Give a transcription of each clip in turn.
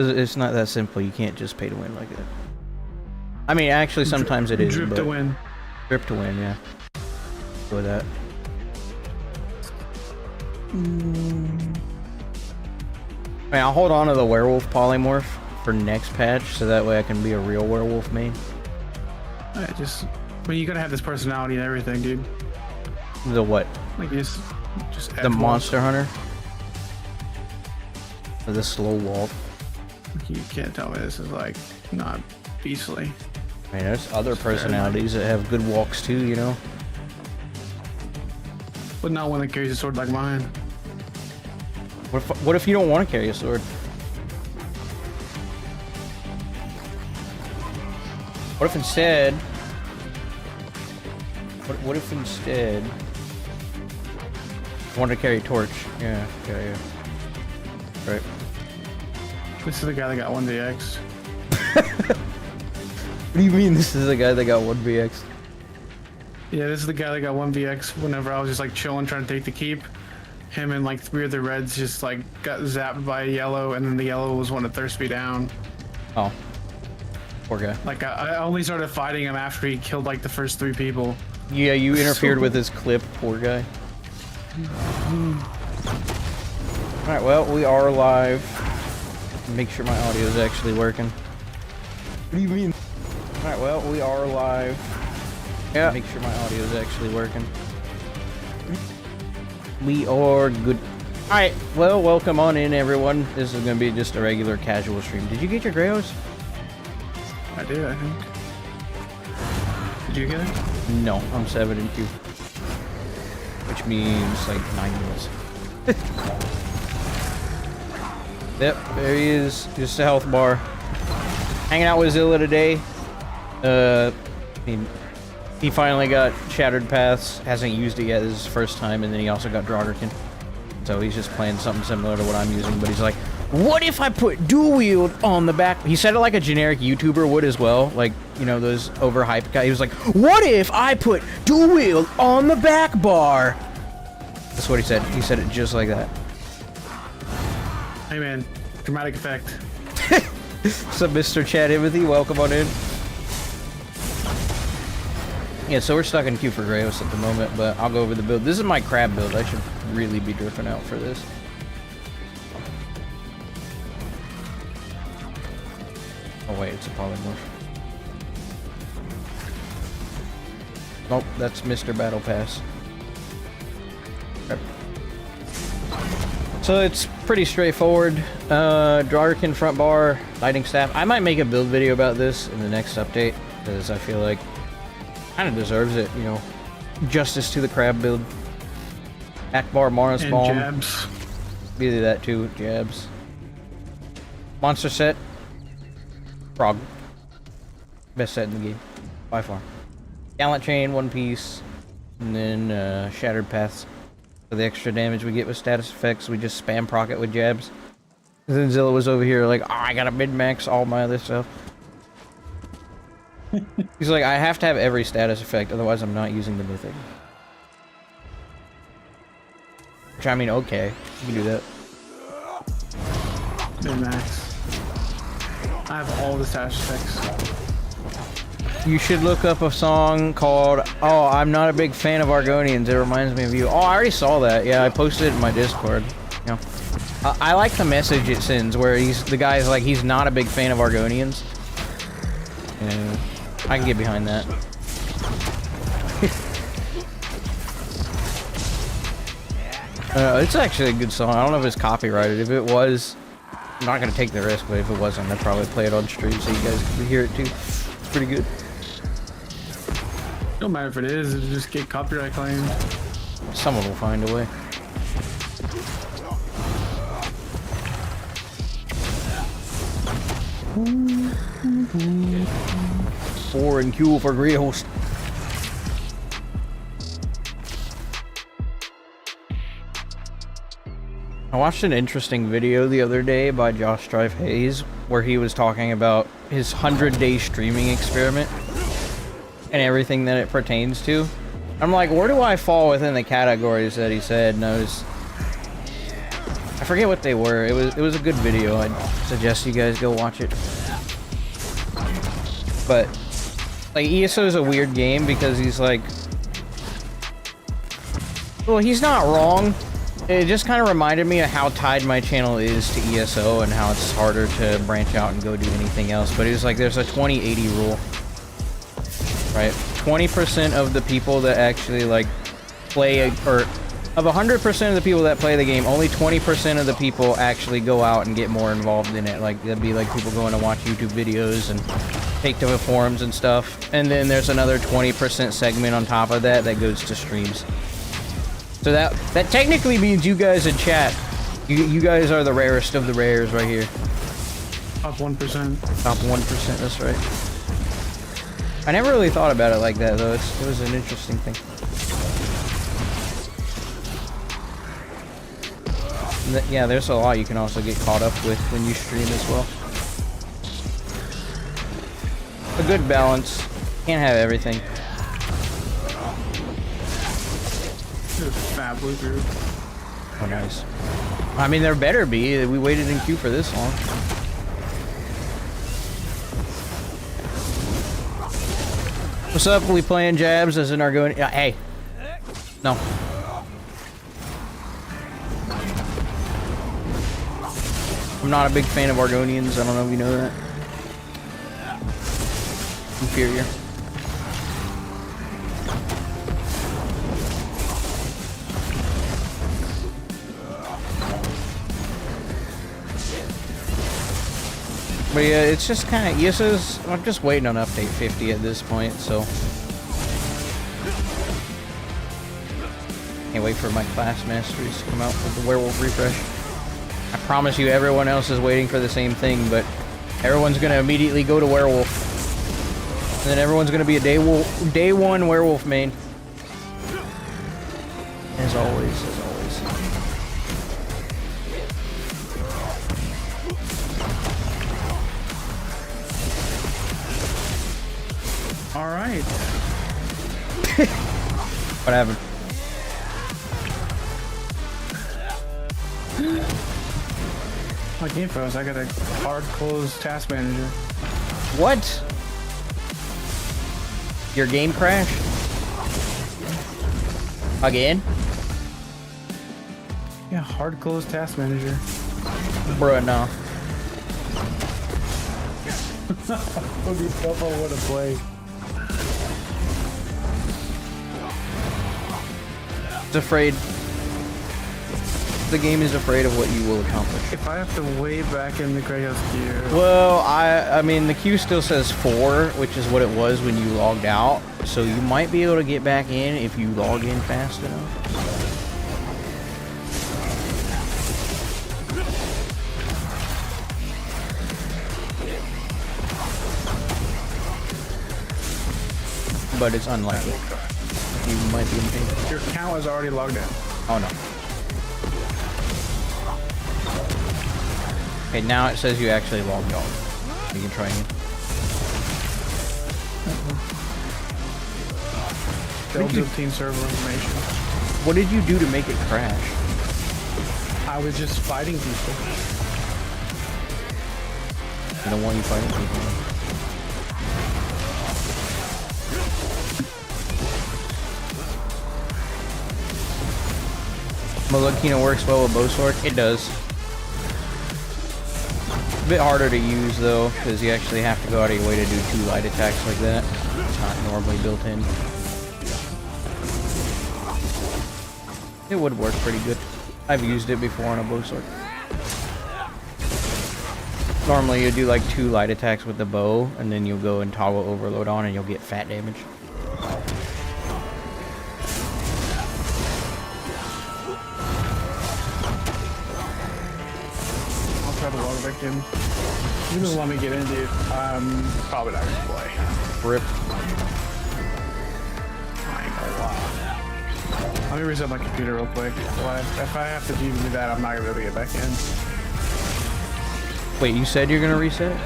It's not that simple. You can't just pay to win like that. I mean, actually, sometimes it is. Drip to win. Drip to win, yeah. Go with that. I mean, I'll hold on to the werewolf polymorph for next patch, so that way I can be a real werewolf main. Well, you gotta have this personality and everything, dude. The what? Like just the monster hunter. Or the slow wolf. You can't tell me this is like not beastly. I mean, there's other personalities that have good walks too, you know. But not one that carries a sword like mine. What if you don't want to carry a sword? What if instead? What if instead? I wanted to carry a torch. Yeah. Right. This is the guy that got 1VX. What do you mean this is the guy that got 1VX? Yeah, this is the guy that got 1VX whenever I was just like chilling trying to take the keep. Him and like 3 of the reds just like got zapped by a yellow, and then the yellow was one that thirsted me down. Oh. Poor guy. Like I only started fighting him after he killed like the first 3 people. Yeah, you interfered with his clip, poor guy. Alright, well, we are live. Make sure my audio is actually working. What do you mean? Alright, well, we are live. Yeah. Make sure my audio is actually working. We are good. Alright, well, welcome on in, everyone. This is going to be just a regular casual stream. Did you get your Grails? I did, I think. Did you get it? No, I'm 7 and 2. Which means like 9 minutes. Yep, there he is. Just a health bar. Hanging out with Zilla today. He finally got Shattered Paths. Hasn't used it yet. This is his first time. And then he also got draugrkin. So he's just playing something similar to what I'm using. But he's like, what if I put dual wield on the back? He said it like a generic YouTuber would as well. Like, you know, those overhyped guys. He was like, what if I put dual wield on the back bar? That's what he said. He said it just like that. Hey man, dramatic effect. What's up, Mr. Chad Timothy? Welcome on in. Yeah, so we're stuck in queue for Grails at the moment, but I'll go over the build. This is my crab build. I should really be drifting out for this. Oh wait, it's a polymorph. Nope, that's Mr. Battle Pass. Okay. So it's pretty straightforward. Draugrkin front bar, lighting staff. I might make a build video about this in the next update, because I feel like kind of deserves it, you know. Justice to the crab build. Akbar, Mara's and Balm. Jabs. Either that too, Jabs. Monster set. Frog. Best set in the game. By far. Gallant Chain, one piece. And then Shattered Paths. For the extra damage we get with status effects, we just spam proc it with jabs. And then Zilla was over here like, oh, I gotta min-max all my other stuff. He's like, I have to have every status effect, otherwise I'm not using the mythic. Which, I mean, okay, you can do that. Min-max. I have all the status effects. You should look up a song called, oh, I'm not a big fan of Argonians, it reminds me of you. Oh, I already saw that. Yeah, I posted it in my Discord. You know, I like the message it sends where the guy's like, he's not a big fan of Argonians. Yeah, I can get behind that. It's actually a good song. I don't know if it's copyrighted. If it was, I'm not going to take the risk, but if it wasn't, I'd probably play it on stream so you guys can hear it too. It's pretty good. Don't matter if it is, it'll just get copyright claimed. Someone will find a way. Foreign queue for Grails. I watched an interesting video the other day by Josh Drive Hayes where he was talking about his 100-day streaming experiment and everything that it pertains to. I'm like, where do I fall within the categories that he said? And I forget what they were. It was a good video. I'd suggest you guys go watch it. But like ESO is a weird game because he's like, well, he's not wrong. It just kind of reminded me of how tied my channel is to ESO and how it's harder to branch out and go do anything else. But it was like there's a 20-80 rule, right? 20% of the people that actually like play, or of 100% of the people that play the game, only 20% of the people actually go out and get more involved in it. Like that'd be like people going to watch YouTube videos and take to the forums and stuff. And then there's another 20% segment on top of that that goes to streams. So that technically means you guys in chat, you guys are the rarest of the rares right here. Top 1%. Top 1%, that's right. I never really thought about it like that though. It was an interesting thing. Yeah, there's a lot you can also get caught up with when you stream as well. A good balance. Can't have everything. Fat blue group. Oh, nice. I mean, there better be. We waited in queue for this long. What's up? We playing jabs as an Argonian? Yeah, hey. No. I'm not a big fan of Argonians. I don't know if you know that. Inferior. But yeah, it's just kind of ESO's. I'm just waiting on update 50 at this point, so can't wait for my class masteries to come out with the werewolf refresh. I promise you, everyone else is waiting for the same thing, but everyone's gonna immediately go to werewolf, and then everyone's gonna be a day one werewolf main. As always, as always. All right. What happened? My game froze. I got a hard close task manager. What? Your game crashed? Again? Yeah, hard close task manager. Bruh, no. What do you don't know what to play? It's afraid. The game is afraid of what you will accomplish. If I have to way back in the Greyhouse queue. Well, I mean, the queue still says 4, which is what it was when you logged out. So you might be able to get back in if you log in fast enough. But it's unlikely. You might be in pain. Your account is already logged in. Oh no. Okay, now it says you actually logged off. You can try again. Delta team server information. What did you do to make it crash? I was just fighting people. I don't want you fighting people. Malakina works well with Bowsword? It does. A bit harder to use though, because you actually have to go out of your way to do 2 light attacks like that. It's not normally built in. It would work pretty good. I've used it before on a Bowsword. Normally you do like 2 light attacks with the bow, and then you'll go and toggle overload on and you'll get fat damage. Try to log back in. You just let me get in, dude. I'm probably not gonna play. Rip. I ain't gonna lie. Let me reset my computer real quick. If I have to do that, I'm not gonna be able to get back in. Wait, you said you're gonna reset it?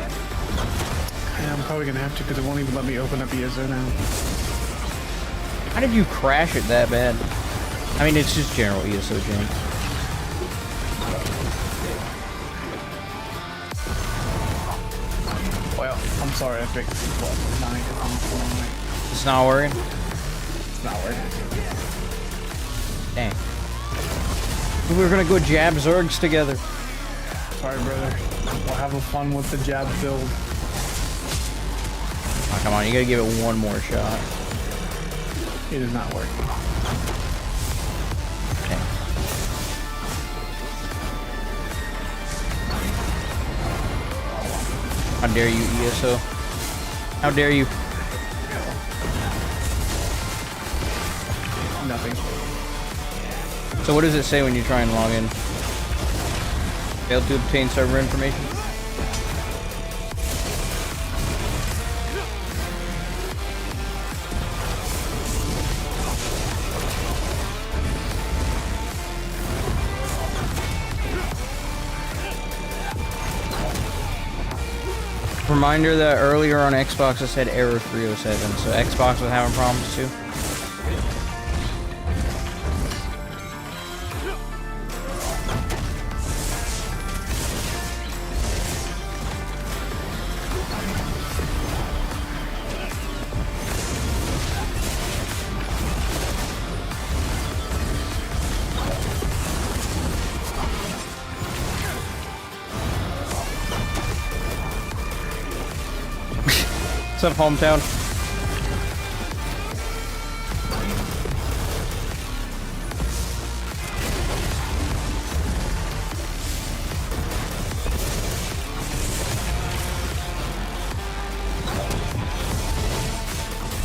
Yeah, I'm probably gonna have to because it won't even let me open up ESO now. How did you crash it that bad? I mean, it's just general ESO jank. well, I'm sorry, Epic. What? 9 It's not working? It's not working. Dang. We were gonna go jab Zergs together. Sorry, brother. We'll have fun with the jab build. Oh, come on, you gotta give it one more shot. It is not working. Okay. How dare you, ESO? How dare you? Nothing. So what does it say when you try and log in? Failed to obtain server information? Reminder that earlier on Xbox it said error 307, so Xbox was having problems too. What's up, hometown?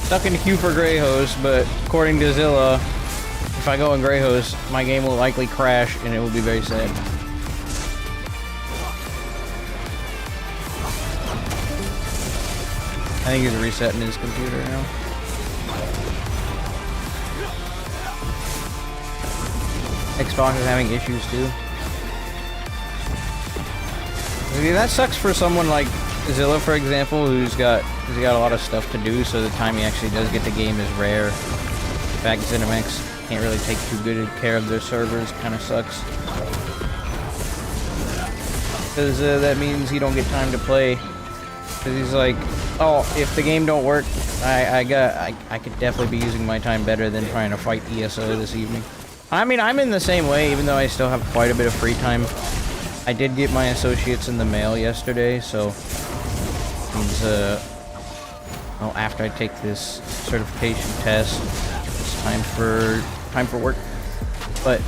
Stuck in the queue for Grey Host, but according to Zilla, if I go in Grey Host, my game will likely crash and it will be very sad. I think he's resetting his computer now. Xbox is having issues too. I mean, that sucks for someone like Zilla, for example, who's got a lot of stuff to do, so the time he actually does get the game is rare. In fact, ZeniMax can't really take too good care of their servers, kind of sucks. Because that means he don't get time to play. Because he's like, oh, if the game don't work, I could definitely be using my time better than trying to fight ESO this evening. I mean, I'm in the same way, even though I still have quite a bit of free time. I did get my associates in the mail yesterday, so means well, after I take this certification test, it's time for work. But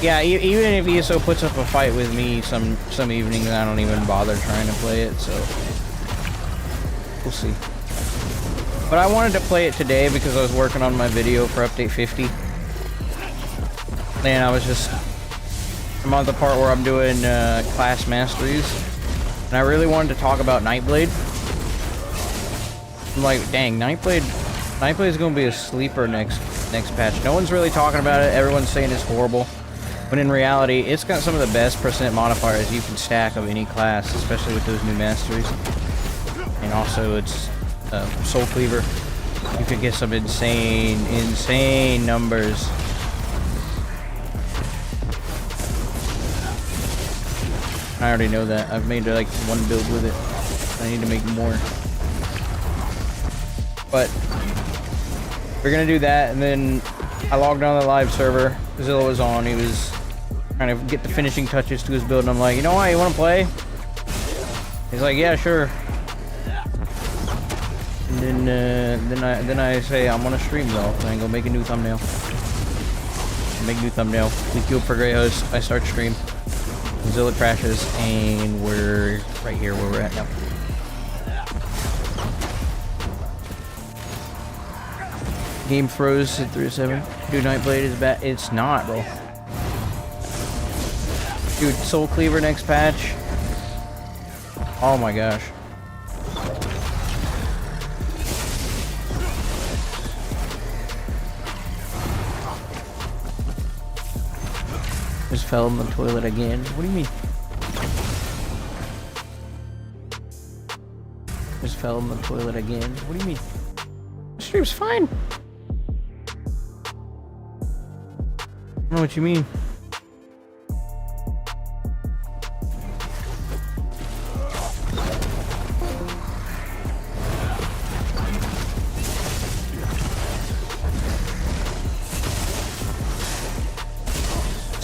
yeah, even if ESO puts up a fight with me some evenings, I don't even bother trying to play it, so we'll see. But I wanted to play it today because I was working on my video for update 50. And I'm on the part where I'm doing class masteries. And I really wanted to talk about Nightblade. I'm like, dang, Nightblade is going to be a sleeper next patch. No one's really talking about it. Everyone's saying it's horrible. But in reality, it's got some of the best percent modifiers you can stack of any class, especially with those new masteries. And also, it's Soul Cleaver. You could get some insane numbers. I already know that. I've made like one build with it. I need to make more. But we're gonna do that, and then I logged on the live server. Zilla was on. He was trying to get the finishing touches to his build, and I'm like, you know what? You want to play? He's like, yeah, sure. And then I say I'm gonna stream though. So I go make a new thumbnail. Make a new thumbnail. We queue up for Grey Host. I start stream. Zilla crashes, and we're right here where we're at now. Game froze at 307. Dude, Nightblade is bad. It's not, bro. Dude, Soul Cleaver next patch. Oh my gosh. Just fell in the toilet again. What do you mean? Just fell in the toilet again. What do you mean? The stream's fine. I don't know what you mean.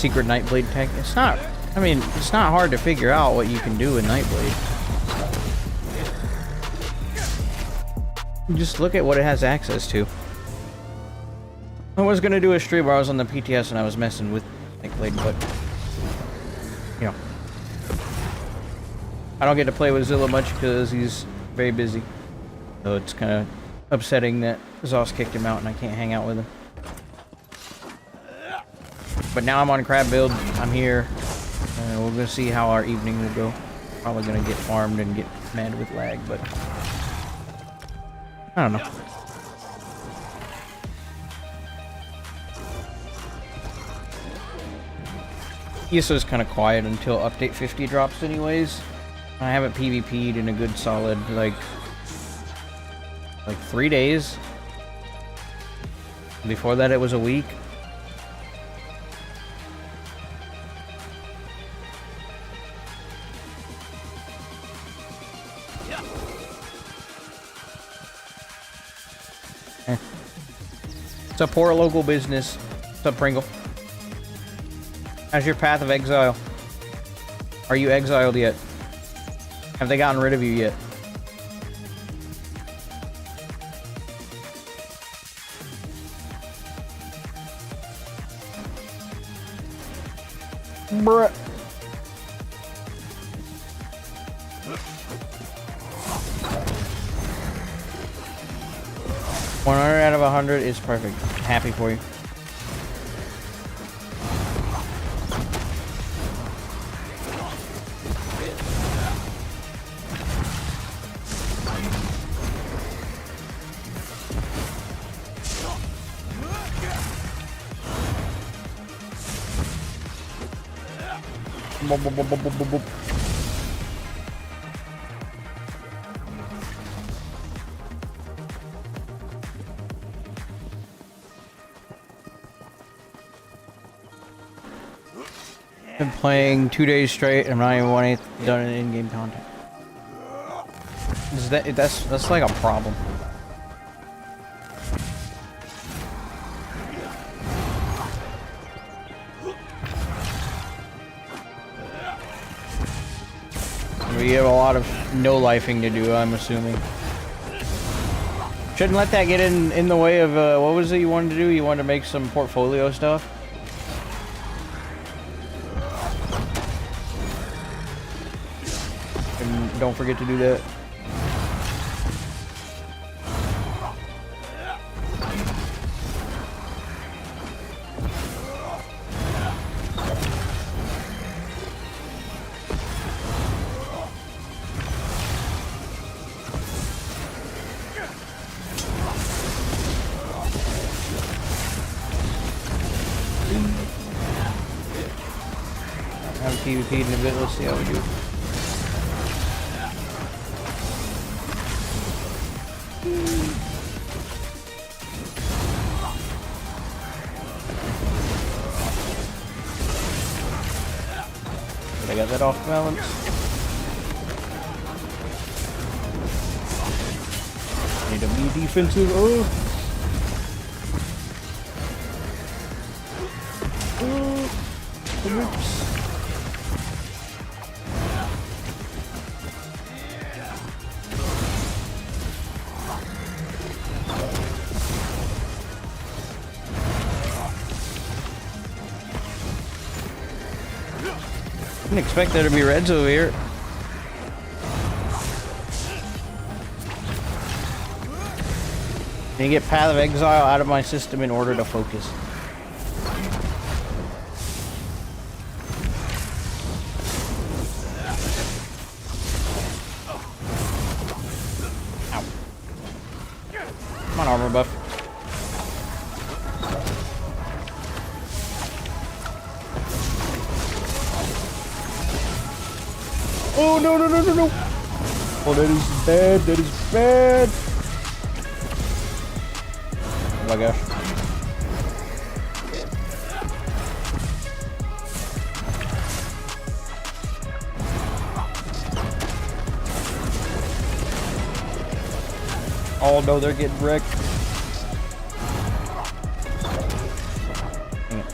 secret Nightblade tech. It's not, I mean, it's not hard to figure out what you can do with Nightblade. Just look at what it has access to. I was gonna do a stream where I was on the PTS and I was messing with Nightblade, but you know, I don't get to play with Zilla much because he's very busy. So it's kind of upsetting that ZOS kicked him out and I can't hang out with him. But now I'm on crab build. I'm here. We're gonna see how our evening will go. Probably gonna get farmed and get mad with lag, but I don't know. ESO is kind of quiet until update 50 drops anyways. I haven't PvP'd in a good solid like 3 days. Before that it was a week. It's a poor local business. What's up, Pringle? How's your path of exile? Are you exiled yet? Have they gotten rid of you yet? Bruh. 100 out of 100 is perfect. Happy for you. Been playing 2 days straight. I'm not even 1/8 done in in-game content. Is that's like a problem. We have a lot of no-lifing to do, I'm assuming. Shouldn't let that get in the way of, what was it you wanted to do? You wanted to make some portfolio stuff? And don't forget to do that. PvP in a bit, let's see how we do. But I got that off balance. Need to be defensive. Oops. Didn't expect there to be reds over here. Need to get Path of Exile out of my system in order to focus. Ow. Come on, armor buff. Oh, no, no, no, no, no. Oh, that is bad. That is bad. Oh my gosh. Oh, no, they're getting wrecked. Dang it.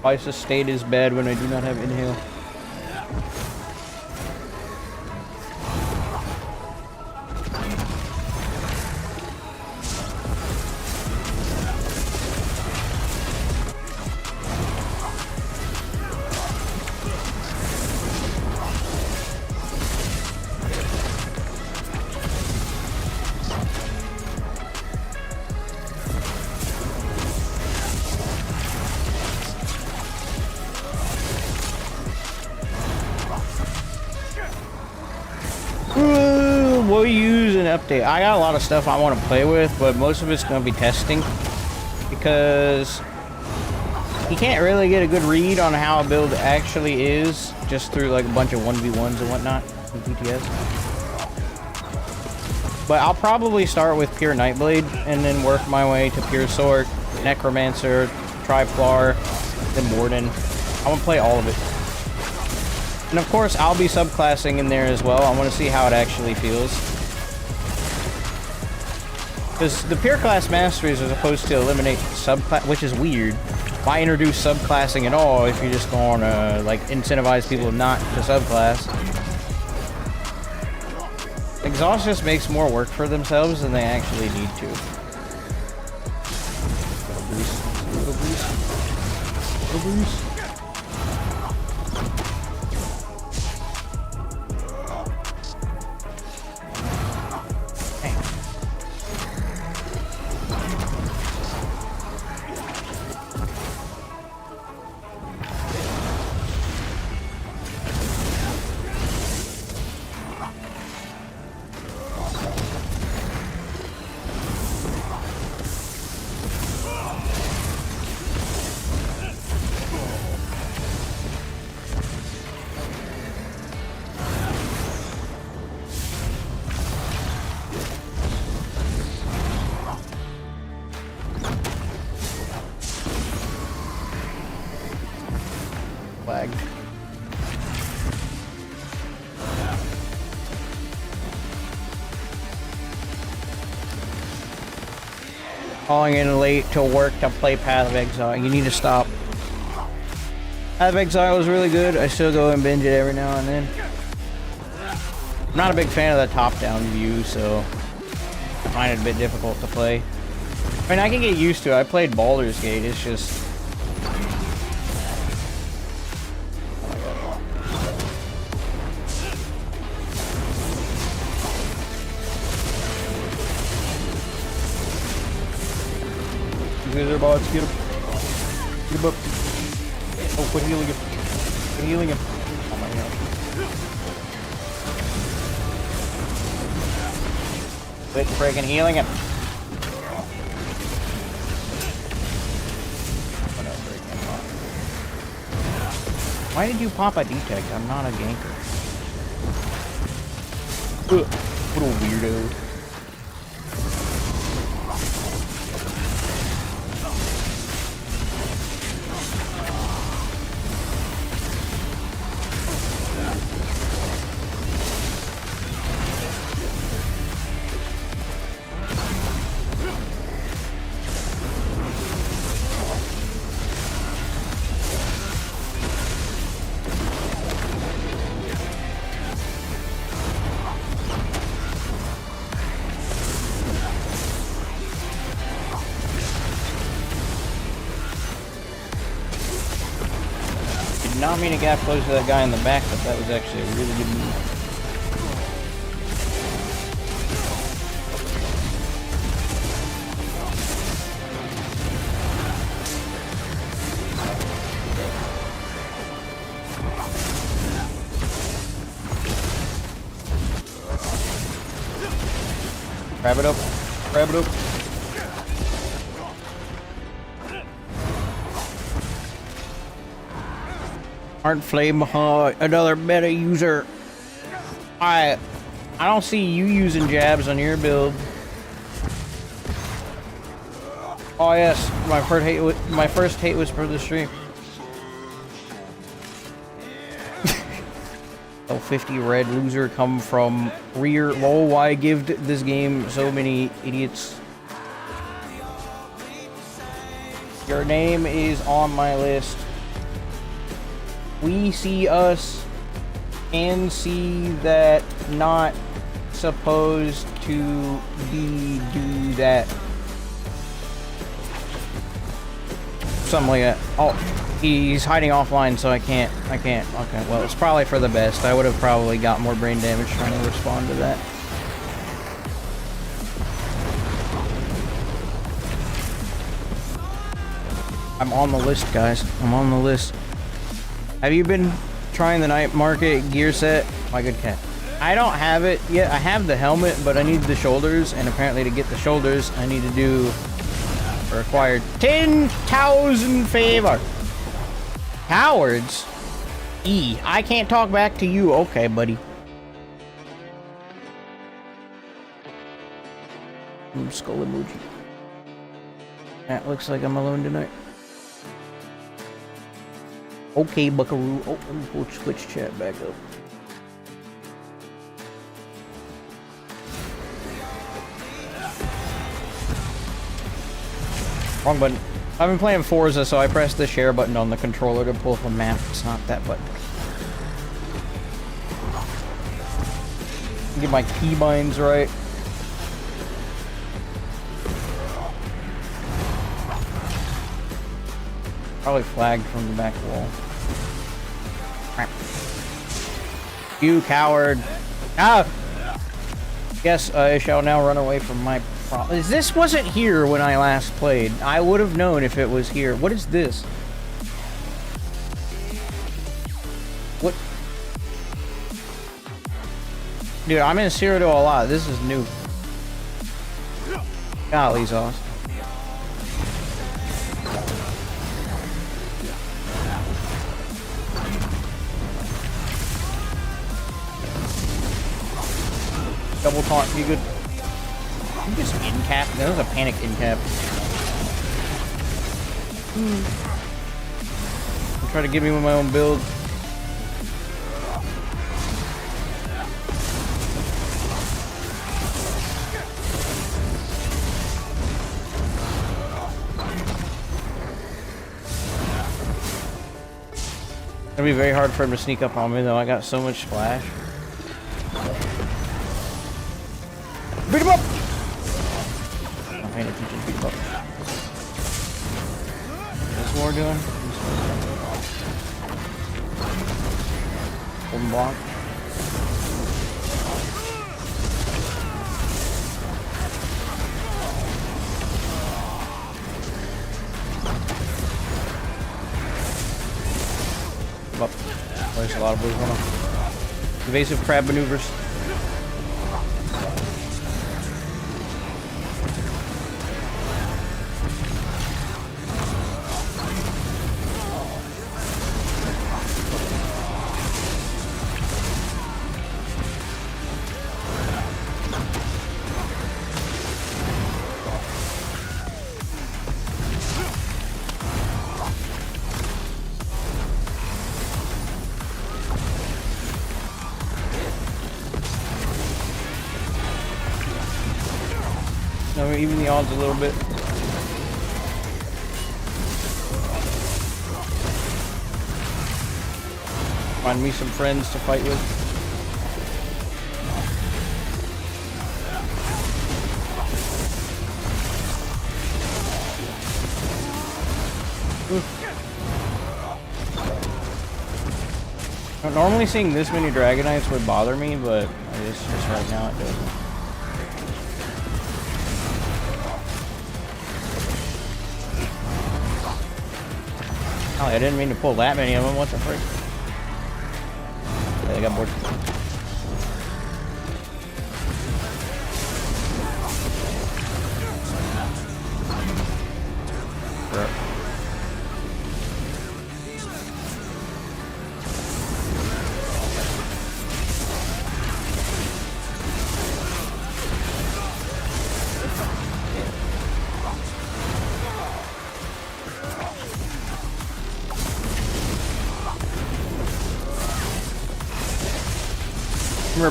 Twice the state is bad when I do not have inhale. We'll use an update. I got a lot of stuff I want to play with, but most of it's going to be testing because you can't really get a good read on how a build actually is just through like a bunch of 1v1s and whatnot in PTS. But I'll probably start with pure Nightblade and then work my way to pure Sword, Necromancer, Triplar, then Warden. I want to play all of it. And of course, I'll be subclassing in there as well. I want to see how it actually feels. Because the pure class masteries are supposed to eliminate subclass, which is weird. Why introduce subclassing at all if you're just going to like incentivize people not to subclass? Exhaust just makes more work for themselves than they actually need to. Little boost, little boost, little boost. Lagged. Calling in late to work to play Path of Exile. You need to stop. Path of Exile is really good. I still go and binge it every now and then. I'm not a big fan of the top-down view, so I find it a bit difficult to play. I mean, I can get used to it. I played Baldur's Gate. It's just... These are bots, get him. Get him up. Oh, quit healing him. Quit healing him. Oh my god. Quit friggin' healing him. Why did you pop a detect? I'm not a ganker. Ugh, what a weirdo. Not mean to get close to that guy in the back, but that was actually a really good move. Grab it up. Grab it up. Aren't Flame another meta user? I don't see you using jabs on your build. Oh yes, my first hate was for the stream. Oh, 50 red loser come from rear. Lol, why give this game so many idiots? Your name is on my list. We see us and see that not supposed to be do that. Something like that. Oh, he's hiding offline, so I can't. Okay, well, it's probably for the best. I would have probably got more brain damage trying to respond to that. I'm on the list, guys. I'm on the list. Have you been trying the night market gear set? My good cat. I don't have it yet. I have the helmet, but I need the shoulders, and apparently to get the shoulders, I need to do required 10,000 favor. Cowards? E. I can't talk back to you. Okay, buddy. Skull emoji. That looks like I'm alone tonight. Okay, buckaroo. Oh, let me pull Twitch chat back up. Wrong button. I've been playing Forza, so I pressed the share button on the controller to pull up a map. It's not that button. Get my keybinds right. Probably flagged from the back wall. Crap. You coward. Ah! Yes, I shall now run away from my problem. This wasn't here when I last played. I would have known if it was here. What is this? What? Dude, I'm in Cyrodiil a lot. This is new. Golly sauce. Double taunt, you good? You just in-cap? That was a panic in-cap. Try to give me my own build. It'll be very hard for him to sneak up on me though. I got so much splash. Beat him up! I'm paying attention. Beat him up. What's more doing? Hold and block. Up. There's a lot of blues on him. Evasive crab maneuvers. Even the odds a little bit. Find me some friends to fight with. Normally seeing this many Dragonites would bother me, but it's just right now it doesn't. Oh, I didn't mean to pull that many of them. What the frick? Yeah, they got bored.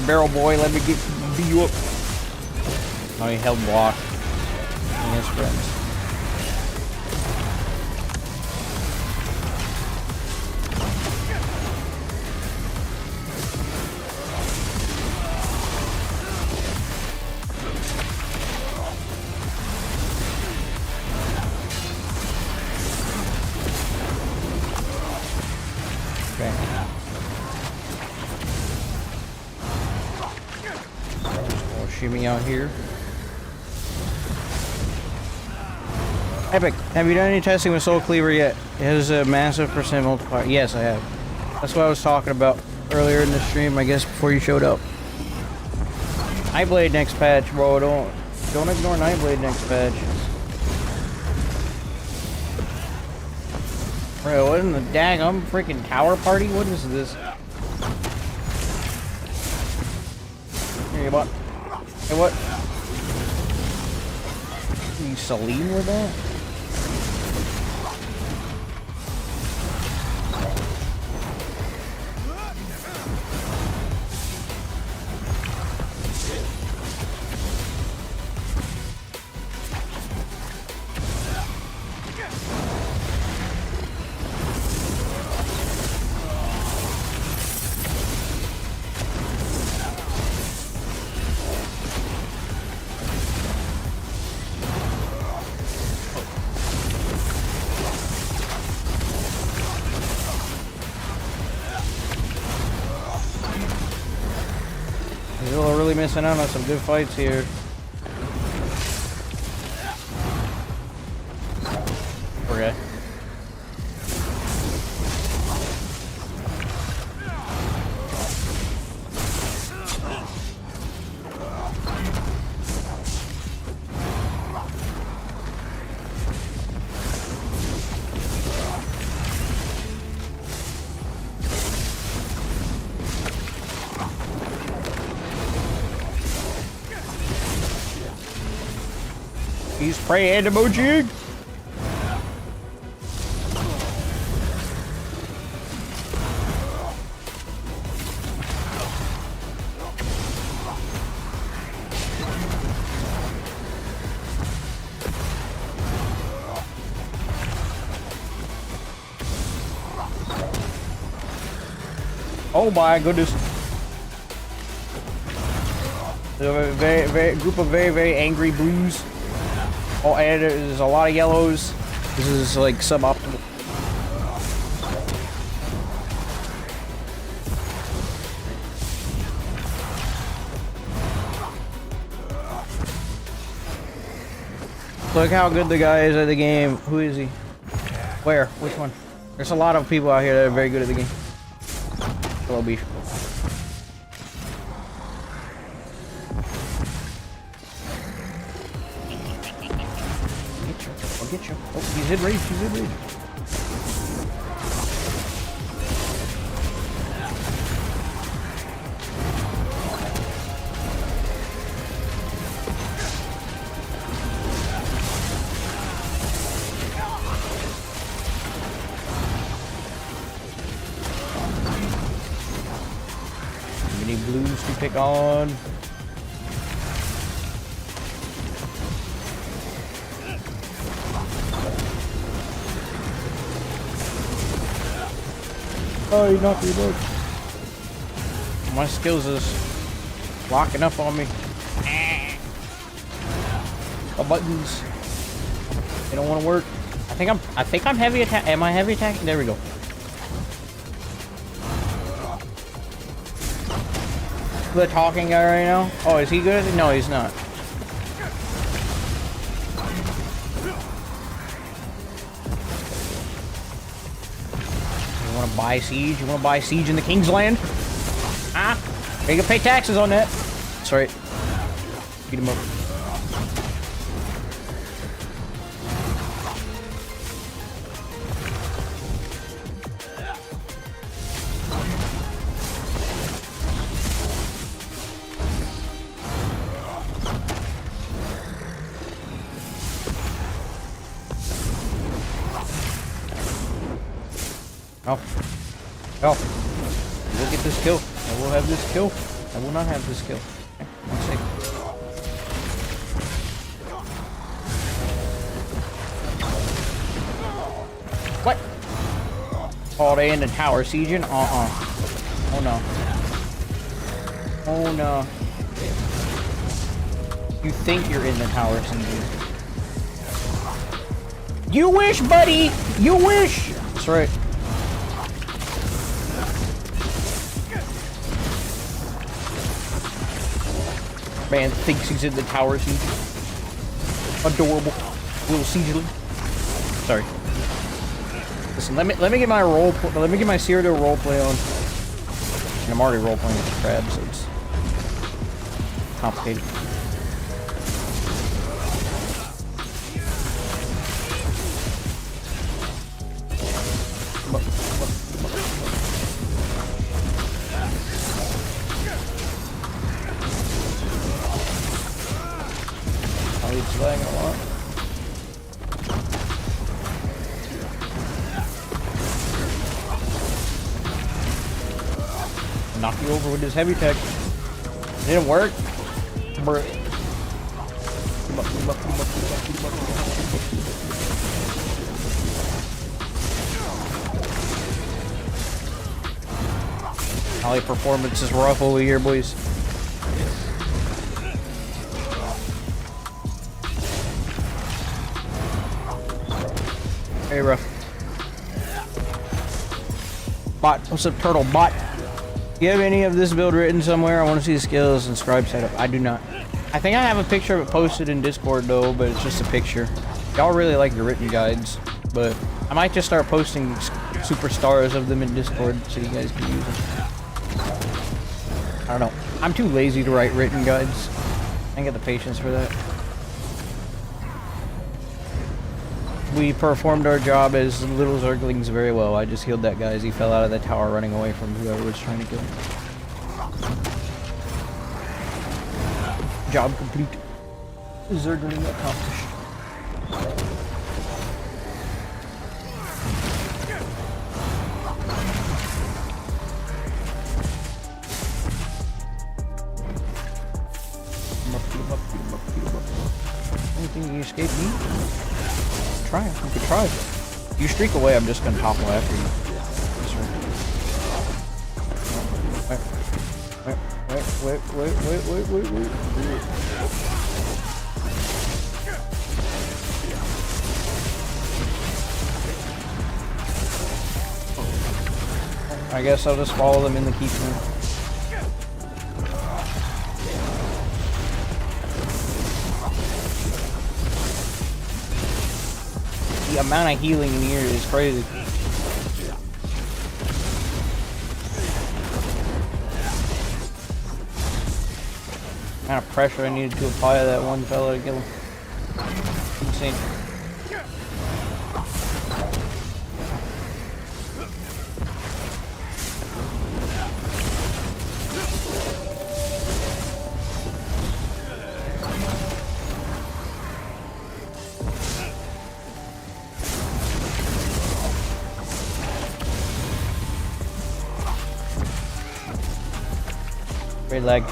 Barrel boy, let me get you up. Oh, he held block. And his friends. shimmy out here. Epic, have you done any testing with Soul Cleaver yet? It has a massive percent multiplier. Yes, I have. That's what I was talking about earlier in the stream, I guess, before you showed up. Nightblade next patch, bro. Don't ignore Nightblade next patch. Bro, what in the daggum freaking tower party? What is this? Hey, what? Hey, what? Are you Celine with that? We're really missing out on some good fights here. Okay. He's praying emoji. Oh my goodness. There's a group of very angry blues. Oh, and there's a lot of yellows. This is like suboptimal. Look how good the guy is at the game. Who is he? Where? Which one? There's a lot of people out here that are very good at the game. Hello, beef. Get you. Oh, he's in rage. He's in rage. Many blues to pick on. Oh, he knocked me back. My skills is locking up on me. The buttons. They don't want to work. I think I'm heavy attack. Am I heavy attacking? There we go. The talking guy right now. Oh, is he good at it? No, he's not. Buy siege? You want to buy siege in the King's Land? Ah, you can pay taxes on that. That's right. Beat him up. Oh. Oh. We'll get this kill. I will have this kill. I will not have this kill. Okay, 1 second. What? Oh, they in the tower sieging? Oh no. Oh no. You think you're in the tower sieging. You wish, buddy! You wish! That's right. Man thinks he's in the tower siege. Adorable little siegeling. Sorry. Listen, let me get my let me get my Cyrodiil roleplay on. And I'm already roleplaying with the crab, so it's complicated. It's lagging a lot. Knock you over with his heavy tech. Didn't work. Bruh. Holly performance is rough over here, boys. Very rough. Bot, what's up, turtle bot? Do you have any of this build written somewhere? I want to see the skills and scribe setup. I do not. I think I have a picture of it posted in Discord though, but it's just a picture. Y'all really like the written guides, but I might just start posting superstars of them in Discord so you guys can use them. I don't know. I'm too lazy to write written guides. I ain't got the patience for that. We performed our job as little Zerglings very well. I just healed that guy as he fell out of the tower running away from whoever was trying to kill him. Job complete. Zergling accomplished. Anything you escape me? Try it. You could try it. You streak away, I'm just gonna topple after you. Wait. I guess I'll just follow them in the keep room. The amount of healing in here is crazy. The amount of pressure I needed to apply to that one fella to kill him. Insane. Great leg,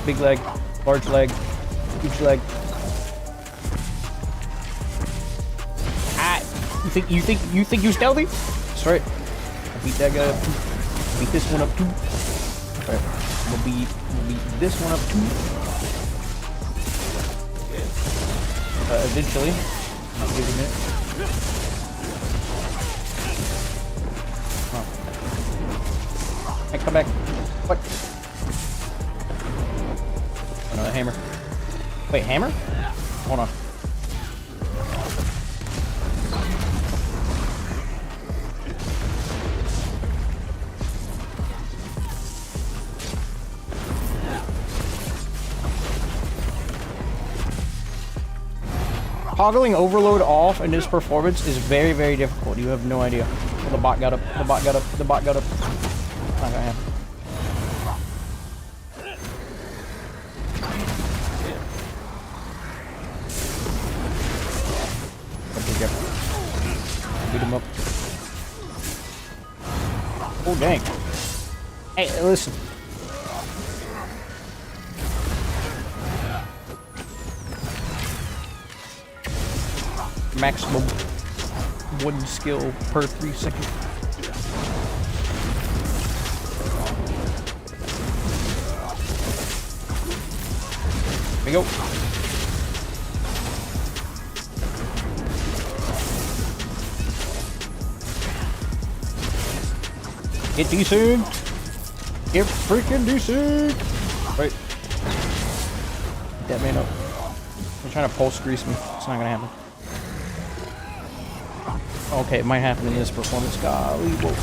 big leg, large leg, huge leg. Ah, you think you stealthy? That's right. I beat that guy up too. Beat this one up too. Okay, I'm gonna beat this one up too. Eventually, not giving it. Oh. Hey, come back. What? Another hammer. Wait, hammer? Hold on. Toggling overload off in this performance is very, very difficult. You have no idea. Oh, the bot got up. The bot got up. The bot got up. Not gonna happen. Beat him up. Oh dang. Hey, listen. Maximum one skill per 3 seconds. Here we go. Get decent. Get freaking decent. Right. that man up. They're trying to pulse grease me. It's not gonna happen. Okay, it might happen in this performance. Golly, whoa.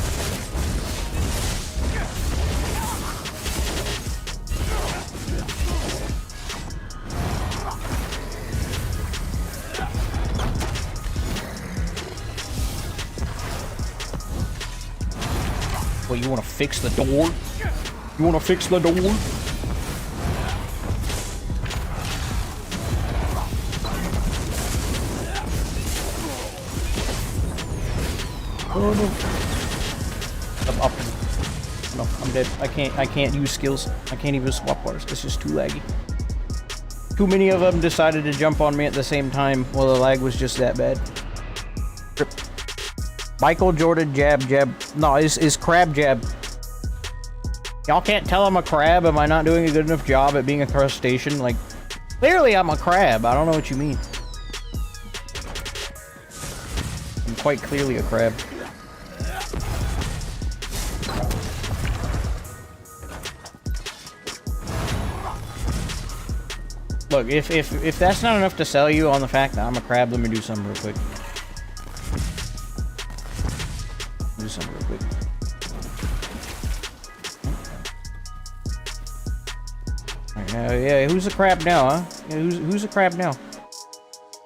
Well, you want to fix the door? You want to fix the door? Oh no! Up. No, I'm dead. I can't use skills. I can't even swap bars. It's just too laggy. Too many of them decided to jump on me at the same time. Well, the lag was just that bad. Michael Jordan jab. No, is crab jab. Y'all can't tell I'm a crab. Am I not doing a good enough job at being a crustacean? Like, clearly I'm a crab. I don't know what you mean. I'm quite clearly a crab. Look, if that's not enough to sell you on the fact that I'm a crab, let me do something real quick. Do something real quick. Alright, now, yeah, who's a crab now, huh? Yeah, who's a crab now?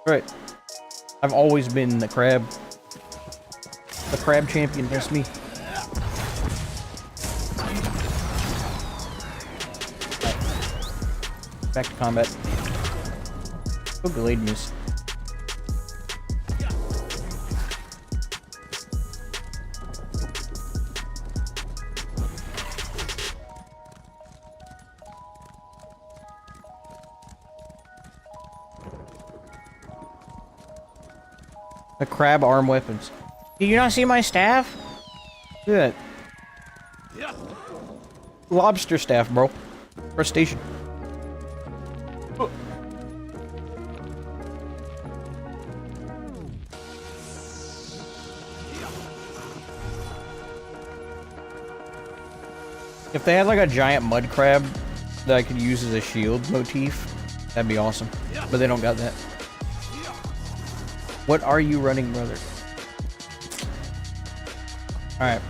Right. I've always been the crab. The crab champion, that's me. Right. Back to combat. Oh, delayed miss. The crab arm weapons. Did you not see my staff? Look at that. Lobster staff, bro. Crustacean. Oh. If they had like a giant mud crab that I could use as a shield motif, that'd be awesome. But they don't got that. What are you running, brother? Alright.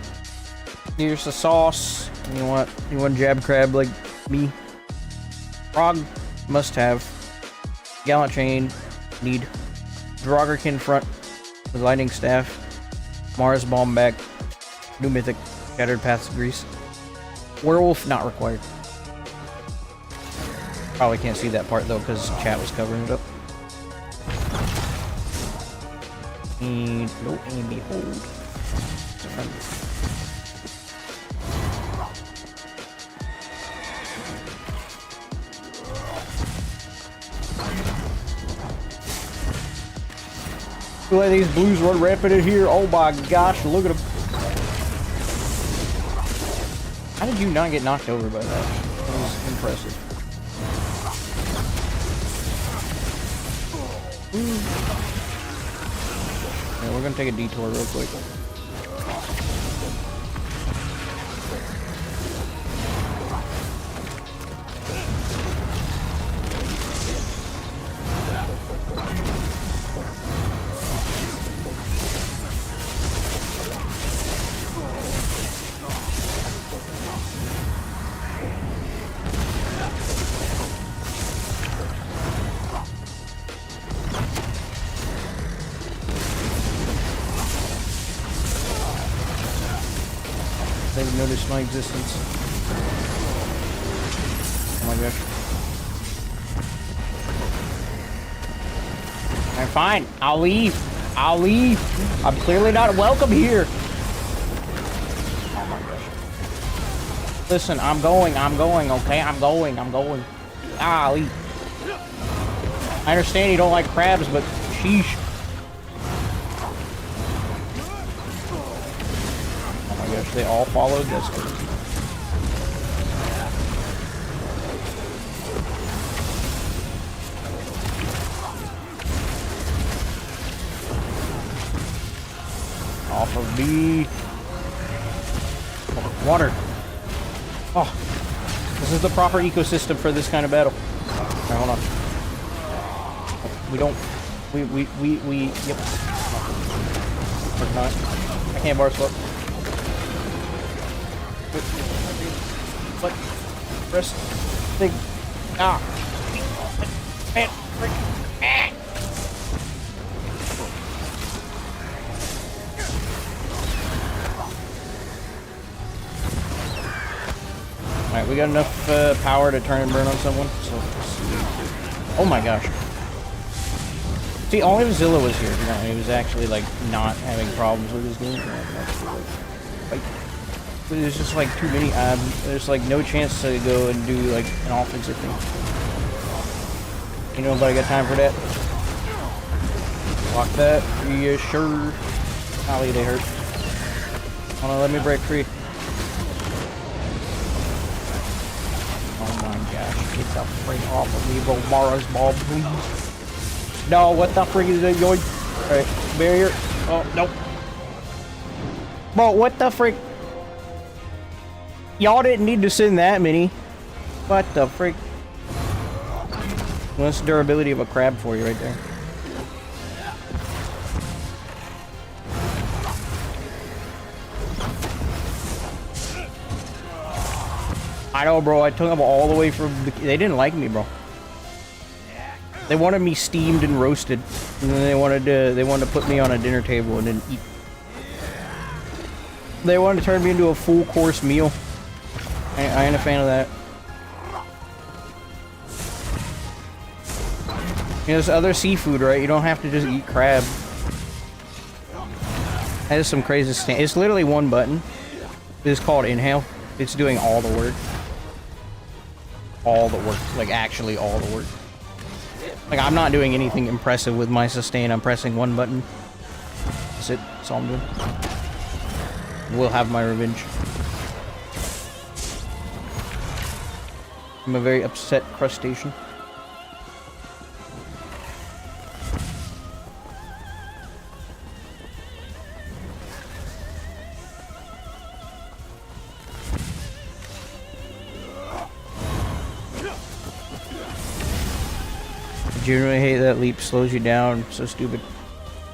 Here's the sauce. You want jab crab like me? Frog must have. Gallant chain. Need. draugrkin front with lightning staff. Mars bomb back. New mythic. Shattered paths of grease. Werewolf not required. Probably can't see that part though because chat was covering it up. And no aim behold. Feel like these blues run rampant in here. Oh my gosh, look at them. How did you not get knocked over by that? That was impressive. Yeah, we're gonna take a detour real quick. They've noticed my existence. Oh my gosh. I'm fine. I'll leave. I'll leave. I'm clearly not welcome here. Oh my gosh. Listen, I'm going, okay? I'm going. Ah, leave. I understand you don't like crabs, but sheesh. They all followed this. Off of me. Water. Oh, this is the proper ecosystem for this kind of battle. Alright, hold on. We don't... Yep. Or not. I can't bar swap. What? Press. Thing. Ah. Man. Frick. Ah. Alright, we got enough power to turn and burn on someone, so... Oh my gosh. See, only if Zilla was here, you know, he was actually, like, not having problems with his game. Like, there's just, like, too many, there's, like, no chance to go and do, like, an offensive thing. You know, nobody got time for that. Block that. Yeah, sure. Golly, they hurt. Hold on, let me break free. Oh my gosh, get the freak off of me, bro. Mara's ball, please. No, what the freak is that going? Alright, barrier. Oh, nope. Bro, what the freak? Y'all didn't need to send that many. What the freak? Well, that's the durability of a crab for you right there. I know, bro. I took them all the way from the... They didn't like me, bro. They wanted me steamed and roasted, and then they wanted to put me on a dinner table and then eat. They wanted to turn me into a full course meal. I ain't a fan of that. You know, there's other seafood, right? You don't have to just eat crab. That is some crazy stand. It's literally one button. It's called inhale. It's doing all the work. All the work. Like, actually all the work. Like, I'm not doing anything impressive with my sustain. I'm pressing one button. That's it. That's all I'm doing. We'll have my revenge. I'm a very upset crustacean. I genuinely hate that leap slows you down. So stupid.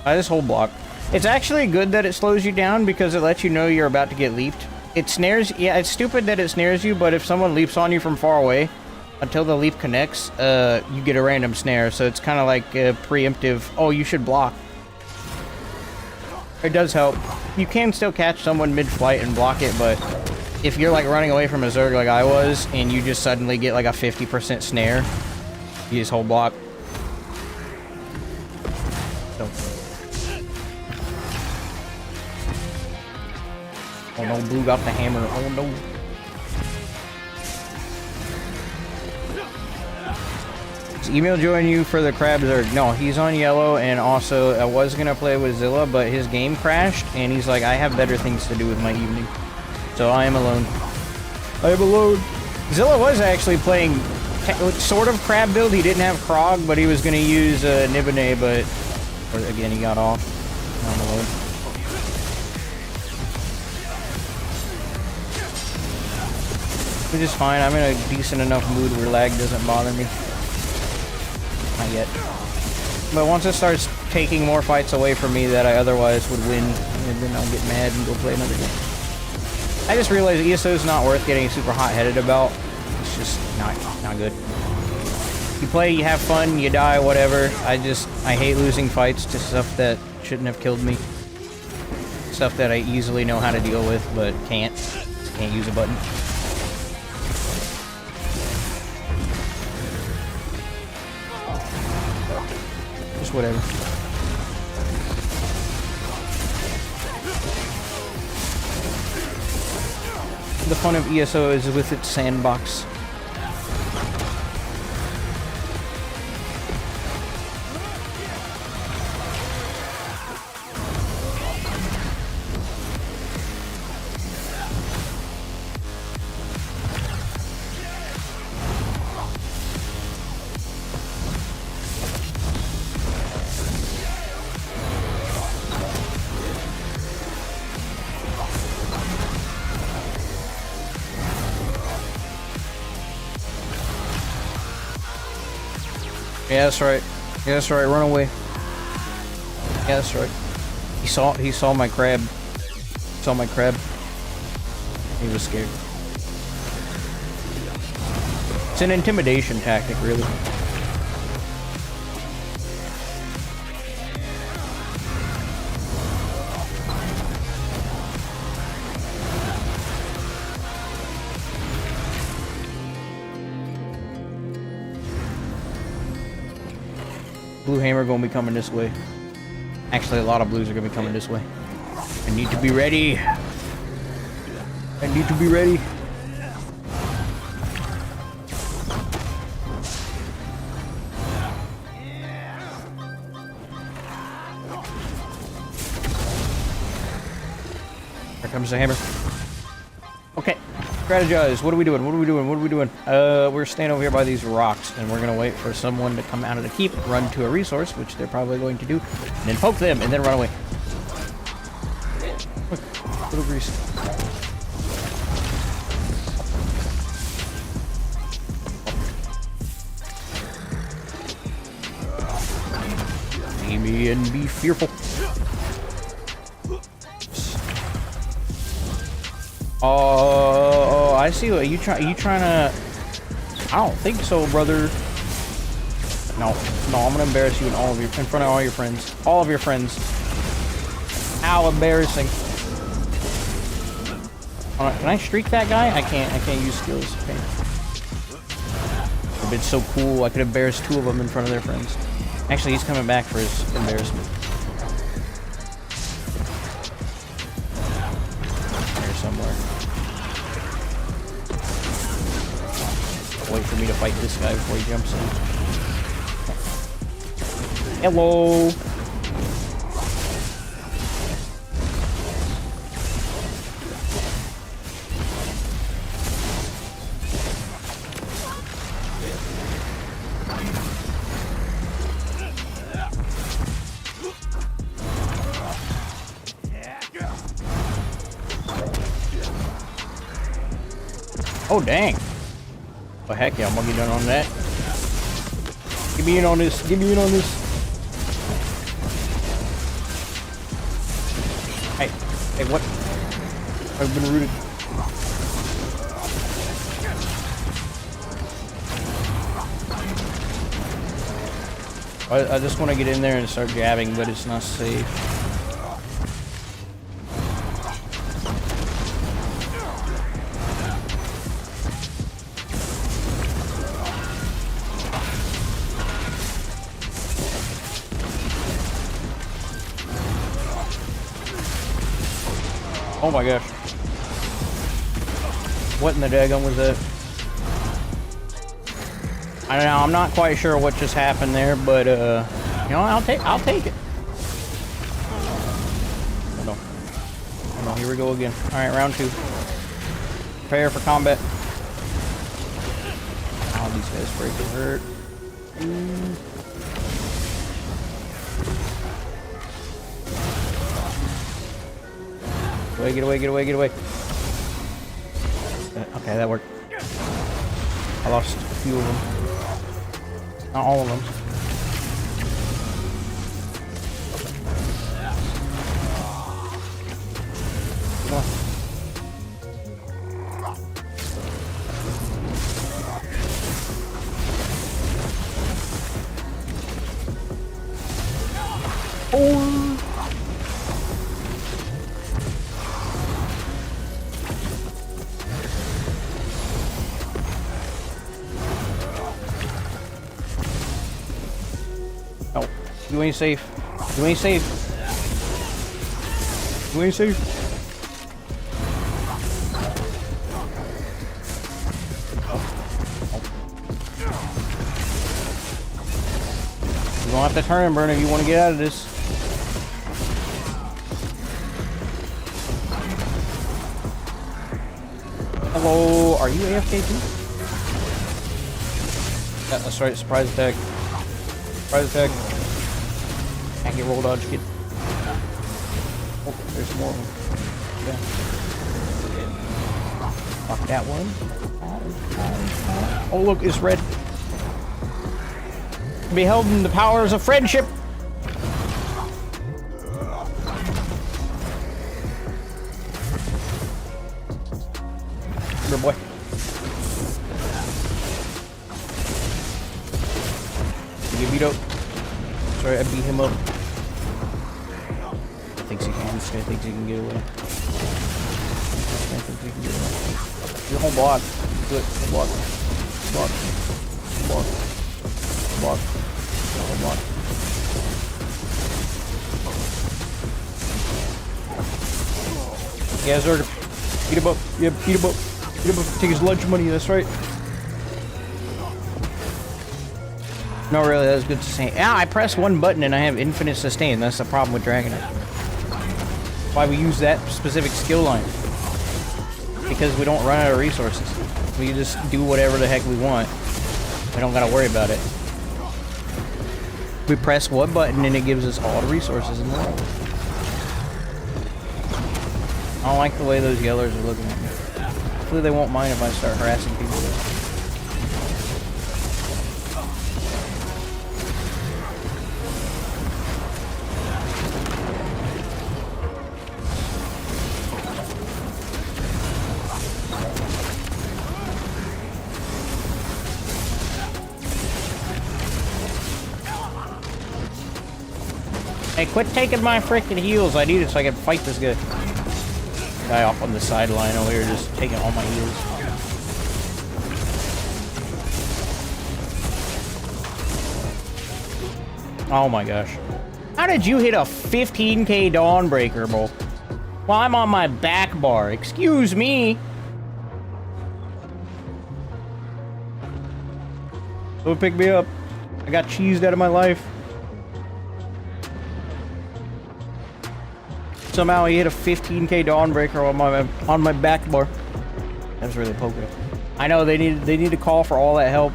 I just hold block. It's actually good that it slows you down because it lets you know you're about to get leaped. It snares, yeah, it's stupid that it snares you, but if someone leaps on you from far away, until the leap connects, you get a random snare, so it's kind of like a preemptive, oh, you should block. It does help. You can still catch someone mid-flight and block it, but if you're like running away from a Zerg like I was, and you just suddenly get like a 50% snare, you just hold block. So. Oh no, Blue got the hammer. Oh no. Is email join you for the crab Zerg? No, he's on yellow, and also I was gonna play with Zilla, but his game crashed, and he's like, I have better things to do with my evening. So I am alone. I am alone. Zilla was actually playing sort of crab build. He didn't have Krog, but he was gonna use 𝙤𝙀𝙚, but again he got off. I'm alone. Which is fine. I'm in a decent enough mood where lag doesn't bother me. Not yet. But once it starts taking more fights away from me that I otherwise would win, and then I'll get mad and go play another game. I just realized ESO is not worth getting super hot-headed about. It's just not good. You play, you have fun, you die, whatever. I hate losing fights to stuff that shouldn't have killed me. Stuff that I easily know how to deal with, but can't. Just can't use a button. Just whatever. The fun of ESO is with its sandbox. Yeah, that's right. Yeah, that's right. Run away. Yeah, that's right. He saw my crab. Saw my crab. He was scared. It's an intimidation tactic, really. Blue hammer gonna be coming this way. Actually, a lot of blues are gonna be coming this way. I need to be ready. I need to be ready. Here comes the hammer. Okay, strategize. What are we doing? What are we doing? What are we doing? We're staying over here by these rocks, and we're gonna wait for someone to come out of the keep, run to a resource, which they're probably going to do, and then poke them, and then run away. Look, little grease. See me and be fearful. Oh, I see. What you trying to? I don't think so, brother. No, I'm gonna embarrass you in front of all your friends, all of your friends. How embarrassing! Can I streak that guy? I can't use skills. Okay. It'd been so cool. I could embarrass 2 of them in front of their friends. Actually, he's coming back for his embarrassment. Here somewhere. Wait for me to fight this guy before he jumps in. Hello. Oh, dang. Oh, heck yeah, I'm gonna get done on that. Get me in on this. Get me in on this. Hey. Hey, what? I've been rooted. I just want to get in there and start jabbing, but it's not safe. Oh my gosh. What in the daggum was that? I don't know, I'm not quite sure what just happened there, but you know, I'll take it. Oh no. Oh no, here we go again. Alright, round 2. Prepare for combat. Oh, these guys freaking hurt. Get away, get away, get away. Okay, that worked. I lost a few of them. Not all of them. Come on. Oh! You ain't safe. You ain't safe. You ain't safe. You're gonna have to turn and burn if you want to get out of this. Hello, are you AFK too? Yeah, that's right, surprise attack. Surprise attack. Can't get roll dodge, kid. Oh, there's more of them. Yeah. Fuck that one. Oh, look, it's red. beholden the powers of friendship. Good boy. Did you get beat up? Sorry, I beat him up. He thinks he can. This guy thinks he can get away. This guy thinks he can get away. Your whole block. Good. Block. Block. Block. Block. Whole block. Yeah, Zerg. Beat him up. Yeah, beat him up. Beat him up. Take his lunch money. That's right. No, really, that was good sustain. Yeah, I press one button and I have infinite sustain. That's the problem with Dragonite. Why we use that specific skill line. Because we don't run out of resources. We just do whatever the heck we want. We don't gotta worry about it. We press one button and it gives us all the resources in the world. I don't like the way those yellers are looking at me. Hopefully they won't mind if I start harassing people. Hey, quit taking my freaking heals. I need it so I can fight this guy. Guy off on the sideline over here just taking all my heals. Oh my gosh. How did you hit a 15k Dawnbreaker, bro? While I'm on my back bar. Excuse me. Don't pick me up. I got cheesed out of my life. Somehow he hit a 15k Dawnbreaker on my back bar. That was really poking. I know they need to call for all that help.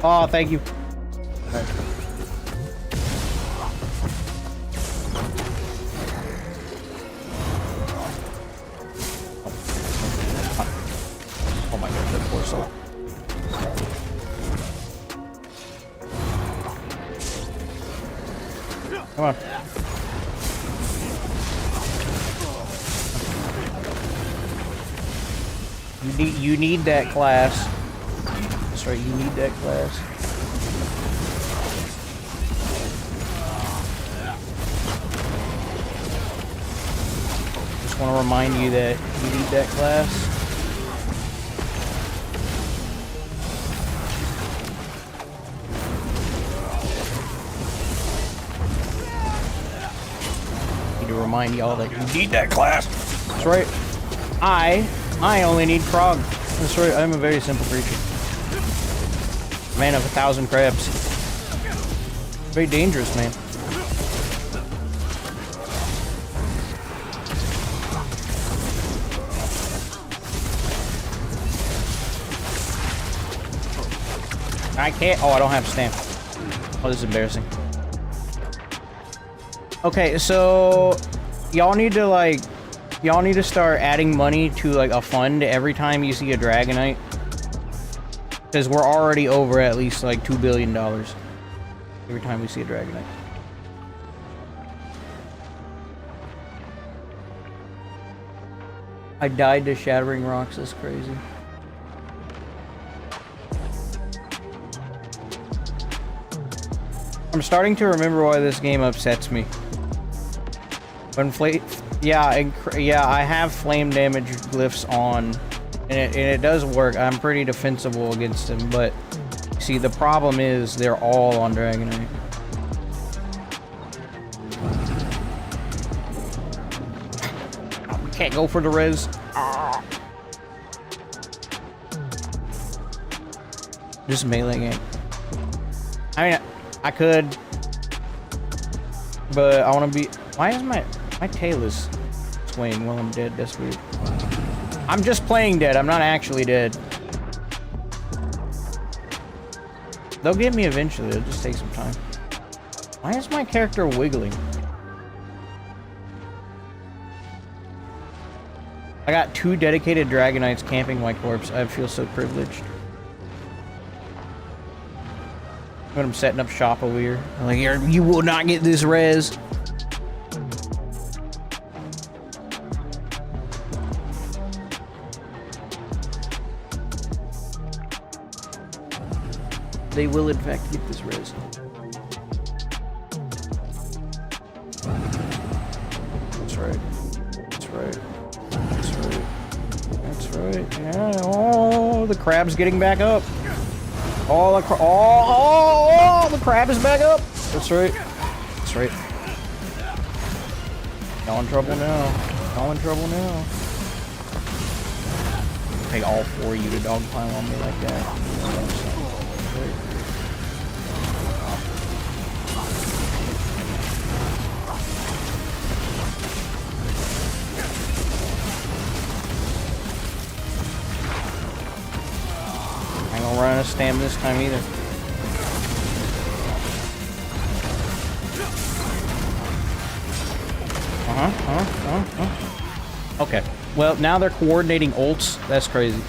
Oh, thank you. Right. Oh my god, that poor soul. Come on. You need that class. That's right, you need that class. Just want to remind you that you need that class. Need to remind y'all that you need that class. That's right. I only need Krog. That's right, I'm a very simple creature. Man of 1,000 crabs. Very dangerous, man. I can't. Oh, I don't have stamp. Oh, this is embarrassing. Okay, so y'all need to like. Y'all need to start adding money to like a fund every time you see a Dragonite. Because we're already over at least like $2 billion every time we see a Dragonite. I died to Shattering Rocks, that's crazy. I'm starting to remember why this game upsets me. When yeah, I have flame damage glyphs on, and it does work. I'm pretty defensible against them, but see, the problem is they're all on Dragonite. Can't go for the res. Just melee game. I mean, I could, but I want to be. Why is my tail is swaying while I'm dead? That's weird. I'm just playing dead. I'm not actually dead. They'll get me eventually. It'll just take some time. Why is my character wiggling? I got 2 dedicated Dragonites camping my corpse. I feel so privileged. When I'm setting up shop over here. I'm like, you will not get this res. They will in fact get this res. That's right. That's right. That's right. That's right. Yeah. Oh, the crab's getting back up. The crab is back up. That's right. That's right. Y'all in trouble now. Y'all in trouble now. Take all four of you to dogpile on me like that. I ain't gonna run out of stamina this time either. Okay. Well, now they're coordinating ults. That's crazy.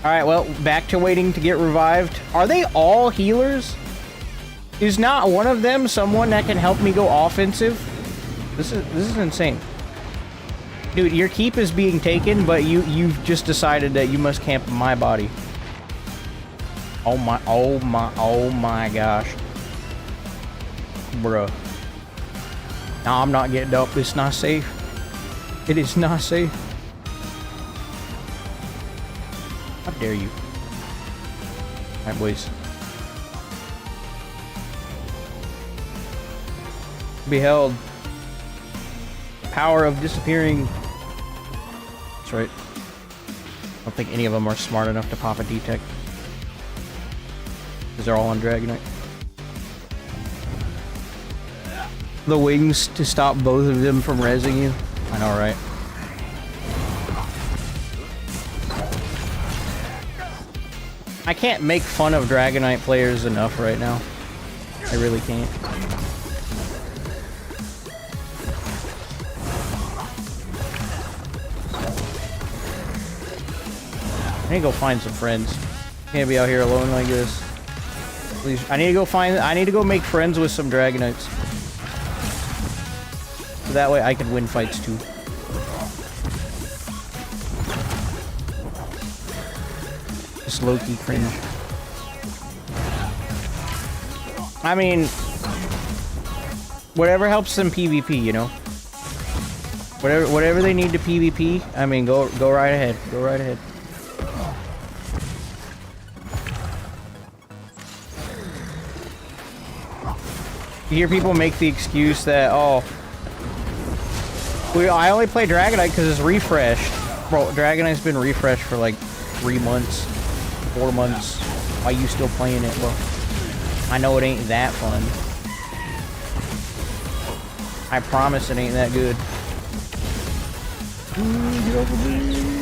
Alright, well, back to waiting to get revived. Are they all healers? Is not one of them someone that can help me go offensive? This is insane. Dude, your keep is being taken, but you've just decided that you must camp my body. Oh my gosh. Bruh. Nah, I'm not getting up. It's not safe. It is not safe. How dare you? Alright, boys. Beheld. Power of disappearing. That's right. I don't think any of them are smart enough to pop a detect. Because they're all on Dragonite. The wings to stop both of them from rezzing you. I know, right? I can't make fun of Dragonite players enough right now. I really can't. I need to go find some friends. Can't be out here alone like this. Please, I need to go make friends with some Dragonites. So that way I can win fights too. Just low-key cringe. I mean, whatever helps them PvP, you know? Whatever they need to PvP, I mean, go right ahead. Go right ahead. You hear people make the excuse that, oh, I only play Dragonite because it's refreshed. Bro, Dragonite's been refreshed for like 3 months, 4 months. Why you still playing it? Well, I know it ain't that fun. I promise it ain't that good. Get over me.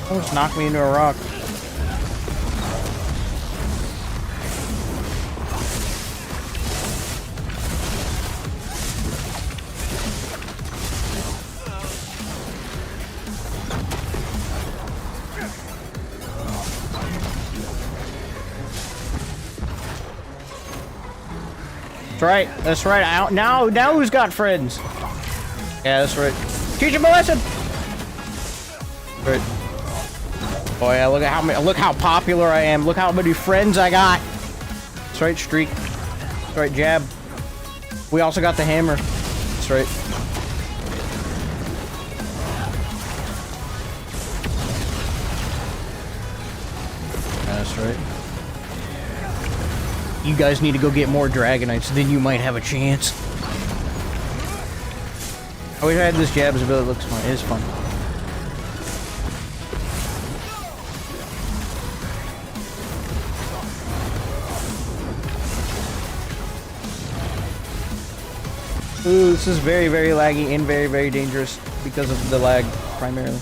Almost knocked me into a rock. That's right. That's right. Now who's got friends? Yeah, that's right. Teach him a lesson. Right. Oh yeah, look how popular I am. Look how many friends I got. That's right, streak. That's right, jab. We also got the hammer. That's right. That's right. You guys need to go get more Dragonites, then you might have a chance. I wish I had this jab's ability. It looks fun. It is fun. Ooh, this is very, very laggy and very, very dangerous because of the lag, primarily.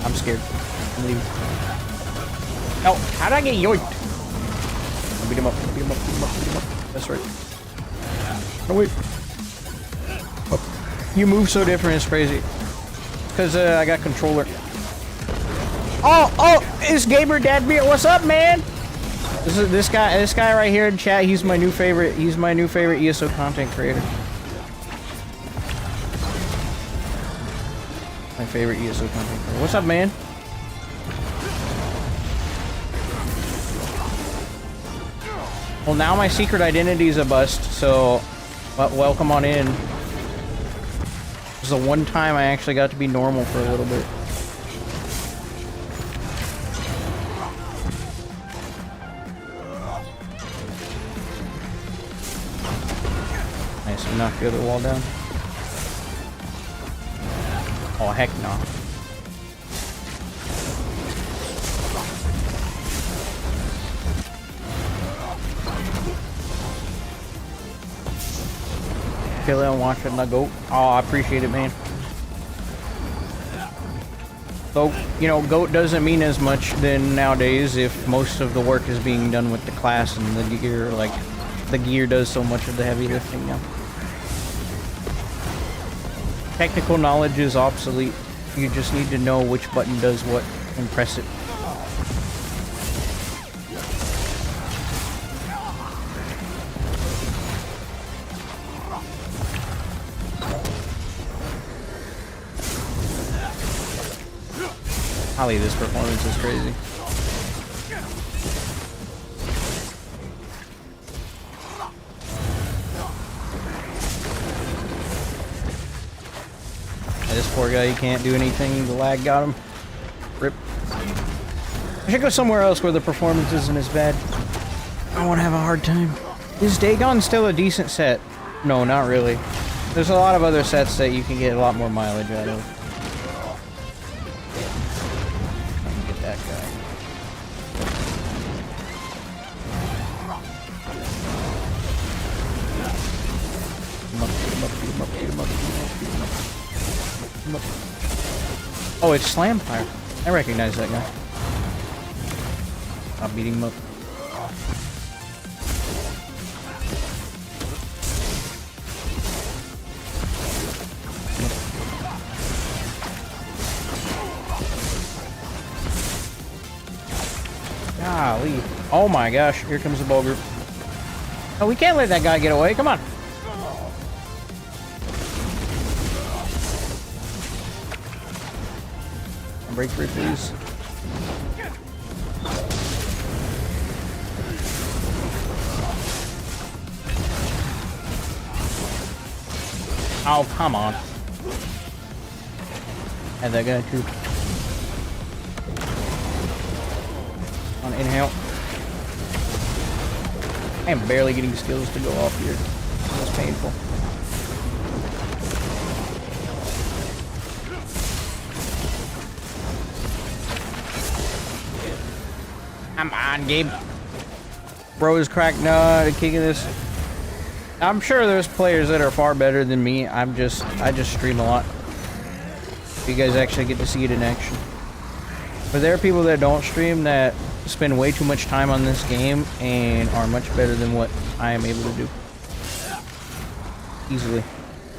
I'm scared. I'm leaving. Oh, how did I get yoinked? Beat him up, beat him up, beat him up, beat him up. That's right. Oh, wait. Oh. You move so different, it's crazy. Because I got controller. Oh, it's Gamer Dad Beer. What's up, man? This guy right here in chat, he's my new favorite. He's my new favorite ESO content creator. My favorite ESO content creator. What's up, man? Well, now my secret identity is a bust, so welcome on in. This is the one time I actually got to be normal for a little bit. Nice, and knock the other wall down. Oh, heck no. Kill it and watch it and I go. Oh, I appreciate it, man. Though, you know, GOAT doesn't mean as much than nowadays if most of the work is being done with the class and the gear. Like, the gear does so much of the heavy lifting now. Technical knowledge is obsolete. You just need to know which button does what and press it. Holly, this performance is crazy. This poor guy, he can't do anything. The lag got him. Rip. I should go somewhere else where the performance isn't as bad. I won't have a hard time. Is Dagon still a decent set? No, not really. There's a lot of other sets that you can get a lot more mileage out of. I can get that guy. Oh, it's Slampire. I recognize that guy. I'm beating him up. Golly. Oh my gosh, here comes the ball group. Oh, we can't let that guy get away. Come on. Break free, please. Oh, come on. And that guy too. On inhale. I am barely getting skills to go off here. That's painful. Come on, Gabe. Bro is cracked. No, the king of this. I'm sure there's players that are far better than me. I just stream a lot. You guys actually get to see it in action. But there are people that don't stream that spend way too much time on this game and are much better than what I am able to do. Easily.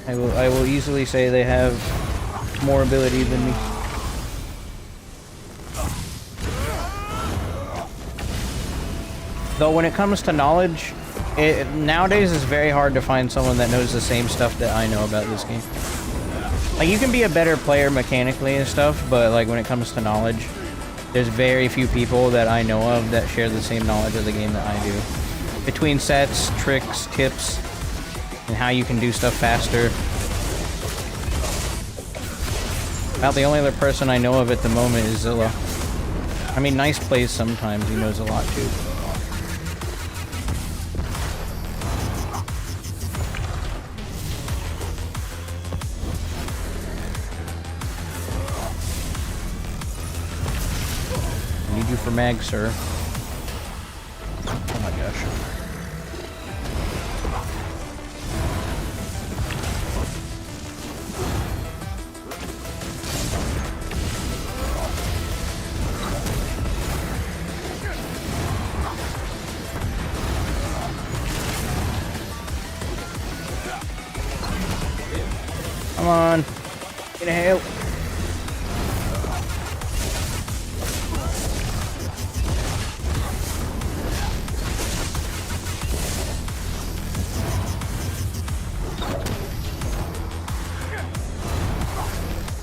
I will easily say they have more ability than me. Though when it comes to knowledge, nowadays it's very hard to find someone that knows the same stuff that I know about this game. Like, you can be a better player mechanically and stuff, but like when it comes to knowledge, there's very few people that I know of that share the same knowledge of the game that I do. Between sets, tricks, tips, and how you can do stuff faster. About the only other person I know of at the moment is Zilla. I mean, Nice plays sometimes. He knows a lot too. I need you for mag, sir. Oh my gosh. Come on. Get a help.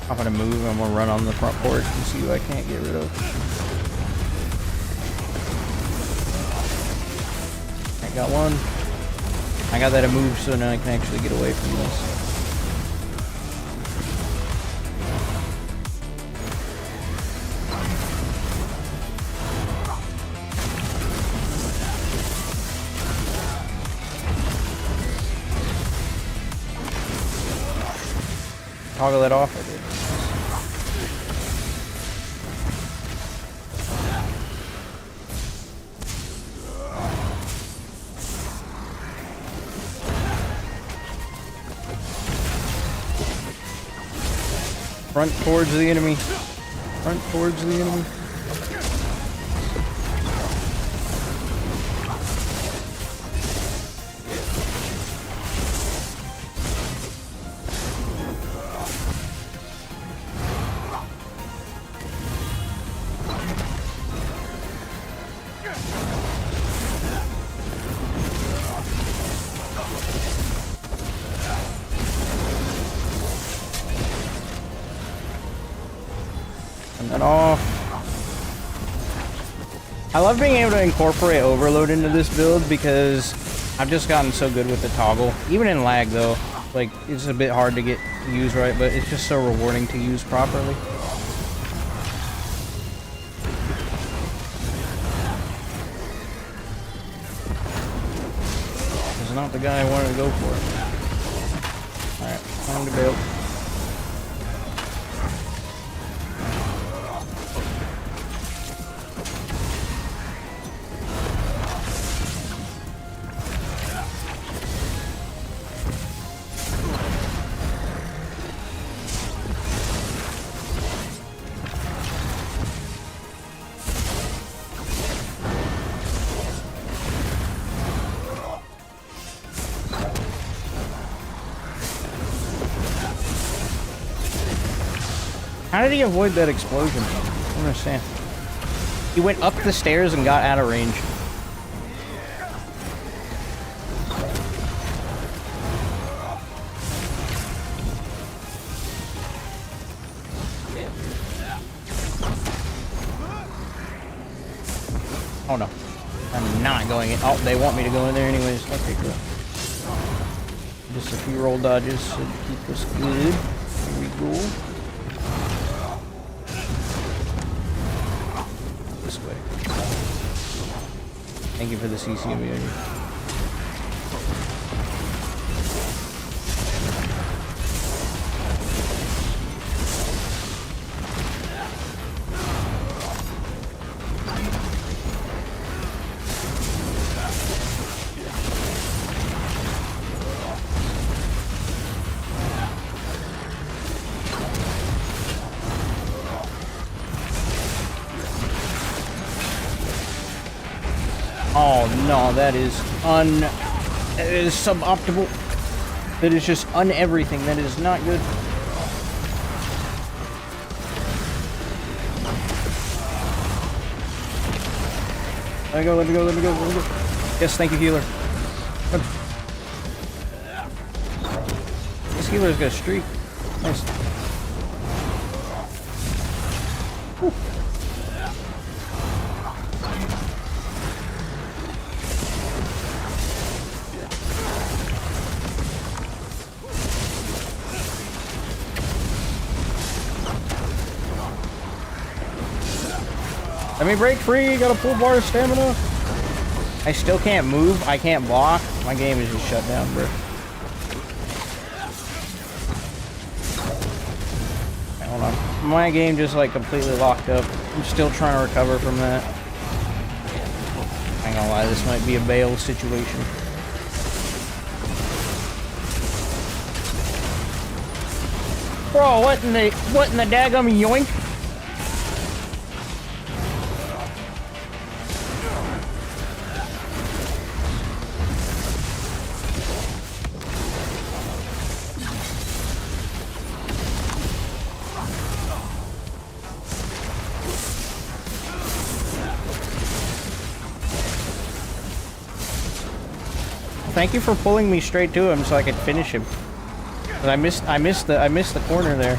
I'm gonna move and I'm gonna run on the front porch and see who I can't get rid of. I got one. I got that to move so now I can actually get away from this. Toggle it off, I did. Front towards the enemy. Front towards the enemy. That off. I love being able to incorporate overload into this build because I've just gotten so good with the toggle. Even in lag though, like it's a bit hard to get used right, but it's just so rewarding to use properly. It's not the guy I wanted to go for. Alright, time to build. How did he avoid that explosion? I don't understand. He went up the stairs and got out of range. Oh no. I'm not going in. Oh, they want me to go in there anyways. Okay, cool. Just a few roll dodges should keep us good. Here we go. This way. Thank you for the CC immunity. Oh no, that is suboptimal. That is just everything. That is not good. Let me go, let me go, let me go, let me go. Yes, thank you, healer. Good. This healer's got a streak. Nice. Whew. Let me break free. Got a full bar of stamina. I still can't move. I can't block. My game is just shut down, bro. Hold on. My game just like completely locked up. I'm still trying to recover from that. I ain't gonna lie, this might be a bail situation. Bro, what in the daggum yoink? Thank you for pulling me straight to him so I could finish him. But I missed the corner there.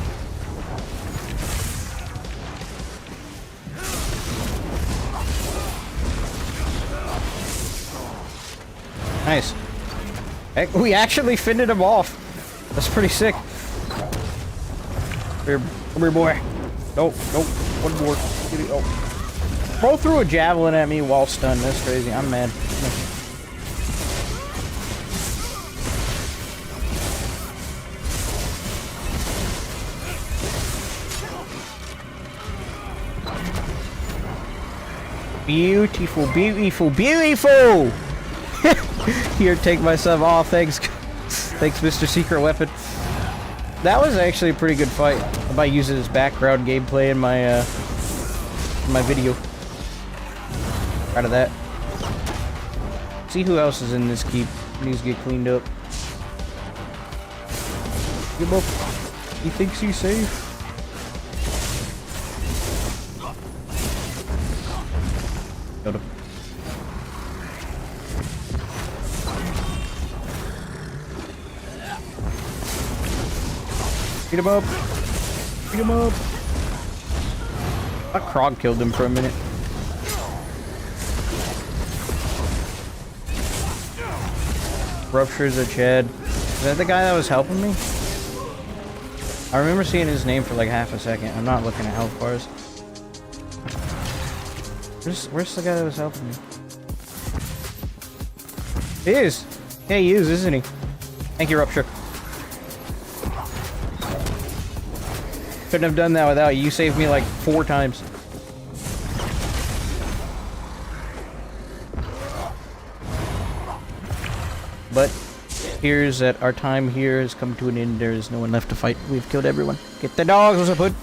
Nice. Heck, we actually fended him off. That's pretty sick. Come here, boy. Nope, nope. One more. Oh. Bro threw a javelin at me while stunned. That's crazy. I'm mad. Beautiful, beautiful, beautiful! Here, take myself. Oh, thanks. Thanks, Mr. Secret Weapon. That was actually a pretty good fight. I might use it as background gameplay in my video. Proud of that. See who else is in this keep. Needs to get cleaned up. Give up. He thinks he's safe. Got him. Beat him up. Beat him up. I Krog killed him for a minute. Ruptures of Chad. Is that the guy that was helping me? I remember seeing his name for like half a second. I'm not looking at health bars. Where's the guy that was helping me? He is. Yeah, he is, isn't he? Thank you, Rupture. Couldn't have done that without you. You saved me like 4 times. But here's that our time here has come to an end. There is no one left to fight. We've killed everyone. Get the dogs, what's up, hood?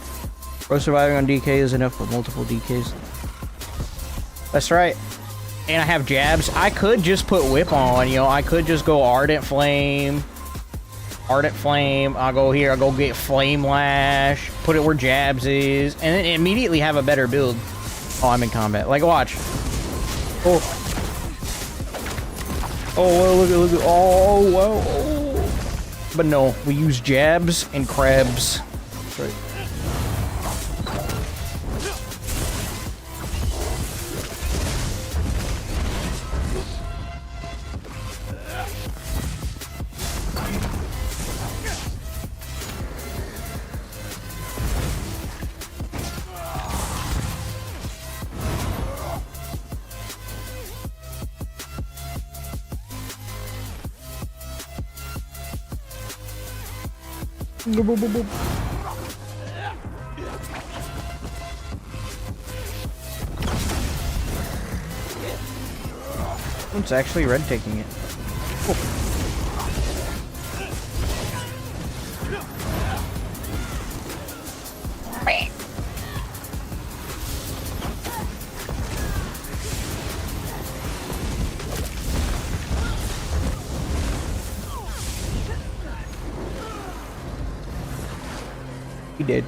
Pro surviving on DK is enough, but multiple DKs. That's right. And I have jabs. I could just put whip on, you know. I could just go Ardent Flame. Ardent Flame. I'll go here. I'll go get Flame Lash. Put it where jabs is. And then immediately have a better build. Oh, I'm in combat. Like, watch. Oh. Oh, well, look at. Oh, well. Oh. But no, we use jabs and crabs. That's right. It's actually red taking it. Cool. He did.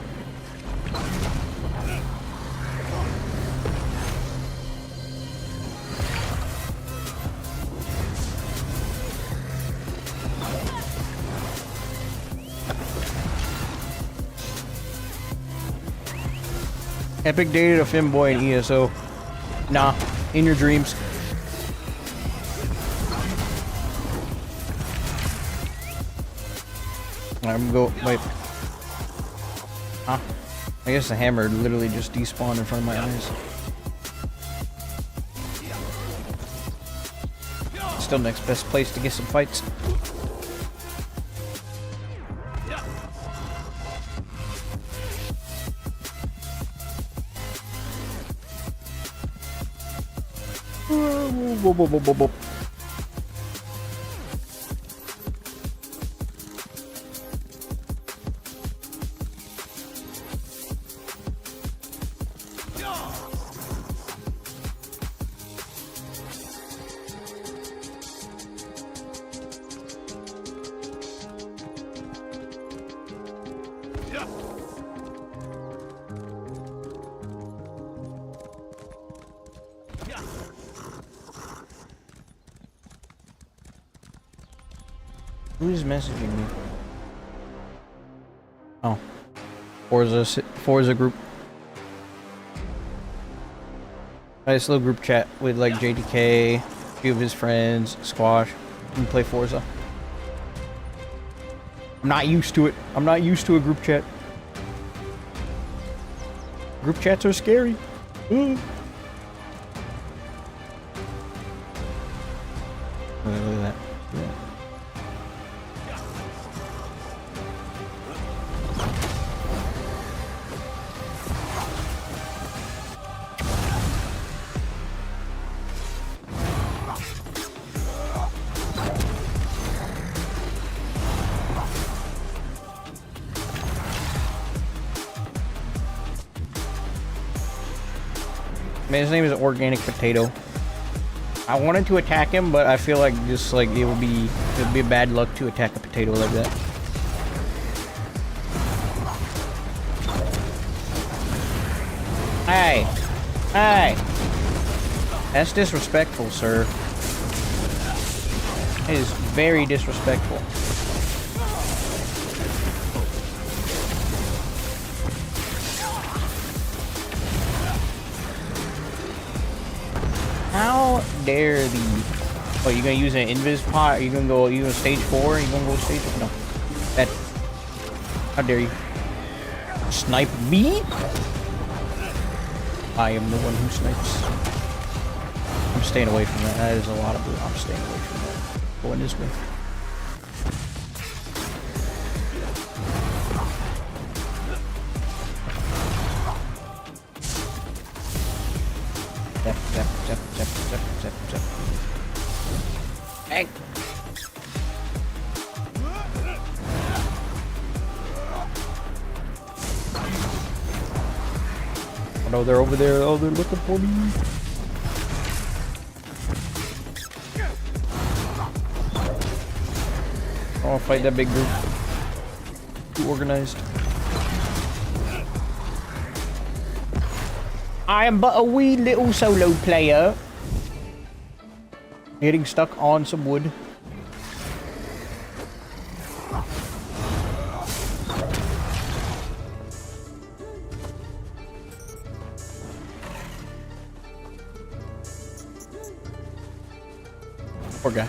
Epic dated a femboy in ESO. Nah, in your dreams. I'm go. Wait. Huh? I guess the hammer literally just despawned in front of my eyes. Still next best place to get some fights. Who's messaging me? Oh, Forza group. Nice little group chat with like JDK, a few of his friends, Squash, and play Forza. I'm not used to it. I'm not used to a group chat. Group chats are scary. Look at that. Yeah. Man, his name is Organic Potato. I wanted to attack him, but I feel like just like it would be bad luck to attack a potato like that. Hey! Hey! That's disrespectful, sir. It is very disrespectful. How dare thee? Oh, you gonna use an invis pot? Are you gonna go? You gonna stage 4? You gonna go stage? No. That. How dare you? Snipe me? I am the one who snipes. I'm staying away from that. That is a lot of blue. I'm staying away from that. Going this way. Zap, zap, zap, zap, zap, zap, zap. Hey! Oh no, they're over there. Oh, they're looking for me. I'll fight that big group. Too organized. I am but a wee little solo player. Getting stuck on some wood. Poor guy.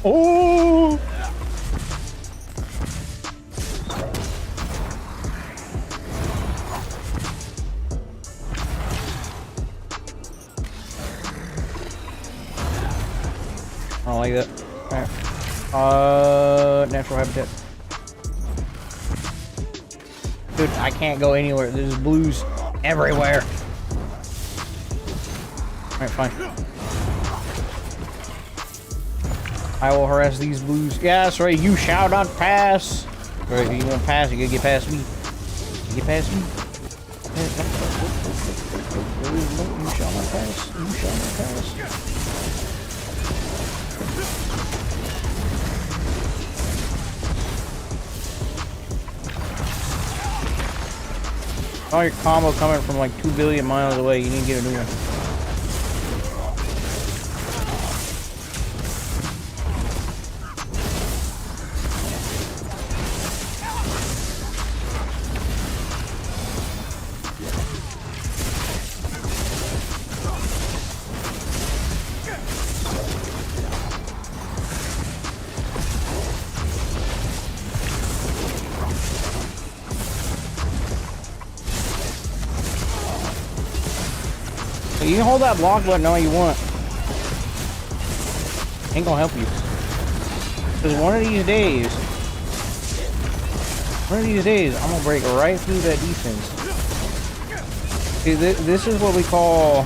Oh! I don't like that. Alright. Natural habitat. Dude, I can't go anywhere. There's blues everywhere. Alright, fine. I will harass these blues. Yeah, that's right. You shall not pass. Right, you won't pass. You gotta get past me. You get past me. You shall not pass. You shall not pass. Oh, your combo coming from like 2 billion miles away. You need to get a new one. You can hold that block button all you want. Ain't gonna help you. Because one of these days, I'm gonna break right through that defense. See, this is what we call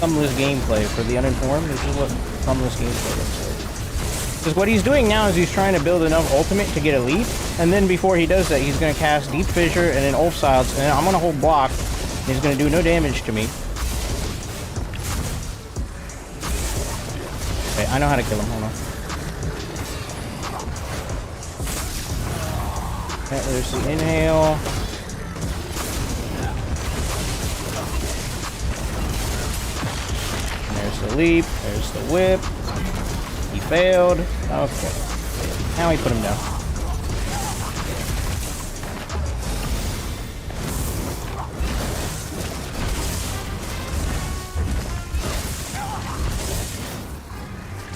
thumbless gameplay for the uninformed. This is what thumbless gameplay looks like. Because what he's doing now is he's trying to build enough ultimate to get elite, and then before he does that, he's going to cast Deep Fissure and then 𝙁𝙧𝙚𝙚, and then I'm going to hold block, and he's going to do no damage to me. Okay, I know how to kill him. Hold on. Okay, there's the inhale. And there's the leap. There's the whip. He failed. Okay. Now we put him down.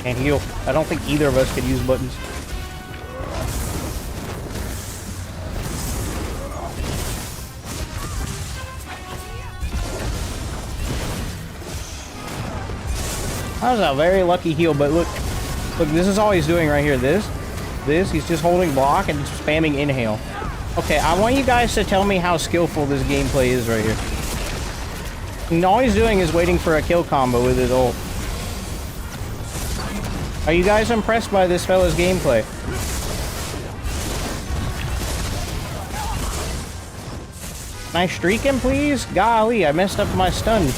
Can't heal. I don't think either of us could use buttons. That was a very lucky heal, but look, this is all he's doing right here. This, he's just holding block and spamming inhale. Okay, I want you guys to tell me how skillful this gameplay is right here. And all he's doing is waiting for a kill combo with his ult. Are you guys impressed by this fella's gameplay? Can I streak him, please? Golly, I messed up my stun.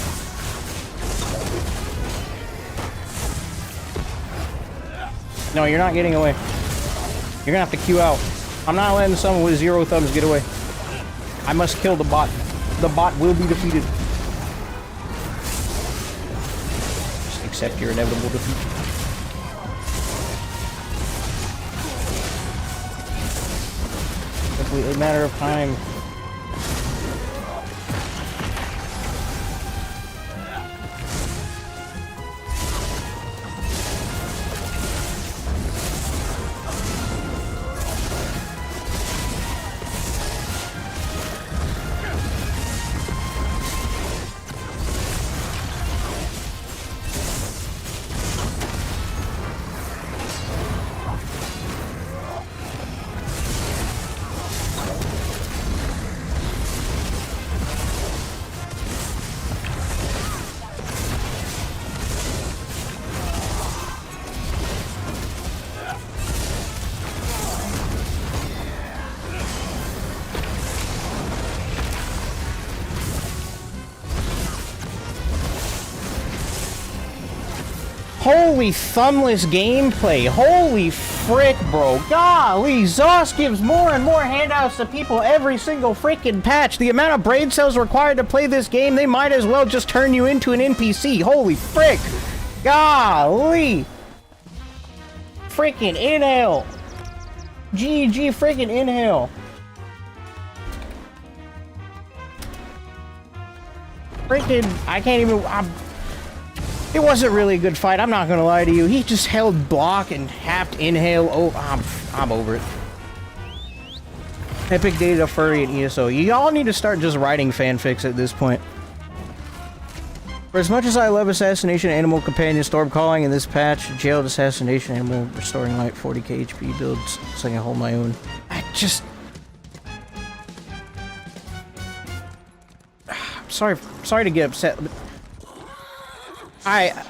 No, you're not getting away. You're gonna have to queue out. I'm not letting someone with 0 thumbs get away. I must kill the bot. The bot will be defeated. Just accept your inevitable defeat. Simply a matter of time. Holy thumbless gameplay. Holy frick, bro. Golly, ZOS gives more and more handouts to people every single freaking patch. The amount of brain cells required to play this game, they might as well just turn you into an NPC. Holy frick. Golly. Freaking inhale. GG freaking inhale. Freaking, I can't even... It wasn't really a good fight, I'm not gonna lie to you. He just held block and tapped inhale. Oh, I'm over it. Epic data furry and ESO. Y'all need to start just writing fanfics at this point. For as much as I love Assassination Animal Companion Storm Calling in this patch, jailed Assassination Animal restoring light 40k HP builds so I can hold my own. I'm sorry to get upset. I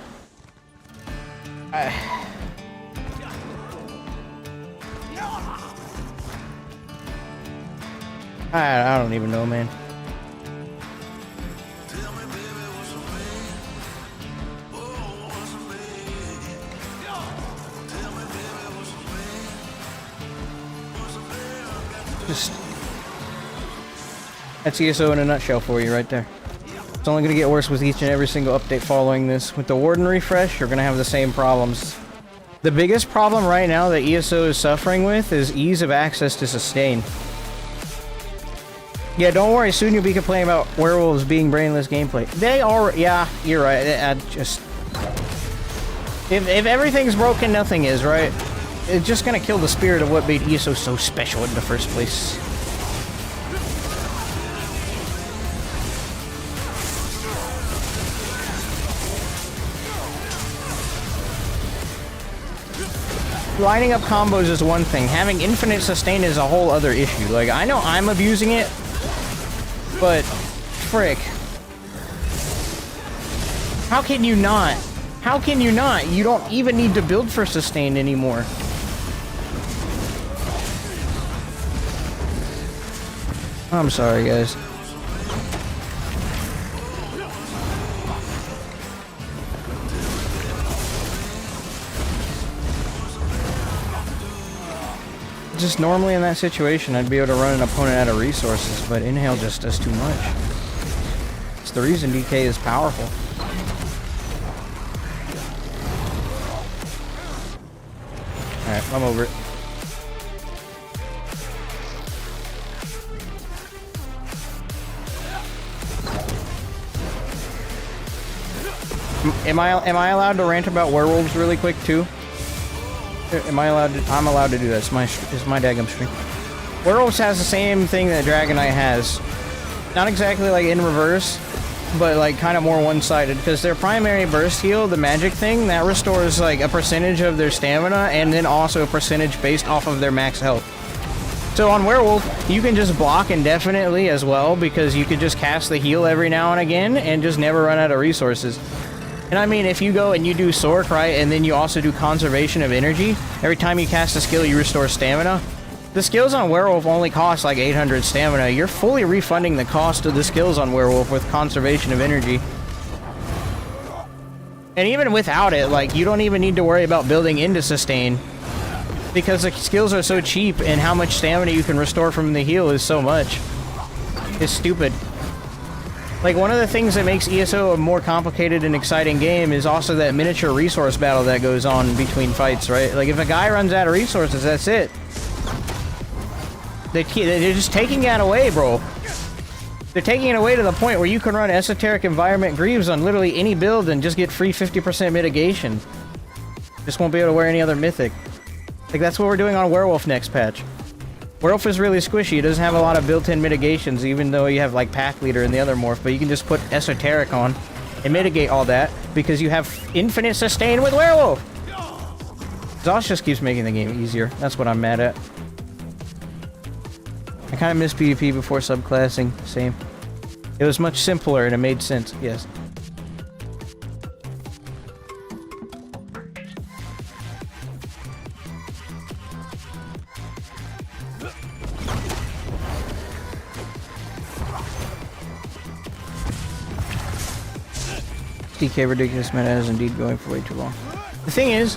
don't even know, man. Just that's ESO in a nutshell for you right there. It's only going to get worse with each and every single update following this. With the Warden refresh, you're going to have the same problems. The biggest problem right now that ESO is suffering with is ease of access to sustain. Yeah, don't worry, soon you'll be complaining about werewolves being brainless gameplay. They are, yeah, you're right. If everything's broken, nothing is, right? It's just going to kill the spirit of what made ESO so special in the first place. lining up combos is one thing. Having infinite sustain is a whole other issue. Like, I know I'm abusing it, but frick. How can you not? How can you not? You don't even need to build for sustain anymore. I'm sorry, guys. Just normally in that situation, I'd be able to run an opponent out of resources, but Inhale just does too much. It's the reason DK is powerful. Alright, I'm over it. Am I allowed to rant about werewolves really quick too? Am I allowed to? I'm allowed to do that. It's my daggum stream. Werewolves has the same thing that Dragonite has. Not exactly like in reverse, but like kind of more one-sided, because their primary burst heal, the magic thing, that restores like a percentage of their stamina and then also a percentage based off of their max health. So on Werewolf, you can just block indefinitely as well, because you can just cast the heal every now and again and just never run out of resources. And I mean, if you go and you do Sork, right, and then you also do Conservation of Energy, every time you cast a skill, you restore stamina. The skills on Werewolf only cost like 800 stamina. You're fully refunding the cost of the skills on Werewolf with Conservation of Energy. And even without it, like, you don't even need to worry about building into Sustain, because the skills are so cheap, and how much stamina you can restore from the heal is so much. It's stupid. Like, one of the things that makes ESO a more complicated and exciting game is also that miniature resource battle that goes on between fights, right? Like, if a guy runs out of resources, that's it. They're just taking that away, bro. They're taking it away to the point where you can run Esoteric Environment Greaves on literally any build and just get free 50% mitigation. Just won't be able to wear any other Mythic. Like, that's what we're doing on Werewolf next patch. Werewolf is really squishy. It doesn't have a lot of built-in mitigations, even though you have, like, Pack Leader and the other morph, but you can just put Esoteric on and mitigate all that, because you have infinite sustain with Werewolf! Zosh just keeps making the game easier. That's what I'm mad at. I kind of miss PvP before subclassing. Same. It was much simpler and it made sense. Yes. DK ridiculous meta is indeed going for way too long. The thing is,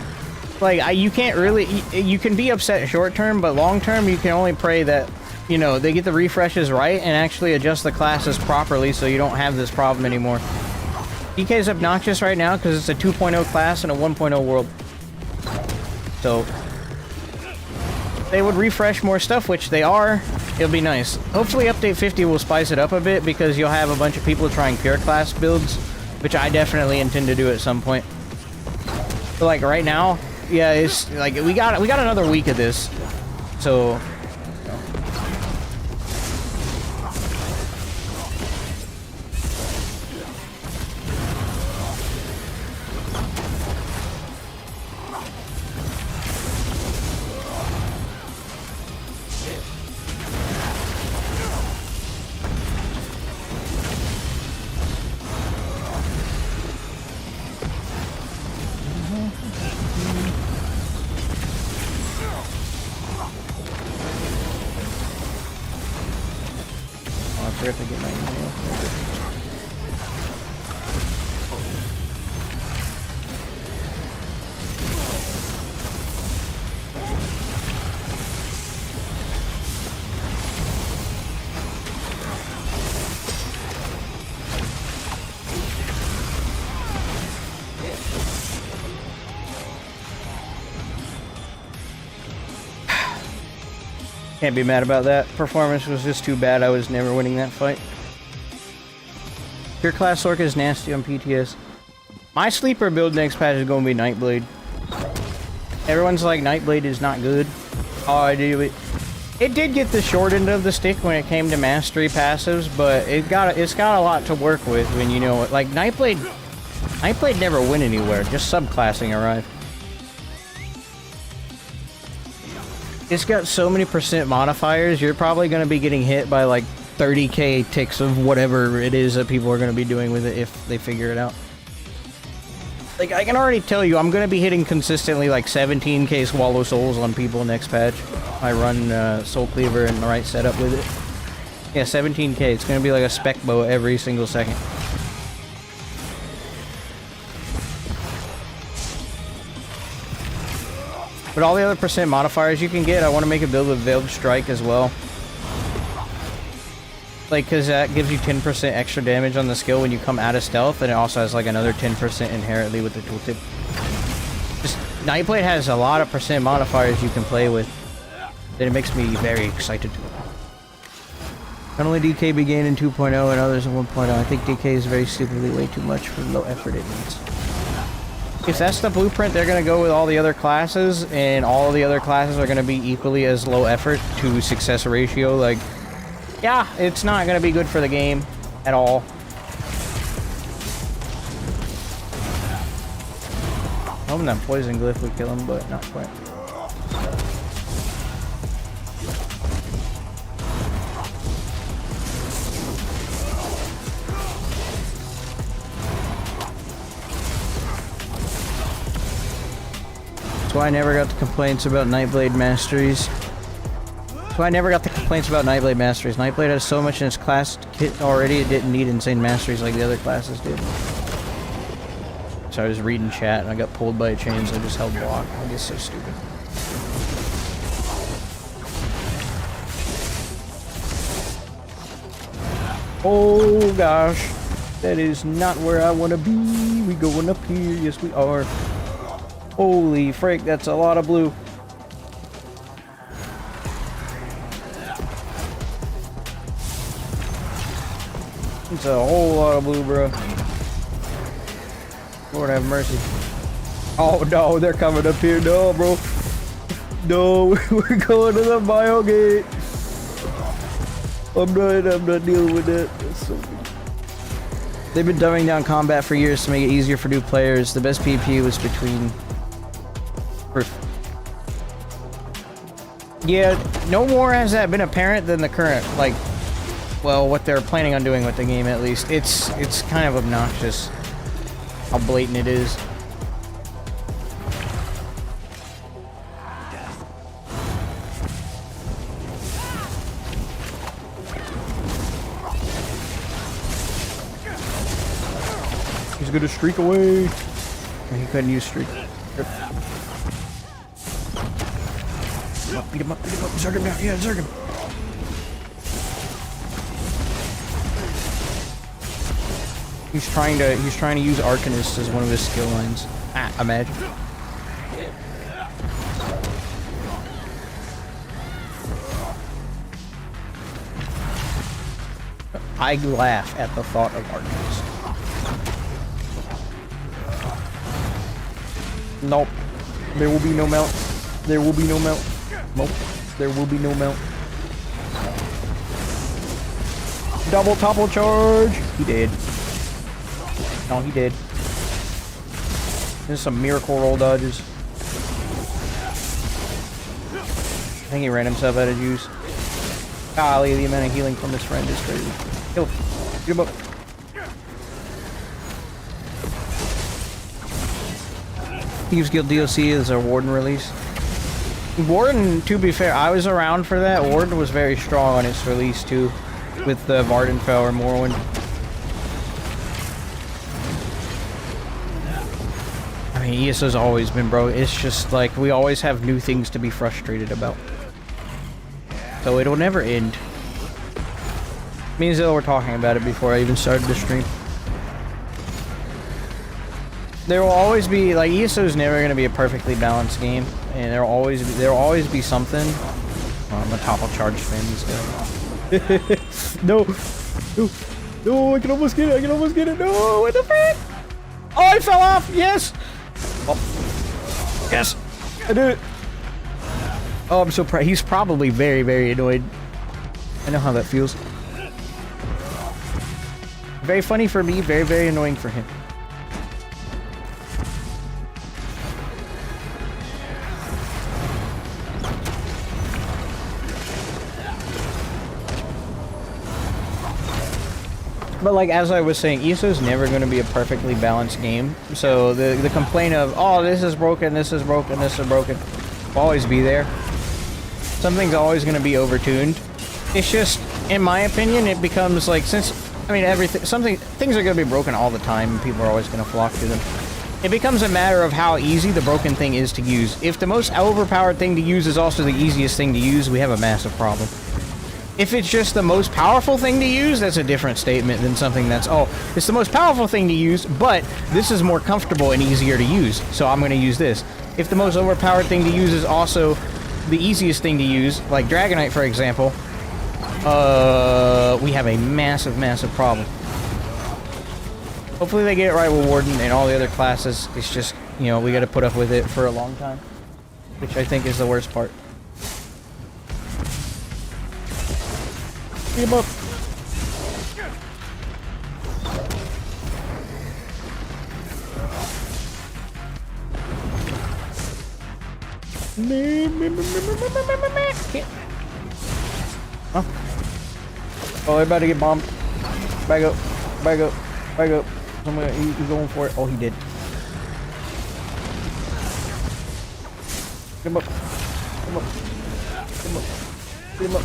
like, you can't really... You can be upset short term, but long term you can only pray that, you know, they get the refreshes right and actually adjust the classes properly so you don't have this problem anymore. DK is obnoxious right now because it's a 2.0 class in a 1.0 world. So, if they would refresh more stuff, which they are, it'll be nice. Hopefully Update 50 will spice it up a bit, because you'll have a bunch of people trying pure class builds, which I definitely intend to do at some point. But like right now, yeah, it's like we got another week of this. So I forgot to get my email. Can't be mad about that. Performance was just too bad. I was never winning that fight. Your class Orca is nasty on PTS. My sleeper build next patch is going to be Nightblade. Everyone's like, Nightblade is not good. Oh, I do it. It did get the short end of the stick when it came to mastery passives, but it's got a lot to work with when you know it. Like Nightblade never went anywhere. Just subclassing arrived. It's got so many percent modifiers, you're probably going to be getting hit by like 30k ticks of whatever it is that people are going to be doing with it if they figure it out. Like, I can already tell you, I'm going to be hitting consistently like 17k Swallow Souls on people next patch. I run Soul Cleaver in the right setup with it. Yeah, 17k. It's going to be like a spec bow every single second. But all the other percent modifiers you can get, I want to make a build with Veiled Strike as well. Like, because that gives you 10% extra damage on the skill when you come out of stealth, and it also has like another 10% inherently with the tooltip. Just, Nightblade has a lot of percent modifiers you can play with. Then it makes me very excited. Not only DK be gained in 2.0 and others in 1.0, I think DK is very stupidly way too much for the low effort it needs. If that's the blueprint, they're going to go with all the other classes, and all the other classes are going to be equally as low effort to success ratio. Like, yeah, it's not going to be good for the game at all. Hoping that poison glyph would kill him, but not quite. That's why I never got the complaints about Nightblade Masteries. That's why I never got the complaints about Nightblade Masteries. Nightblade has so much in its class kit already, it didn't need insane masteries like the other classes did. So I was reading chat and I got pulled by a chain, so I just held block. I guess so stupid. Oh gosh. That is not where I want to be. We going up here. Yes, we are. Holy frick, that's a lot of blue. It's a whole lot of blue, bro. Lord have mercy. Oh no, they're coming up here. No, bro. No, we're going to the bio gate. I'm not dealing with that. That's so good. They've been dumbing down combat for years to make it easier for new players. The best PvP was between... Yeah, no more has that been apparent than the current, like, well, what they're planning on doing with the game, at least. It's kind of obnoxious how blatant it is. He's gonna streak away. He couldn't use streak. Beat him up, zerg him down, yeah, zerg him. He's trying to use Arcanist as one of his skill lines. Ah, imagine. I laugh at the thought of Arcanist. Nope. There will be no melt. There will be no melt. Nope. There will be no melt. Double topple charge. He did. No, he did. There's some miracle roll dodges. I think he ran himself out of juice. Golly, the amount of healing from his friend is crazy. Kill him. Get him up. Thieves Guild DLC is a Warden release. Warden, to be fair, I was around for that. Warden was very strong on its release too, with the Vardenfell or Morrowind. I mean, ESO's always been broke. It's just like we always have new things to be frustrated about. So it'll never end. Me and Zilla were talking about it before I even started the stream. There will always be, like, ESO is never going to be a perfectly balanced game, and there will always be something. Oh, I'm a topple charge fan, this guy. No, no, no! I can almost get it! I can almost get it! No! What the frick? Oh, I fell off! Yes! Oh. Yes! I did it! Oh, I'm so proud. He's probably very, very annoyed. I know how that feels. Very funny for me, very, very annoying for him. But like as I was saying, ESO is never going to be a perfectly balanced game. So the complaint of, oh, this is broken, this is broken, this is broken, will always be there. Something's always going to be overtuned. It's just, in my opinion, it becomes like, since, I mean, things are going to be broken all the time, and people are always going to flock to them. It becomes a matter of how easy the broken thing is to use. If the most overpowered thing to use is also the easiest thing to use, we have a massive problem. If it's just the most powerful thing to use, that's a different statement than something that's, oh, it's the most powerful thing to use, but this is more comfortable and easier to use, so I'm going to use this. If the most overpowered thing to use is also the easiest thing to use, like Dragonite, for example, we have a massive, massive problem. Hopefully they get it right with Warden and all the other classes. It's just, you know, we got to put up with it for a long time, which I think is the worst part. Beat him up. Huh? Oh, they're about to get bombed. Back up. Back up. Back up. Somebody, he's going for it. Oh, he did. Get him up. Get him up. Get him up. Get him up.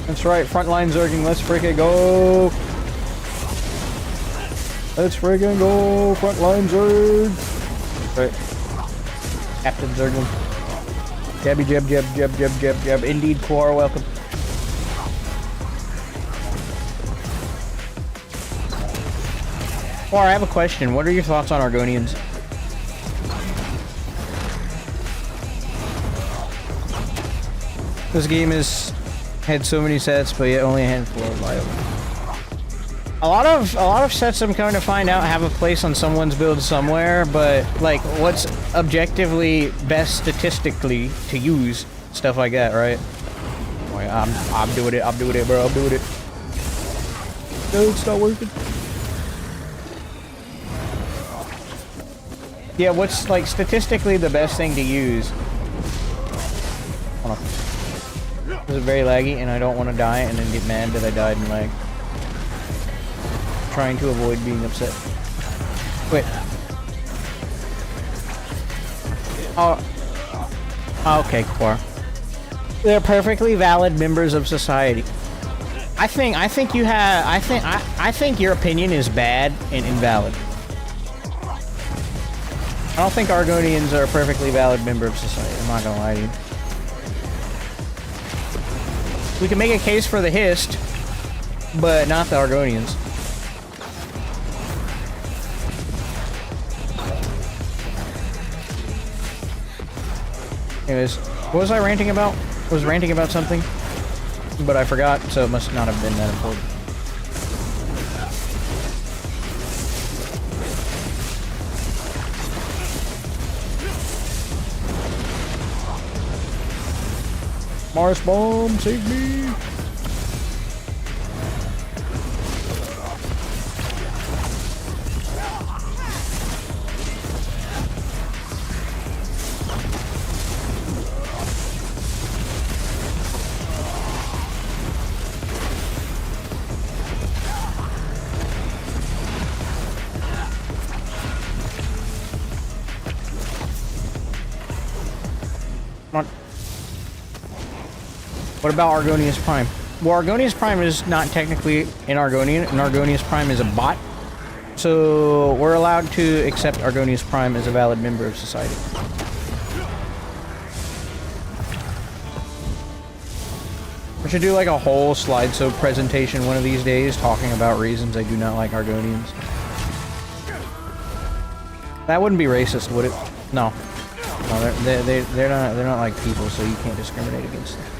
That's right, frontline zerging, let's freaking go! Let's freaking go, frontline zerg! Right. Captain Zergling. Jabby jab jab jab jab jab jab. Indeed, Quar, welcome. Quar, I have a question. What are your thoughts on Argonians? This game has had so many sets, but yet only a handful are viable. A lot of sets I'm coming to find out have a place on someone's build somewhere, but like what's objectively best statistically to use, stuff like that, right? Boy, I'm doing it, bro. I'm doing it. No, it's not working. Yeah, what's like statistically the best thing to use? Hold on. This is very laggy, and I don't want to die and then get mad that I died in lag. Trying to avoid being upset. Wait. Oh. Okay, Quar. They're perfectly valid members of society. I think your opinion is bad and invalid. I don't think Argonians are a perfectly valid member of society. I'm not gonna lie to you. We can make a case for the Hist, but not the Argonians. Anyways, what was I ranting about? I was ranting about something, but I forgot, so it must not have been that important. Mars bomb, save me! Come on. What about Argonius Prime? Well, Argonius Prime is not technically an Argonian, and Argonius Prime is a bot. So we're allowed to accept Argonius Prime as a valid member of society. We should do like a whole slideshow presentation one of these days talking about reasons I do not like Argonians. That wouldn't be racist, would it? No. No, they're not like people, so you can't discriminate against them.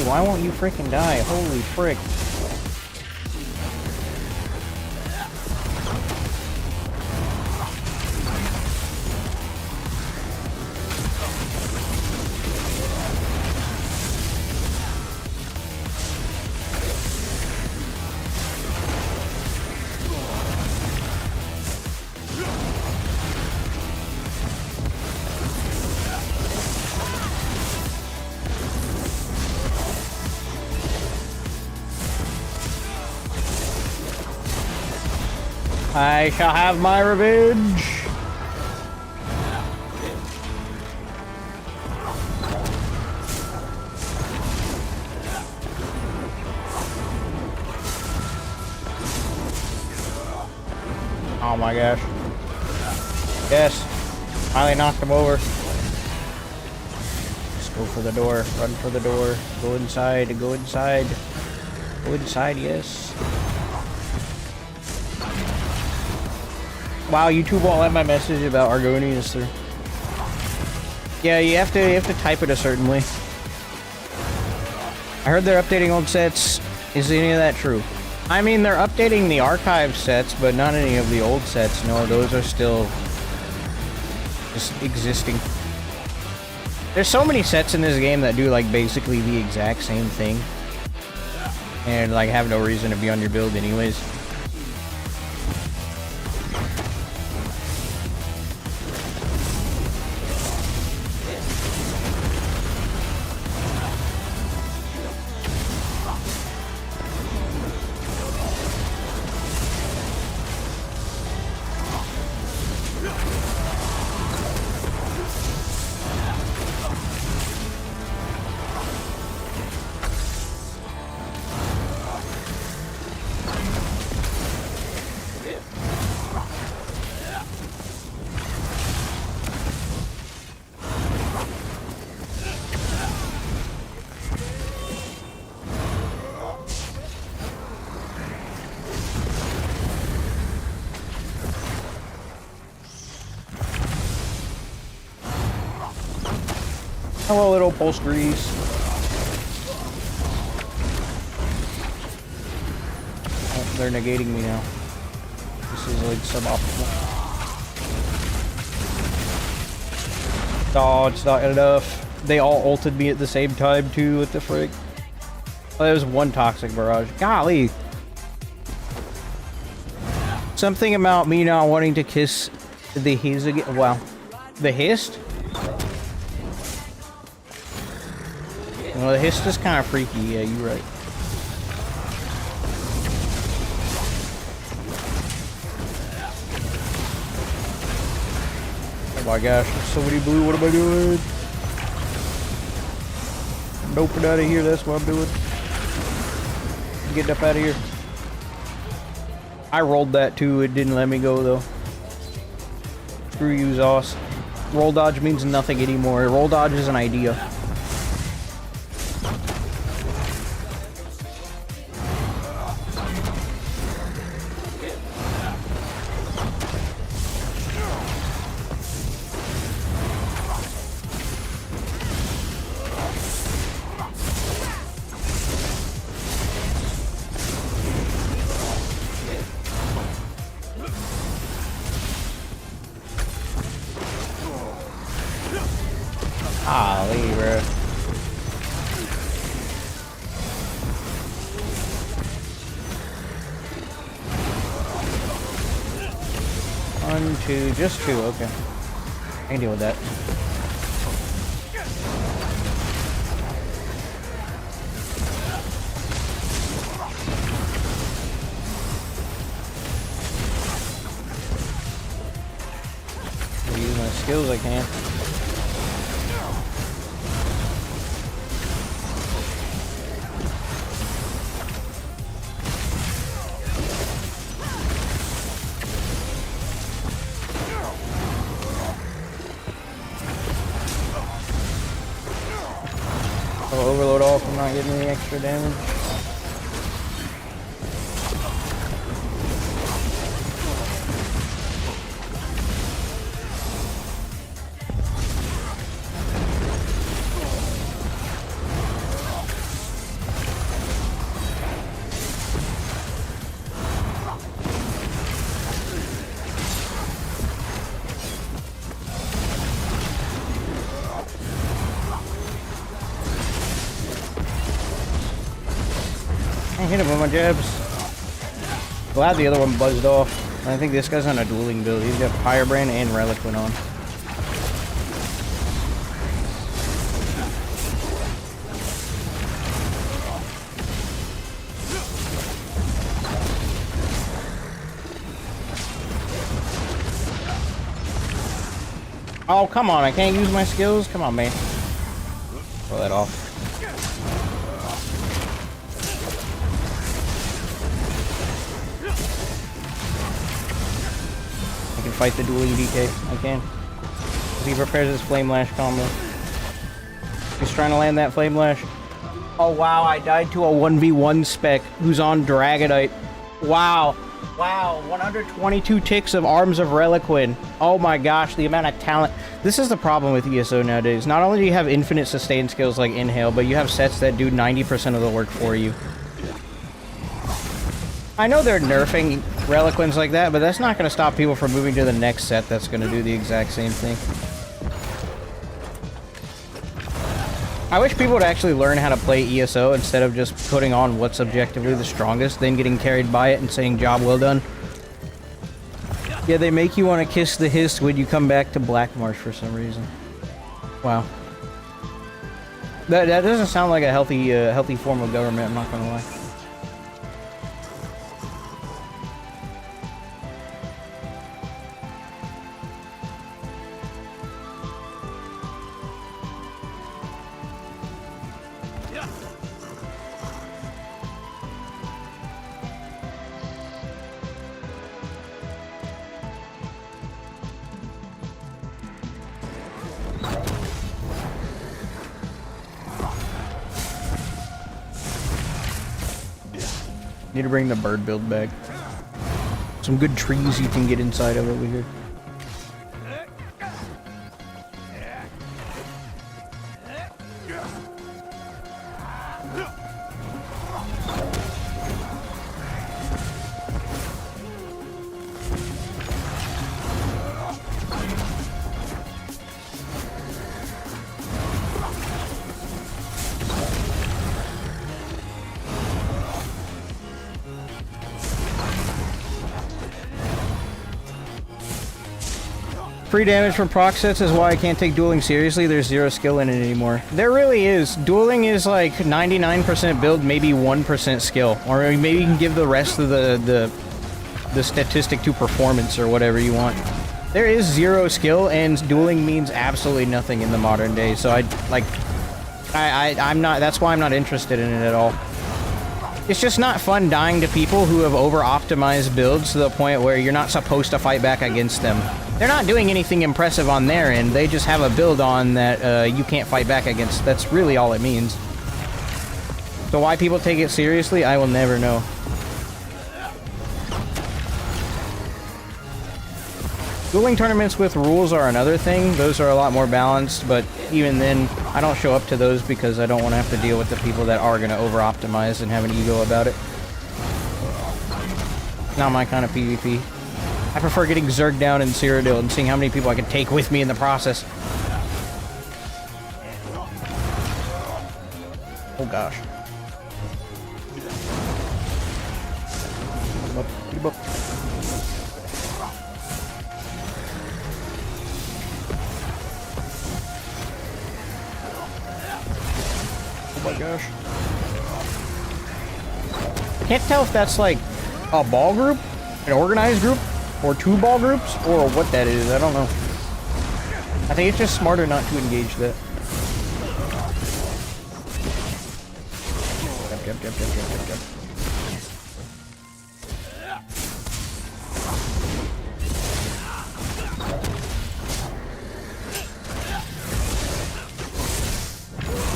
why won't you freaking die? Holy frick. I shall have my revenge. Oh my gosh. Yes. Finally knocked him over. Just go for the door. Run for the door. Go inside. Go inside. Go inside, yes. Wow, YouTube won't let my message about Argonius through. Yeah, you have to type it a certain way. I heard they're updating old sets. Is any of that true? I mean, they're updating the archive sets, but not any of the old sets. No, those are still just existing. There's so many sets in this game that do like basically the exact same thing, and like have no reason to be on your build anyways. Hello, little pulse grease. Oh, they're negating me now. This is like suboptimal. Oh, it's not enough. They all ulted me at the same time too. What the frick? Oh, there was one toxic barrage. Golly. Something about me not wanting to kiss the hiss again. Wow. The hissed? Well, the hiss is kind of freaky. Yeah, you're right. Oh my gosh, there's so many blue. What am I doing? I'm doping out of here. That's what I'm doing. I'm getting up out of here. I rolled that too. It didn't let me go though. Screw you, Zoss. Roll dodge means nothing anymore. Roll dodge is an idea. Golly, bro. One, two, just two, okay. I can deal with that. I'll use my skills I can. I'll overload off and not getting any extra damage. can't hit him with my jabs. Glad the other one buzzed off. I think this guy's on a dueling build. He's got Firebrand and Reliquin on. Oh, come on. I can't use my skills? Come on, man. Throw that off. I can fight the dueling DK. I can. As he prepares his Flame Lash combo. He's trying to land that Flame Lash. Oh, wow. I died to a 1v1 spec who's on Dragonite. Wow. Wow, 122 ticks of Arms of Reliquin. Oh my gosh, the amount of talent. This is the problem with ESO nowadays. Not only do you have infinite sustain skills like Inhale, but you have sets that do 90% of the work for you. I know they're nerfing Reliquins like that, but that's not going to stop people from moving to the next set that's going to do the exact same thing. I wish people would actually learn how to play ESO instead of just putting on what's objectively the strongest, then getting carried by it and saying, job well done. Yeah, they make you want to kiss the hiss when you come back to Black Marsh for some reason. Wow. That doesn't sound like a healthy form of government, I'm not gonna lie. Need to bring the bird build back. Some good trees you can get inside of over here. Free damage from proc sets is why I can't take dueling seriously. There's zero skill in it anymore. There really is. Dueling is like 99% build, maybe 1% skill. Or maybe you can give the rest of the statistic to performance or whatever you want. There is zero skill, and dueling means absolutely nothing in the modern day. So I'm not, that's why I'm not interested in it at all. It's just not fun dying to people who have over-optimized builds to the point where you're not supposed to fight back against them. They're not doing anything impressive on their end, they just have a build on that you can't fight back against. That's really all it means. So why people take it seriously, I will never know. Dueling tournaments with rules are another thing. Those are a lot more balanced, but even then, I don't show up to those because I don't want to have to deal with the people that are going to over-optimize and have an ego about it. Not my kind of PvP. I prefer getting Zerg down in Cyrodiil and seeing how many people I can take with me in the process. Oh gosh. Get him up. Oh my gosh. Can't tell if that's like a ball group, an organized group, or two ball groups, or what that is. I don't know. I think it's just smarter not to engage that. Yep.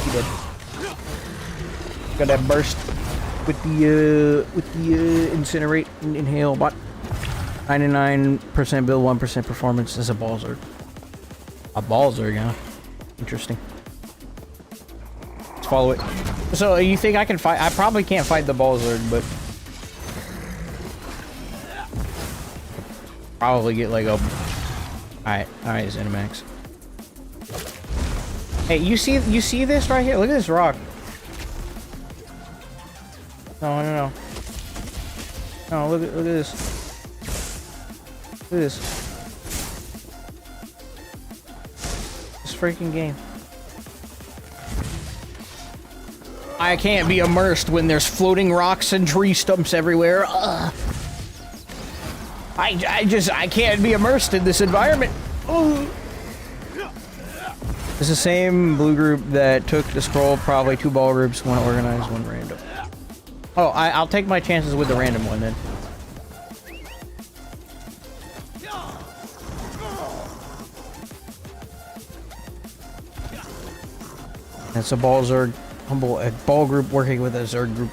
He did. Got that burst with the incinerate and inhale bot. 99% build, 1% performance is a ball Zerg. A ball Zerg, yeah. Interesting. Let's follow it. So, you think I can fight? I probably can't fight the ball Zerg, but... probably get like a... Alright, Zenimax. Hey, you see this right here? Look at this rock. No, no, no. No, look at this. Look at this. This freaking game. I can't be immersed when there's floating rocks and tree stumps everywhere. Ugh. I can't be immersed in this environment. Ugh. It's the same blue group that took the scroll, probably 2 ball groups, 1 organized, 1 random. Oh, I'll take my chances with the random one then. That's a ball zerg, a ball group working with a zerg group.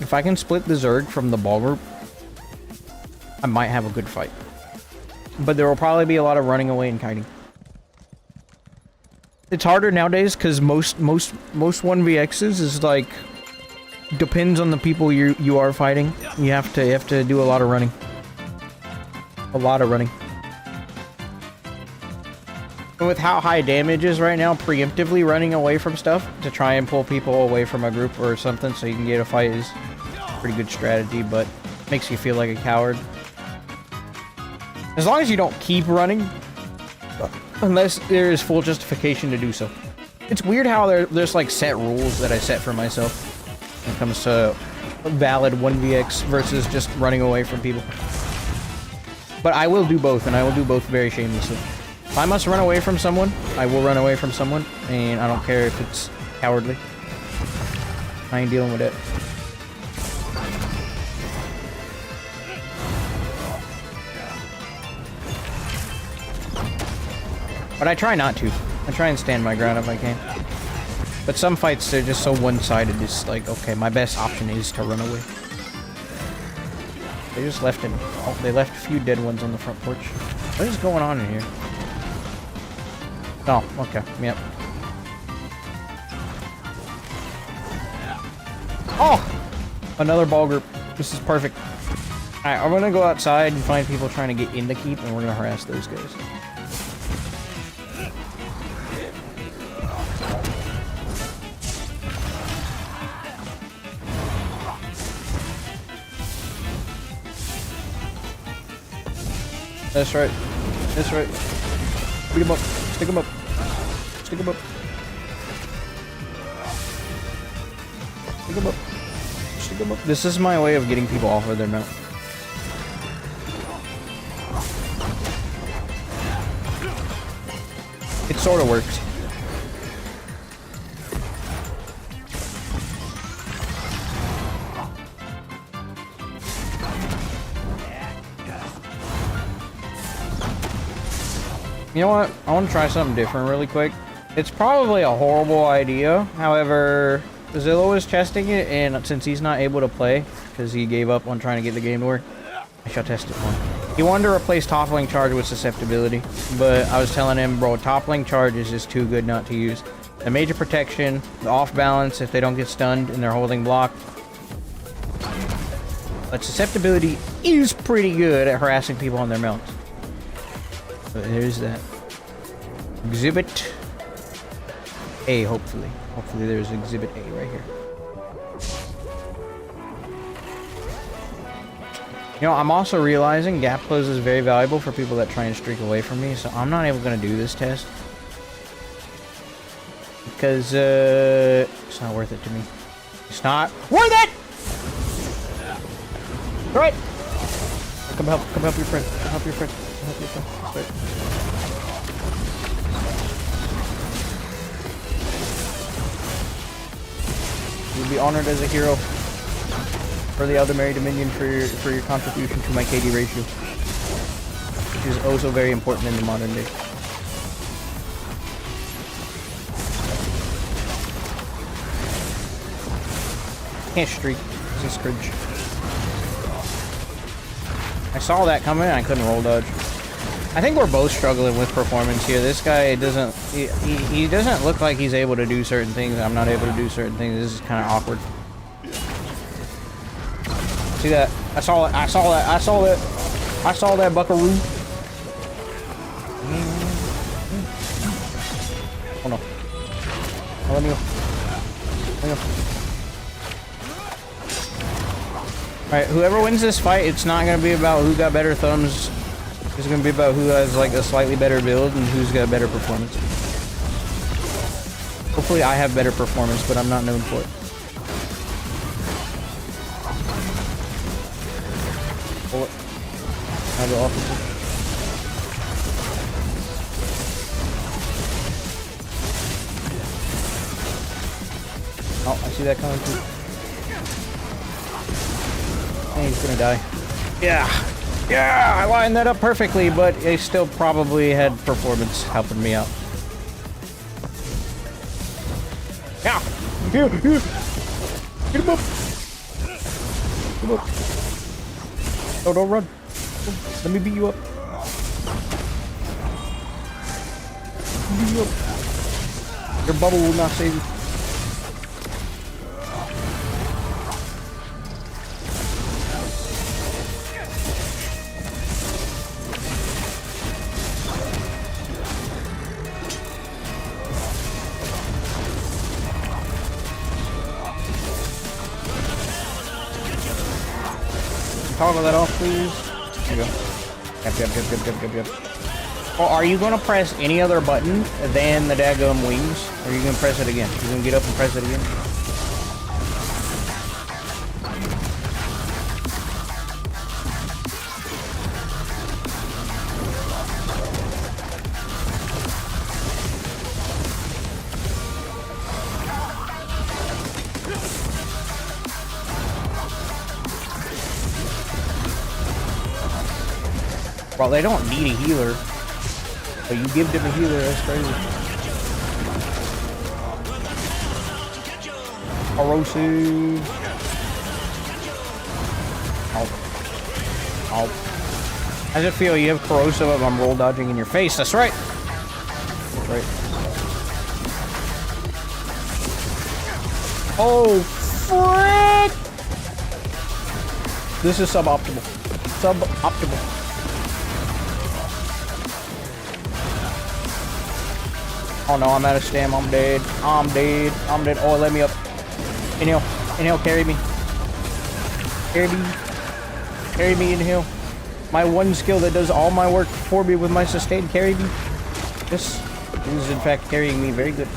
If I can split the zerg from the ball group, I might have a good fight. But there will probably be a lot of running away and kiting. It's harder nowadays because most 1vx's is like depends on the people you are fighting. You have to do a lot of running. A lot of running. And with how high damage is right now, preemptively running away from stuff to try and pull people away from a group or something so you can get a fight is a pretty good strategy, but makes you feel like a coward. As long as you don't keep running, unless there is full justification to do so. It's weird how there's like set rules that I set for myself when it comes to valid 1vx versus just running away from people. But I will do both, and I will do both very shamelessly. If I must run away from someone, I will run away from someone, and I don't care if it's cowardly. I ain't dealing with it. But I try not to. I try and stand my ground if I can. But some fights, they're just so one-sided, it's like, okay, my best option is to run away. They just left him. Oh, they left a few dead ones on the front porch. What is going on in here? Oh, okay. Yep. Oh! Another ball group. This is perfect. Alright, I'm gonna go outside and find people trying to get in the keep, and we're gonna harass those guys. That's right. That's right. Beat him up. Stick him up. Stick him up. Stick him up. Stick him up. This is my way of getting people off of their mount. It sort of works. You know what? I want to try something different really quick. It's probably a horrible idea. However, Zillow is testing it, and since he's not able to play, because he gave up on trying to get the game to work, I shall test it for him. He wanted to replace toppling charge with susceptibility, but I was telling him, bro, toppling charge is just too good not to use. The major protection, the off balance if they don't get stunned and they're holding block. But susceptibility is pretty good at harassing people on their mounts. So there's that. Exhibit A, hopefully. Hopefully there's Exhibit A right here. You know, I'm also realizing gap close is very valuable for people that try and streak away from me, so I'm not even going to do this test. Because, it's not worth it to me. It's not worth it! Alright! Come help your friend. Come help your friend. Come help your friend. That's right. You'll be honored as a hero for the 𝙬𝙧𝙚 Dominion for your contribution to my KD ratio, which is also very important in the modern day. Can't streak. This is cringe. I saw that coming and I couldn't roll dodge. I think we're both struggling with performance here. This guy doesn't he doesn't look like he's able to do certain things. I'm not able to do certain things. This is kind of awkward. See that? I saw it. I saw that. I saw that. I saw that buckaroo. Hold on. Oh, let me go. Let me go. Alright, whoever wins this fight, it's not gonna be about who got better thumbs. It's gonna be about who has like a slightly better build and who's got better performance. Hopefully I have better performance, but I'm not known for it. Pull it. I'll go off. Oh, I see that coming too. And he's gonna die. Yeah! Yeah! I lined that up perfectly, but I still probably had performance helping me out. Yeah! Here! Here! Get him up! Get him up! Oh, don't run! Let me beat you up. Beat you up. Your bubble will not save you. Toggle that off, please. There you go. Yep. Oh, are you gonna press any other button than the daggum wings? Or are you gonna press it again? You're gonna get up and press it again? Well, they don't need a healer, but you give them a healer, that's crazy. Corrosive. Oh. How's it feel? You have corrosive if I'm roll dodging in your face. That's right. That's right. Oh, frick! This is suboptimal. Suboptimal. Oh no, I'm out of stam. I'm dead. I'm dead. I'm dead. Oh, let me up. Inhale. Inhale, carry me. Carry me. Carry me, inhale. My one skill that does all my work for me with my sustain, carry me. This is in fact carrying me very good.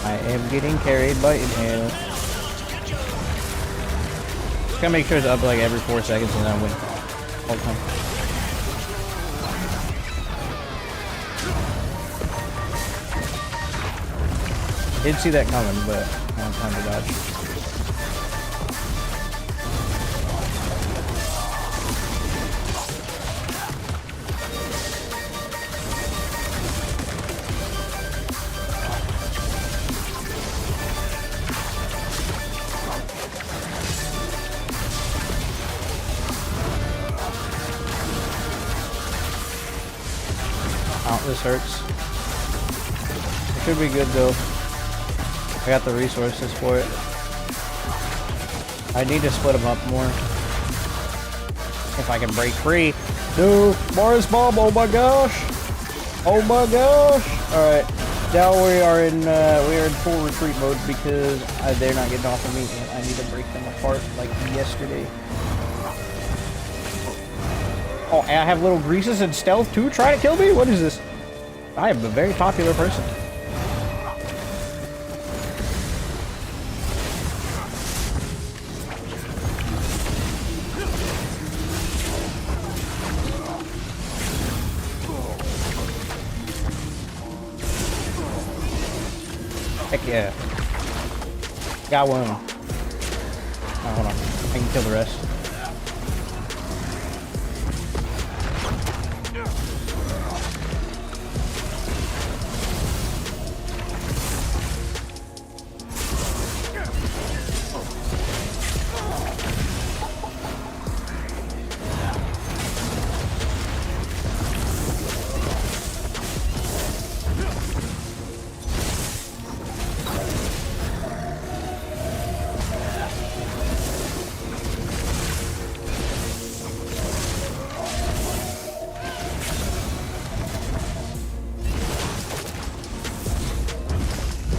I am getting carried by inhale. Just gotta make sure it's up like every 4 seconds and then I win. All the time. Didn't see that coming, but I don't have time to dodge. Oh, this hurts. It should be good though. I got the resources for it. I need to split them up more. If I can break free. No, Mars Bomb, oh my gosh! Oh my gosh! Alright, now we are in full retreat mode because they're not getting off of me and I need to break them apart like yesterday. Oh, and I have little greases and stealth too? Try to kill me? What is this? I am a very popular person. Heck yeah. Got one. Oh, hold on. I can kill the rest.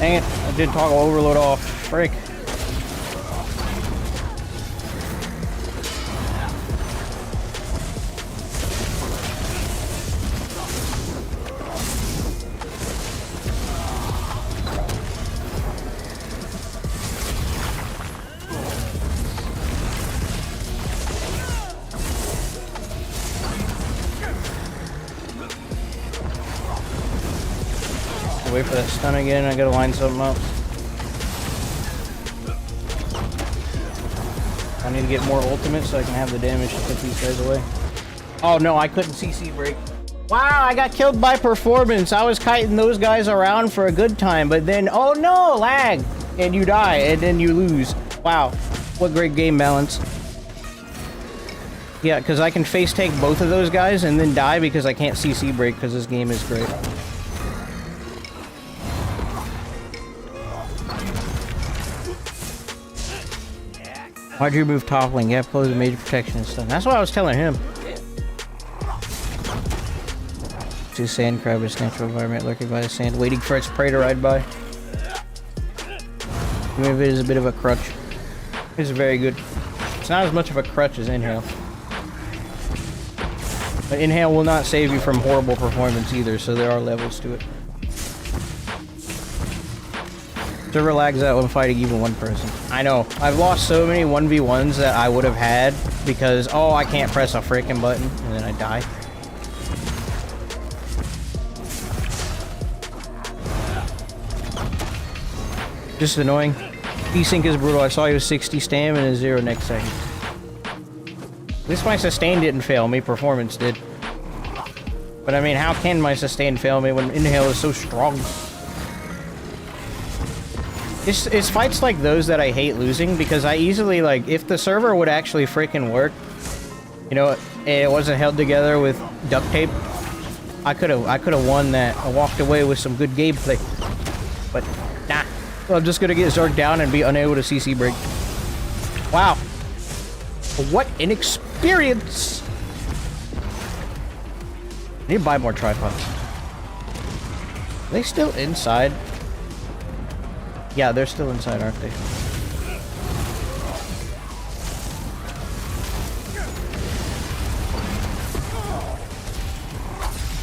Dang it, I did toggle overload off. Frick. Wait for that stun again, I gotta line something up. I need to get more ultimate so I can have the damage to put these guys away. Oh no, I couldn't CC break. Wow, I got killed by performance. I was kiting those guys around for a good time, but then, oh no, lag! And you die, and then you lose. Wow, what great game balance. Yeah, because I can face take both of those guys and then die because I can't CC break because this game is great. Why'd you move toppling? You have close and major protection and stuff. That's what I was telling him. See sand crab, its natural environment, lurking by the sand, waiting for its prey to ride by. Even if it is a bit of a crutch. It's very good. It's not as much of a crutch as Inhale. But Inhale will not save you from horrible performance either, so there are levels to it. Server lags out when fighting even one person. I know. I've lost so many 1v1s that I would have had because, oh, I can't press a freaking button and then I die. Just annoying. Desync is brutal. I saw you with 60 stam and a 0 next second. At least my sustain didn't fail me. Performance did. But I mean, how can my sustain fail me when Inhale is so strong? It's fights like those that I hate losing because I easily, like, if the server would actually freaking work, you know, it wasn't held together with duct tape, I could have won that. I walked away with some good gameplay. But nah. So I'm just gonna get Zerg down and be unable to CC break. Wow. What an experience! I need to buy more tripods. Are they still inside? Yeah, they're still inside, aren't they?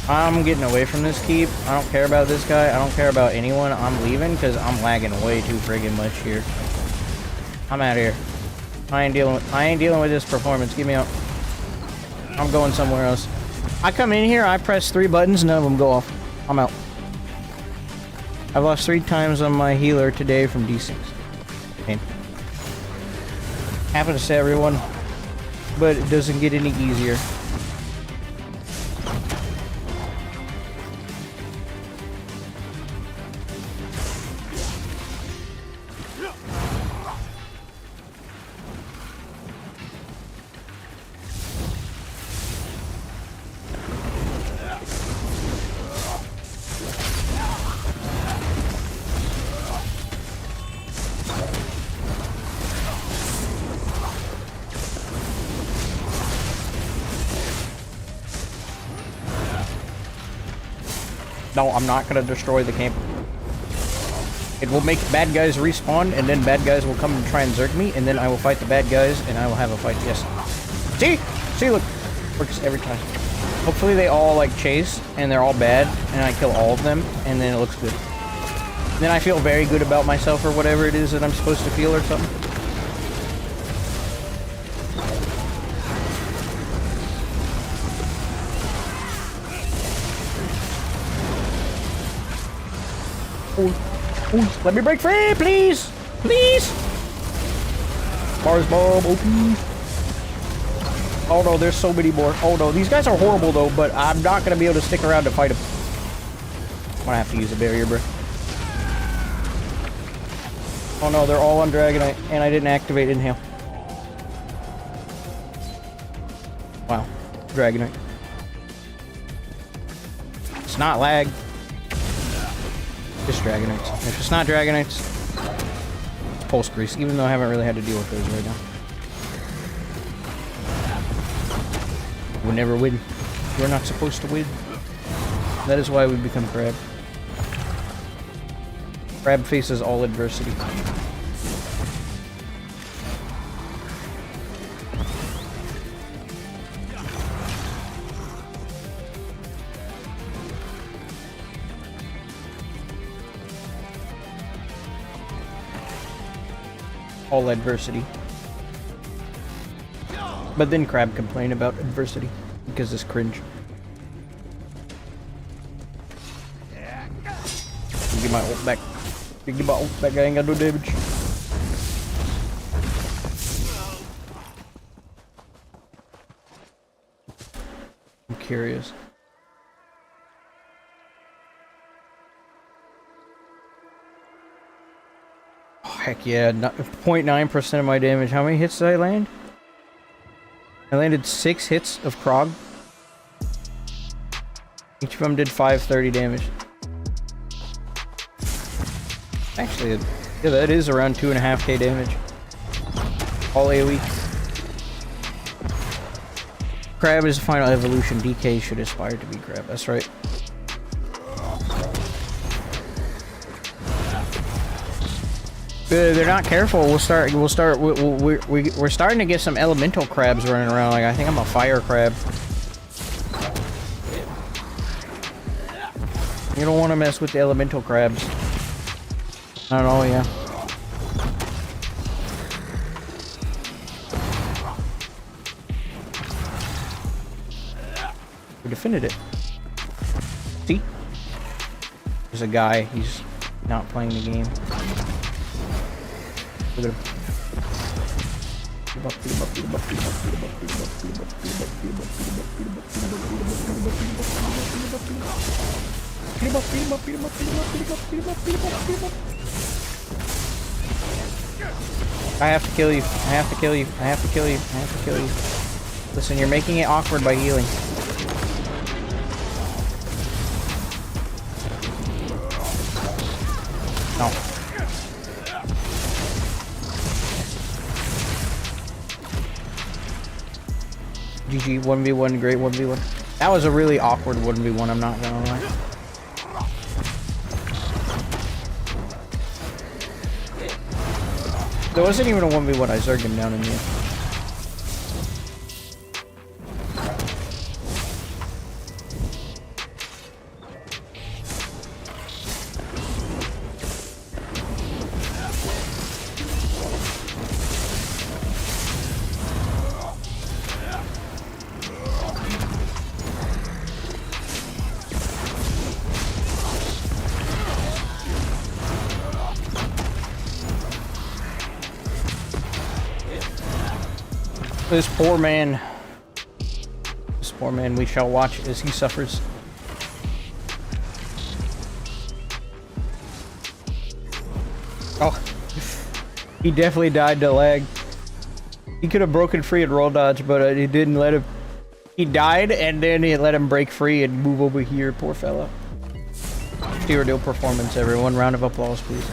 I'm getting away from this keep. I don't care about this guy. I don't care about anyone. I'm leaving because I'm lagging way too friggin' much here. I'm out of here. I ain't dealing with this performance. Get me out. I'm going somewhere else. I come in here, I press 3 buttons, none of them go off. I'm out. I've lost 3 times on my healer today from D6. Okay. Happens to everyone, but it doesn't get any easier. No, I'm not gonna destroy the camp. It will make bad guys respawn, and then bad guys will come and try and zerg me, and then I will fight the bad guys, and I will have a fight. Yes. See? See, look. Works every time. Hopefully they all, like, chase, and they're all bad, and I kill all of them, and then it looks good. Then I feel very good about myself, or whatever it is that I'm supposed to feel, or something. Ooh, let me break free, please! Please! Mars bomb, open. Oh no, there's so many more. Oh no, these guys are horrible though, but I'm not gonna be able to stick around to fight them. I'm gonna have to use a barrier, bro. Oh no, they're all on Dragonite, and I didn't activate Inhale. Wow, Dragonite. It's not lag. Just Dragonites. If it's not Dragonites, it's Pulse Grease, even though I haven't really had to deal with those right now. We'll never win. We're not supposed to win. That is why we become crab. Crab faces all adversity. All adversity. But then Crab complained about adversity because it's cringe. Get my ult back. Get my ult back. I ain't got no damage. I'm curious. Oh, heck yeah. 0.9% of my damage. How many hits did I land? I landed 6 hits of Krog. Each of them did 530 damage. Actually, yeah, that is around 2.5k damage. All AoE. Crab is the final evolution. DK should aspire to be Crab. That's right. They're not careful. We're starting to get some elemental crabs running around. Like, I think I'm a fire crab. You don't want to mess with the elemental crabs. Not at all, yeah. We defended it. See? There's a guy. He's not playing the game. Look at him. I have to kill you. I have to kill you. I have to kill you. I have to kill you. Listen, you're making it awkward by healing. No. GG, 1v1, great 1v1. That was a really awkward 1v1, I'm not gonna lie. There wasn't even a 1v1, I zerged him down in the end. This poor man, we shall watch as he suffers. Oh, he definitely died to lag. He could have broken free at roll dodge, but it didn't let him. He died, and then it let him break free and move over here. Poor fella. Zero performance, everyone. Round of applause, please.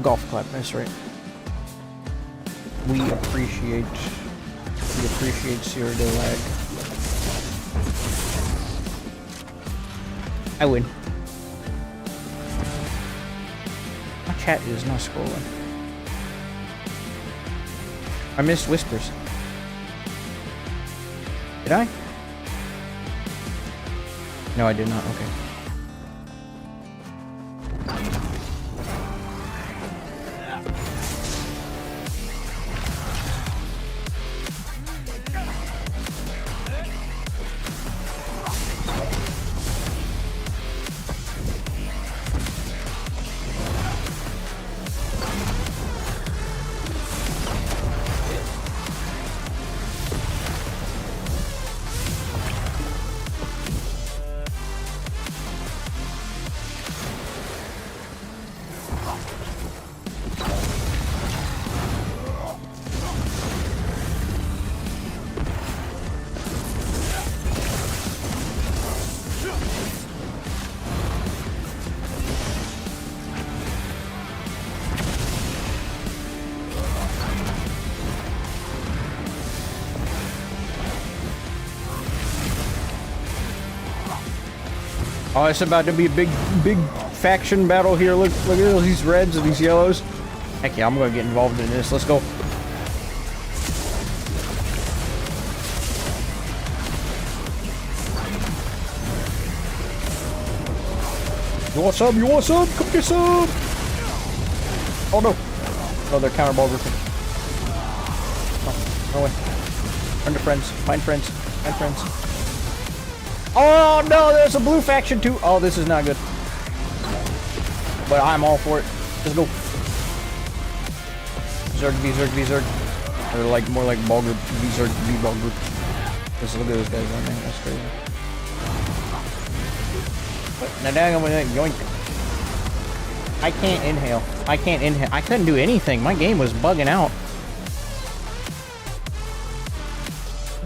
Golf clap, that's right. We appreciate zero day lag. I win. My chat is not scrolling. I missed whispers. Did I? No, I did not. Okay. Oh, it's about to be a big faction battle here. Look at all these reds and these yellows. Heck yeah, I'm gonna get involved in this. Let's go. You want some? You want some? Come get some! Oh no! Oh, they're counter ball grouping. Oh, no way. Turn to friends. Find friends. Find friends. Oh no! There's a blue faction too! Oh, this is not good. But I'm all for it. Let's go. Zerg v Zerg v Zerg. Or like more like ball group v Zerg v ball group. Just look at those guys on there. That's crazy. Now dang, I'm gonna yoink. I can't inhale. I can't inhale. I couldn't do anything. My game was bugging out.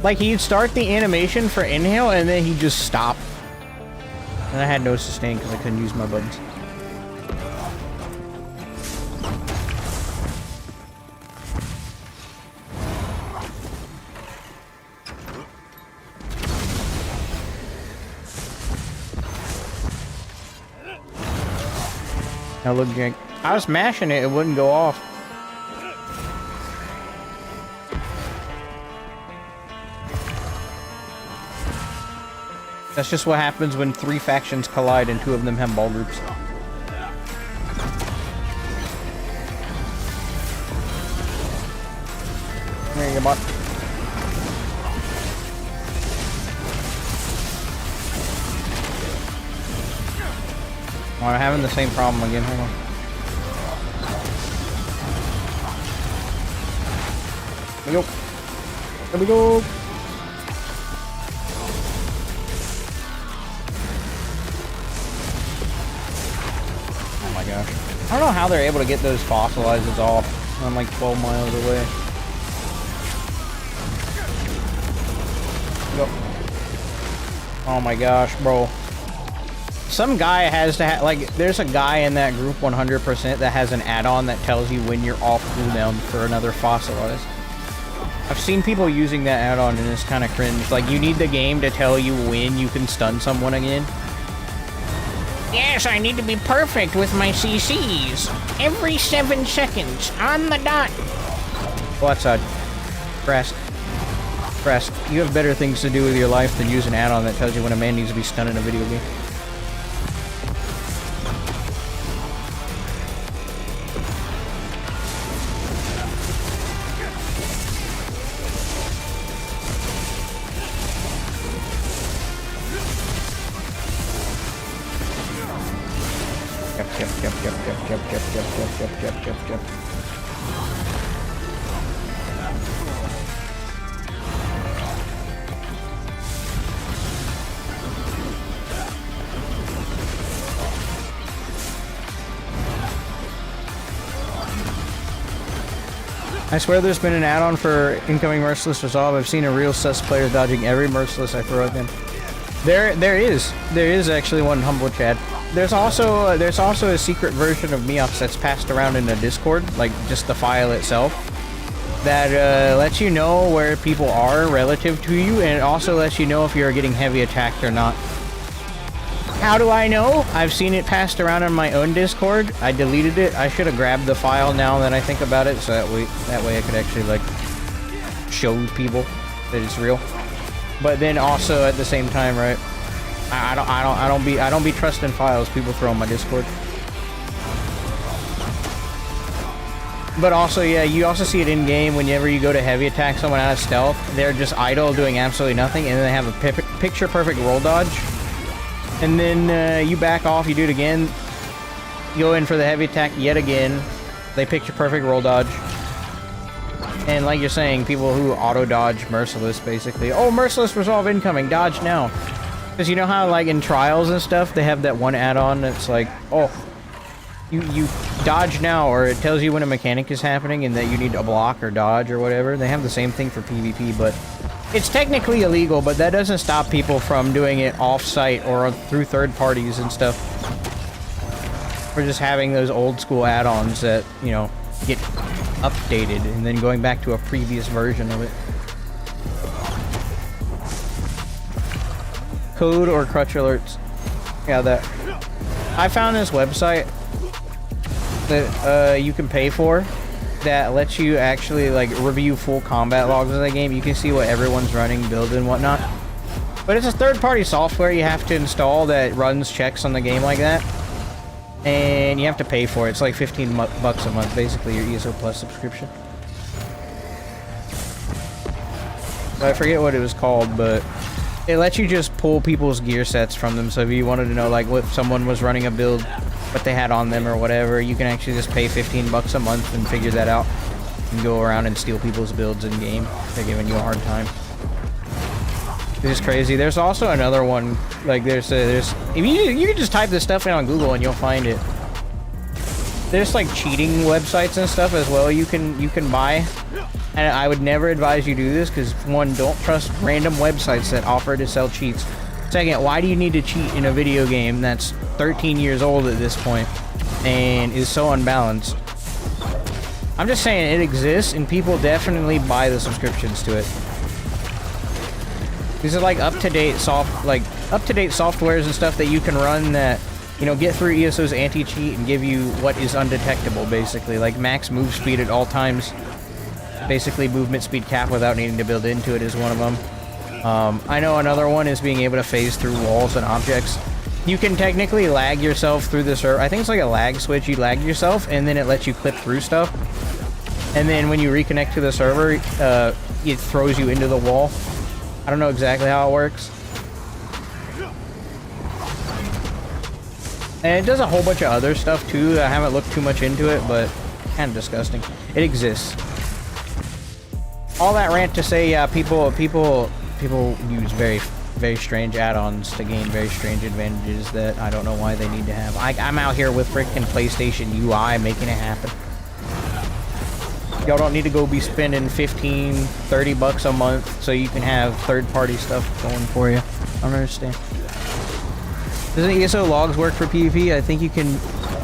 Like, he'd start the animation for inhale and then he'd just stop. And I had no sustain because I couldn't use my buttons. Now look, Jake. I was mashing it, it wouldn't go off. That's just what happens when 3 factions collide and 2 of them have ball groups. There you go, bot. Oh, I'm having the same problem again. Hold on. There we go. There we go. Oh my gosh. I don't know how they're able to get those fossilizers off. I'm like 12 miles away. Go. Oh my gosh, bro. Some guy has to have, like, there's a guy in that group 100% that has an add-on that tells you when you're off cooldown for another fossilize. I've seen people using that add-on and it's kind of cringe. Like, you need the game to tell you when you can stun someone again. Yes, I need to be perfect with my CCs. Every 7 seconds, on the dot. Well, that's Crest. Crest, you have better things to do with your life than use an add-on that tells you when a man needs to be stunned in a video game. Yep. I swear there's been an add-on for incoming Merciless Resolve. I've seen a real sus player dodging every Merciless I throw at them. There is actually one, Humble Chad. There's also a secret version of Meox that's passed around in the Discord, like just the file itself, that lets you know where people are relative to you, and it also lets you know if you're getting heavy attacked or not. How do I know? I've seen it passed around on my own Discord. I deleted it. I should have grabbed the file now that I think about it, so that way I could actually like show people that it's real. But then also at the same time, right? I don't be trusting files people throw on my Discord. But also, yeah, you also see it in game whenever you go to heavy attack someone out of stealth. They're just idle, doing absolutely nothing, and then they have a picture perfect roll dodge. And then you back off, you do it again. Go in for the heavy attack yet again. They picture perfect roll dodge. And like you're saying, people who auto dodge Merciless, basically. Oh, Merciless Resolve incoming, dodge now. Because you know how, like, in Trials and stuff, they have that one add-on that's like, oh, you dodge now, or it tells you when a mechanic is happening and that you need to block or dodge or whatever. They have the same thing for PvP, but it's technically illegal, but that doesn't stop people from doing it off-site or through third parties and stuff. Or just having those old-school add-ons that, you know, get updated and then going back to a previous version of it. Code or crutch alerts. Yeah, that. I found this website that you can pay for that lets you actually like review full combat logs of the game. You can see what everyone's running, build, and whatnot. But it's a third-party software you have to install that runs checks on the game like that. And you have to pay for it. It's like 15 bucks a month, basically your ESO Plus subscription. I forget what it was called, but it lets you just pull people's gear sets from them. So if you wanted to know like what someone was running a build, what they had on them or whatever, you can actually just pay 15 bucks a month and figure that out. And go around and steal people's builds in game if they're giving you a hard time. It's crazy. There's also another one. Like there's if you can just type this stuff in on Google and you'll find it. There's like cheating websites and stuff as well. You can buy. And I would never advise you do this because, one, don't trust random websites that offer to sell cheats. Second, why do you need to cheat in a video game that's 13 years old at this point and is so unbalanced? I'm just saying it exists and people definitely buy the subscriptions to it. These are like up-to-date softwares and stuff that you can run that, you know, get through ESO's anti-cheat and give you what is undetectable, basically. Like max move speed at all times. Basically, movement speed cap without needing to build into it is one of them. I know another one is being able to phase through walls and objects. You can technically lag yourself through the server. I think it's like a lag switch. You lag yourself, and then it lets you clip through stuff. And then when you reconnect to the server, it throws you into the wall. I don't know exactly how it works. And it does a whole bunch of other stuff, too. I haven't looked too much into it, but kind of disgusting. It exists. All that rant to say, yeah, people use very strange add-ons to gain very strange advantages that I don't know why they need to have. I'm out here with frickin' PlayStation UI making it happen. Y'all don't need to go be spending 15, 30 bucks a month so you can have third-party stuff going for you. I don't understand. Doesn't ESO logs work for PvP? I think you can...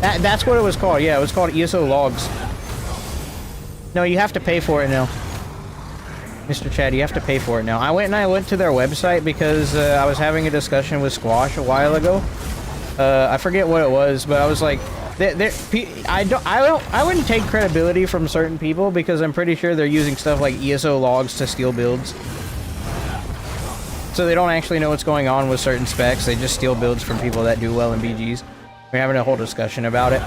That's what it was called. Yeah, it was called ESO logs. No, you have to pay for it now. Mr. Chad, you have to pay for it now. I went to their website because I was having a discussion with Squash a while ago. I forget what it was, but I was like, I wouldn't take credibility from certain people because I'm pretty sure they're using stuff like ESO logs to steal builds. So they don't actually know what's going on with certain specs. They just steal builds from people that do well in BGs. We're having a whole discussion about it.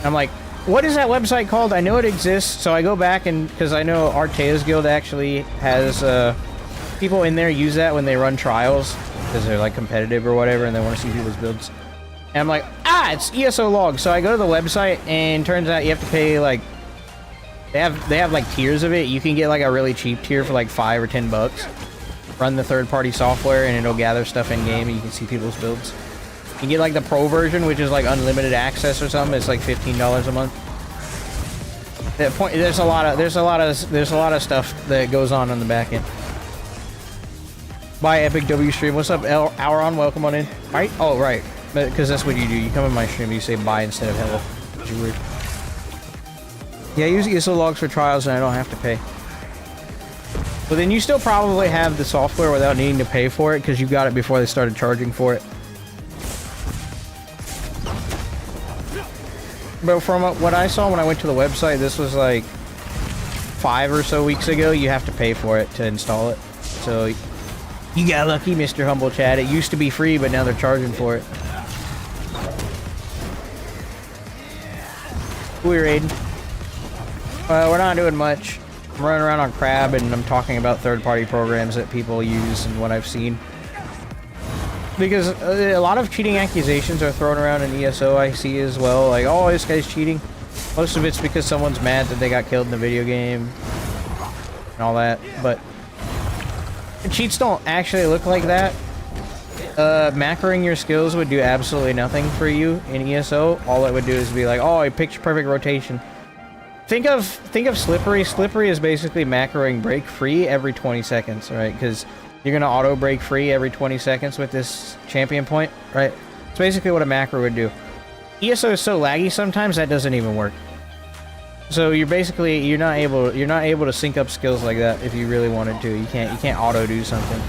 I'm like, what is that website called? I know it exists, so I go back and because I know Artea's Guild actually has people in there use that when they run trials because they're like competitive or whatever and they want to see people's builds. And I'm like, it's ESO logs. So I go to the website and turns out you have to pay like they have like tiers of it. You can get like a really cheap tier for like 5 or 10 bucks. Run the third-party software and it'll gather stuff in game and you can see people's builds. You can get like the pro version, which is like unlimited access or something. It's like $15 a month. There's a lot of stuff that goes on the back end. Bye, Epic W stream. What's up, Auron? Welcome on in. Right? Oh, right. Because that's what you do. You come in my stream, you say bye instead of hello. Which is weird. Yeah, I use ESO logs for trials and I don't have to pay. But then you still probably have the software without needing to pay for it because you got it before they started charging for it. But from what I saw when I went to the website, this was like 5 or so weeks ago. You have to pay for it to install it. So you got lucky, Mr. Humble Chat. It used to be free, but now they're charging for it. Who are we raiding? We're not doing much. I'm running around on Crab and I'm talking about third-party programs that people use and what I've seen. Because a lot of cheating accusations are thrown around in ESO, I see as well. Like, oh, this guy's cheating. Most of it's because someone's mad that they got killed in a video game. And all that. But cheats don't actually look like that. Macroing your skills would do absolutely nothing for you in ESO. All it would do is be like, oh, a picture-perfect rotation. Think of Slippery. Slippery is basically macroing break free every 20 seconds, right? Because you're going to auto break free every 20 seconds with this champion point, right? It's basically what a macro would do. ESO is so laggy sometimes that doesn't even work. So you're not able to sync up skills like that if you really wanted to. You can't auto do something.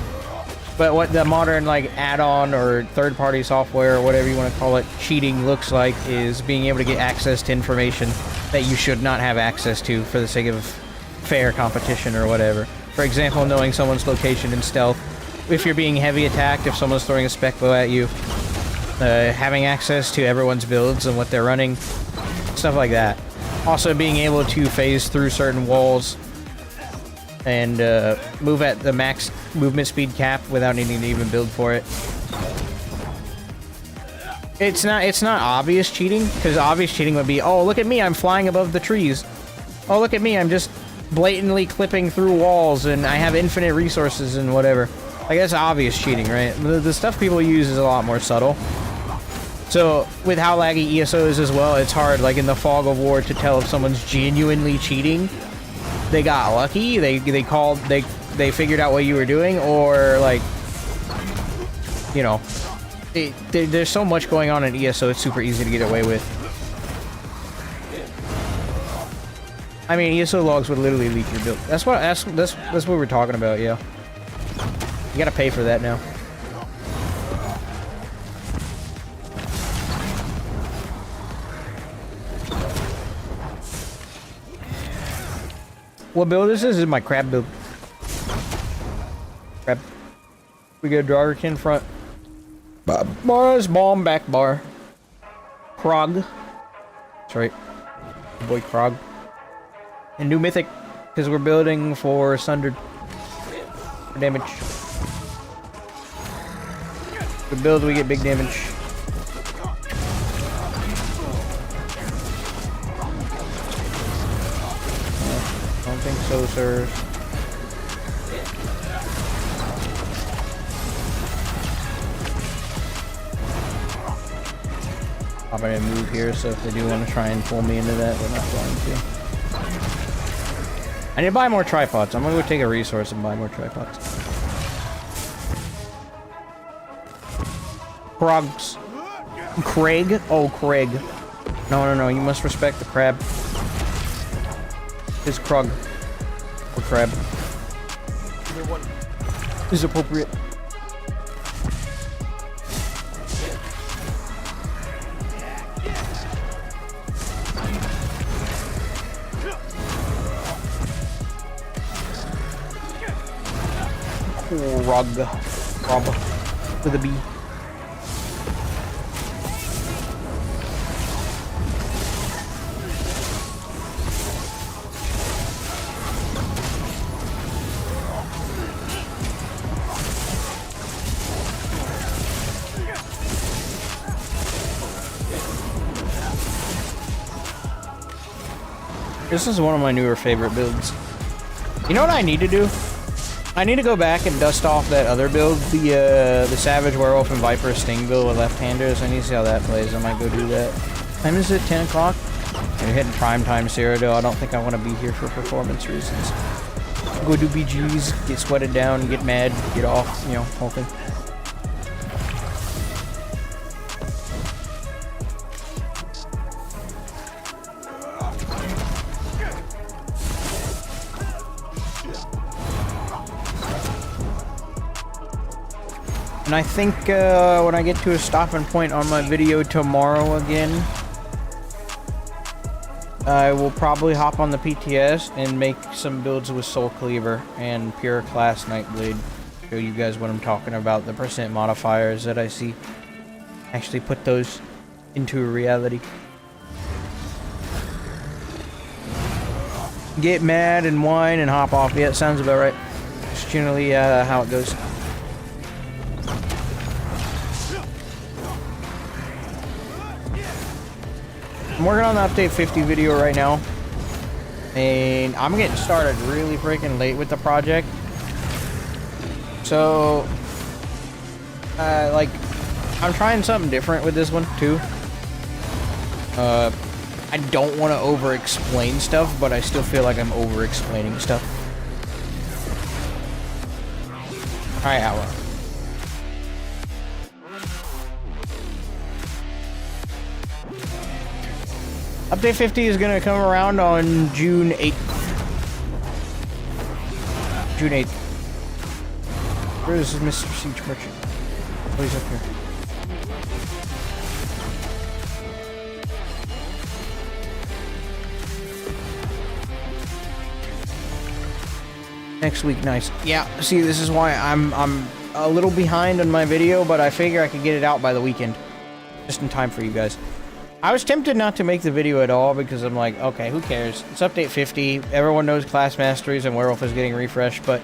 But what the modern, like, add-on or third-party software or whatever you want to call it, cheating looks like is being able to get access to information that you should not have access to for the sake of fair competition or whatever. For example, knowing someone's location in stealth. If you're being heavy attacked, if someone's throwing a spec bow at you, having access to everyone's builds and what they're running, stuff like that. Also being able to phase through certain walls and move at the max movement speed cap without needing to even build for it. It's not obvious cheating, because obvious cheating would be, oh, look at me, I'm flying above the trees. Oh, look at me, I'm just blatantly clipping through walls and I have infinite resources and whatever. Like, that's obvious cheating, right? The stuff people use is a lot more subtle. So, with how laggy ESO is as well, it's hard, like in the fog of war, to tell if someone's genuinely cheating. They got lucky, they figured out what you were doing, or, like, you know, there's so much going on in ESO, it's super easy to get away with. I mean, ESO logs would literally leak your build. That's what we're talking about, yeah. You gotta pay for that now. What build this is? This is my crab build. Crab. We got draugrkin front. Bars, bomb, back bar. Krog. That's right. Boy Krog. And new mythic, because we're building for Sundered. For damage. We build, we get big damage. Don't think so, sir. I'm gonna move here, so if they do want to try and pull me into that, they're not going to. I need to buy more tripods. I'm gonna go take a resource and buy more tripods. Krogs. Craig? Oh, Craig. No, you must respect the crab. His Krog. Or crab. Either one is appropriate. Rob. With a B. This is one of my newer favorite builds. You know what I need to do? I need to go back and dust off that other build, the Savage Werewolf and Viper Sting build with left-handers. I need to see how that plays. I might go do that. Time is it? 10 o'clock? You're hitting prime time Cyrodiil. I don't think I want to be here for performance reasons. Go do BGs, get sweated down, get mad, get off, you know, whole thing. And I think when I get to a stopping point on my video tomorrow again, I will probably hop on the PTS and make some builds with Soul Cleaver and Pure Class Nightblade. Show you guys what I'm talking about, the percent modifiers that I see. Actually put those into reality. Get mad and whine and hop off. Yeah, it sounds about right. It's generally how it goes. I'm working on the update 50 video right now, and I'm getting started really freaking late with the project. So, like, I'm trying something different with this one too. I don't want to over-explain stuff, but I still feel like I'm over-explaining stuff. All right, Hour. Update 50 is going to come around on June 8th. June 8th. Where is Mr. Siege Merchant? Oh, he's up here. Next week, nice. Yeah, see, this is why I'm a little behind on my video, but I figure I could get it out by the weekend. Just in time for you guys. I was tempted not to make the video at all because I'm like, okay, who cares? It's update 50. Everyone knows Class Masteries and Werewolf is getting refreshed, but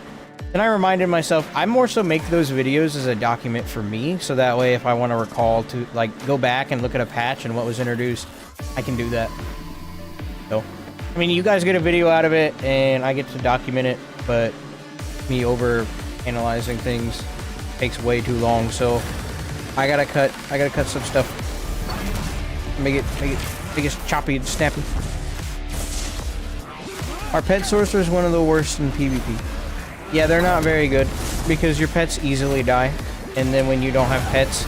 then I reminded myself, I more so make those videos as a document for me, so that way if I want to recall to, like, go back and look at a patch and what was introduced, I can do that. So, I mean, you guys get a video out of it, and I get to document it, but me over analyzing things takes way too long, so I gotta cut some stuff. Make it choppy and snappy. Our pet sorcerer is one of the worst in PvP. Yeah, they're not very good because your pets easily die, and then when you don't have pets,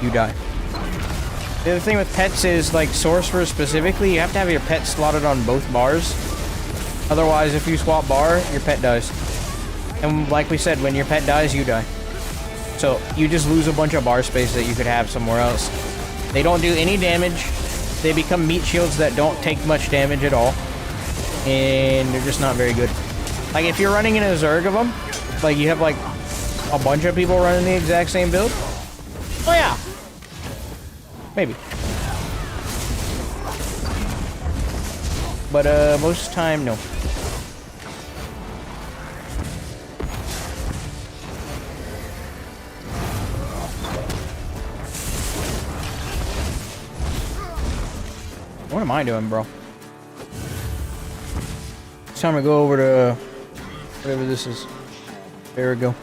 you die. The other thing with pets is, like, sorcerers specifically, you have to have your pet slotted on both bars. Otherwise, if you swap bar, your pet dies. And like we said, when your pet dies, you die. So you just lose a bunch of bar space that you could have somewhere else. They don't do any damage. They become meat shields that don't take much damage at all. And they're just not very good. Like, if you're running in a Zerg of them, like, you have, like, a bunch of people running the exact same build. Oh, yeah. Maybe. But, most of the time, no. What am I doing, bro? It's time to go over to whatever this is. There we go.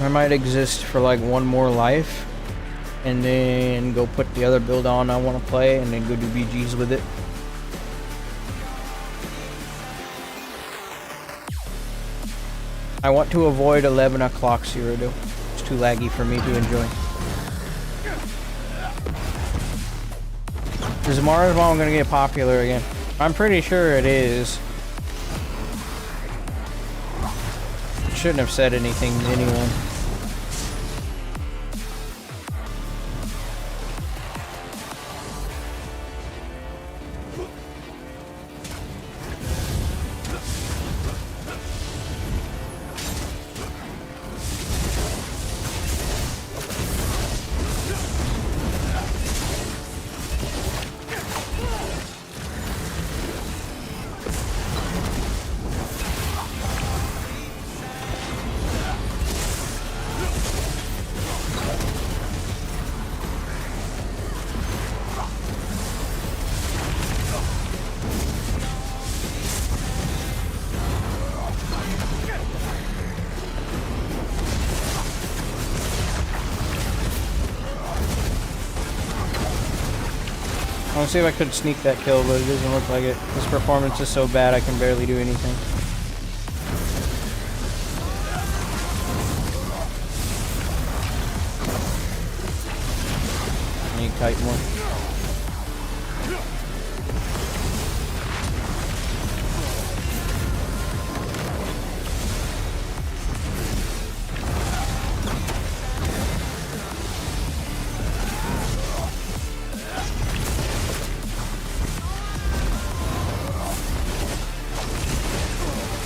I might exist for like one more life and then go put the other build on I want to play and then go do BGs with it. I want to avoid 11 o'clock Cyrodiil. It's too laggy for me to enjoy. Is Mars Bomb gonna get popular again? I'm pretty sure it is. Shouldn't have said anything to anyone. I want to see if I could sneak that kill, but it doesn't look like it. This performance is so bad I can barely do anything. I need kite more.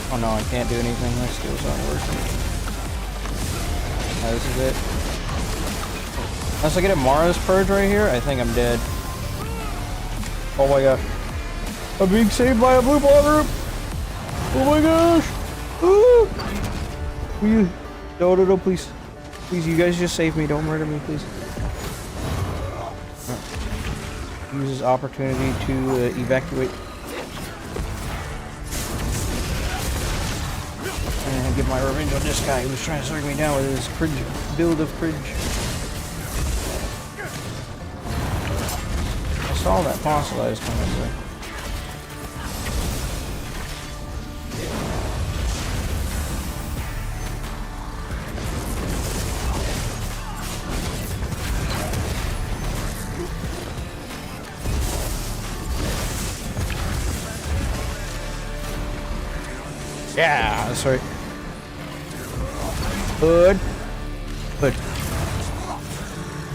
Oh no, I can't do anything. My skills aren't working. Oh, this is it. Unless I get a Mara's Purge right here, I think I'm dead. Oh my gosh. I'm being saved by a blue ball group! Oh my gosh! Ooh! Will you? No, please. Please, you guys just save me. Don't murder me, please. Use this opportunity to evacuate. And get my revenge on this guy who was trying to strike me down with his cringe build of cringe. saw that fossilized coming through. Yeah, that's right. Hood. Hood.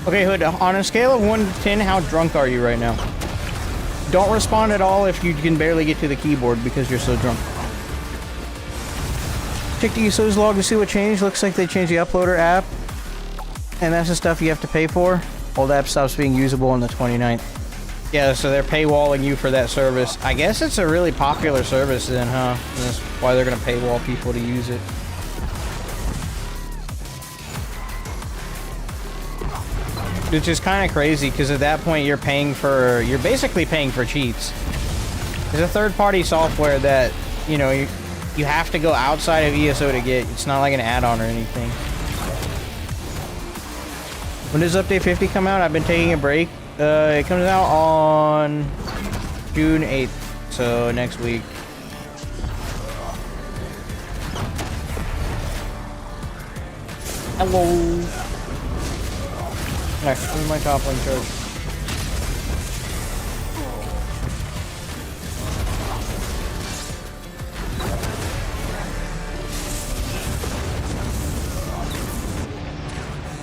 Okay, Hood, on a scale of 1 to 10, how drunk are you right now? Don't respond at all if you can barely get to the keyboard because you're so drunk. Check the ESO's log to see what changed. Looks like they changed the uploader app. And that's the stuff you have to pay for. Old app stops being usable on the 29th. Yeah, so they're paywalling you for that service. I guess it's a really popular service then, huh? And that's why they're gonna paywall people to use it. Which is kind of crazy, because at that point you're basically paying for cheats. It's a third-party software that, you know, you have to go outside of ESO to get. It's not like an add-on or anything. When does update 50 come out? I've been taking a break. It comes out on June 8th, so next week. Hello. Alright, where's my top lane charge?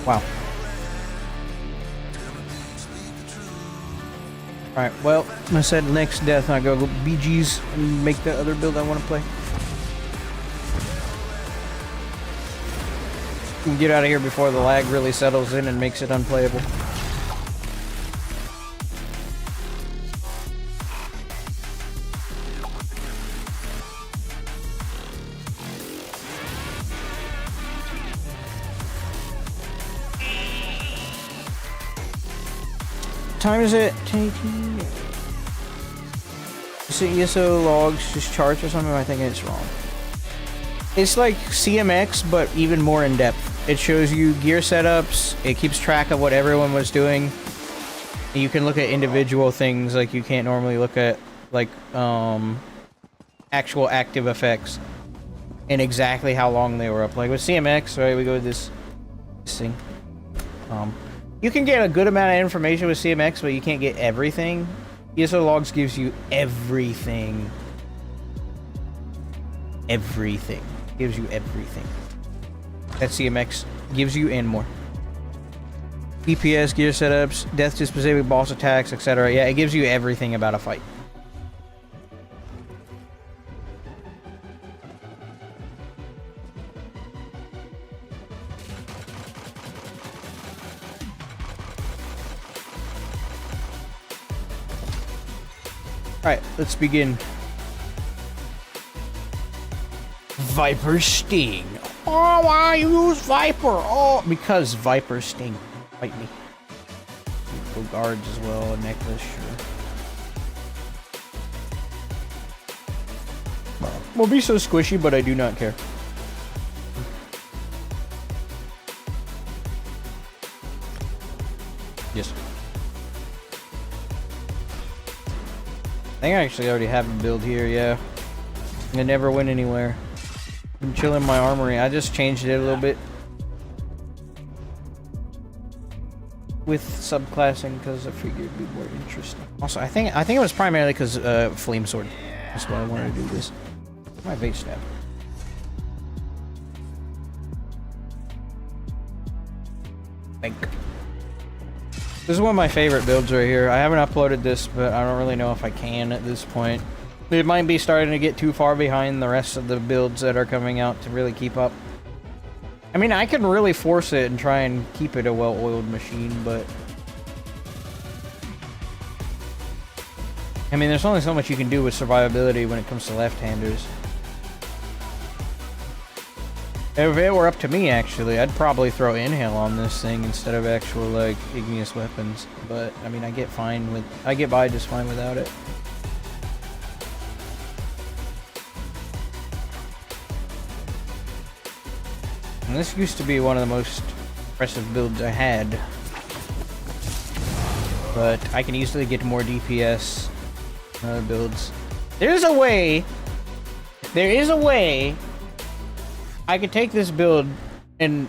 Wow. Alright, well, I said next death, I go BG's and make the other build I want to play. We can get out of here before the lag really settles in and makes it unplayable. Time is it? 10:18. Is it ESO logs just charts or something? I think it's wrong. It's like CMX, but even more in depth. It shows you gear setups. It keeps track of what everyone was doing. And you can look at individual things like you can't normally look at, like actual active effects and exactly how long they were up. Like with CMX, right? We go with this thing. You can get a good amount of information with CMX, but you can't get everything. ESO logs gives you everything. Everything. Gives you everything. That CMX gives you and more. DPS, gear setups, death to specific boss attacks, etc. Yeah, it gives you everything about a fight. Alright, let's begin. Viper Sting. Oh, why use Viper? Oh, because Viper Sting. Fight me. Go guards as well, a necklace, sure. Will be so squishy, but I do not care. Yes. I think I actually already have a build here, yeah. I never went anywhere. I'm chilling my armory. I just changed it a little bit. With subclassing because I figured it'd be more interesting. Also, I think it was primarily because flame sword. That's why I wanted to do this. My base stab. Think. This is one of my favorite builds right here. I haven't uploaded this, but I don't really know if I can at this point. It might be starting to get too far behind the rest of the builds that are coming out to really keep up. I mean, I can really force it and try and keep it a well-oiled machine, but... I mean, there's only so much you can do with survivability when it comes to left-handers. If it were up to me, actually, I'd probably throw Inhale on this thing instead of actual, like, igneous weapons. But, I mean, I get by just fine without it. And this used to be one of the most impressive builds I had. but I can easily get more DPS in other builds. There is a way I could take this build and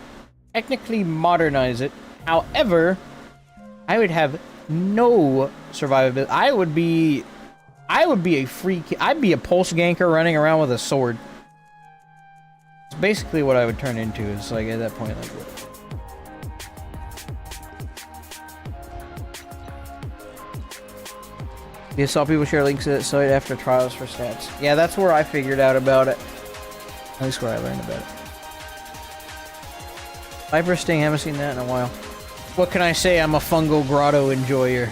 technically modernize it. However, I would have no survivability. I would be a I'd be a pulse ganker running around with a sword. It's basically what I would turn into. It's like at that point, like. You saw people share links to that site after trials for stats. Yeah, that's where I figured out about it. At least where I learned about it. Viper Sting, haven't seen that in a while. What can I say? I'm a fungal grotto enjoyer.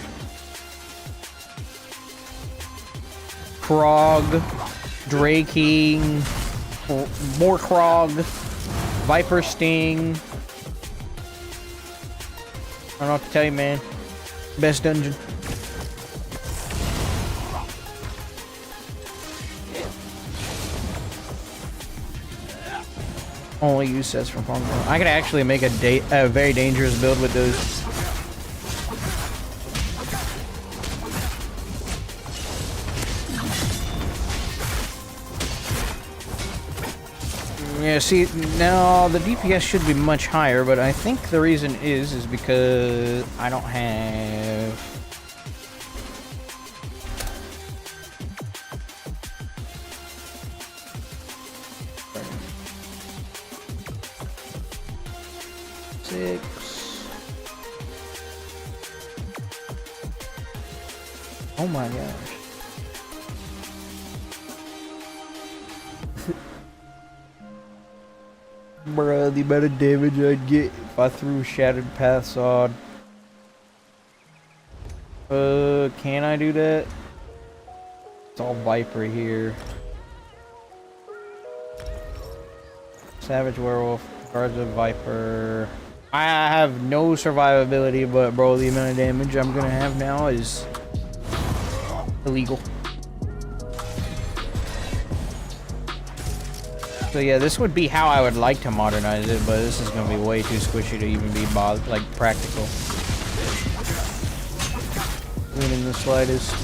Krog, Draugrkin, more Krog, Viper Sting. I don't know what to tell you, man. Best dungeon. Only use sets from Fungal. I could actually make a very dangerous build with those. Yeah, see, now the DPS should be much higher, but I think the reason is because I don't have... Oh my gosh. Bruh, the amount of damage I'd get if I threw Shattered Paths on. Can I do that? It's all Viper here. Savage Werewolf, Guards of Viper. I have no survivability, but bro, the amount of damage I'm gonna have now is illegal. So yeah, this would be how I would like to modernize it, but this is gonna be way too squishy to even be like practical. Even in the slightest.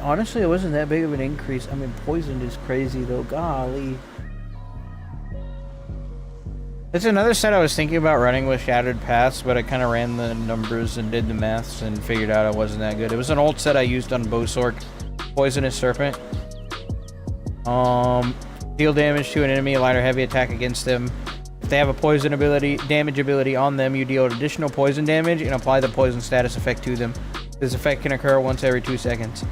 Honestly, it wasn't that big of an increase. I mean, poisoned is crazy though. Golly. It's another set I was thinking about running with Shattered Paths, but I kind of ran the numbers and did the maths and figured out it wasn't that good. It was an old set I used on Bowsork. Poisonous Serpent. Deal damage to an enemy, a light or heavy attack against them. If they have a poison ability, damage ability on them, you deal additional poison damage and apply the poison status effect to them. This effect can occur once every 2 seconds.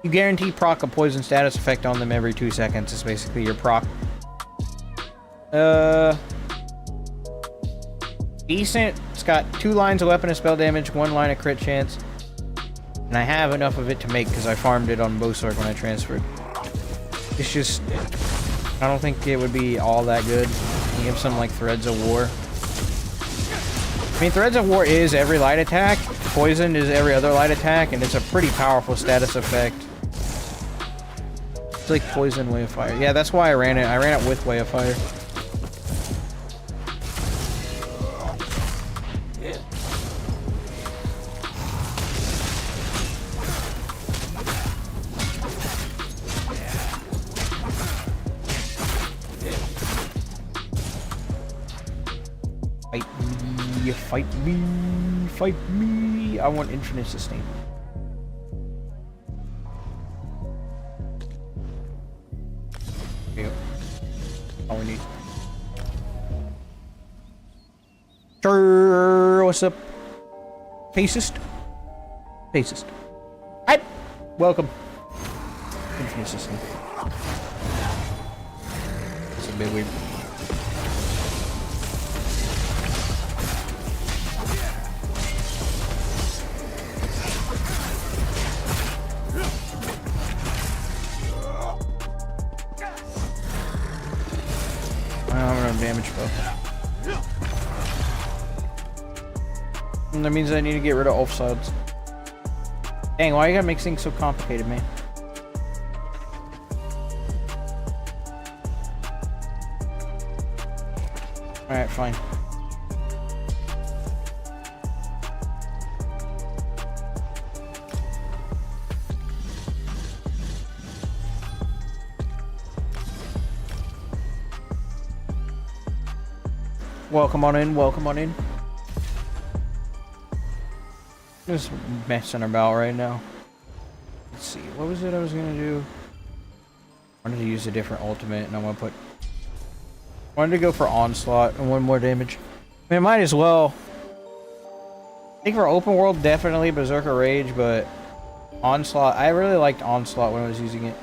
You guarantee proc a poison status effect on them every 2 seconds. It's basically your proc. Decent. It's got 2 lines of weapon and spell damage, 1 line of crit chance. And I have enough of it to make because I farmed it on Bowsork when I transferred. It's just... I don't think it would be all that good. You have some like Threads of War. I mean, Threads of War is every light attack. Poison is every other light attack, and it's a pretty powerful status effect. It's like Poison, Way of Fire. Yeah, that's why I ran it. I ran it with Way of Fire. Fight me, fight me. I want infinite sustain. Yep. All we need. Sure, what's up? Pacist? Pacist. Hi! Welcome. Infinite sustain. It's a bit weird. Damage bow. And that means I need to get rid of offsides. Dang, why you gotta make things so complicated, man? Alright, fine. Welcome on in, welcome on in. Just messing about right now. Let's see, what was it I was gonna do? I wanted to use a different ultimate, and I'm gonna put... I wanted to go for Onslaught and 1 more damage. I mean, I might as well. I think for open world, definitely Berserker Rage, but Onslaught, I really liked Onslaught when I was using it.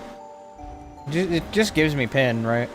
It just gives me pen, right?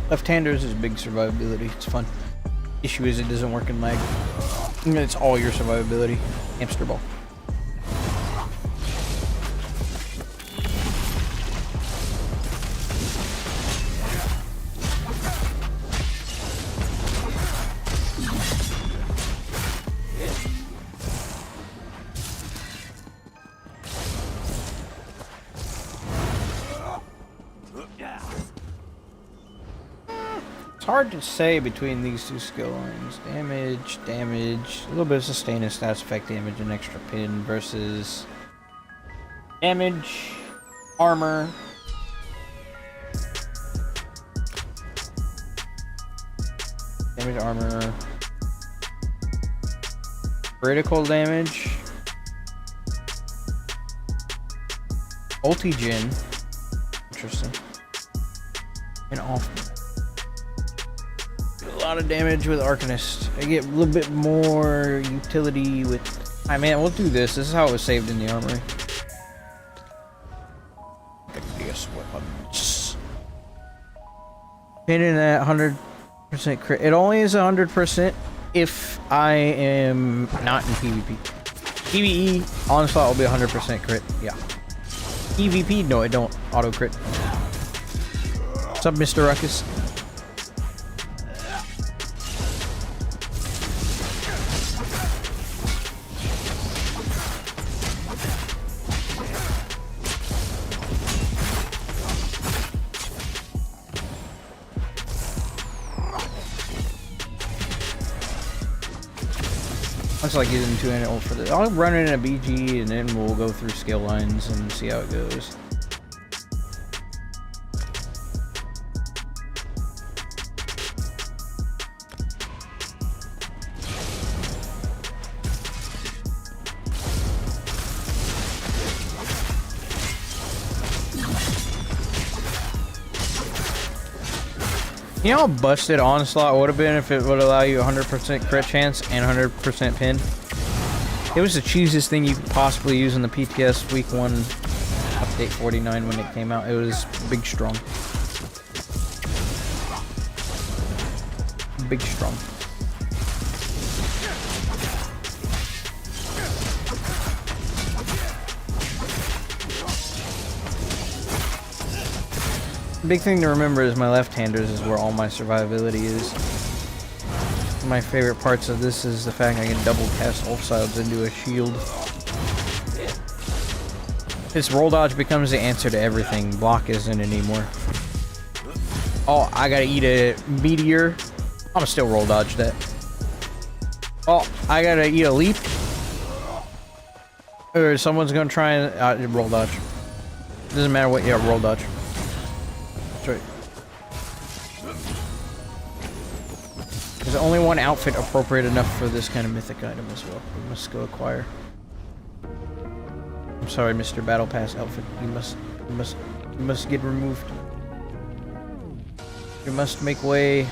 Left-handers is big survivability. It's fun. Issue is it doesn't work in lag. It's all your survivability. Hamster ball. Hard to say between these two skill lines. Damage, damage, a little bit of sustain and stats effect damage and extra pin versus damage, armor, damage, armor, critical damage, ulti-gen, interesting, and off. A lot of damage with Arcanist. I get a little bit more utility with... I mean, we'll do this. This is how it was saved in the armory. Guess weapons. Hitting that 100% crit. It only is 100% if I am not in PvP. PvE, Onslaught will be 100% crit. Yeah. PvP, no, it don't auto crit. What's up, Mr. Ruckus? Looks like using 2-handed ult for this. I'll run it in a BG and then we'll go through skill lines and see how it goes. You know how busted Onslaught would have been if it would allow you 100% crit chance and 100% pin? It was the cheesiest thing you could possibly use in the PTS Week 1 Update 49 when it came out. It was big strong. Big strong. Big thing to remember is my left-handers is where all my survivability is. My favorite parts of this is the fact I can double cast ult sides into a shield. This roll dodge becomes the answer to everything. Block isn't anymore. Oh, I gotta eat a meteor. I'm gonna still roll dodge that. Oh, I gotta eat a leap. Or someone's gonna try and roll dodge. Doesn't matter what, yeah, roll dodge. Right. There's only one outfit appropriate enough for this kind of mythic item as well. We must go acquire. I'm sorry, Mr. Battle Pass outfit. You must get removed. You must make way.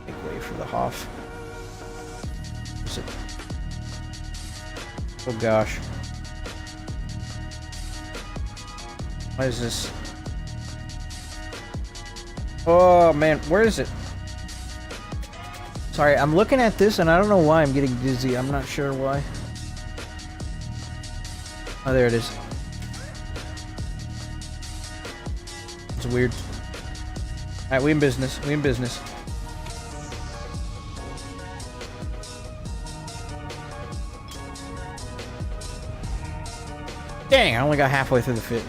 Make way for the Hoff. Is it? Oh gosh. What is this? Oh man, where is it? Sorry, I'm looking at this and I don't know why I'm getting dizzy. I'm not sure why. Oh, there it is. It's weird. Alright, we in business. We in business. Dang, I only got halfway through the fit.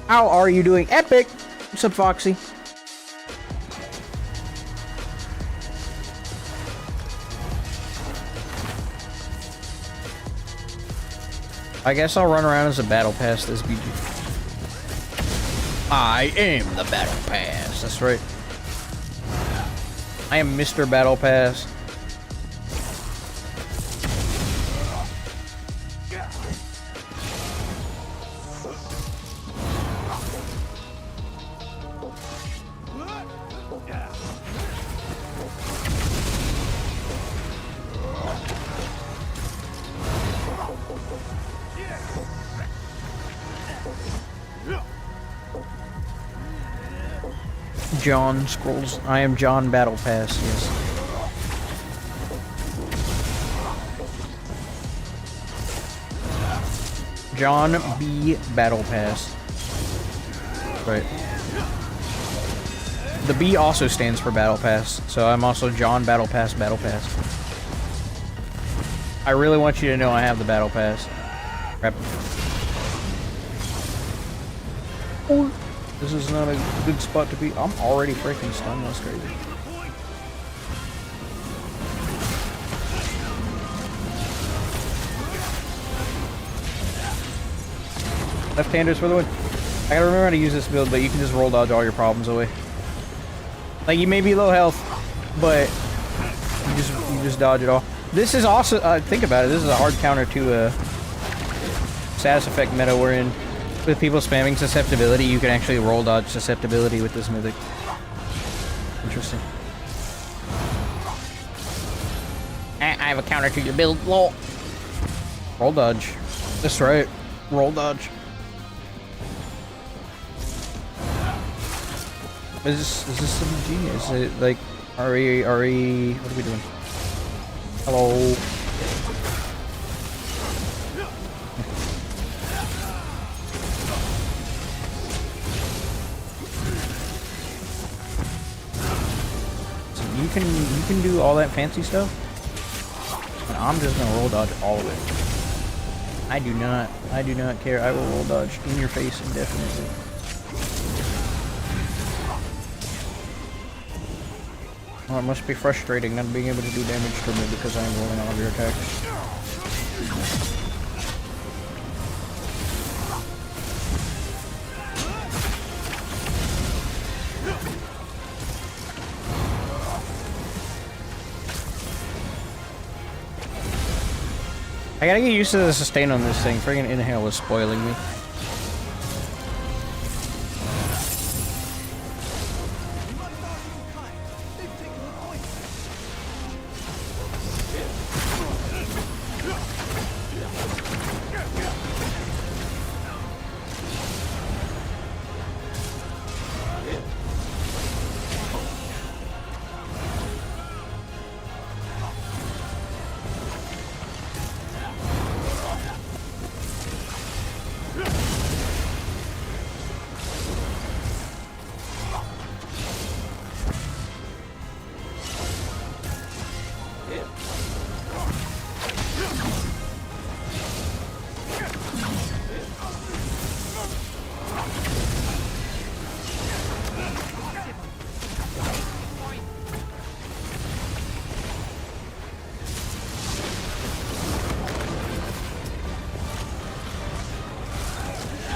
How are you doing? Epic! What's up, Foxy? I guess I'll run around as a battle pass this BG. I am the battle pass. That's right. I am Mr. Battle Pass. John scrolls. I am John Battle Pass, yes. John B. Battle Pass. Right. The B also stands for Battle Pass, so I'm also John Battle Pass Battle Pass. I really want you to know I have the Battle Pass. Crap. Oh. This is not a good spot to be. I'm already freaking stunned. That's crazy. Left-handers for the win. I gotta remember how to use this build, but you can just roll dodge all your problems away. Like, you may be low health, but you just dodge it all. This is also, think about it, this is a hard counter to status effect meta we're in. With people spamming susceptibility, you can actually roll dodge susceptibility with this mythic. Interesting. I have a counter to your build, lol. Roll dodge. That's right. Roll dodge. Is this some genius? Is it like, are we, what are we doing? Hello. You can do all that fancy stuff, and I'm just gonna roll dodge all of it. I do not care. I will roll dodge in your face indefinitely. Well, it must be frustrating not being able to do damage to me because I am rolling all of your attacks. I gotta get used to the sustain on this thing. Friggin' inhale is spoiling me.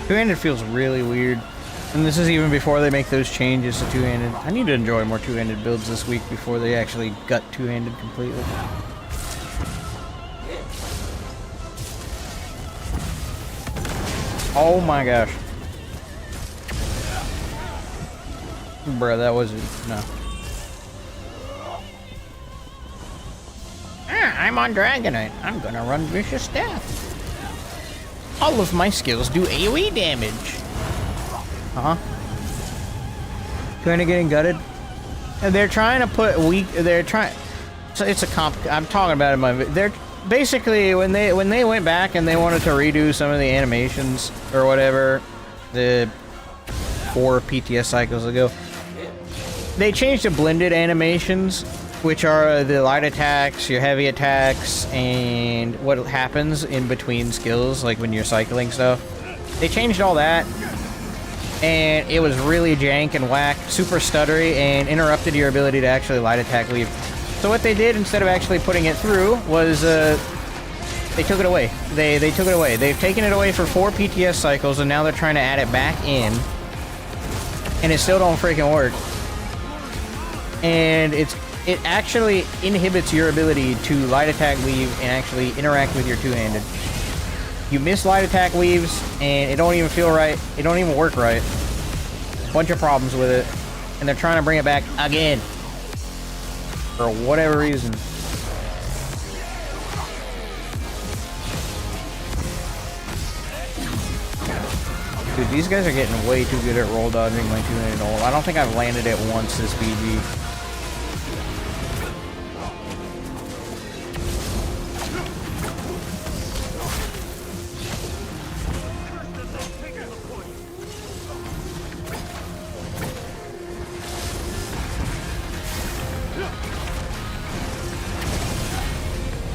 Two-handed feels really weird. And this is even before they make those changes to two-handed. I need to enjoy more two-handed builds this week before they actually gut two-handed completely. Oh my gosh. Bruh, that wasn't... no. I'm on Dragonite. I'm gonna run Vicious Staff. All of my skills do AoE damage. Uh-huh. Kinda getting gutted. And they're trying to put weak... they're trying... So it's a comp... I'm talking about it in my... they're... basically, when they went back and they wanted to redo some of the animations or whatever, the 4 PTS cycles ago, they changed the blended animations, which are the light attacks, your heavy attacks, and what happens in between skills, like when you're cycling stuff. They changed all that, and it was really jank and whack, super stuttery, and interrupted your ability to actually light attack weave. So what they did, instead of actually putting it through, was they took it away. They took it away. They've taken it away for 4 PTS cycles, and now they're trying to add it back in, and it still don't freaking work. And it actually inhibits your ability to light attack weave and actually interact with your two-handed. You miss light attack weaves, and it don't even feel right. It don't even work right. Bunch of problems with it, and they're trying to bring it back again. For whatever reason. Dude, these guys are getting way too good at roll dodging my two-handed ult. I don't think I've landed it once this BG.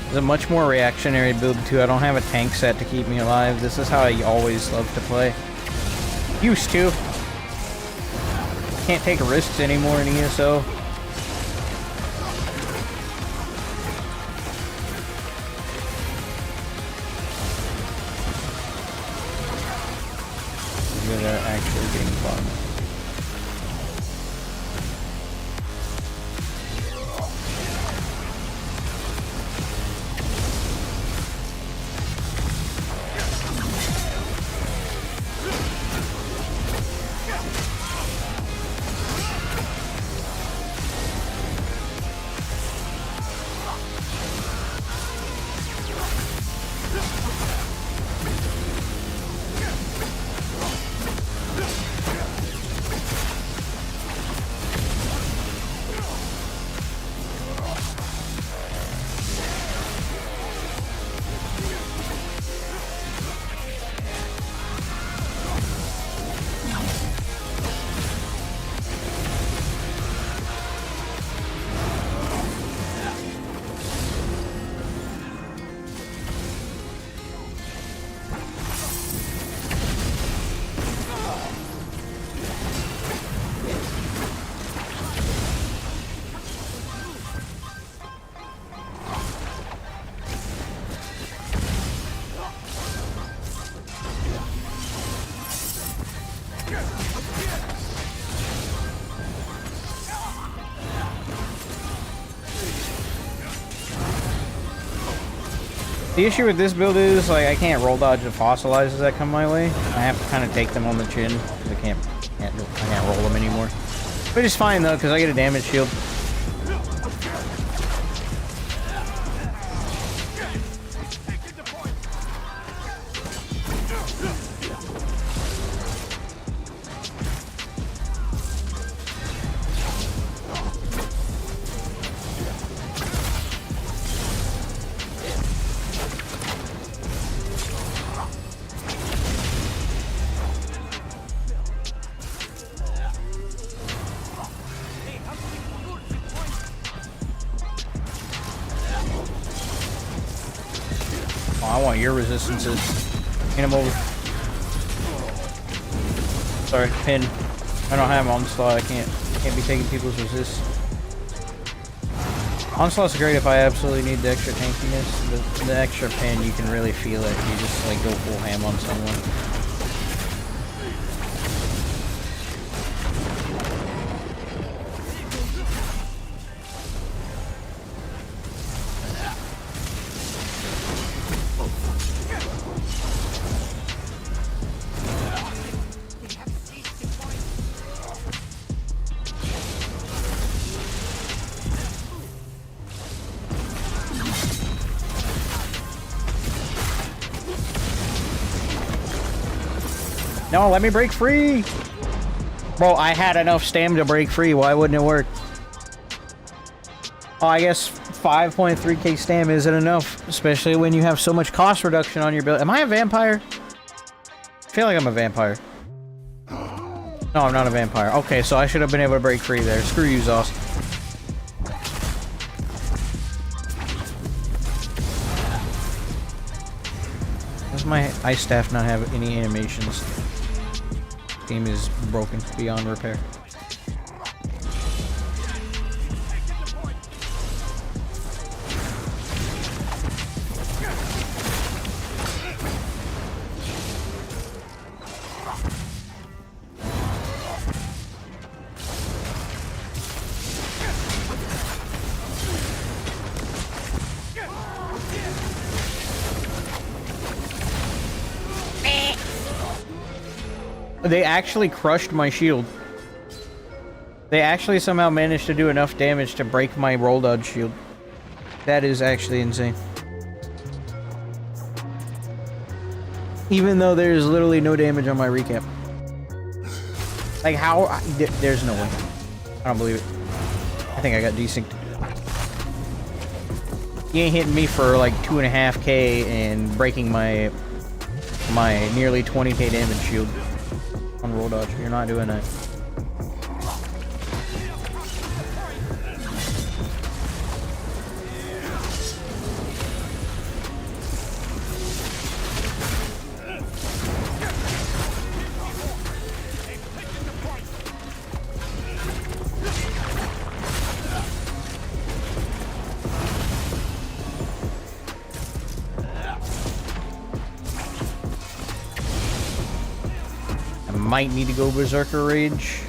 It's a much more reactionary build too. I don't have a tank set to keep me alive. This is how I always love to play. Used to. Can't take risks anymore in ESO. These guys are actually getting fun. The issue with this build is, like, I can't roll dodge the fossilizers that come my way. I have to kind of take them on the chin. I can't roll them anymore. But it's fine, though, because I get a damage shield. I want your resistances. Get him over. Sorry, pin. I don't have onslaught. I can't be taking people's resist. Onslaught's great if I absolutely need the extra tankiness. The extra pin, you can really feel it. You just like go full ham on someone. No, let me break free! Bro, I had enough stam to break free. Why wouldn't it work? Oh, I guess 5.3k stam isn't enough, especially when you have so much cost reduction on your build. Am I a vampire? I feel like I'm a vampire. No, I'm not a vampire. Okay, so I should have been able to break free there. Screw you, Zoss. Does my ice staff not have any animations? Game is broken beyond repair. They actually crushed my shield. They actually somehow managed to do enough damage to break my roll dodge shield. That is actually insane. Even though there's literally no damage on my recap. Like how? There's no way. I don't believe it. I think I got desynced. You ain't hitting me for like 2.5k and breaking my nearly 20k damage shield. On roll dodge, you're not doing that. Might need to go Berserker Rage.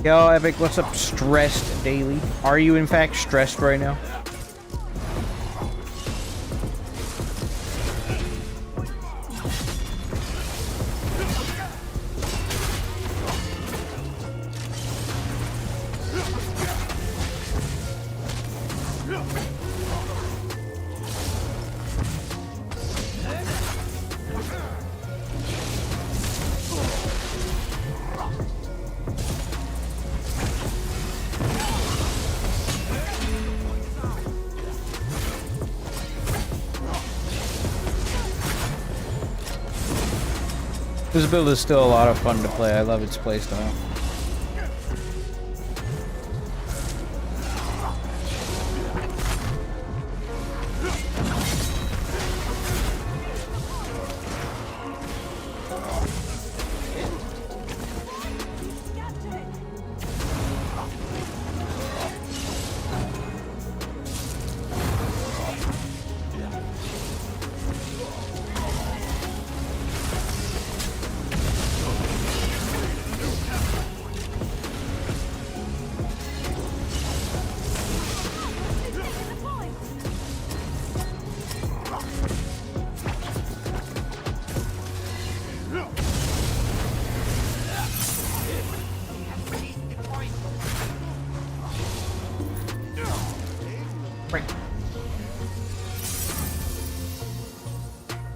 Yo, Epic, what's up? Stressed daily. Are you in fact stressed right now? This build is still a lot of fun to play. I love its playstyle.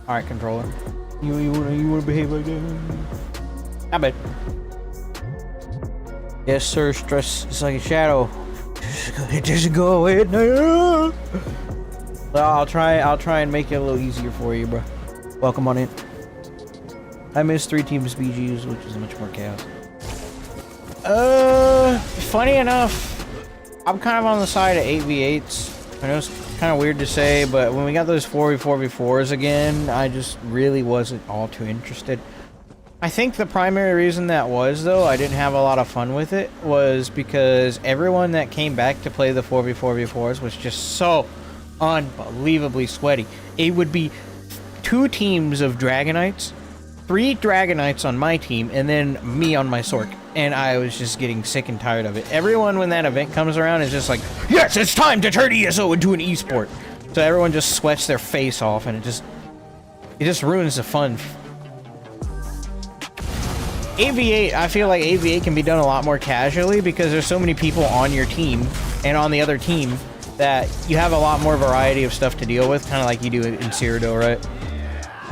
Alright, controller. You wanna behave like that? I bet. Yes, sir. Stress is like a shadow. It doesn't go away at night. Well, I'll try and make it a little easier for you, bro. Welcome on in. I miss 3 teams BGs, which is much more chaos. Funny enough, I'm kind of on the side of 8v8s. I know it's kind of weird to say, but when we got those 4v4v4s again, I just really wasn't all too interested. I think the primary reason that was, though, I didn't have a lot of fun with it, was because everyone that came back to play the 4v4v4s was just so unbelievably sweaty. It would be 2 teams of Dragonites, 3 Dragonites on my team, and then me on my Sork. And I was just getting sick and tired of it. Everyone, when that event comes around, is just like, yes, it's time to turn ESO into an esport. So everyone just sweats their face off, and it just ruins the fun. AV8, I feel like AV8 can be done a lot more casually because there's so many people on your team and on the other team that you have a lot more variety of stuff to deal with, kind of like you do in Cyrodiil, right?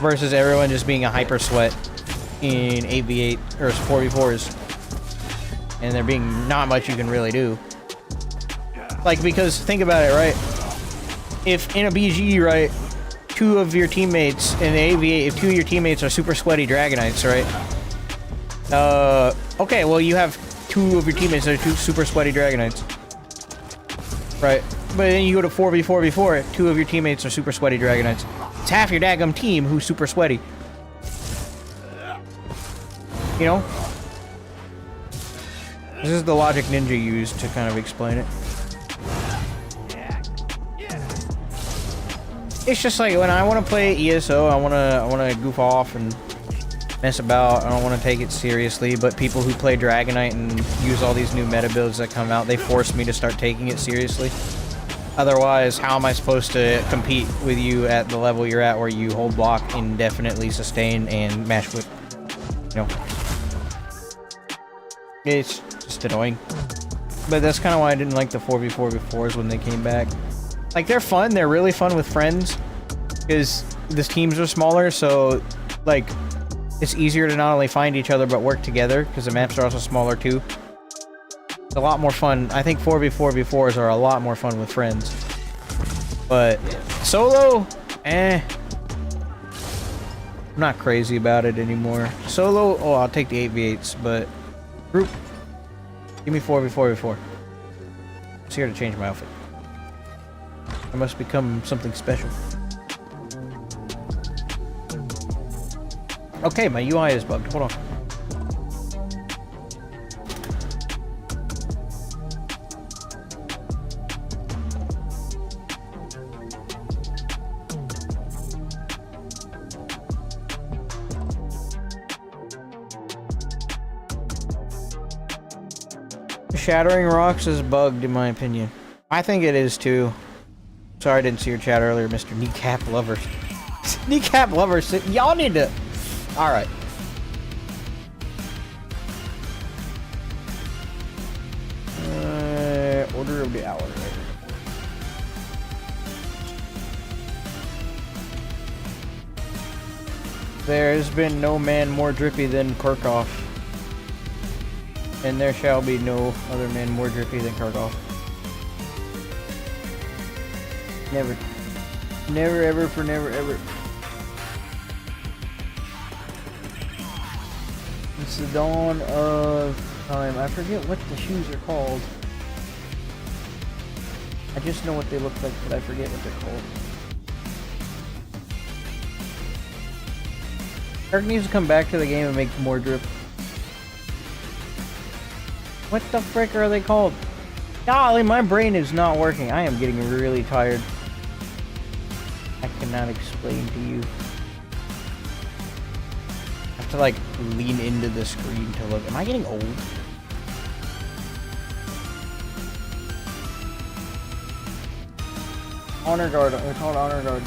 Versus everyone just being a hyper sweat in AV8 or 4v4s. And there being not much you can really do. Like, because think about it, right? If in a BG, right, 2 of your teammates in the AV8, if 2 of your teammates are super sweaty Dragonites, right? Okay, well you have 2 of your teammates that are 2 super sweaty Dragonites. Right? But then you go to 4v4v4, 2 of your teammates are super sweaty Dragonites. It's half your daggum team who's super sweaty. You know? This is the logic Ninja used to kind of explain it. It's just like when I want to play ESO, I want to goof off and mess about. I don't want to take it seriously, but people who play Dragonite and use all these new meta builds that come out, they force me to start taking it seriously. Otherwise, how am I supposed to compete with you at the level you're at where you hold block indefinitely, sustain, and mash whip? You know? It's just annoying. But that's kind of why I didn't like the 4v4v4s when they came back. Like, they're fun. They're really fun with friends. Because the teams are smaller, so, like, it's easier to not only find each other, but work together. Because the maps are also smaller, too. It's a lot more fun. I think 4v4v4s are a lot more fun with friends. But solo, I'm not crazy about it anymore. Solo, oh, I'll take the 8v8s, but group, give me 4v4v4. It's here to change my outfit. I must become something special. Okay, my UI is bugged. Hold on. Shattering Rocks is bugged in my opinion. I think it is too. Sorry I didn't see your chat earlier, Mr. Kneecap Lovers. Kneecap Lovers, y'all need to... Alright. Order of the hour. There's been no man more drippy than Karkov. And there shall be no other man more drippy than Karkov. Never. Never ever for never ever. It's the dawn of time. I forget what the shoes are called. I just know what they look like, but I forget what they're called. Kirk needs to come back to the game and make more drip. What the frick are they called? Golly, my brain is not working. I am getting really tired. I cannot explain to you. I have to like lean into the screen to look. Am I getting old? Honor Guard. They're called Honor Guard.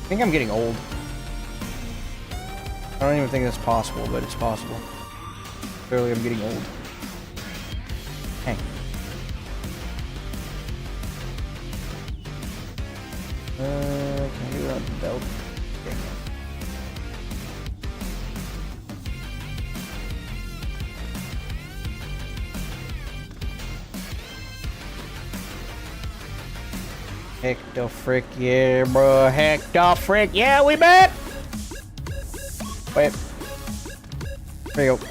I think I'm getting old. I don't even think that's possible, but it's possible. Clearly I'm getting old. Hang. Can I do that belt? Okay. Heck the frick yeah, bro. Heck the frick yeah, we back! Wait. There you go.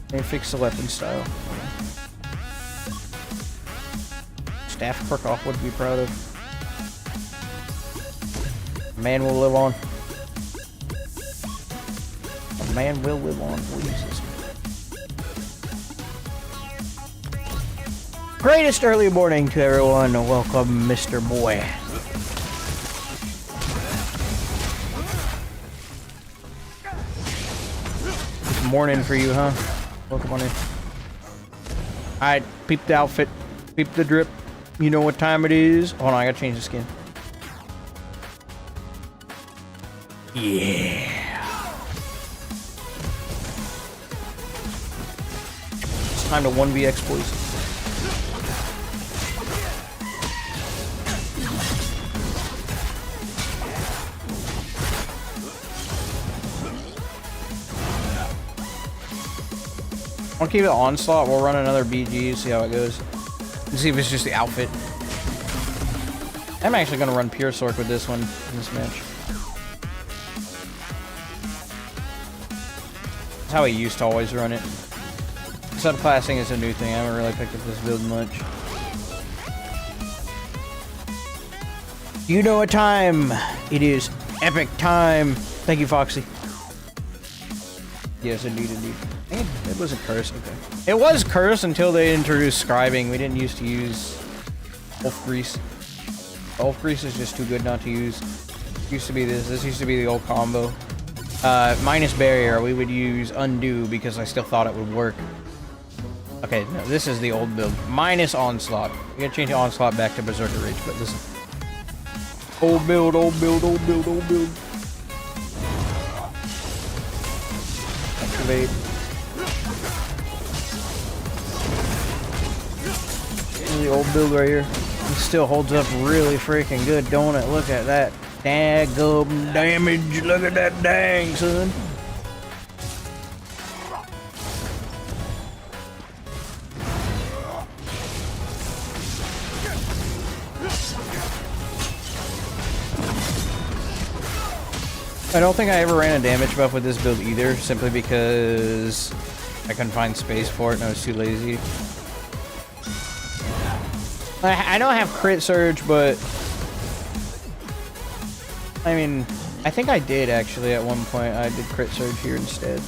They fixed the weapon style. Staff Perkoff would be proud of. Man will live on. A man will live on. What is this? Greatest early morning to everyone. Welcome, Mr. Boy. It's morning for you, huh? Welcome on in. Alright, peep the outfit. Peep the drip. You know what time it is. Hold on, I gotta change the skin. Yeah. It's time to 1vx, boys. I'll keep it onslaught. We'll run another BG, see how it goes. And see if it's just the outfit. I'm actually gonna run Pure Sork with this one in this match. That's how I used to always run it. Subclassing is a new thing. I haven't really picked up this build much. You know what time it is. Epic time. Thank you, Foxy. Yes, indeed, indeed. It wasn't cursed, okay. It was cursed until they introduced scribing. We didn't used to use Wolf Grease. Wolf Grease is just too good not to use. Used to be this. This used to be the old combo. Minus barrier, we would use undo because I still thought it would work. Okay, no, this is the old build. Minus onslaught. We gotta change the onslaught back to Berserker Rage, but listen. Old build, old build, old build, old build. Activate. The old build right here. It still holds up really freaking good, don't it? Look at that. Daggum damage. Look at that dang, son. I don't think I ever ran a damage buff with this build either, simply because I couldn't find space for it and I was too lazy. I know I have crit surge, but I mean, I think I did actually at one point. I did crit surge here instead.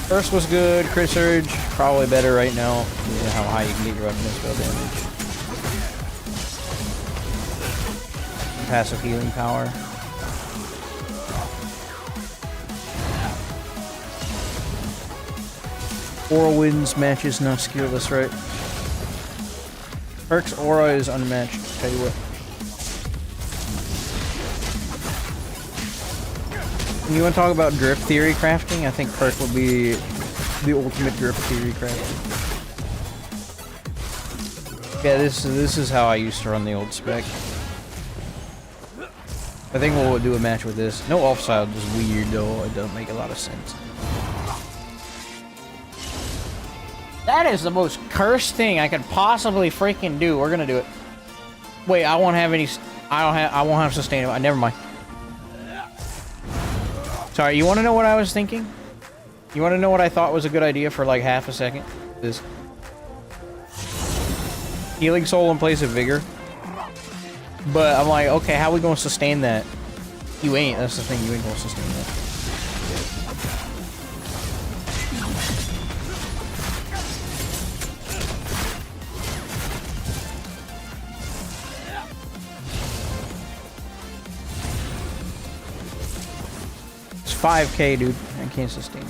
First was good, crit surge probably better right now. You know how high you can get your weapon spell damage. Passive healing power. Aura wins matches, not skillless, right? Perk's aura is unmatched, tell you what. When you want to talk about drift theory crafting, I think Perk will be the ultimate drift theory crafting. Yeah, this is how I used to run the old spec. I think we'll do a match with this. No offside is weird though, it doesn't make a lot of sense. That is the most cursed thing I could possibly freaking do. We're gonna do it. Wait, I won't have any. I won't have sustainable. Never mind. Sorry. You want to know what I was thinking? You want to know what I thought was a good idea for like half a second? This healing soul in place of vigor. But I'm like, okay, how are we gonna sustain that? You ain't. That's the thing. You ain't gonna sustain that. It's 5k, dude. I can't sustain it.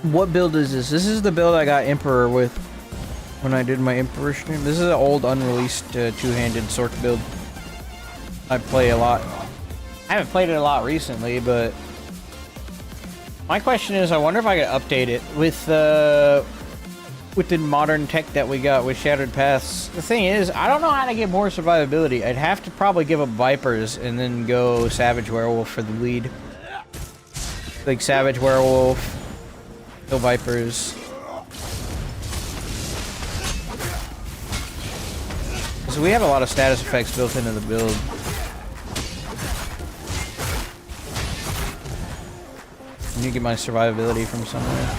What build is this? This is the build I got Emperor with when I did my Emperor stream. This is an old unreleased two-handed Sork build. I play a lot. I haven't played it a lot recently, but my question is, I wonder if I could update it with the modern tech that we got with Shattered Paths. The thing is, I don't know how to get more survivability. I'd have to probably give up Vipers and then go Savage Werewolf for the lead. Like Savage Werewolf. No Vipers. because we have a lot of status effects built into the build. I need to get my survivability from somewhere.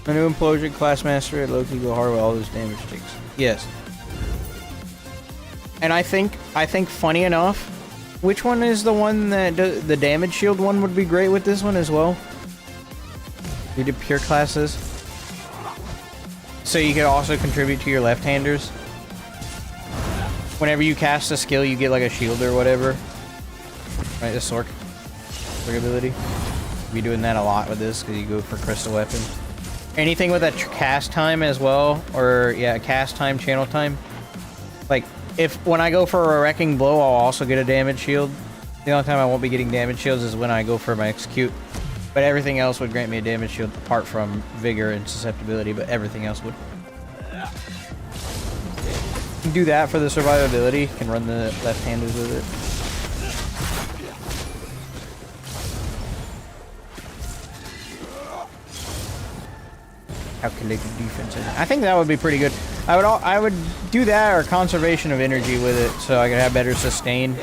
A new implosion class master at low-key go hard with all those damage takes. Yes. And I think funny enough, which one is the one that the damage shield one would be great with this one as well? We did pure classes. So you could also contribute to your left-handers. Whenever you cast a skill, you get like a shield or whatever. Right, the sword ability. Be doing that a lot with this because you go for crystal weapon. Anything with a cast time as well, or yeah, cast time, channel time. Like, when I go for a wrecking blow, I'll also get a damage shield. The only time I won't be getting damage shields is when I go for my execute. But everything else would grant me a damage shield, apart from vigor and susceptibility, but everything else would. You can do that for the survivability, you can run the left-handers with it. Calculated defense. I think that would be pretty good. I would do that or conservation of energy with it, so I could have better sustain.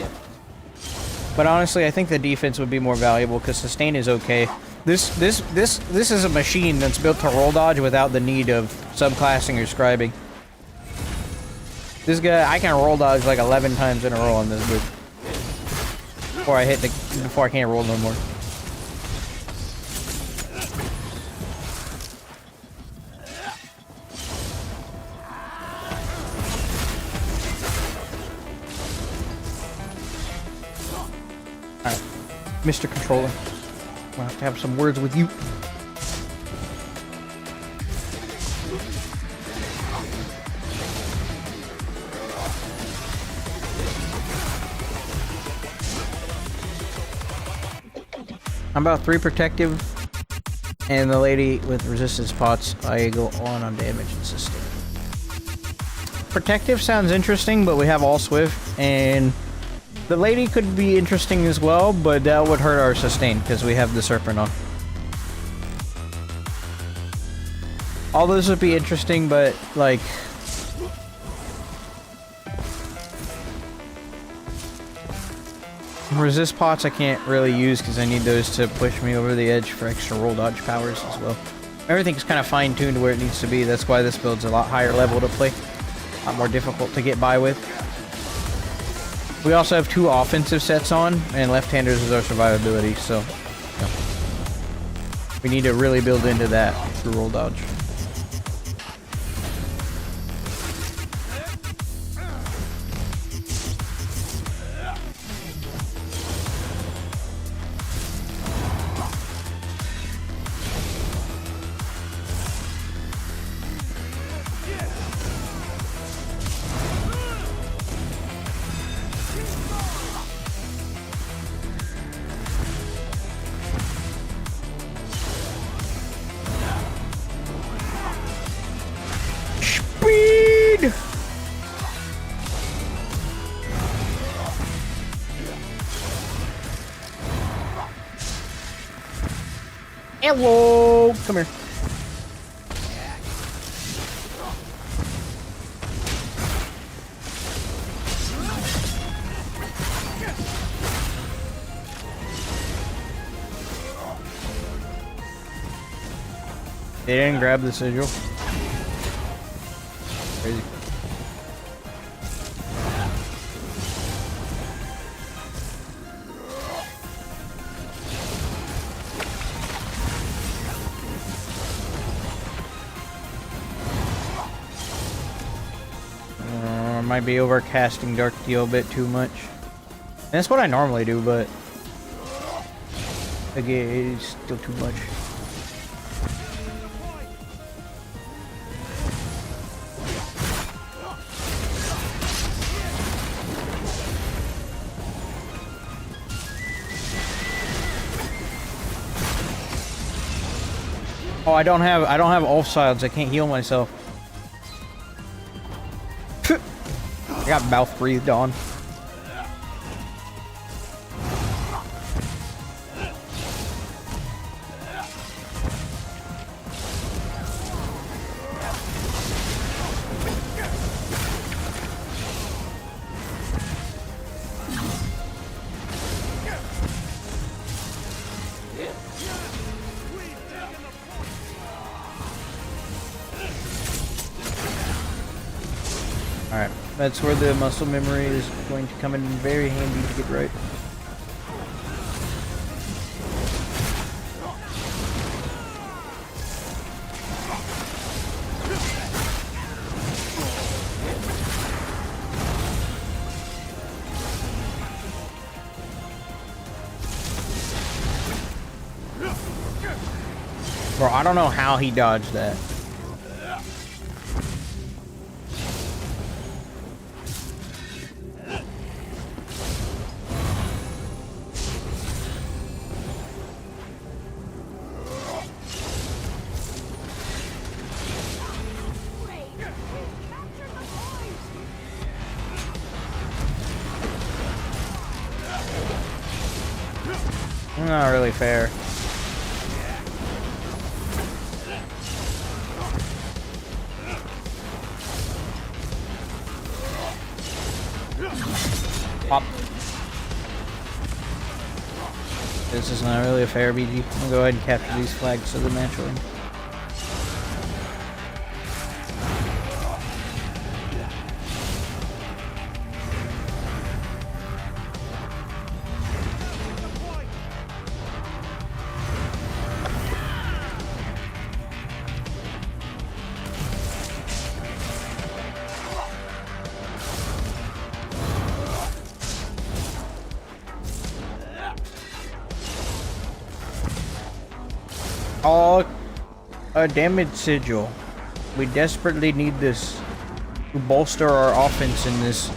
But honestly, I think the defense would be more valuable because sustain is okay. This is a machine that's built to roll dodge without the need of subclassing or scribing. This guy, I can roll dodge like 11 times in a row on this boot before I can't roll no more. Mr. Controller, I'll have to have some words with you. I'm about 3 protective, and the lady with resistance pots, I go on damage and sustain. Protective sounds interesting, but we have all swift, and the lady could be interesting as well, but that would hurt our sustain because we have the serpent on. All those would be interesting, but like resist pots I can't really use because I need those to push me over the edge for extra roll dodge powers as well. Everything's kind of fine-tuned where it needs to be. That's why this build's a lot higher level to play. A lot more difficult to get by with. We also have 2 offensive sets on, and left-handers is our survivability, so yeah. We need to really build into that through roll dodge. Hello! Come here. They didn't grab the sigil. Crazy. Might be overcasting Dark Deal a bit too much. And that's what I normally do, but again, it's still too much. Oh, I don't have offsides. I can't heal myself. I got mouth breathed on. Alright, that's where the muscle memory is going to come in very handy to get right. Bro, I don't know how he dodged that. Not really fair. Pop. This is not really a fair BG. I'll go ahead and capture these flags so the match will end. Oh, a damage sigil. We desperately need this to bolster our offense in this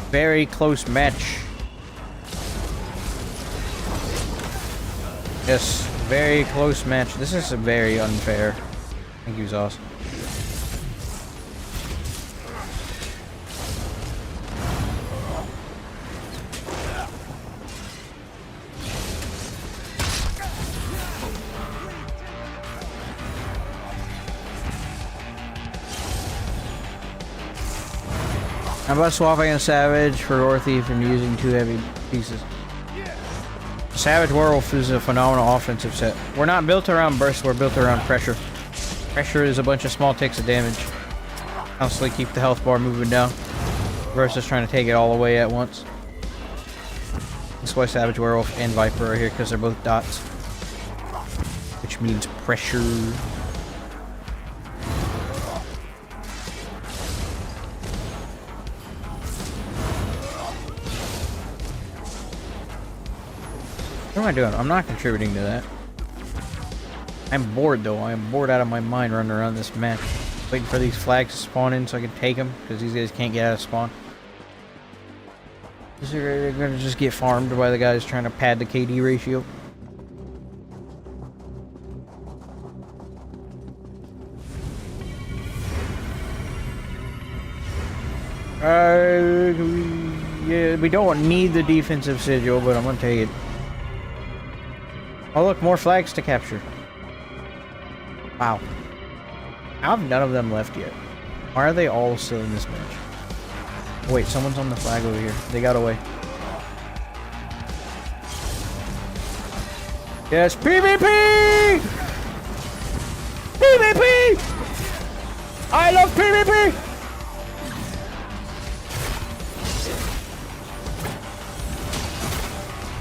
very close match. Yes, very close match. This is a very unfair. Thank you, Zoss. How about swapping a Savage for Ore Thief and using 2 heavy pieces? Savage Werewolf is a phenomenal offensive set. We're not built around burst, we're built around pressure. Pressure is a bunch of small ticks of damage. Constantly keep the health bar moving down versus trying to take it all away at once. That's why Savage Werewolf and Viper are here, because they're both dots. Which means pressure. What am I doing? I'm not contributing to that. I'm bored though. I am bored out of my mind running around this map. Waiting for these flags to spawn in so I can take them, because these guys can't get out of spawn. They're gonna just get farmed by the guys trying to pad the KD ratio. Yeah, we don't need the defensive sigil, but I'm gonna take it. Oh look, more flags to capture. Wow. I have none of them left yet. Why are they all still in this match? Wait, someone's on the flag over here. They got away. Yes, PvP! PvP! I love PvP!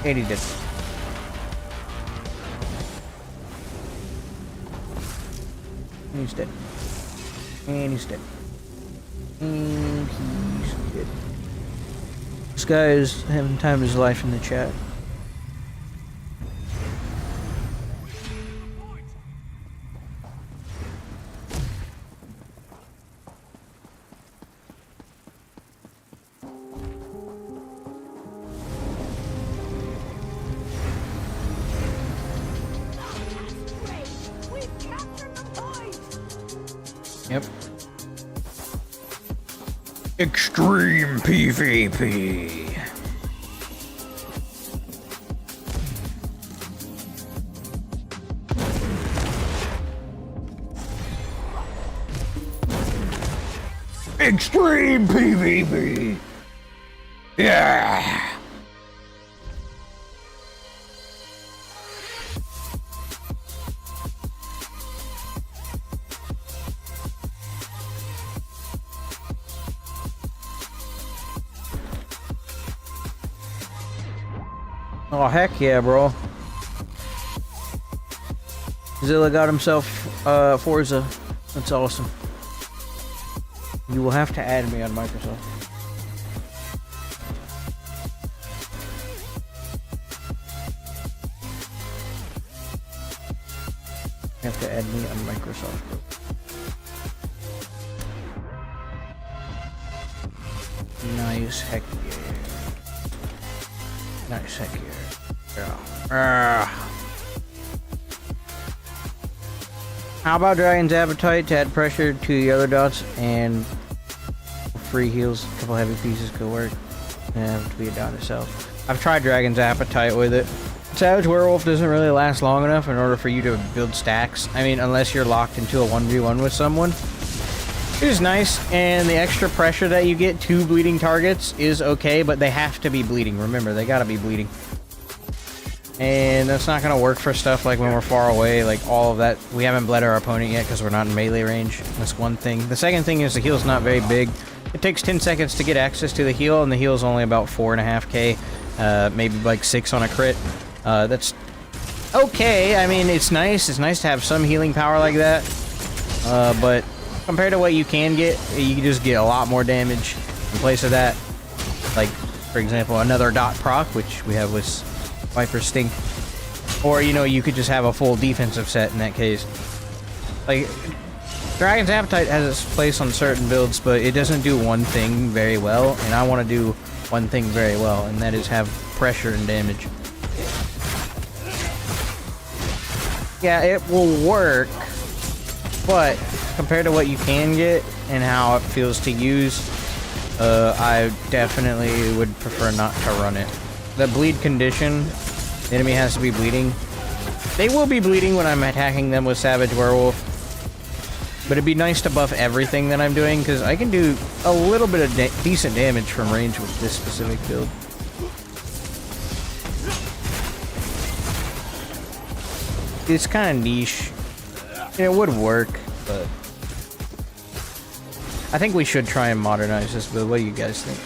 And he did. And he's dead. And he's dead. And he's dead. This guy is having the time of his life in the chat. Yep. Extreme PvP. Extreme PvP. Yeah. Oh, heck yeah, bro. Zilla got himself Forza. That's awesome. You will have to add me on Microsoft. You have to add me on Microsoft. Nice, heck yeah. Nice, heck yeah. Yeah. How about Dragon's Appetite to add pressure to yellow dots and free heals? A couple heavy pieces could work. Have to be a dot itself. I've tried Dragon's Appetite with it. Savage Werewolf doesn't really last long enough in order for you to build stacks. I mean, unless you're locked into a 1v1 with someone. It is nice, and the extra pressure that you get to bleeding targets is okay, but they have to be bleeding. Remember, they gotta be bleeding. And that's not gonna work for stuff like when we're far away, like all of that. We haven't bled our opponent yet because we're not in melee range. That's one thing. The second thing is the heal's not very big. It takes 10 seconds to get access to the heal, and the heal's only about 4.5k, maybe like 6 on a crit. That's okay. I mean, it's nice. It's nice to have some healing power like that. But compared to what you can get, you can just get a lot more damage in place of that. Like, for example, another dot proc, which we have with Viper's Sting. Or, you know, you could just have a full defensive set in that case. Like, Dragon's Appetite has its place on certain builds, but it doesn't do one thing very well, and I want to do one thing very well, and that is have pressure and damage. Yeah, it will work, but compared to what you can get and how it feels to use, I definitely would prefer not to run it. The bleed condition, the enemy has to be bleeding. They will be bleeding when I'm attacking them with Savage Werewolf, but it'd be nice to buff everything that I'm doing, because I can do a little bit of decent damage from range with this specific build. It's kind of niche. It would work, but I think we should try and modernize this build. What do you guys think?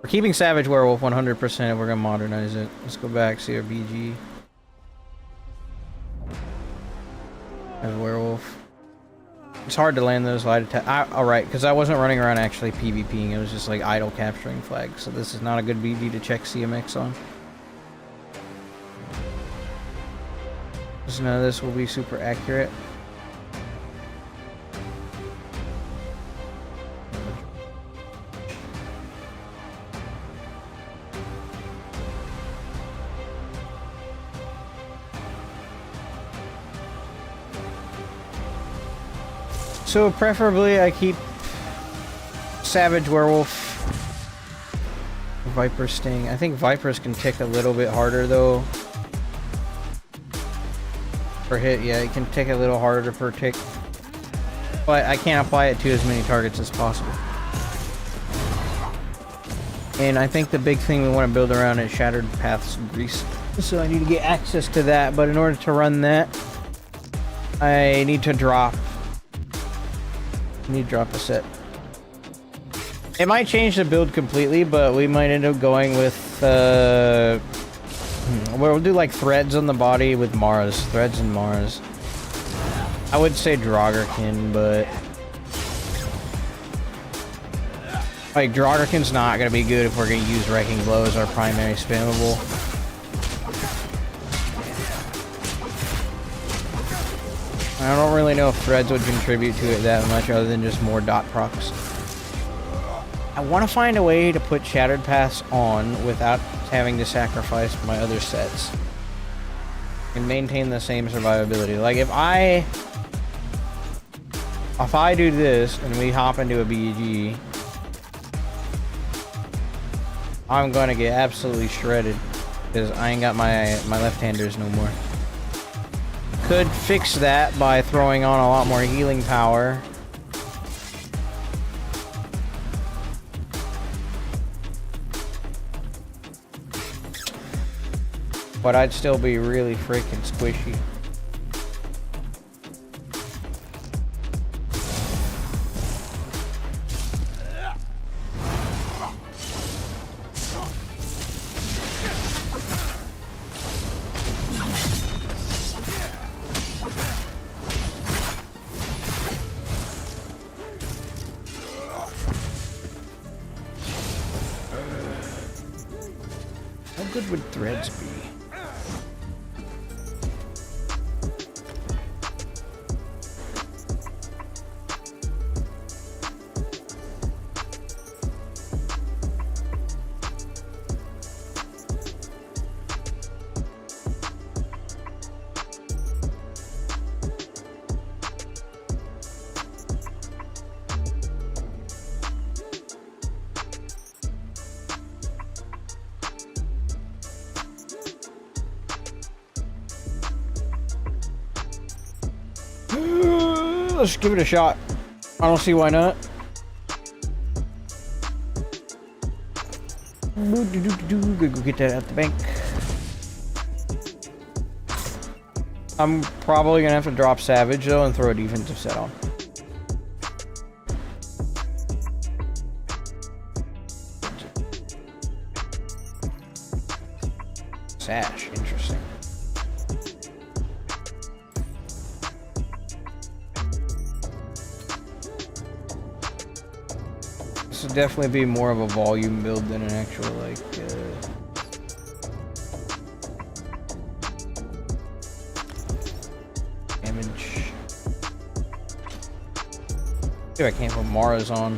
We're keeping Savage Werewolf 100%. We're gonna modernize it. Let's go back, see our BG. Have Werewolf. It's hard to land those light attack. Alright, because I wasn't running around actually PvPing. It was just like idle capturing flags. So this is not a good BG to check CMX on. Because none of this will be super accurate. So preferably I keep Savage Werewolf, Viper Sting. I think Vipers can tick a little bit harder though. Per hit, yeah, it can tick a little harder per tick. But I can't apply it to as many targets as possible. And I think the big thing we want to build around is Shattered Paths Grease. So I need to get access to that, but in order to run that, I need to drop a set. It might change the build completely, but we might end up going with we'll do like threads on the body with Mars. Threads and Mars. I would say draugrkin, but like draugrkin's not gonna be good if we're gonna use Wrecking Blow as our primary spammable. I don't really know if threads would contribute to it that much other than just more dot procs. I want to find a way to put Shattered Paths on without having to sacrifice my other sets. And maintain the same survivability. Like if I do this and we hop into a BG, I'm gonna get absolutely shredded because I ain't got my left-handers no more. Could fix that by throwing on a lot more healing power. But I'd still be really freaking squishy. How good would threads be? Let's give it a shot. I don't see why not. Go get that out the bank. I'm probably gonna have to drop Savage though and throw a defensive set on. Sash, interesting. This would definitely be more of a volume build than an actual, like, damage. See if I can't put Mara's on.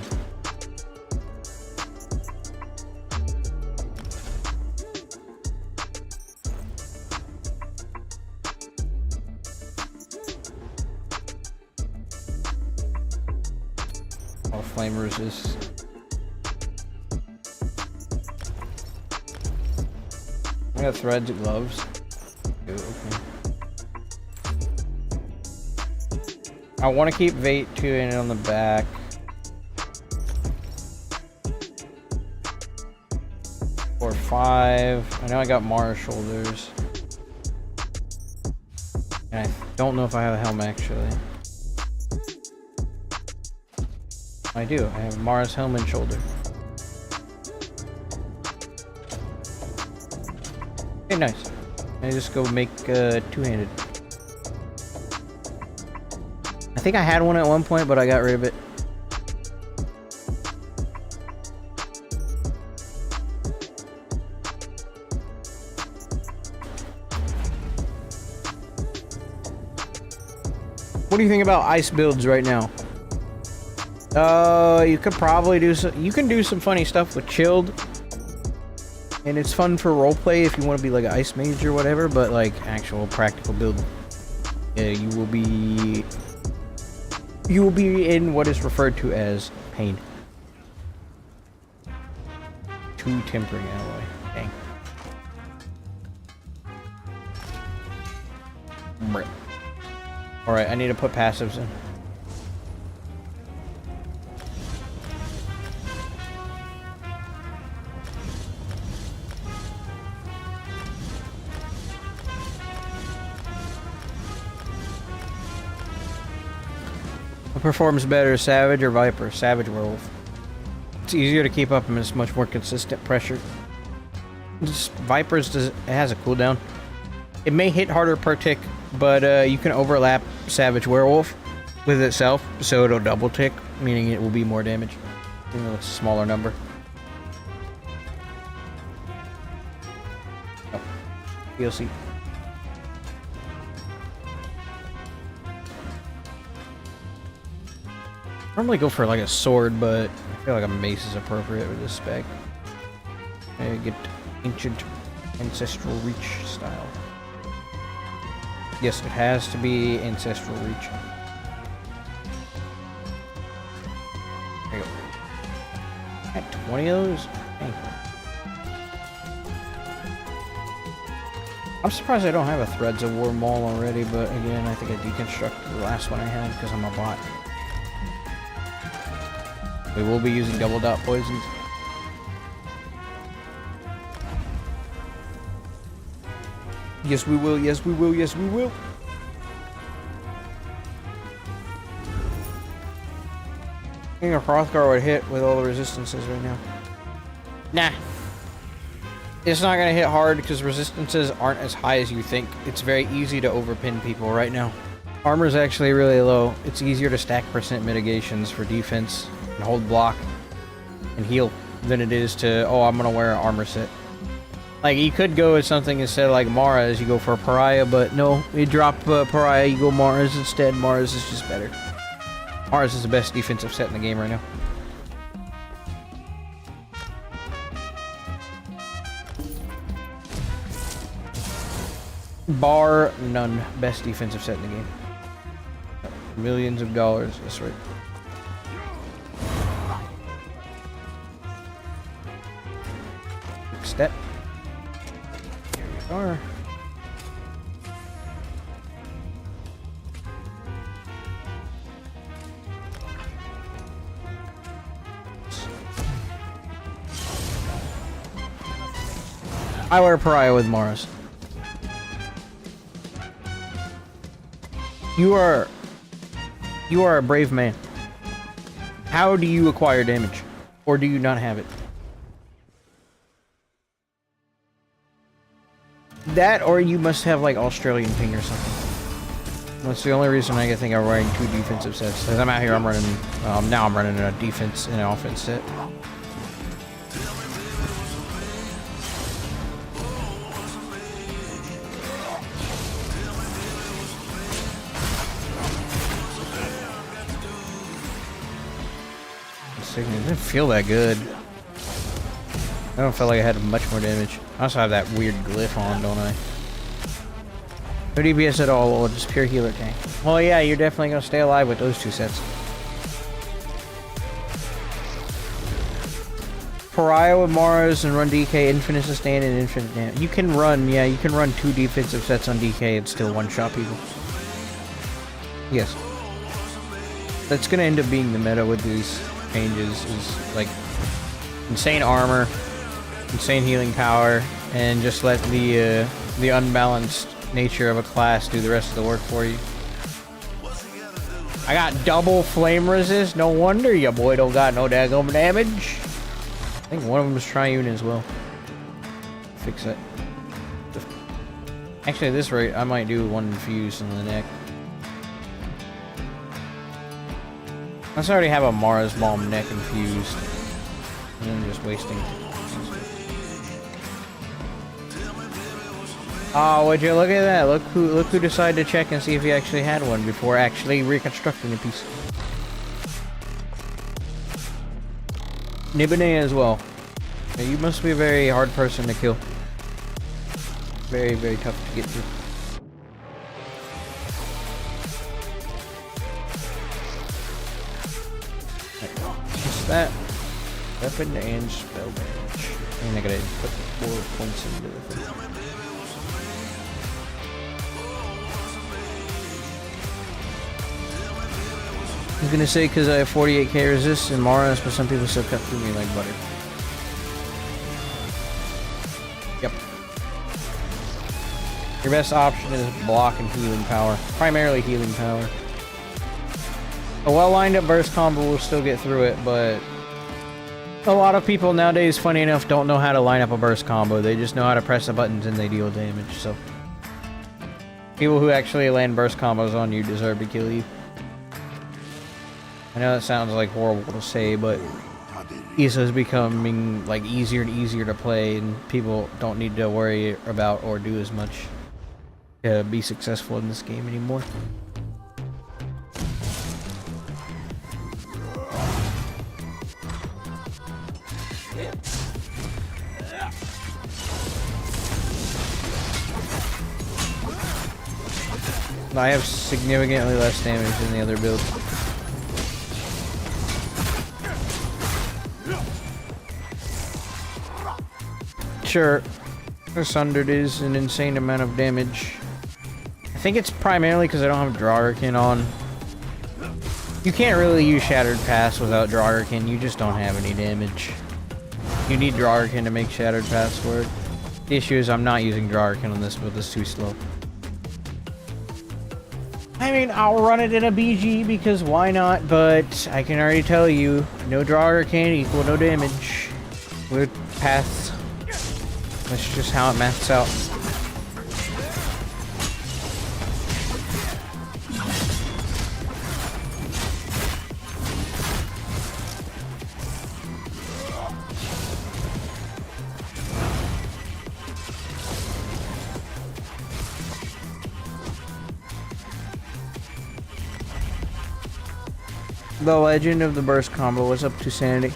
Oh, flame resist. I got threads and gloves. Okay. I want to keep Vate 2 in on the back. Or 5. I know I got Mara shoulders. And I don't know if I have a helm actually. I do. I have Mara's helm and shoulder. Okay, nice. I just go make two-handed. I think I had one at one point, but I got rid of it. What do you think about ice builds right now? You could probably do some. You can do some funny stuff with chilled. And it's fun for roleplay if you want to be like an ice mage or whatever, but like actual practical build, you will be in what is referred to as pain. 2 tempering alloy. Dang. Alright, I need to put passives in. What performs better, Savage or Viper? Savage Werewolf. It's easier to keep up and it's much more consistent pressure. Vipers it has a cooldown. It may hit harder per tick, but you can overlap Savage Werewolf with itself, so it'll double tick, meaning it will be more damage, even though it's a smaller number. Oh, DLC. Normally go for like a sword, but I feel feel like a mace is appropriate with this spec. I get ancient ancestral reach style. Yes, it has to be ancestral reach. There you go. Got 20 of those? Dang. I'm surprised I don't have a Threads of War Maul already, but again, I think I deconstructed the last one I had because I'm a bot. We will be using double dot poisons. Yes, we will. Yes, we will. Yes, we will. I think a Hrothgar would hit with all the resistances right now. Nah. It's not gonna hit hard because resistances aren't as high as you think. It's very easy to overpin people right now. Armor's actually really low. It's easier to stack percent mitigations for defense and hold block and heal than it is to, oh, I'm gonna wear an armor set. Like, you could go with something instead of like Mara's, you go for a Pariah, but no, you drop Pariah, you go Mara's instead. Mara's is just better. Mara's is the best defensive set in the game right now. Bar none. Best defensive set in the game. Millions of dollars, that's right. Quick step. Here we are. I wear Pariah with Mars. You are a brave man. How do you acquire damage? Or do you not have it? That, or you must have like Australian ping or something. That's the only reason I think I'm running two defensive sets. Because I'm out here, I'm running, now I'm running a defense and an offense set. It didn't feel that good. I don't feel like I had much more damage. I also have that weird glyph on, don't I? No DPS at all, or just pure healer tank. Well, yeah, you're definitely gonna stay alive with those two sets. Pariah with Mars and run DK, infinite sustain and infinite damage. You can run, yeah, you can run two defensive sets on DK and still one-shot people. Yes. That's gonna end up being the meta with these changes, is like insane armor, insane healing power, and just let the unbalanced nature of a class do the rest of the work for you. I got double flame resist. No wonder your boy don't got no daggone damage. I think one of them is Triune as well. Fix it. Actually, at this rate, I might do one infused in the neck. I already have a Mars Bomb neck infused. And I'm just wasting. Oh, would you look at that? Look who decided to check and see if he actually had one before actually reconstructing the piece. Nibane as well. Yeah, you must be a very hard person to kill. Very, very tough to get through. That weapon and spell damage. And I gotta put 4 points into the thing. I was gonna say because I have 48k resist and Mars, but some people still cut through me like butter. Yep. Your best option is block and healing power. Primarily healing power. A well lined up burst combo will still get through it, but a lot of people nowadays, funny enough, don't know how to line up a burst combo. They just know how to press the buttons and they deal damage, so people who actually land burst combos on you deserve to kill you. I know that sounds like horrible to say, but ESO is becoming like easier and easier to play, and people don't need to worry about or do as much to be successful in this game anymore. I have significantly less damage than the other build. Sure, Sundered is an insane amount of damage. I think it's primarily because I don't have draugrkin on. You can't really use Shattered Pass without draugrkin, you just don't have any damage. You need draugrkin to make Shattered Pass work. The issue is I'm not using draugrkin on this build, it's too slow. I mean, I'll run it in a BG because why not, but I can already tell you, no draugrkin equal no damage. With paths. That's just how it maths out. The legend of the burst combo was up to Sanity.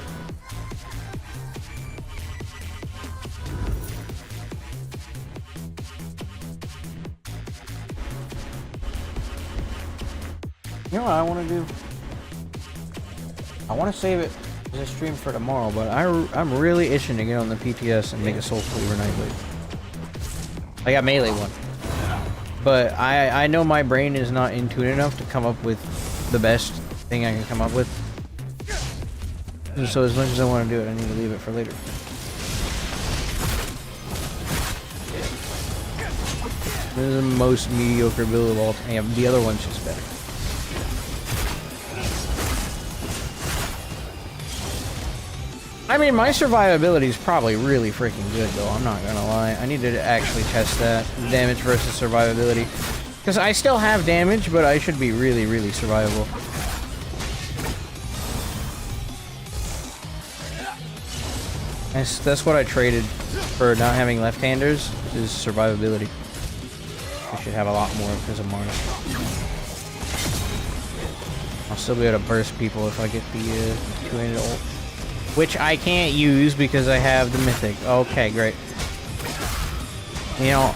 You know what I want to do? I want to save it as a stream for tomorrow, but I'm really itching to get on the PTS and make a Soul Cleaver Nightblade. I got melee one, but I know my brain is not in tune enough to come up with the best thing I can come up with. And so as much as I want to do it, I need to leave it for later. This is the most mediocre build of all time. The other one's just better. I mean, my survivability is probably really freaking good, though. I'm not gonna lie. I need to actually test that. Damage versus survivability. Because I still have damage, but I should be really, really survivable. That's what I traded for not having left-handers, is survivability. I should have a lot more because of Mars. I'll still be able to burst people if I get the two-handed ult. Which I can't use because I have the mythic. Okay, great. You know,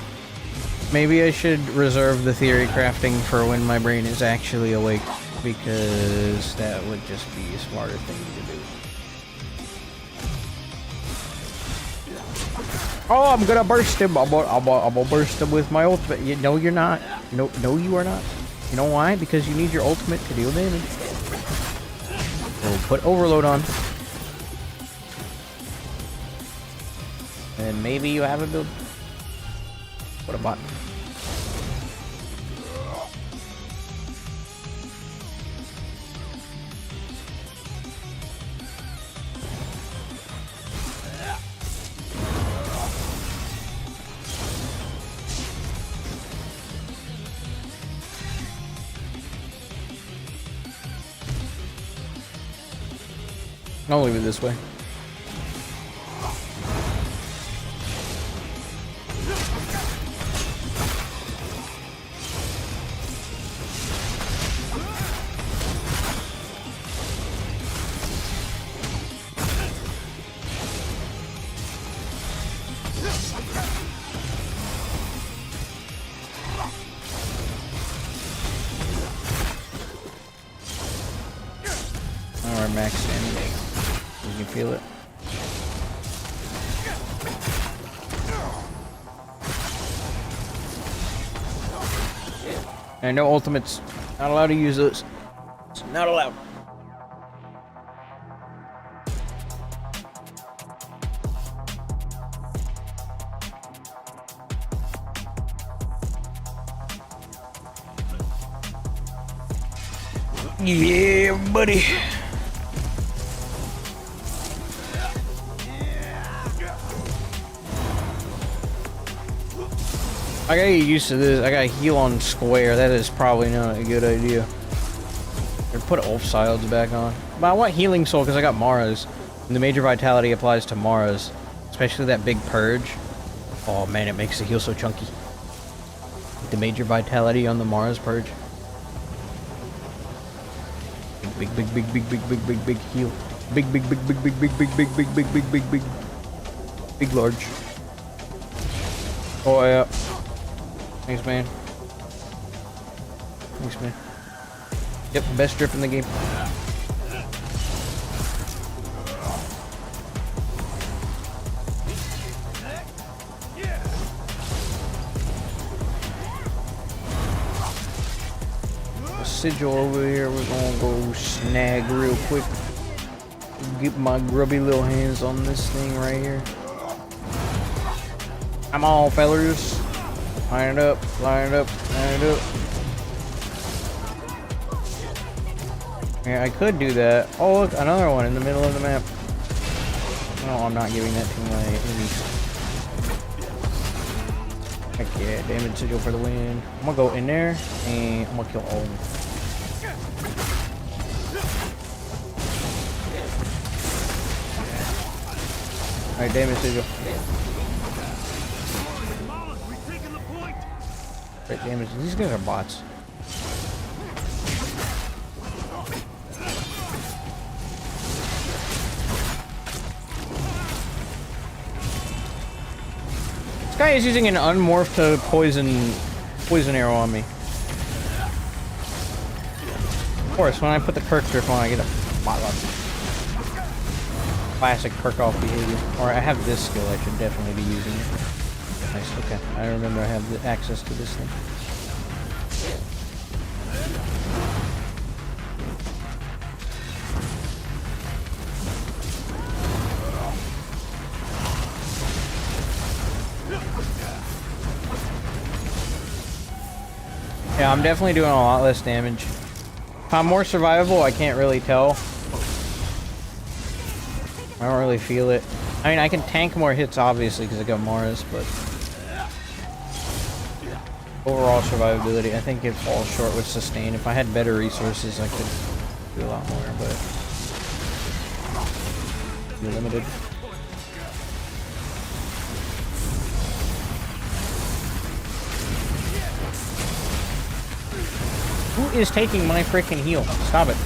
maybe I should reserve the theory crafting for when my brain is actually awake, because that would just be a smarter thing to do. Oh, I'm gonna burst him. I'm gonna burst him with my ultimate. No, you're not. No, you are not. You know why? Because you need your ultimate to deal damage. So put overload on. And maybe you have a build. What a bot. I'll leave it this way. Alright, max damage. You can feel it. And no ultimates. Not allowed to use those. It's not allowed. Yeah, buddy. I gotta get used to this. I gotta heal on square. That is probably not a good idea. Or put 𝙁𝙧𝙚𝙚 back on. But I want Healing Soul because I got Mara's. And the Major Vitality applies to Mara's. Especially that big purge. Oh man, it makes the heal so chunky. The Major Vitality on the Mara's purge. Big heal. Big large. Oh yeah. Thanks, man. Thanks, man. Yep, best drip in the game. Sigil over here, we're gonna go snag real quick. Get my grubby little hands on this thing right here. Come on, fellers. Line it up, line it up, line it up. Yeah, I could do that. Oh, look, another one in the middle of the map. No, I'm not giving that to my enemies. Heck yeah, damage sigil for the win. I'm gonna go in there and I'm gonna kill all of them. Alright, damage sigil. Right, damage. These guys are bots. This guy is using an unmorphed poison arrow on me. Of course, when I put the perk drift on, I get a bot lock. Classic perk off behavior. Or I have this skill, I should definitely be using it. Nice, okay. I remember I have the access to this thing. Yeah, I'm definitely doing a lot less damage. If I'm more survivable, I can't really tell. I don't really feel it. I mean, I can tank more hits, obviously, because I got Mars, but overall survivability, I think it falls short with sustain. If I had better resources, I could do a lot more, but you're limited. Who is taking my freaking heal? Stop it.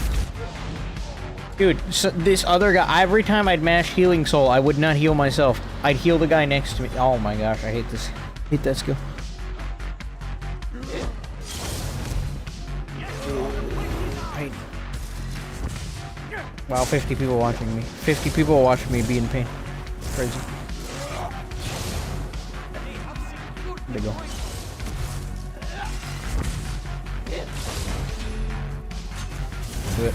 Dude, so this other guy, every time I'd mash Healing Soul, I would not heal myself. I'd heal the guy next to me. Oh my gosh, I hate this. Hate that skill. Wow, 50 people watching me. 50 people watching me be in pain. Crazy. There you go. Do it.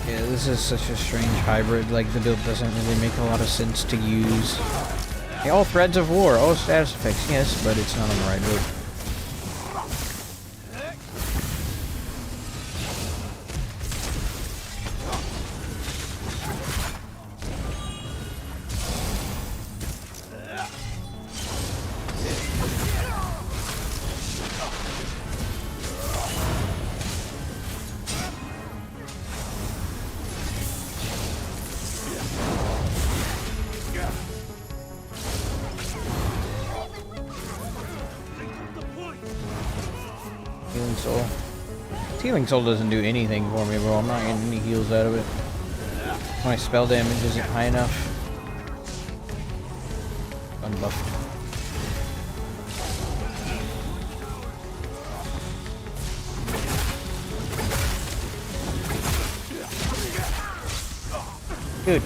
Yeah, this is such a strange hybrid. Like, the build doesn't really make a lot of sense to use. Hey, all threads of war. Oh, status effects. Yes, but it's not on the right road. Healing Soul. Healing Soul doesn't do anything for me, bro. I'm not getting any heals out of it. My spell damage isn't high enough. Unbuffed. Dude.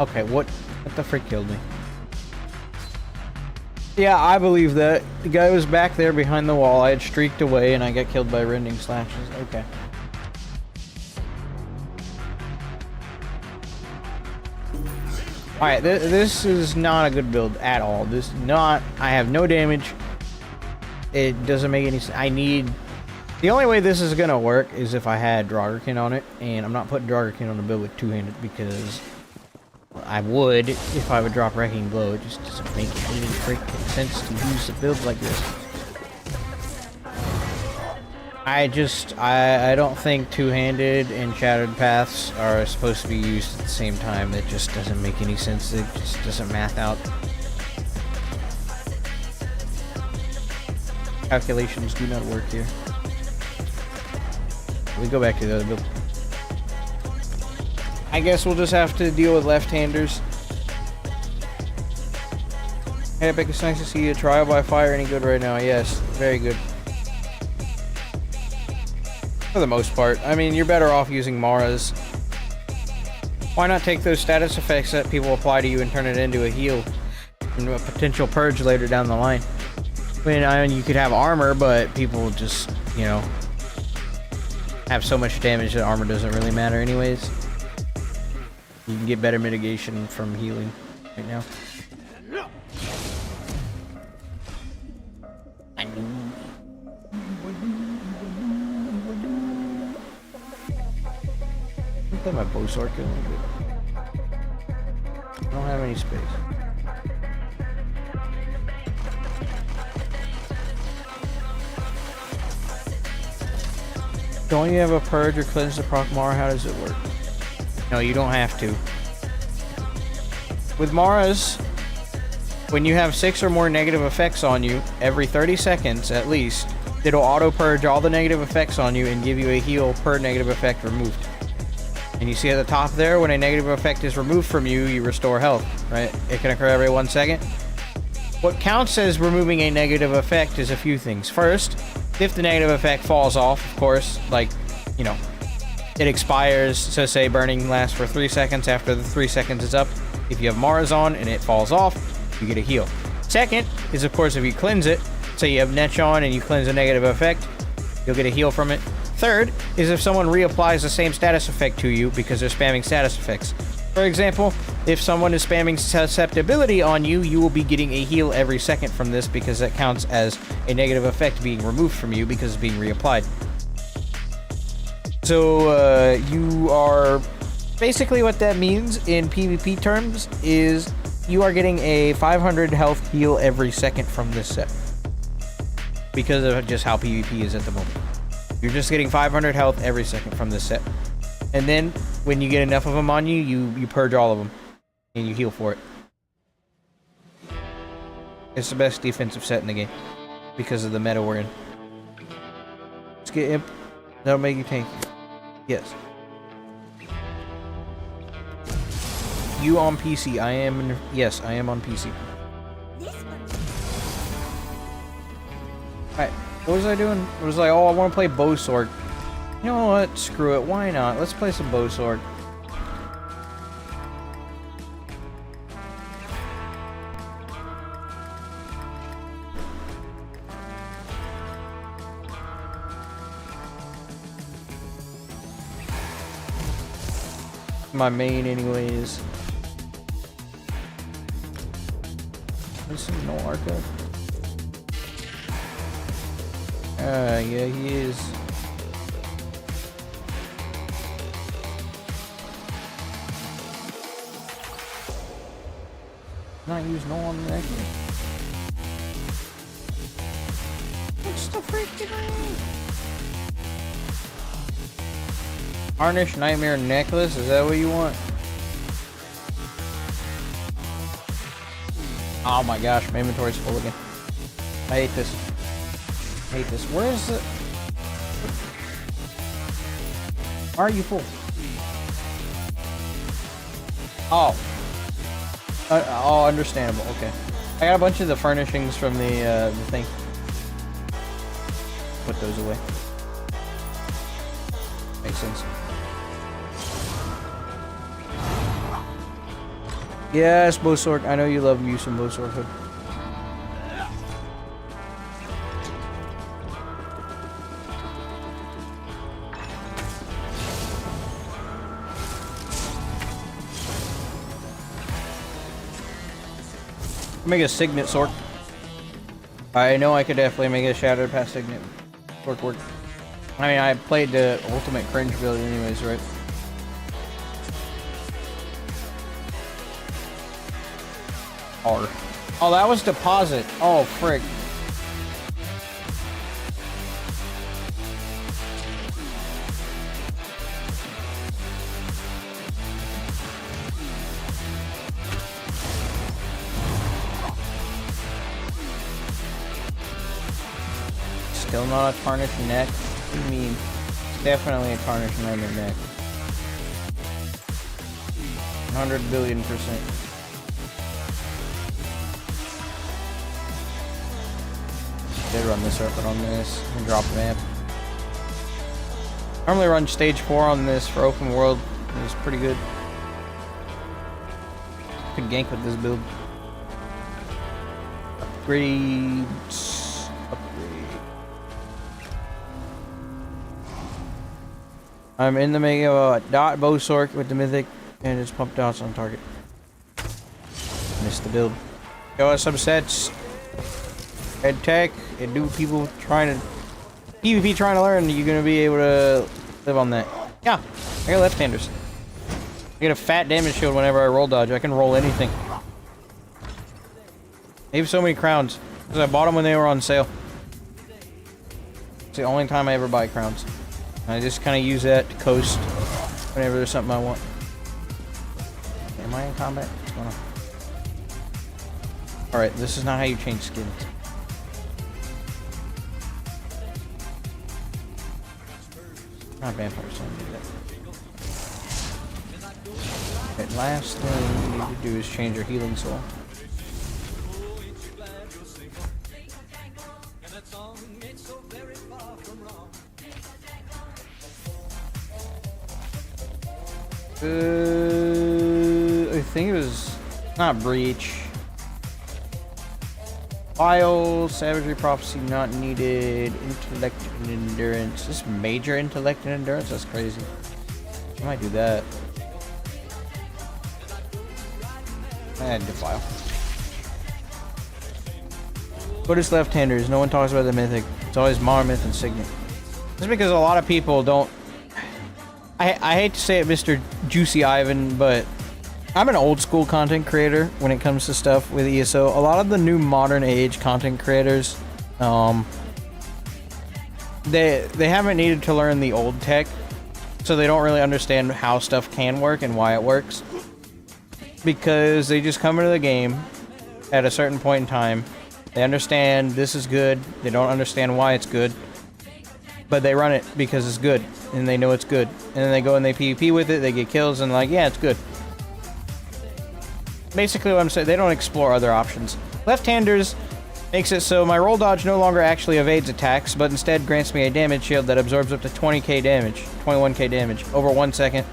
Okay, what the frick killed me? Yeah, I believe that. The guy was back there behind the wall. I had streaked away and I got killed by rending slashes. Okay. Alright, this is not a good build at all. I have no damage. It doesn't make any sense. The only way this is gonna work is if I had draugrkin on it, and I'm not putting draugrkin on the build with two-handed because I would if I would drop Wrecking Blow. It just doesn't make any freaking sense to use a build like this. I don't think two-handed and Shattered Paths are supposed to be used at the same time. It just doesn't make any sense. It just doesn't math out. Calculations do not work here. We go back to the other build. I guess we'll just have to deal with left-handers. Hey, Epic, it's nice to see you. Trial by fire any good right now? Yes, very good. For the most part. I mean, you're better off using Mara's. Why not take those status effects that people apply to you and turn it into a heal? Into a potential purge later down the line. I mean, you could have armor, but people just, you know, have so much damage that armor doesn't really matter anyways. You can get better mitigation from healing right now. Play my 𝙂𝙧𝙚𝙚 a little bit. I don't have any space. Don't you have a purge or cleanse to proc Mara? How does it work? No, you don't have to. With Mara's, when you have 6 or more negative effects on you, every 30 seconds at least, it'll auto-purge all the negative effects on you and give you a heal per negative effect removed. And you see at the top there, when a negative effect is removed from you, you restore health, right? It can occur every 1 second. What counts as removing a negative effect is a few things. First, if the negative effect falls off, of course, like, you know, it expires, so say burning lasts for 3 seconds. After the 3 seconds is up, if you have Mara's on and it falls off, you get a heal. Second is, of course, if you cleanse it, say you have Netch on and you cleanse a negative effect, you'll get a heal from it. Third is if someone reapplies the same status effect to you because they're spamming status effects. For example, if someone is spamming susceptibility on you, you will be getting a heal every second from this because that counts as a negative effect being removed from you because it's being reapplied. So, you are... Basically what that means in PvP terms is you are getting a 500 health heal every second from this set. Because of just how PvP is at the moment. You're just getting 500 health every second from this set. And then, when you get enough of them on you, you purge all of them. And you heal for it. It's the best defensive set in the game. Because of the meta we're in. Let's get Imp. That'll make you tanky. Yes. You on PC. I am... Yes, I am on PC. Alright. What was I doing? I was like, oh, I want to play 𝙂𝙧𝙚. You know what? Screw it. Why not? Let's play some 𝙂𝙧𝙚. My main, anyways. This is no archive. Yeah, he is. Not use no on the necklace. What's the freaking name? Harnish Nightmare Necklace? Is that what you want? Oh my gosh, my inventory's full again. I hate this. I hate this. Where is it? Why are you full? Oh. Oh, understandable. Okay. I got a bunch of the furnishings from the thing. Put those away. Makes sense. Yes, 𝙂𝙧𝙚. I know you love you some 𝙂𝙧𝙚. Make a signet sword. I know I could definitely make a shattered past signet sword work. I mean, I played the ultimate cringe build anyways, right? R. Oh, that was deposit. Oh, frick. Still not a tarnished neck? What do you mean? It's definitely a tarnished neck. 100 billion%. Did run this circuit on this and drop the map. Normally run stage 4 on this for open world. It's pretty good. Could gank with this build. Upgrades. Upgrade. I'm in the mega 𝙑𝙦𝙦𝙦 with the mythic and it's pumped dots on target. Missed the build. Show us some sets. Ed tech and do people trying to PvP trying to learn, you're gonna be able to live on that. Yeah, I got left-handers. I get a fat damage shield whenever I roll dodge. I can roll anything. I have so many crowns because I bought them when they were on sale. It's the only time I ever buy crowns. And I just kind of use that to coast whenever there's something I want. Am I in combat? What's going on? Alright, this is not how you change skins. Not vampire, so I do that. Okay, last thing you need to do is change your healing soul. I think it was not breach. File, savagery, prophecy not needed, intellect and endurance. This major intellect and endurance? That's crazy. I might do that. And defile. Buddhist left-handers. No one talks about the mythic. It's always Marmouth and Signet. That's because a lot of people don't. I hate to say it, Mr. Juicy Ivan, but I'm an old school content creator when it comes to stuff with ESO. A lot of the new modern age content creators, they haven't needed to learn the old tech, so they don't really understand how stuff can work and why it works. Because they just come into the game at a certain point in time, they understand this is good, they don't understand why it's good, but they run it because it's good, and they know it's good. And then they go and they PvP with it, they get kills, and like, yeah, it's good. Basically what I'm saying, they don't explore other options. Left-handers makes it so my roll dodge no longer actually evades attacks, but instead grants me a damage shield that absorbs up to 20k damage, 21k damage, over 1 second.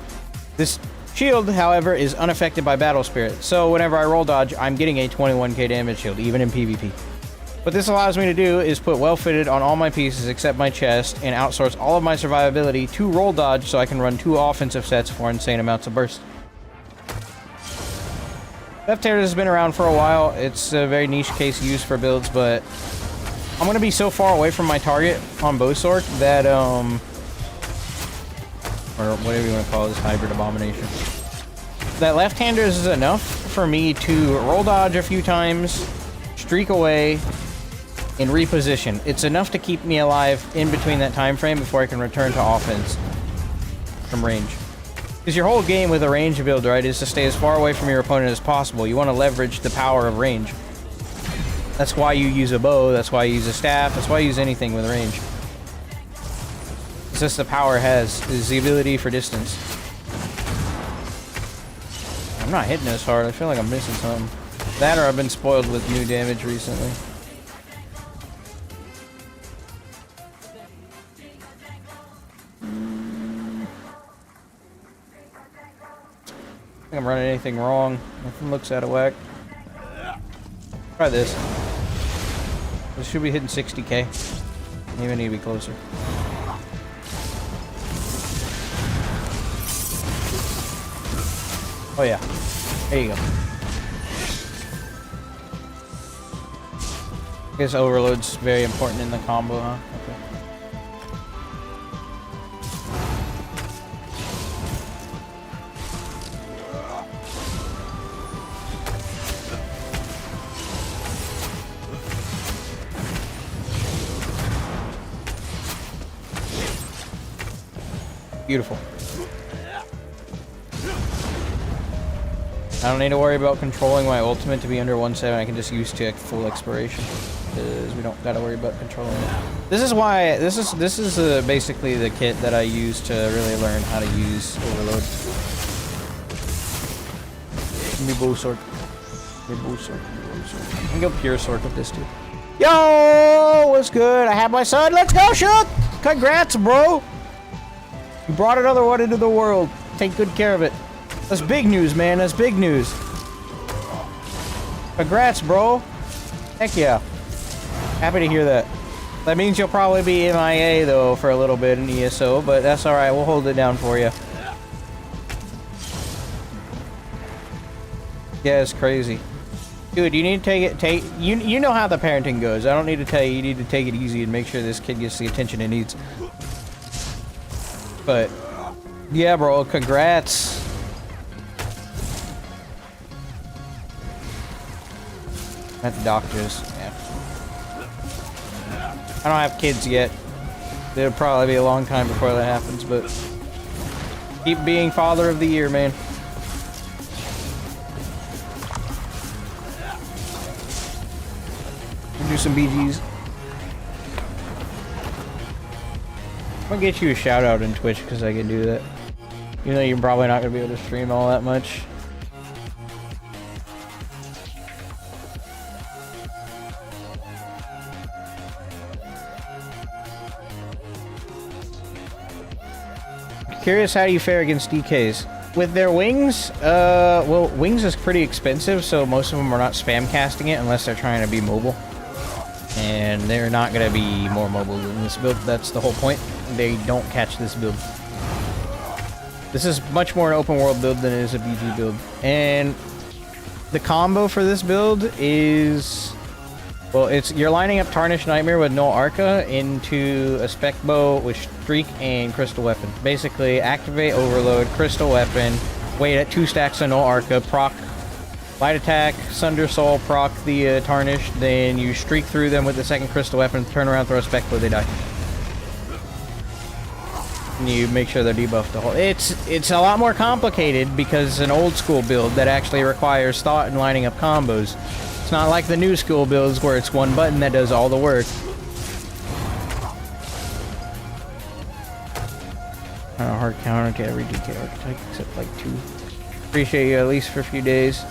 This shield, however, is unaffected by battle spirit, so whenever I roll dodge, I'm getting a 21k damage shield, even in PvP. What this allows me to do is put well fitted on all my pieces except my chest, and outsource all of my survivability to roll dodge so I can run 2 offensive sets for insane amounts of burst. Left-handers has been around for a while. It's a very niche case used for builds, but I'm going to be so far away from my target on 𝙂𝙧𝙚 that, or whatever you want to call this hybrid abomination, that left-handers is enough for me to roll dodge a few times, streak away, and reposition. It's enough to keep me alive in between that time frame before I can return to offense from range. Because your whole game with a range build, right, is to stay as far away from your opponent as possible. You want to leverage the power of range. That's why you use a bow, that's why you use a staff, that's why you use anything with range. It's just the power it has, is the ability for distance. I'm not hitting this hard, I feel like I'm missing something. That or I've been spoiled with new damage recently. I think I'm running anything wrong. Nothing looks out of whack. Try this. This should be hitting 60k. Maybe I need to be closer. Oh yeah. There you go. I guess overload's very important in the combo, huh? Okay. Beautiful. I don't need to worry about controlling my ultimate to be under 1/7. I can just use to full expiration because we don't gotta worry about controlling it. This is why this is basically the kit that I use to really learn how to use overload. me bow sword. Me bow sword. I can go pure sword with this too. Yo, what's good? I have my son. Let's go, shoot! Congrats, bro. You brought another one into the world. Take good care of it. That's big news, man. That's big news. Congrats, bro. Heck yeah. Happy to hear that. That means you'll probably be MIA, though, for a little bit in ESO, but that's alright. We'll hold it down for you. Yeah, it's crazy. Dude, you need to take it, you know how the parenting goes. I don't need to tell you, you need to take it easy and make sure this kid gets the attention it needs. But, yeah, bro, congrats. At the doctors, yeah. I don't have kids yet. It'll probably be a long time before that happens, but keep being father of the year, man. Do some BGs. I'm gonna get you a shout out in Twitch because I can do that. Even though you're probably not gonna be able to stream all that much. Curious, how do you fare against DKs? With their wings, well, wings is pretty expensive, so most of them are not spam casting it unless they're trying to be mobile. And they're not going to be more mobile than this build. That's the whole point. They don't catch this build. This is much more an open world build than it is a BG build. And the combo for this build is... Well, it's you're lining up Tarnished Nightmare with 𝙁𝙧𝙚 into a spec bow with Streak and Crystal Weapon. Basically, activate Overload, Crystal Weapon, wait at 2 stacks of 𝙁𝙧𝙚, proc Light Attack, Sunder Soul, proc the Tarnished, then you streak through them with the second Crystal Weapon, turn around, throw a spec bow, they die. And you make sure they're debuffed the whole... It's a lot more complicated because it's an old school build that actually requires thought in lining up combos. It's not like the new school builds where it's one button that does all the work. Hard counter to every DK archetype except like 2. Appreciate you at least for a few days.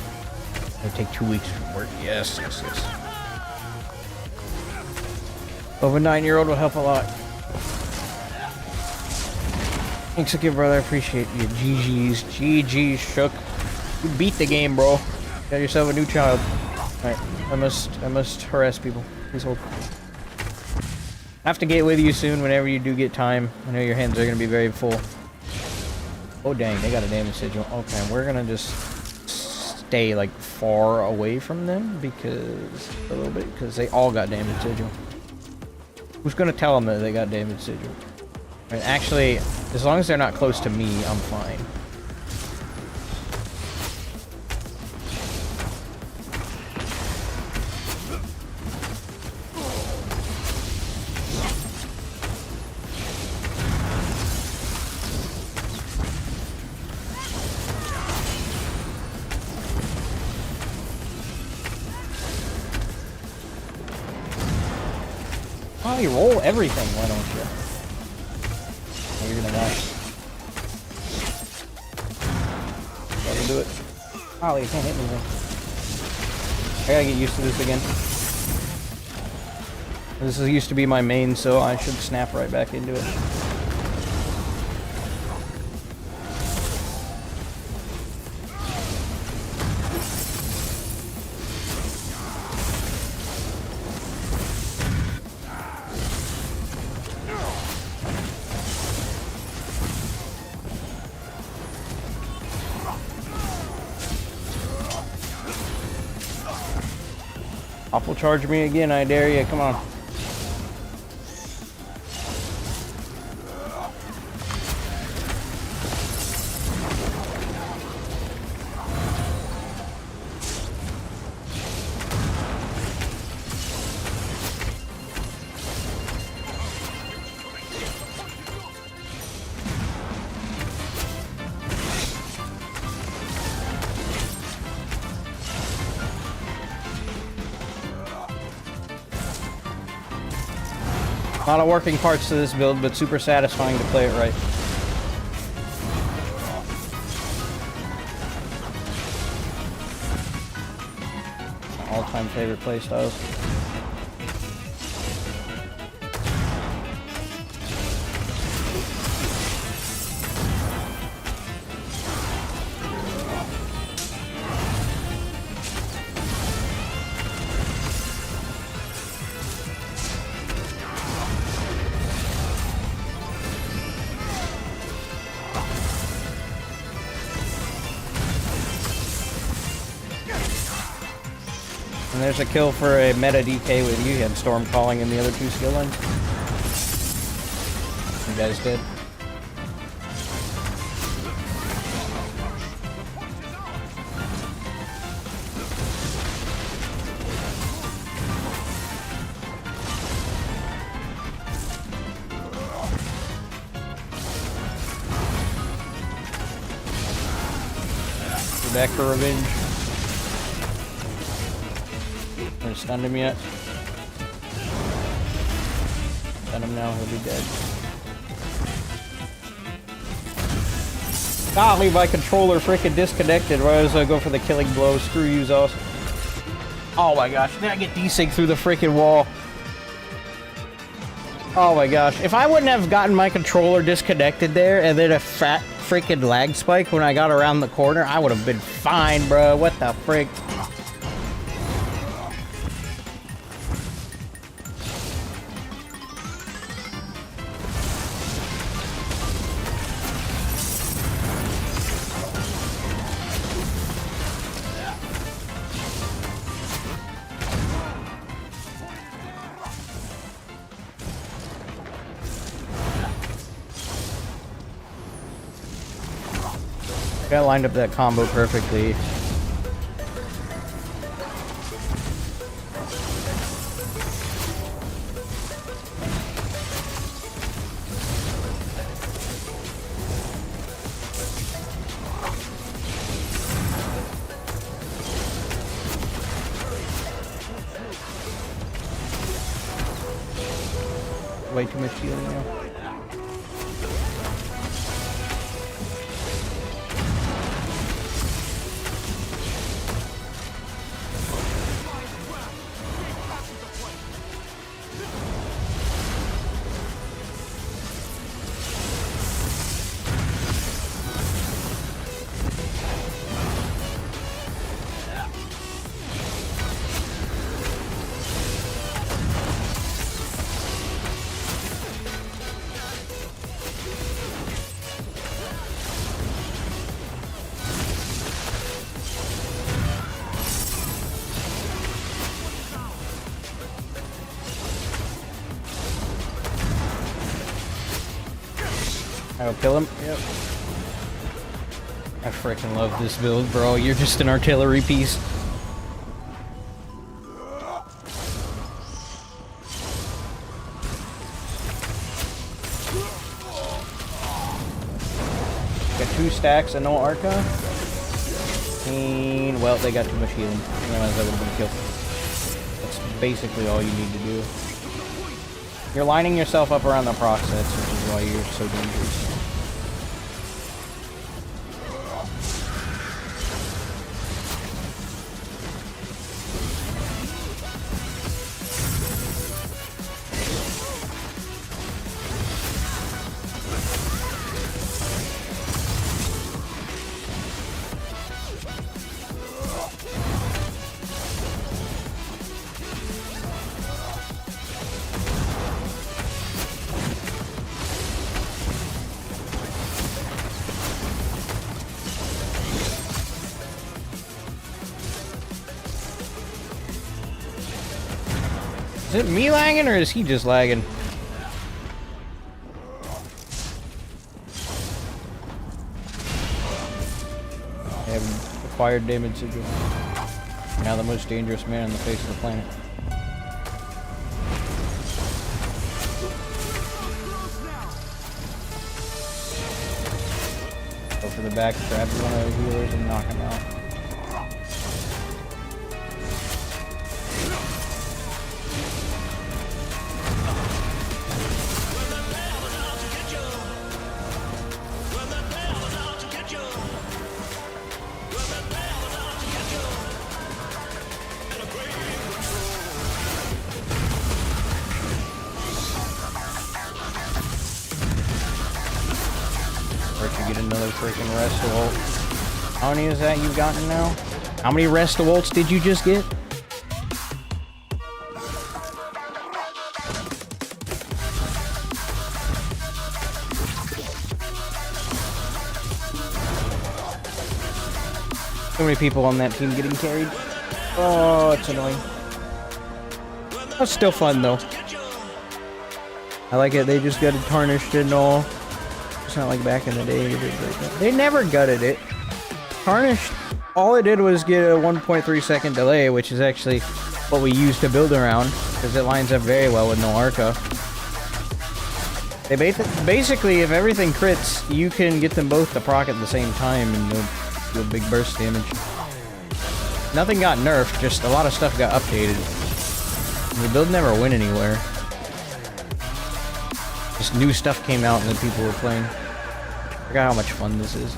It'll take 2 weeks from work. Yes, yes, yes. Over 9-year-old will help a lot. Thanks again, brother. I appreciate you. GG's. GG's, Shook. You beat the game, bro. Got yourself a new child. Alright, I must harass people. Please hold. I have to get with you soon whenever you do get time. I know your hands are going to be very full. Oh dang, they got a damage sigil. Okay, we're going to just stay like far away from them because a little bit, because they all got damage sigil. Who's going to tell them that they got damage sigil? And actually, as long as they're not close to me, I'm fine. Oh, you roll everything, why don't you? Oh, you're gonna die. Let me do it. Oh, you can't hit me though. I gotta get used to this again. This used to be my main, so I should snap right back into it. Apple charge me again, I dare you. Come on. A lot of working parts to this build, but super satisfying to play it right. all-time favorite playstyles. And there's a kill for a meta DK with you. You had Storm Calling in the other 2 skill lines. You guys did. We're back for revenge. Haven't stunned him yet. Stun him now, he'll be dead. Golly, my controller freaking disconnected. Why was I go for the killing blow? Screw you, Zos. Oh my gosh, did I get desync through the freaking wall? Oh my gosh. If I wouldn't have gotten my controller disconnected there and then a fat freaking lag spike when I got around the corner, I would have been fine, bro. What the frick? I lined up that combo perfectly. Way too much healing now. I'll kill him. Yep. I freaking love this build, bro. You're just an artillery piece. Got 2 stacks and no Arca. And, well, they got too much healing. Otherwise, that would have been a kill. That's basically all you need to do. You're lining yourself up around the proc sets, which is why you're so dangerous. Is it me lagging or is he just lagging? I have acquired damage sigil. Now the most dangerous man on the face of the planet. Go for the back, grab one of the healers and knock him out. freaking rest ult. How many is that you've gotten now? How many rest ults did you just get? So many people on that team getting carried. Oh, it's annoying. That's still fun though. I like it. They just got it tarnished and all. It's not like back in the day. They never gutted it. Tarnished, all it did was get a 1.3 second delay, which is actually what we use to build around, because it lines up very well with no Arca. They basically, if everything crits, you can get them both to proc at the same time and you'll do a big burst damage. Nothing got nerfed, just a lot of stuff got updated. The build never went anywhere. Just new stuff came out and then people were playing. I forgot how much fun this is.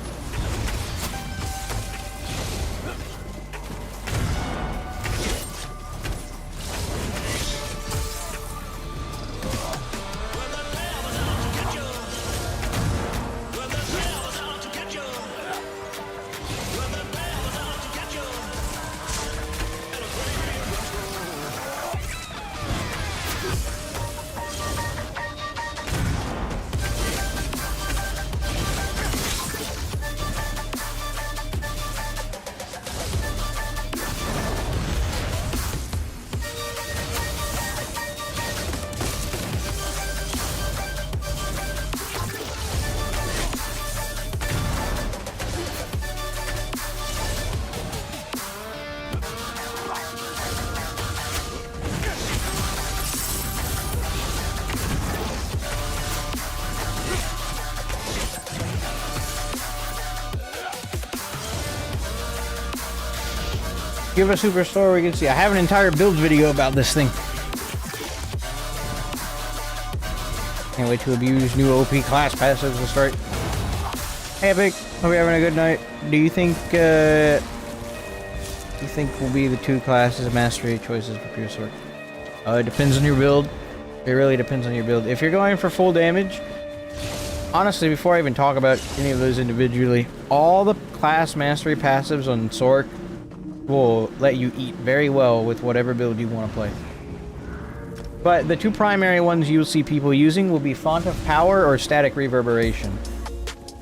Give a superstar we can see. I have an entire build video about this thing. Can't wait to abuse new OP class passives to start. Hey Epic, hope you're having a good night. Do you think will be the two classes mastery choices for pure sword? It depends on your build. It really depends on your build. If you're going for full damage, honestly, before I even talk about any of those individually, all the class mastery passives on Sork will let you eat very well with whatever build you want to play. But the two primary ones you'll see people using will be Font of Power or Static Reverberation.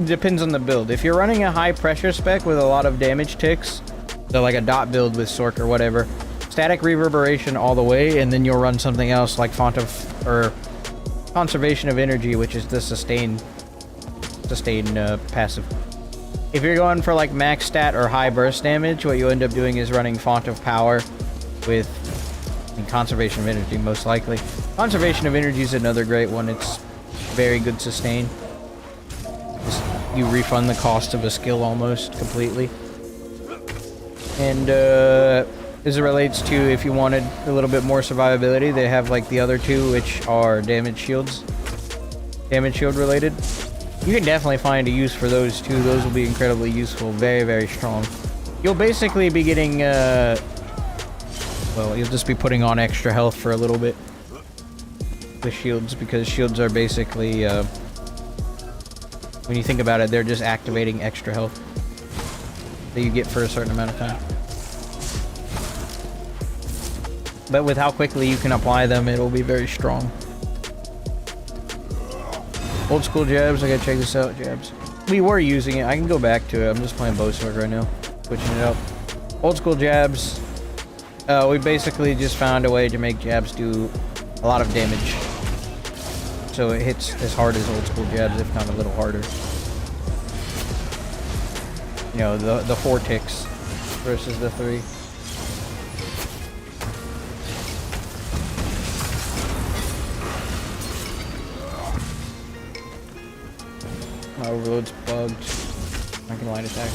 Depends on the build. If you're running a high pressure spec with a lot of damage ticks, so like a dot build with Sork or whatever, Static Reverberation all the way, and then you'll run something else like or Conservation of Energy, which is the sustain passive. If you're going for like max stat or high burst damage, what you end up doing is running Font of Power with Conservation of Energy, most likely. Conservation of Energy is another great one. It's very good sustain. Just, you refund the cost of a skill almost completely. And as it relates to if you wanted a little bit more survivability, they have like the other two, which are damage shields. Damage shield related. You can definitely find a use for those too. Those will be incredibly useful. Very, very strong. You'll basically be getting, well, you'll just be putting on extra health for a little bit with shields, because shields are basically, when you think about it, they're just activating extra health that you get for a certain amount of time. But with how quickly you can apply them, it'll be very strong. Old school jabs, I gotta check this out, jabs. We were using it, I can go back to it, I'm just playing Bowsword right now. Switching it up. Old school jabs, we basically just found a way to make jabs do a lot of damage. So it hits as hard as old school jabs, if not a little harder. You know, the 4 ticks versus the 3. My overload's bugged. I can line attack.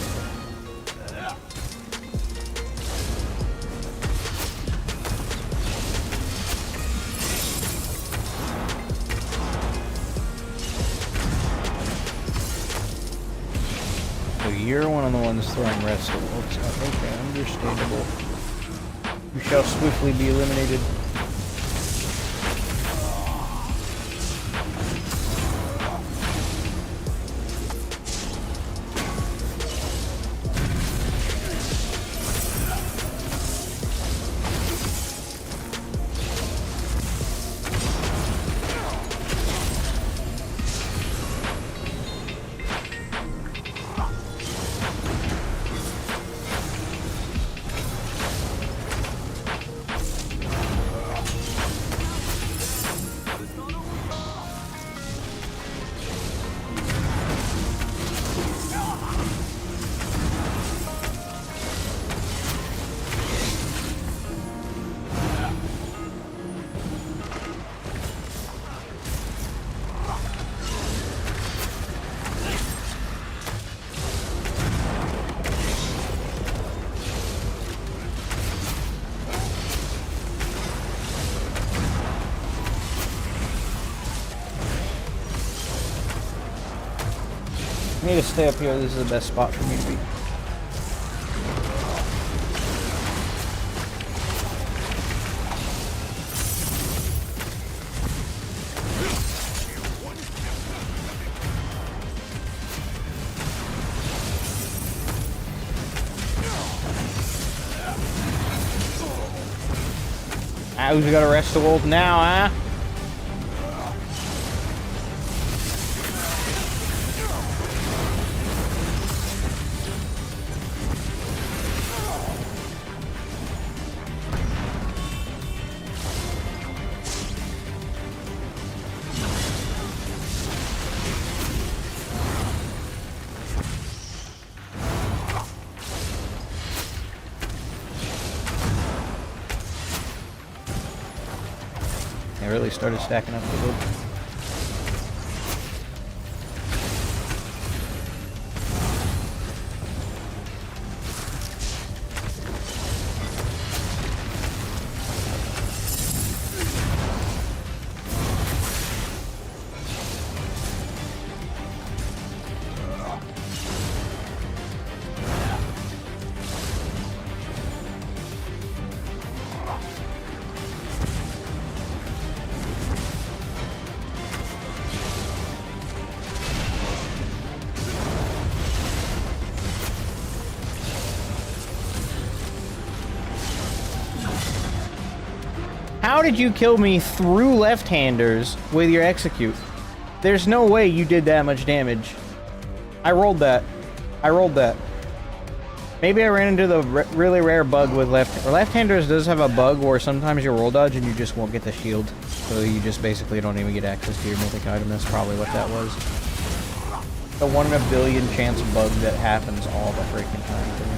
So you're one of the ones throwing rest ults. Okay, understandable. You shall swiftly be eliminated. need to stay up here. This is the best spot for me to be. Ah, who's got to arrest the wolf now, huh? They really started stacking up the loot. How did you kill me through left-handers with your execute? There's no way you did that much damage. I rolled that. I rolled that. Maybe I ran into the really rare bug with left-handers does have a bug where sometimes you roll dodge and you just won't get the shield. So you just basically don't even get access to your mythic item. That's probably what that was. The 1 in a billion chance bug that happens all the freaking time to me.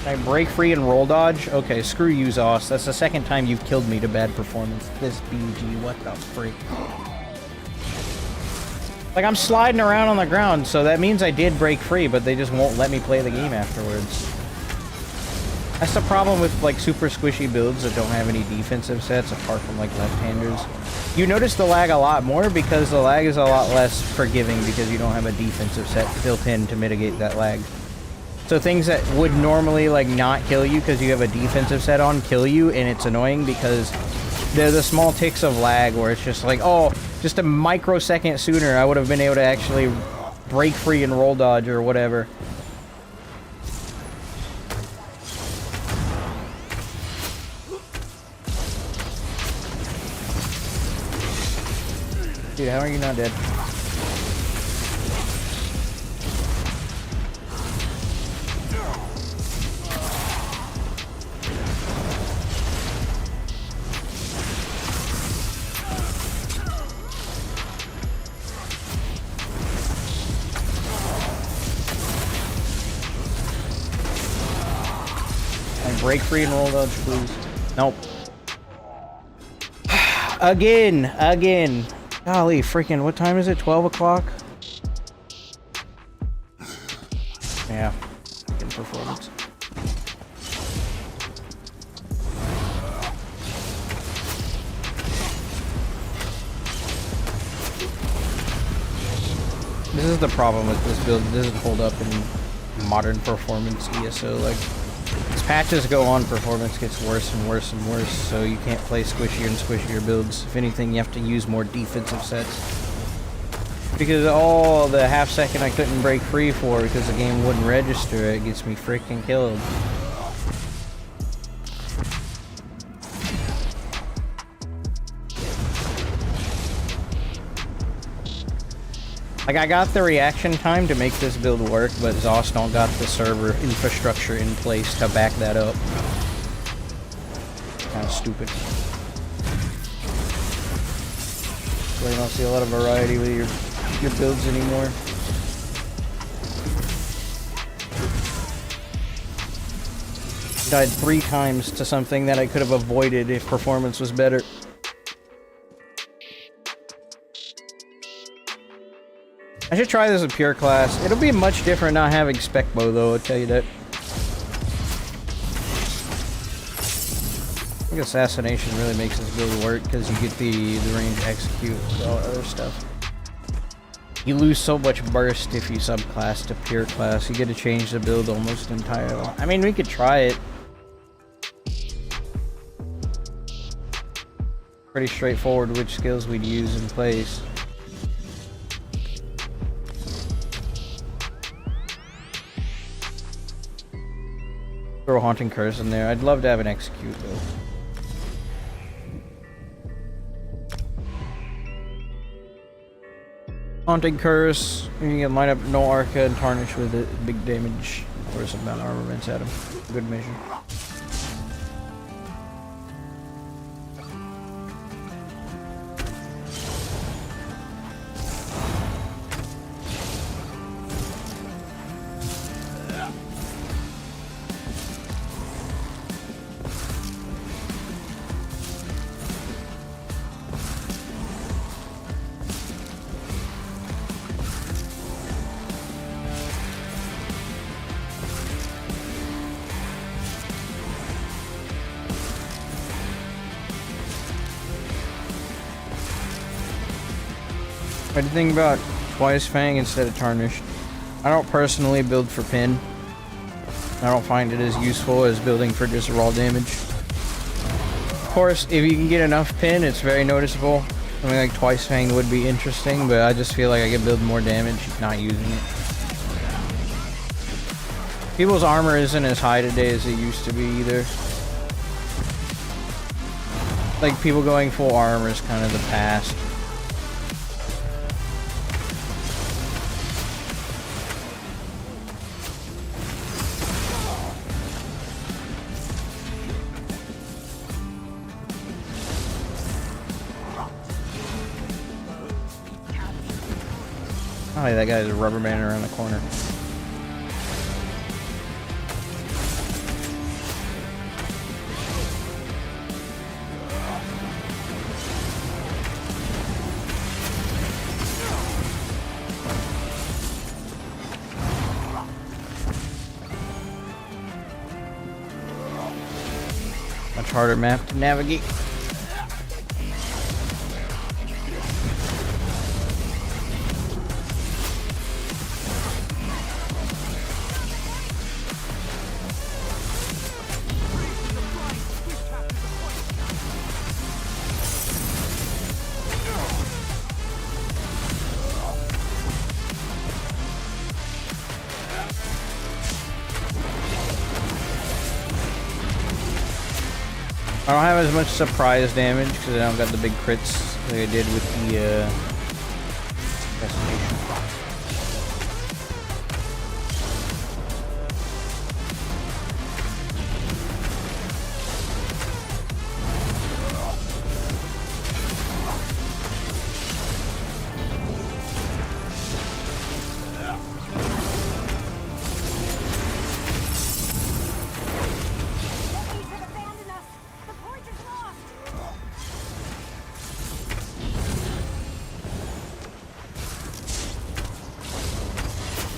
I break free and roll dodge? Okay, screw you, Zoss. That's the second time you've killed me to bad performance. This BG, what the freak? Like, I'm sliding around on the ground, so that means I did break free, but they just won't let me play the game afterwards. That's the problem with, like, super squishy builds that don't have any defensive sets, apart from, like, left-handers. You notice the lag a lot more because the lag is a lot less forgiving because you don't have a defensive set built in to mitigate that lag. So things that would normally, like, not kill you because you have a defensive set on kill you, and it's annoying because they're the small ticks of lag where it's just like, oh, just a microsecond sooner I would have been able to actually break free and roll dodge or whatever. Dude, how are you not dead? Break free and roll dodge, please. Nope. Again. Golly, freaking, what time is it? 12 o'clock? Yeah. Fucking performance. This is the problem with this build. It doesn't hold up in modern performance ESO. Like, as patches go on, performance gets worse and worse and worse, so you can't play squishier and squishier builds. If anything, you have to use more defensive sets. Because all the half second I couldn't break free for because the game wouldn't register, it gets me freaking killed. Like, I got the reaction time to make this build work, but Zoss don't got the server infrastructure in place to back that up. Kind of stupid. So you don't see a lot of variety with your builds anymore. Died 3 times to something that I could have avoided if performance was better. I should try this with pure class. It'll be much different not having spec bow though, I'll tell you that. I think assassination really makes this build work because you get the range execute with all other stuff. You lose so much burst if you subclass to pure class. You get to change the build almost entirely. I mean, we could try it. Pretty straightforward which skills we'd use in place. Throw a Haunting Curse in there. I'd love to have an execute though. Haunting Curse, you can line up no Arca and Tarnish with it. Big damage. Or some amount of armaments at him. Good measure. What do you think about Twice Fang instead of Tarnished? I don't personally build for pin. I don't find it as useful as building for just raw damage. Of course, if you can get enough pin, it's very noticeable. Something like Twice Fang would be interesting, but I just feel like I can build more damage not using it. People's armor isn't as high today as it used to be either. Like, people going full armor is kind of the past. Oh, yeah, that guy's a rubber band around the corner. Much harder map to navigate. I don't have as much surprise damage because I don't got the big crits like I did with the destination.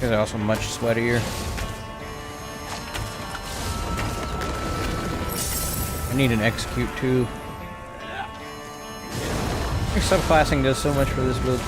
They're also much sweatier. I need an execute too. Subclassing does so much for this build.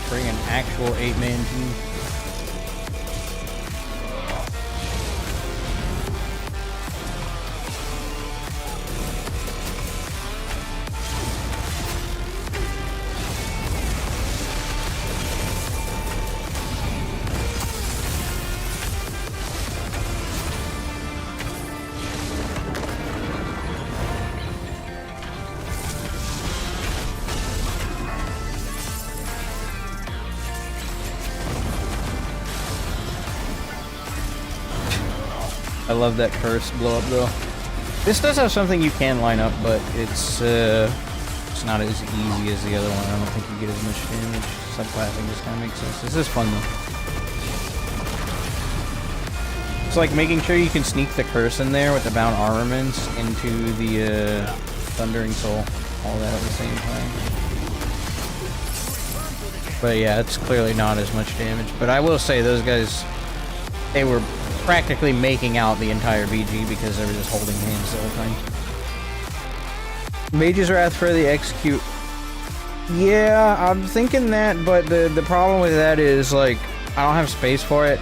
friggin' actual 8-man team. I love that curse blow up though. This does have something you can line up, but it's not as easy as the other one. I don't think you get as much damage. Subclassing just kind of makes sense. This is fun though. It's like making sure you can sneak the curse in there with the bound armaments into the Thundering Soul. All that at the same time. But yeah, it's clearly not as much damage. But I will say those guys, they were practically making out the entire BG because they were just holding hands the whole time. Mage's Wrath for the execute. Yeah, I'm thinking that, but the problem with that is, like, I don't have space for it.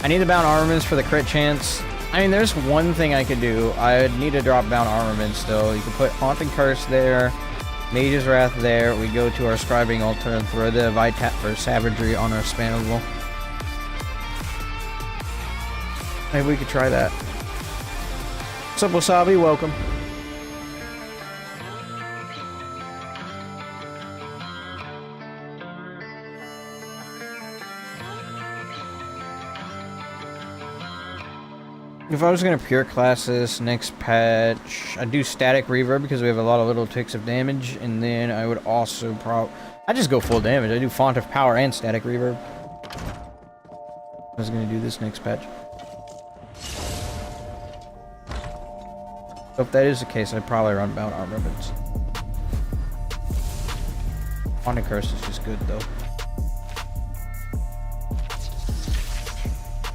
I need the bound armaments for the crit chance. I mean, there's one thing I could do. I'd need to drop bound armaments still. You could put Haunting Curse there, Mage's Wrath there. We go to our Scribing Altar and throw the Vitat for Savagery on our Spammable. Maybe we could try that. What's up, Wasabi? Welcome. If I was gonna pure class this next patch, I'd do static reverb because we have a lot of little ticks of damage, and then I would also I just go full damage. I do Font of Power and static reverb. I was gonna do this next patch. So if that is the case, I'd probably run bound armaments. Haunting Curse is just good though.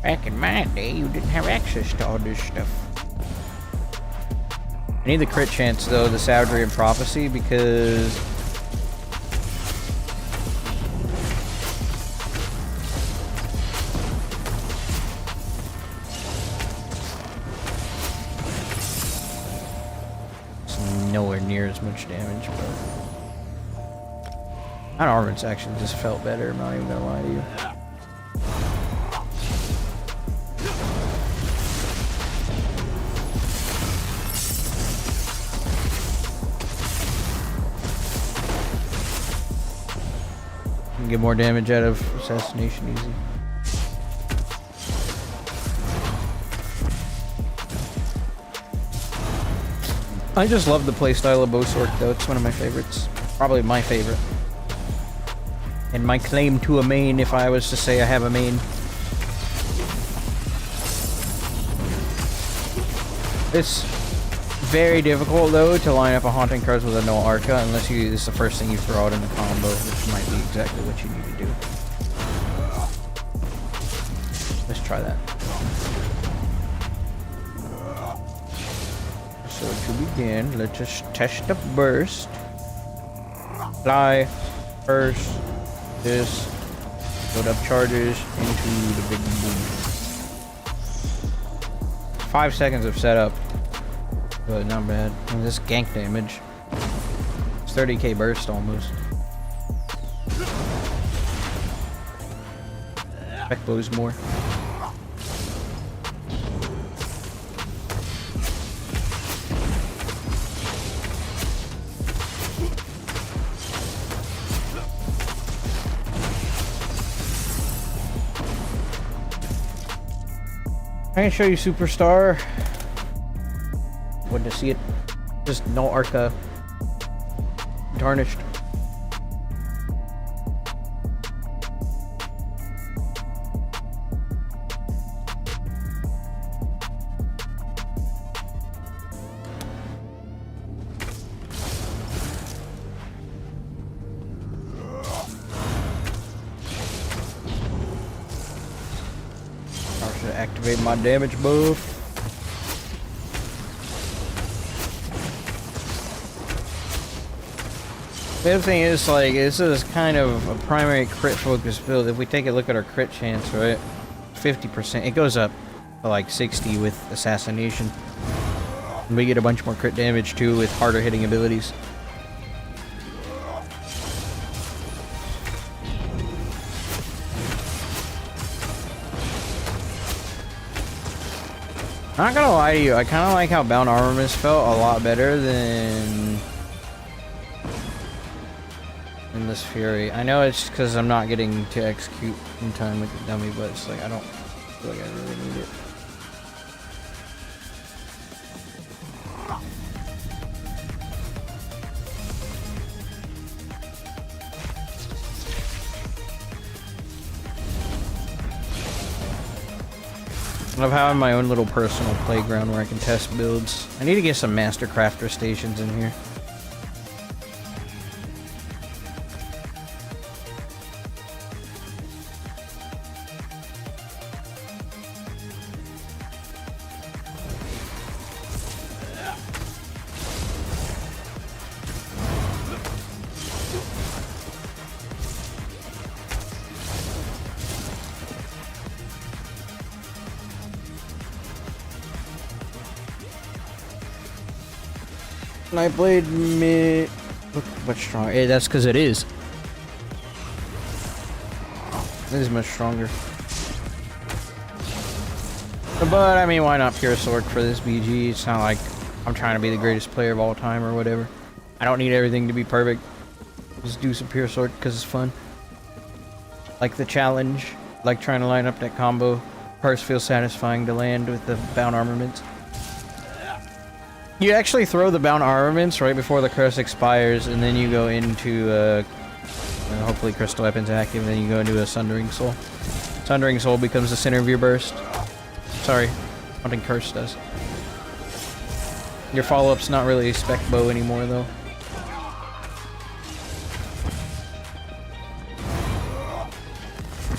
Back in my day, you didn't have access to all this stuff. I need the crit chance though, the Savagery and Prophecy, because it's nowhere near as much damage, but that armaments actually just felt better, I'm not even gonna lie to you. Get more damage out of Assassination easy. I just love the playstyle of Bosork though, it's one of my favorites. Probably my favorite. And my claim to a main if I was to say I have a main. It's very difficult though to line up a Haunting Curse with a no Arca unless it's the first thing you throw out in the combo, which might be exactly what you need to do. Let's try that. So to begin, let's just test the burst. Fly, burst, this, build up charges into the big boom. 5 seconds of setup. But not bad. And this gank damage. It's 30k burst almost. Back blows more. I can show you Superstar. When to see it, just no Arca, tarnished. I should activate my damage buff. The other thing is, like, this is kind of a primary crit focused build. If we take a look at our crit chance, right? 50%. It goes up to like 60 with assassination. And we get a bunch more crit damage too with harder hitting abilities. Not gonna lie to you, I kind of like how Bound Armaments felt a lot better than in this Fury. I know it's because I'm not getting to execute in time with the dummy, but it's like I don't feel like I really need it. I love having my own little personal playground where I can test builds. I need to get some Master Crafter stations in here. Nightblade mid. Look much stronger. Yeah, that's because it is. It is much stronger. But I mean, why not Pure Sword for this BG? It's not like I'm trying to be the greatest player of all time or whatever. I don't need everything to be perfect. Just do some Pure Sword because it's fun. Like the challenge, like trying to line up that combo. Parts feel satisfying to land with the Bound Armaments. You actually throw the Bound Armaments right before the curse expires, and then you go into, hopefully Crystal Weapon's active, and then you go into a Sundering Soul. Sundering Soul becomes the center of your burst. Sorry, something Curse does. Your follow-up's not really a spec bow anymore, though.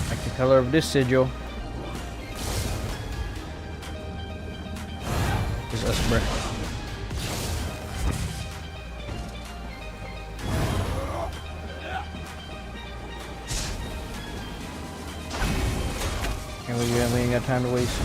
Like the color of this sigil. Is us, bruh. We ain't got time to waste.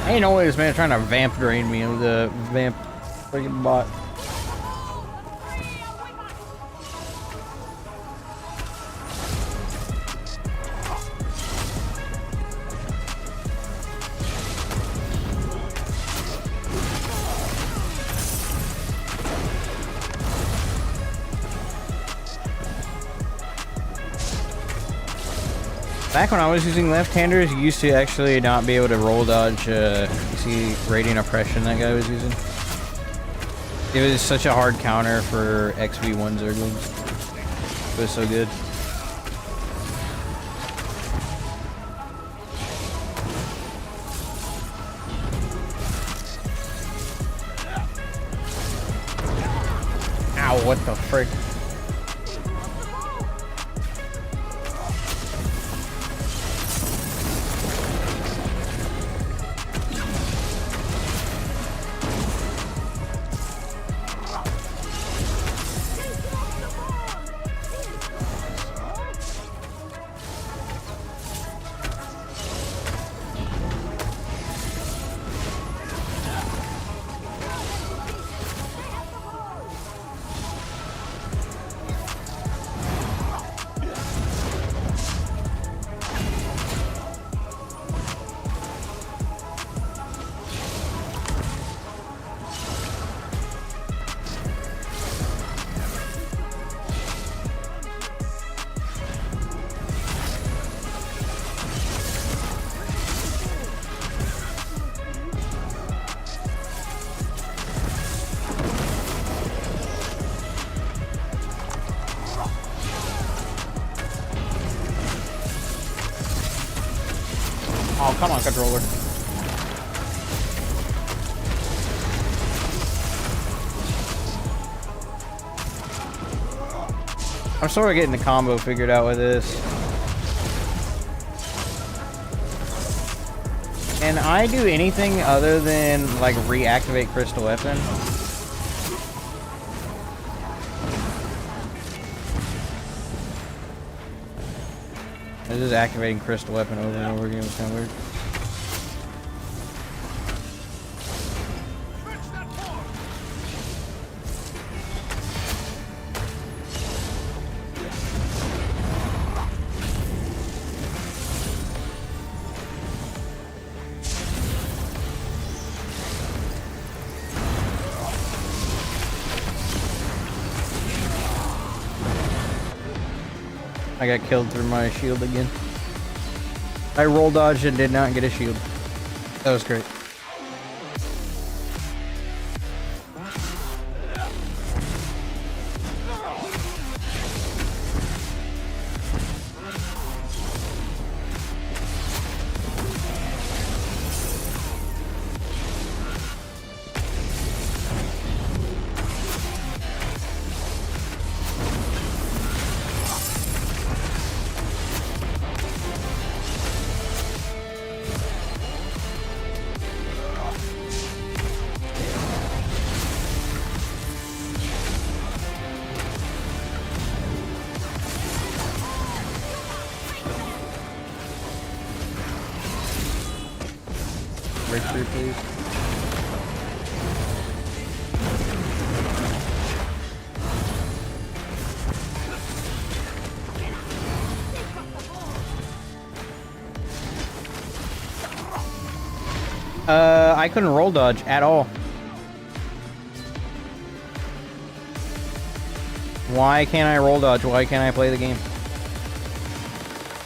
Ain't always, man, trying to vamp drain me with the vamp freaking bot. Back when I was using left-handers, you used to actually not be able to roll dodge, you see Radiant Oppression that guy was using? It was such a hard counter for XV1 Zerglings. It was so good. Ow, what the frick? come on, controller. I'm sort of getting the combo figured out with this. Can I do anything other than, like, reactivate Crystal Weapon? This is activating Crystal Weapon over and over again. It's kind of weird. I got killed through my shield again. I roll dodged and did not get a shield. That was great. Breakthrough, please. I couldn't roll dodge at all. Why can't I roll dodge? Why can't I play the game?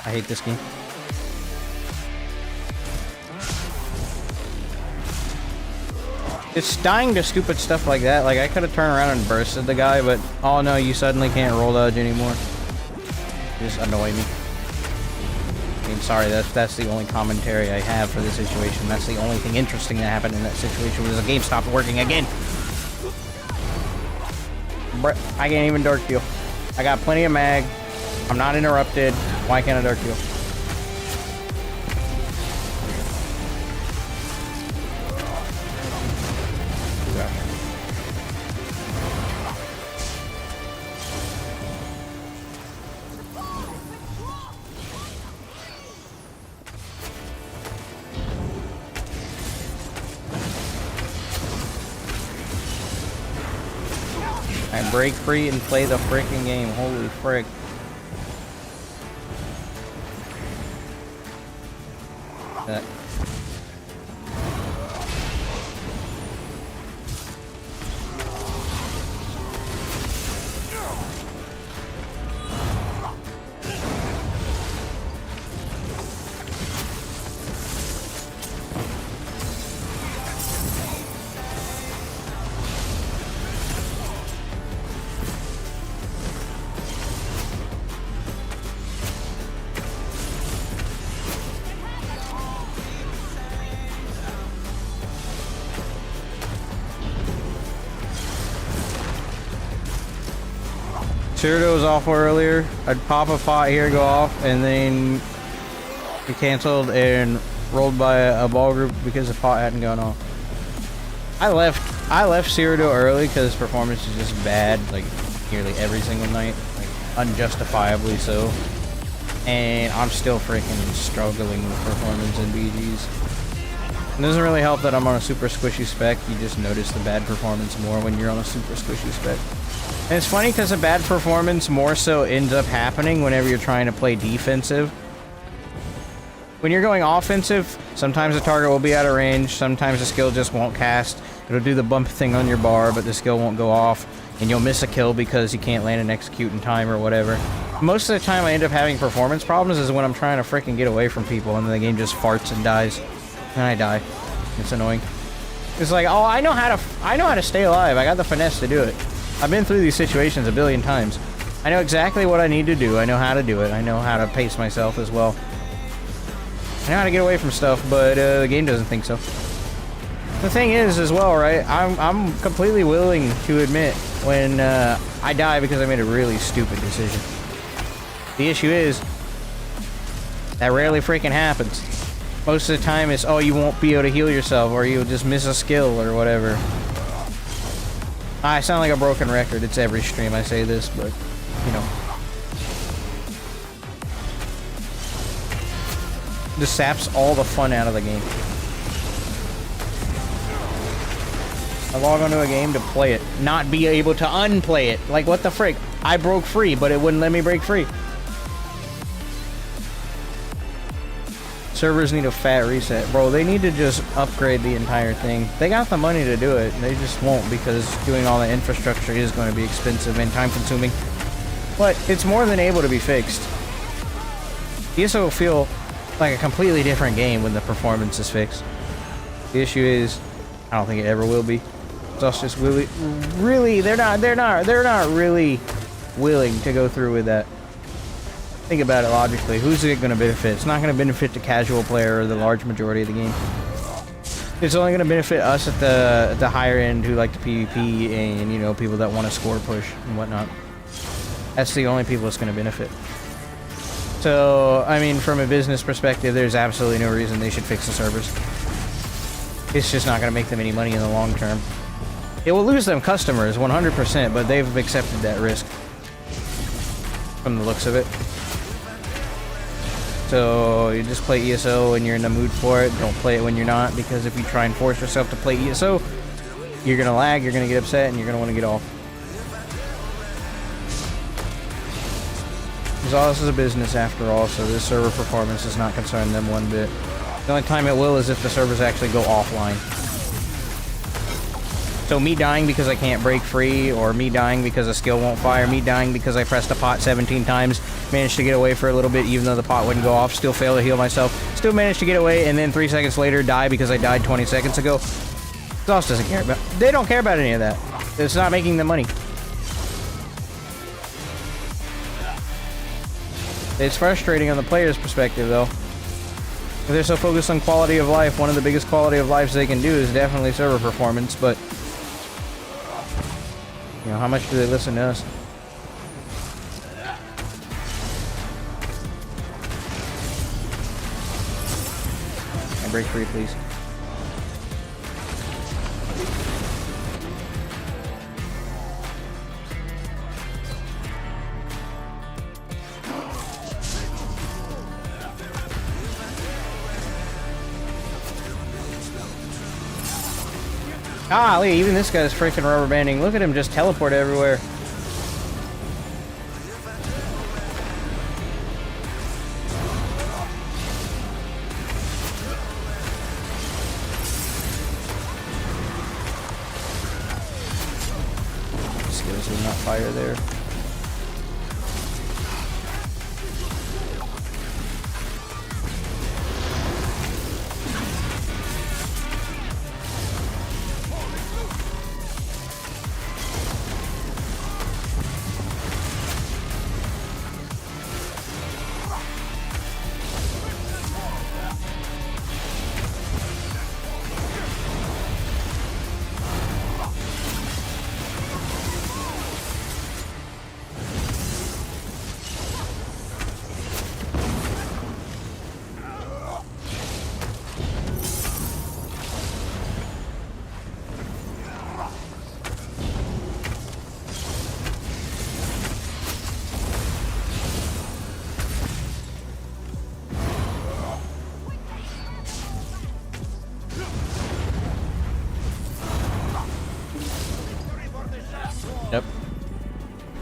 I hate this game. It's dying to stupid stuff like that. Like, I could have turned around and bursted the guy, but oh no, you suddenly can't roll dodge anymore. You just annoy me. I mean, sorry, that's the only commentary I have for this situation. That's the only thing interesting that happened in that situation was the game stopped working again. Bruh, I can't even dark heal. I got plenty of mag. I'm not interrupted. Why can't I dark heal? I break free and play the freaking game. Holy frick. That. Cyrdo was off earlier. I'd pop a pot here, go off, and then he canceled and rolled by a ball group because the pot hadn't gone off. I left Cyrdo early because his performance is just bad, like nearly every single night, like unjustifiably so. And I'm still freaking struggling with performance in BGs. It doesn't really help that I'm on a super squishy spec. You just notice the bad performance more when you're on a super squishy spec. And it's funny because the bad performance more so ends up happening whenever you're trying to play defensive. When you're going offensive, sometimes the target will be out of range, sometimes the skill just won't cast. It'll do the bump thing on your bar, but the skill won't go off, and you'll miss a kill because you can't land and execute in time or whatever. Most of the time I end up having performance problems is when I'm trying to freaking get away from people and the game just farts and dies. And I die. It's annoying. It's like, oh, I know how to stay alive. I got the finesse to do it. I've been through these situations a billion times. I know exactly what I need to do. I know how to do it. I know how to pace myself as well. I know how to get away from stuff, but the game doesn't think so. The thing is, as well, right? I'm completely willing to admit when I die because I made a really stupid decision. The issue is that rarely freaking happens. Most of the time, it's, oh, you won't be able to heal yourself, or you'll just miss a skill, or whatever. I sound like a broken record. It's every stream I say this, but, you know. Just saps all the fun out of the game. I log onto a game to play it, not be able to unplay it. Like, what the frick? I broke free, but it wouldn't let me break free. Servers need a fat reset. Bro, they need to just upgrade the entire thing. They got the money to do it, they just won't because doing all the infrastructure is going to be expensive and time-consuming. But it's more than able to be fixed. ESO will feel like a completely different game when the performance is fixed. The issue is, I don't think it ever will be. It's just really, they're not really willing to go through with that. Think about it logically. Who's it going to benefit? It's not going to benefit the casual player or the large majority of the game. It's only going to benefit us at the higher end who like the PvP and, you know, people that want to score push and whatnot. That's the only people it's going to benefit. So, I mean, from a business perspective, there's absolutely no reason they should fix the servers. It's just not going to make them any money in the long term. It will lose them customers, 100%, but they've accepted that risk. From the looks of it. So, you just play ESO when you're in the mood for it. Don't play it when you're not, because if you try and force yourself to play ESO, you're going to lag, you're going to get upset, and you're going to want to get off. Because all this is a business after all, so this server performance does not concern them one bit. The only time it will is if the servers actually go offline. So me dying because I can't break free, or me dying because a skill won't fire, me dying because I pressed a pot 17 times, managed to get away for a little bit even though the pot wouldn't go off, still fail to heal myself, still managed to get away, and then 3 seconds later die because I died 20 seconds ago. Exhaust doesn't care about. They don't care about any of that. It's not making them money. It's frustrating on the player's perspective, though. If they're so focused on quality of life, one of the biggest quality of lives they can do is definitely server performance, but... you know, how much do they listen to us? And break free, please. Golly, even this guy's freaking rubber banding. Look at him just teleport everywhere. Skills will not fire there. Yep.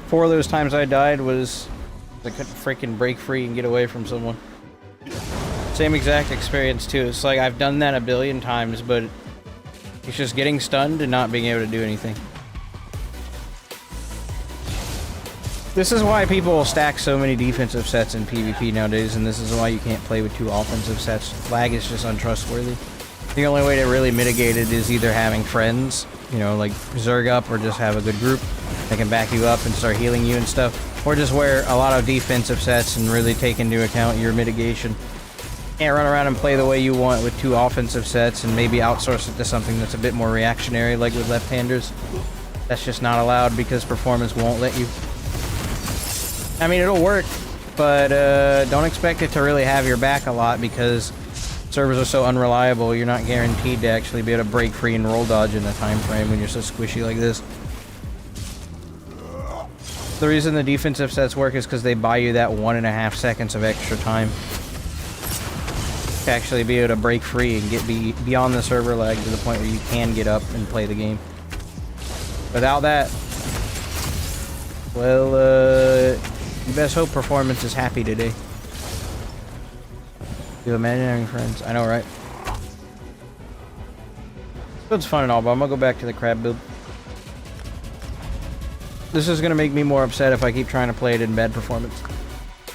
4 of those times I died was I couldn't freaking break free and get away from someone. Same exact experience too. It's like I've done that a billion times, but it's just getting stunned and not being able to do anything. This is why people stack so many defensive sets in PvP nowadays, and this is why you can't play with 2 offensive sets. Lag is just untrustworthy. The only way to really mitigate it is either having friends, you know, like Zerg up, or just have a good group that can back you up and start healing you and stuff, or just wear a lot of defensive sets and really take into account your mitigation. Can't run around and play the way you want with 2 offensive sets and maybe outsource it to something that's a bit more reactionary, like with left-handers. That's just not allowed because performance won't let you. I mean, it'll work, but don't expect it to really have your back a lot because servers are so unreliable. You're not guaranteed to actually be able to break free and roll dodge in a time frame when you're so squishy like this. The reason the defensive sets work is because they buy you that 1.5 seconds of extra time to actually be able to break free and get beyond the server lag to the point where you can get up and play the game. Without that, well, you best hope performance is happy today. You imagine having friends? I know, right? It's fun and all, but I'm gonna go back to the crab build. This is gonna make me more upset if I keep trying to play it in bad performance.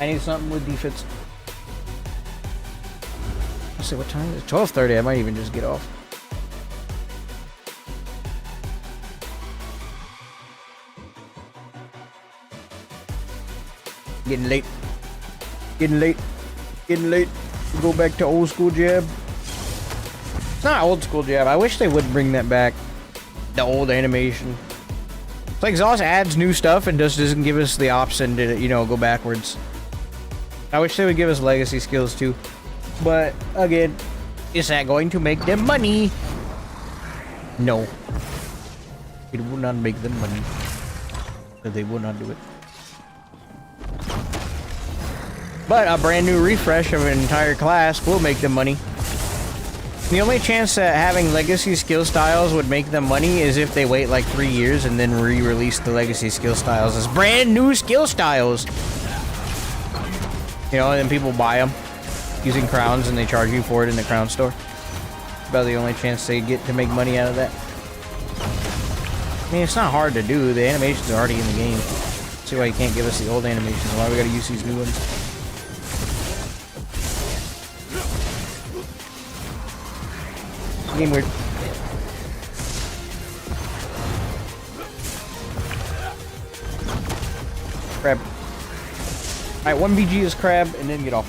I need something with defense. Let's see what time it is. 12:30. I might even just get off. Getting late. Getting late. Getting late. Go back to old school jab. It's not old school jab. I wish they would bring that back. The old animation. It's like Exhaust adds new stuff and just doesn't give us the option to, you know, go backwards. I wish they would give us legacy skills too. But again, is that going to make them money? No. It will not make them money. But they will not do it. But a brand new refresh of an entire class will make them money. The only chance that having legacy skill styles would make them money is if they wait like 3 years and then re-release the legacy skill styles as brand new skill styles. You know, and then people buy them using crowns and they charge you for it in the crown store. About the only chance they get to make money out of that. I mean, it's not hard to do. The animations are already in the game. See why you can't give us the old animations. Why we gotta use these new ones. Game weird. Crab. Alright, 1 BG is crab, and then get off.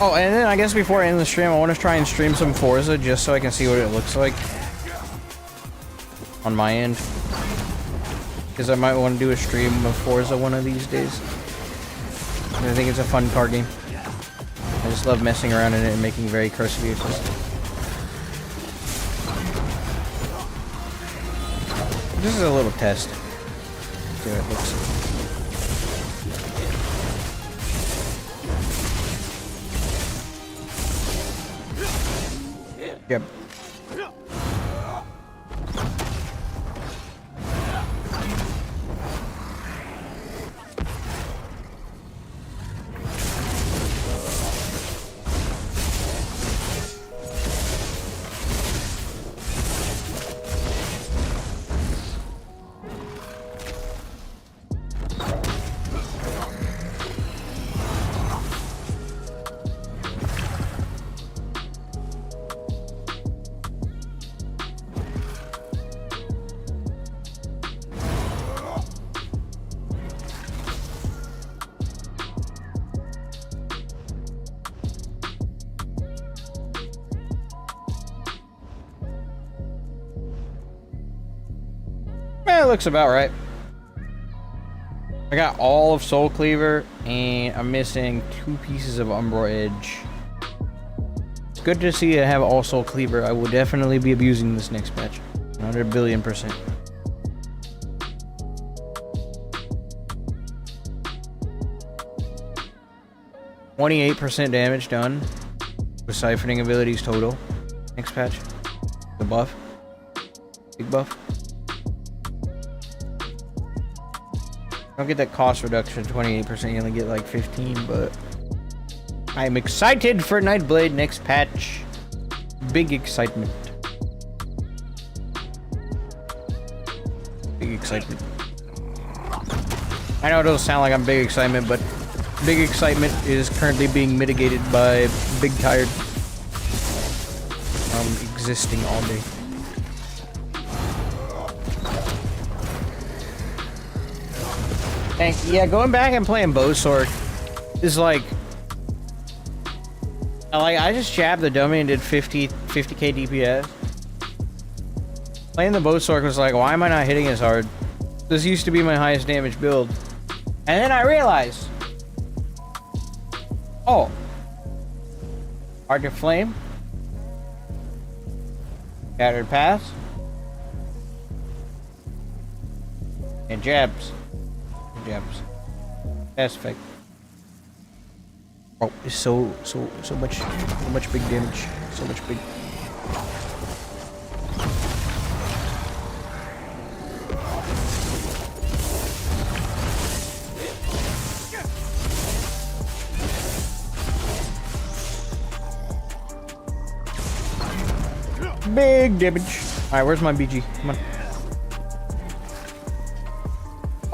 Oh, and then I guess before I end the stream, I want to try and stream some Forza just so I can see what it looks like on my end, because I might want to do a stream of Forza one of these days. I think it's a fun car game. I just love messing around in it and making very cursed vehicles. This is a little test. See how it looks. Yep. It looks about right. I got all of Soul Cleaver, and I'm missing 2 pieces of Umbral Edge. It's good to see I have all Soul Cleaver. I will definitely be abusing this next patch. 100 billion%. %28% damage done with siphoning abilities total. Next patch. The buff. Big buff. Don't get that cost reduction, 28%, you only get like 15, but I'm excited for Nightblade next patch. Big excitement. Big excitement. I know it doesn't sound like I'm big excitement, but big excitement is currently being mitigated by big tired. existing all day. And yeah, going back and playing Bowsork is like I just jabbed the dummy and did 50k DPS. Playing the Bowsork was like, why am I not hitting as hard? This used to be my highest damage build. And then I realized, oh, Arctic Flame, Scattered Paths, and jabs. Jabs. That's effect. Oh, it's so much big damage. So much big. Big damage. Alright, where's my BG? Come on.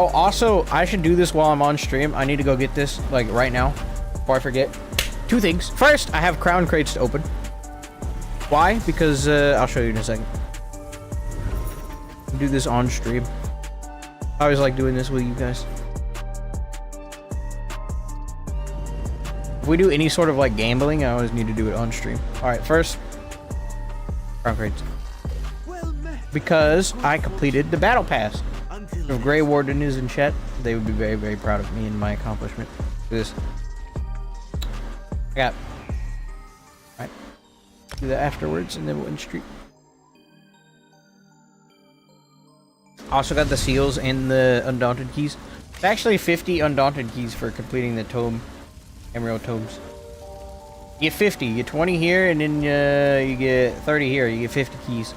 Oh, also, I should do this while I'm on stream. I need to go get this, like, right now, before I forget. Two things. First, I have crown crates to open. Why? Because, I'll show you in a second. Do this on stream. I always like doing this with you guys. If we do any sort of, like, gambling, I always need to do it on stream. Alright, first, crown crates. Because I completed the battle pass. If Grey Warden is in chat, they would be very, very proud of me and my accomplishment. This. I got. Alright. Do that afterwards and then we'll end stream. Also got the seals and the Undaunted keys. It's actually 50 Undaunted keys for completing the tome. Emerald tomes. You get 50. You get 20 here and then you get 30 here. You get 50 keys.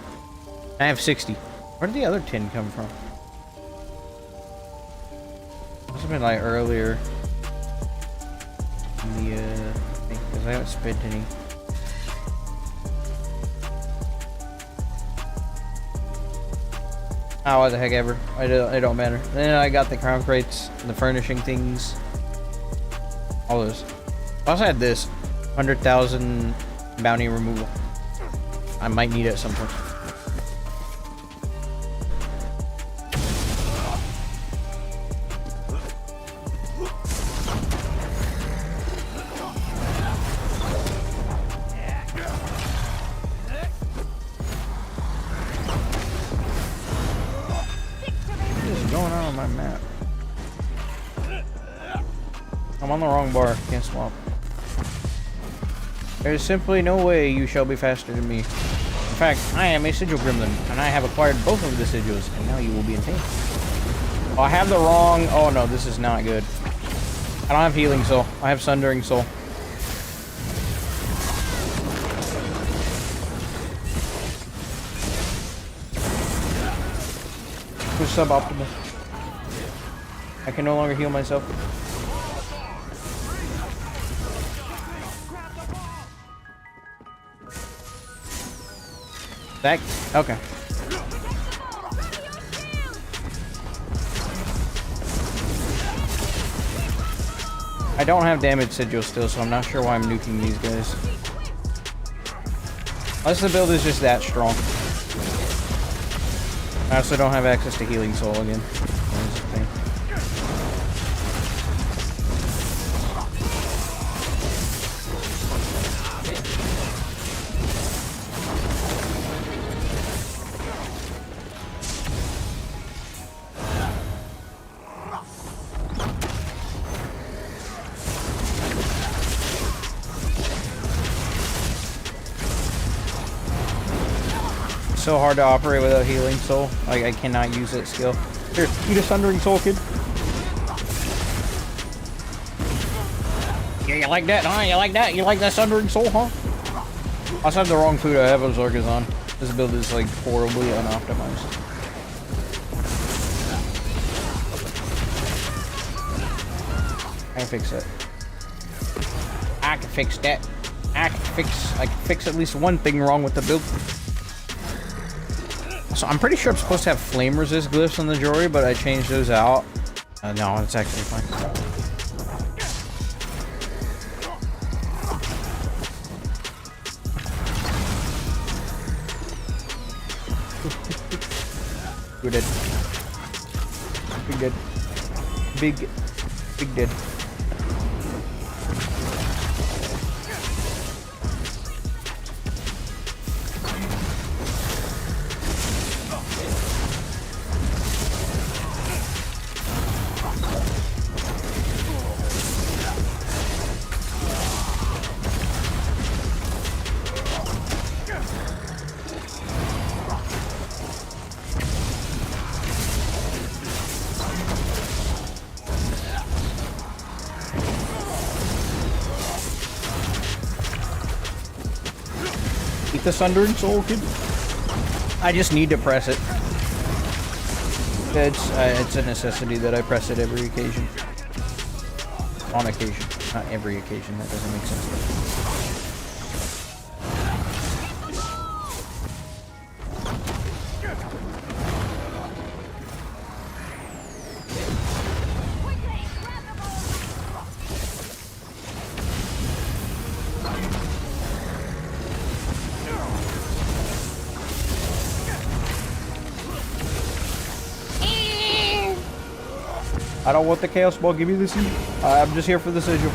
I have 60. Where did the other 10 come from? Must have been like earlier in the thing, because I haven't spent any. Oh, what the heck ever. It don't matter. Then I got the crown crates and the furnishing things. All those. I also had this 100,000 bounty removal. I might need it at some point. I'm on the wrong bar. Can't swap. There is simply no way you shall be faster than me. In fact, I am a sigil gremlin, and I have acquired both of the sigils, and now you will be in pain. Oh, I have the wrong... Oh no, this is not good. I don't have healing soul. I have sundering soul. Push suboptimal. I can no longer heal myself. That okay. I don't have damage sigil still, so I'm not sure why I'm nuking these guys. Unless the build is just that strong. I also don't have access to healing soul again. That's the thing. So hard to operate without healing soul. Like, I cannot use that skill. Here, eat a sundering soul, kid. Yeah, you like that, huh? You like that? You like that sundering soul, huh? I also have the wrong food. I have Ozorgas on. This build is like horribly unoptimized. I can fix that. I can fix that. I can fix at least one thing wrong with the build. So I'm pretty sure I'm supposed to have flame resist glyphs on the jewelry, but I changed those out. No, it's actually fine. You're dead. Big dead. Big dead. Eat the Sundering Soul, kid. I just need to press it. It's a necessity that I press it every occasion. On occasion, not every occasion. That doesn't make sense. I don't want the Chaos Ball, give me the seed. I'm just here for the sigil.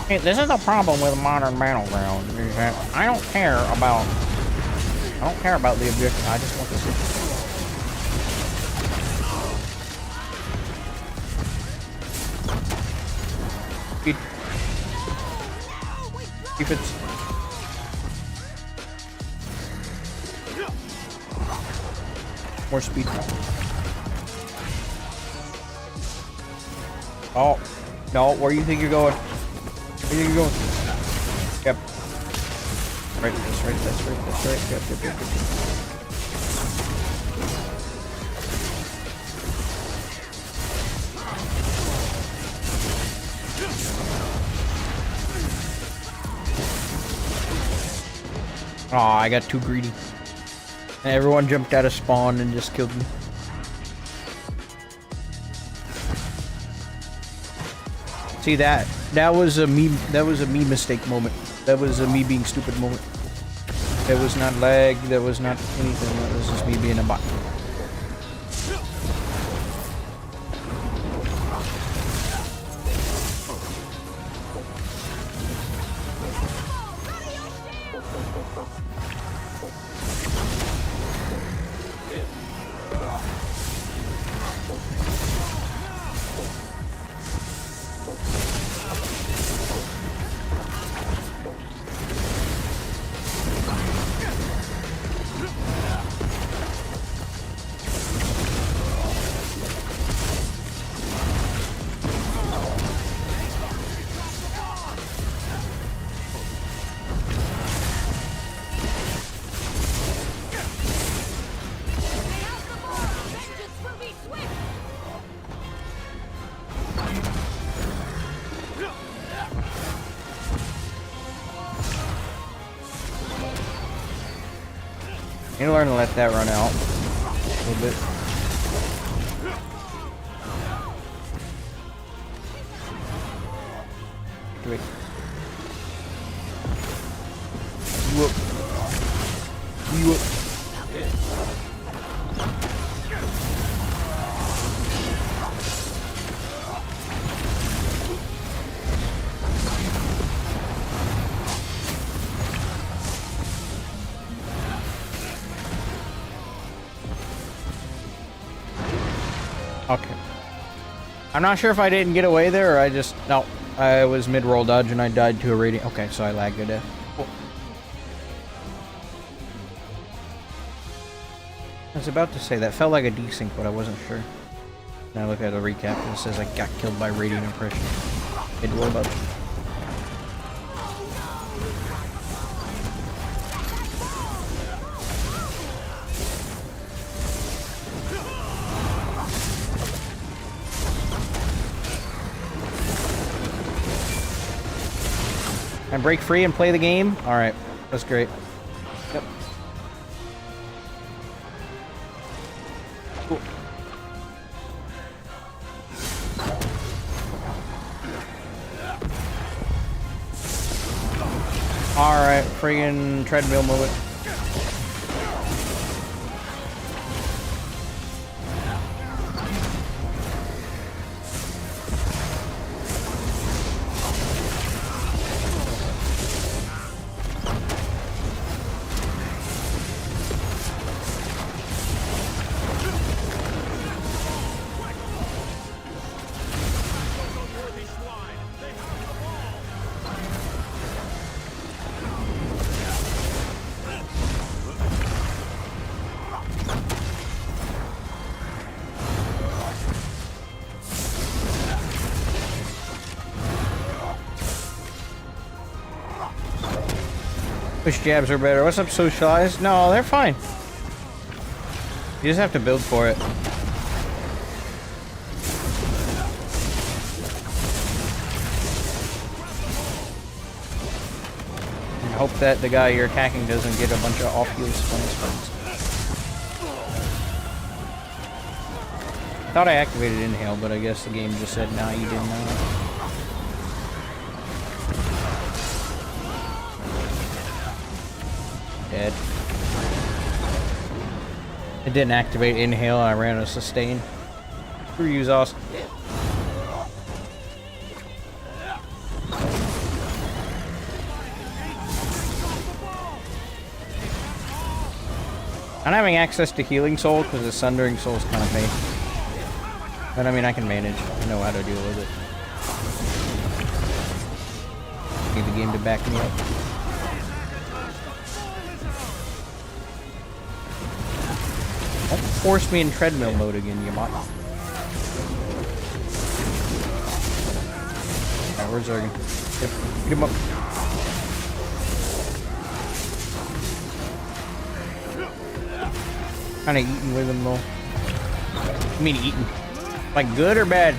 Hey, this is the problem with modern battleground, is that I don't care about the objective, I just want the sigil. Keep it. More speed now. Oh, no, where do you think you're going? Where do you think you're going? Yep. Right, that's right, that's right, that's right. Yep, yep, yep, yep. Oh, I got too greedy. And everyone jumped out of spawn and just killed me. See that was a me mistake moment. That was a me being stupid moment. That was not lag, that was not anything, that was just me being a bot. You need to learn to let that run out a little bit. Wait. You up. Okay. I'm not sure if I didn't get away there or I just... No. I was mid-roll dodge and I died to a radiant... Okay, so I lagged to death. Cool. I was about to say, that felt like a desync, but I wasn't sure. Then I look at the recap and it says I got killed by radiant impression. Mid-roll dodge. And break free and play the game? Alright, that's great. Yep. Cool. Alright, friggin' treadmill moment. Push jabs are better. What's up, Socialized? No, they're fine. You just have to build for it. And hope that the guy you're attacking doesn't get a bunch of off-heal spawns. I thought I activated Inhale, but I guess the game just said, nah, you didn't know. Dead. It didn't activate Inhale, I ran a Sustain. Screw you, Zoss. I'm having access to Healing Soul because the Sundering Soul is kind of pain. But I mean, I can manage. I know how to deal with it. Need the game to back me up. Don't force me in treadmill mode again, you might. Alright, where's Zergan? Yep, get him up. Kinda eating with him though. I mean eating. Like good or bad?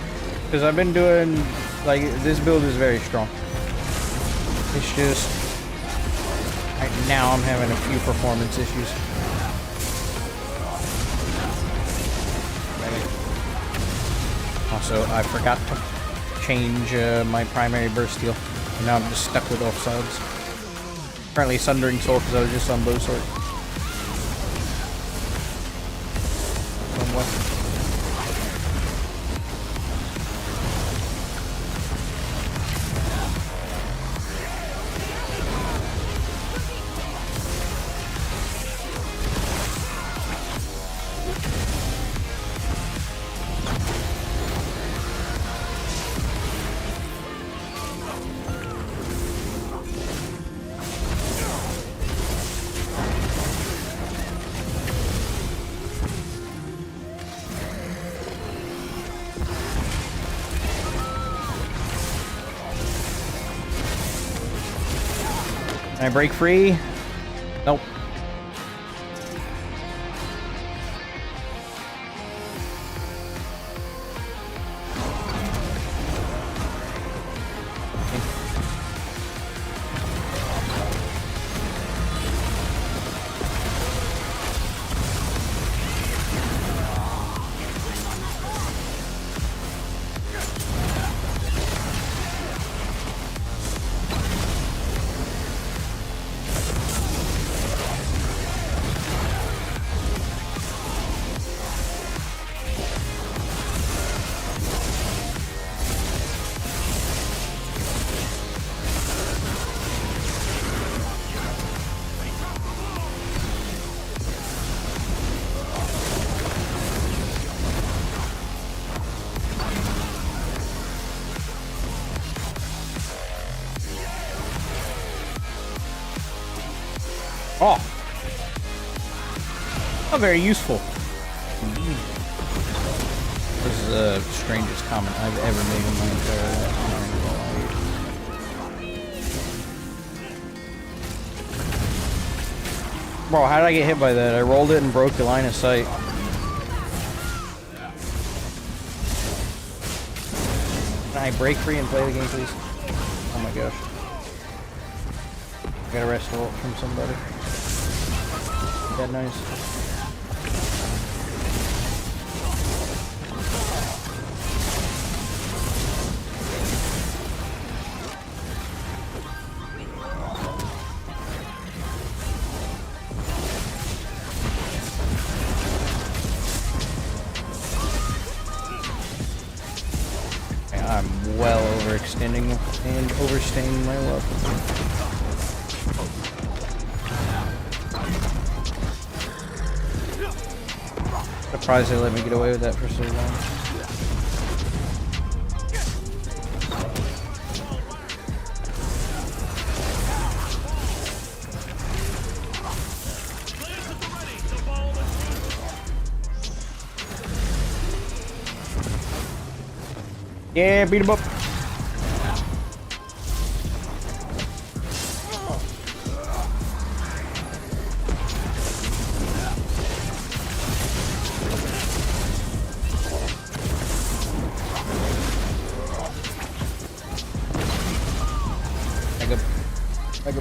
Because I've been doing, like, this build is very strong. It's just, right now I'm having a few performance issues. Also, I forgot to change my primary burst heal. And now I'm just stuck with offsides. Currently Sundering Soul because I was just on bow sword. Somewhat. Can I break free? Nope. Oh! Oh, very useful. This is the strangest comment I've ever made in my entire life. Bro, how did I get hit by that? I rolled it and broke the line of sight. Can I break free and play the game, please? Oh my gosh. I got a rest ult from somebody. That nice. I'm well overextending and overstaying my welcome. Surprised they let me get away with that for so long. Yeah, beat him up.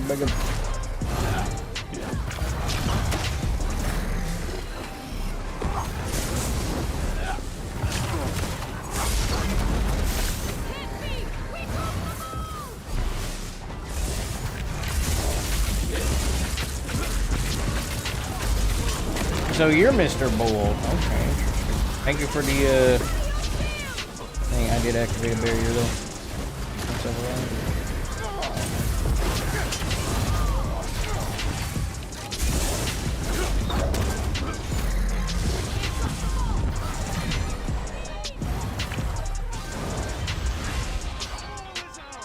bag. So you're Mr. Bull. Okay. Thank you for the thing. I did activate a barrier though. That's over there.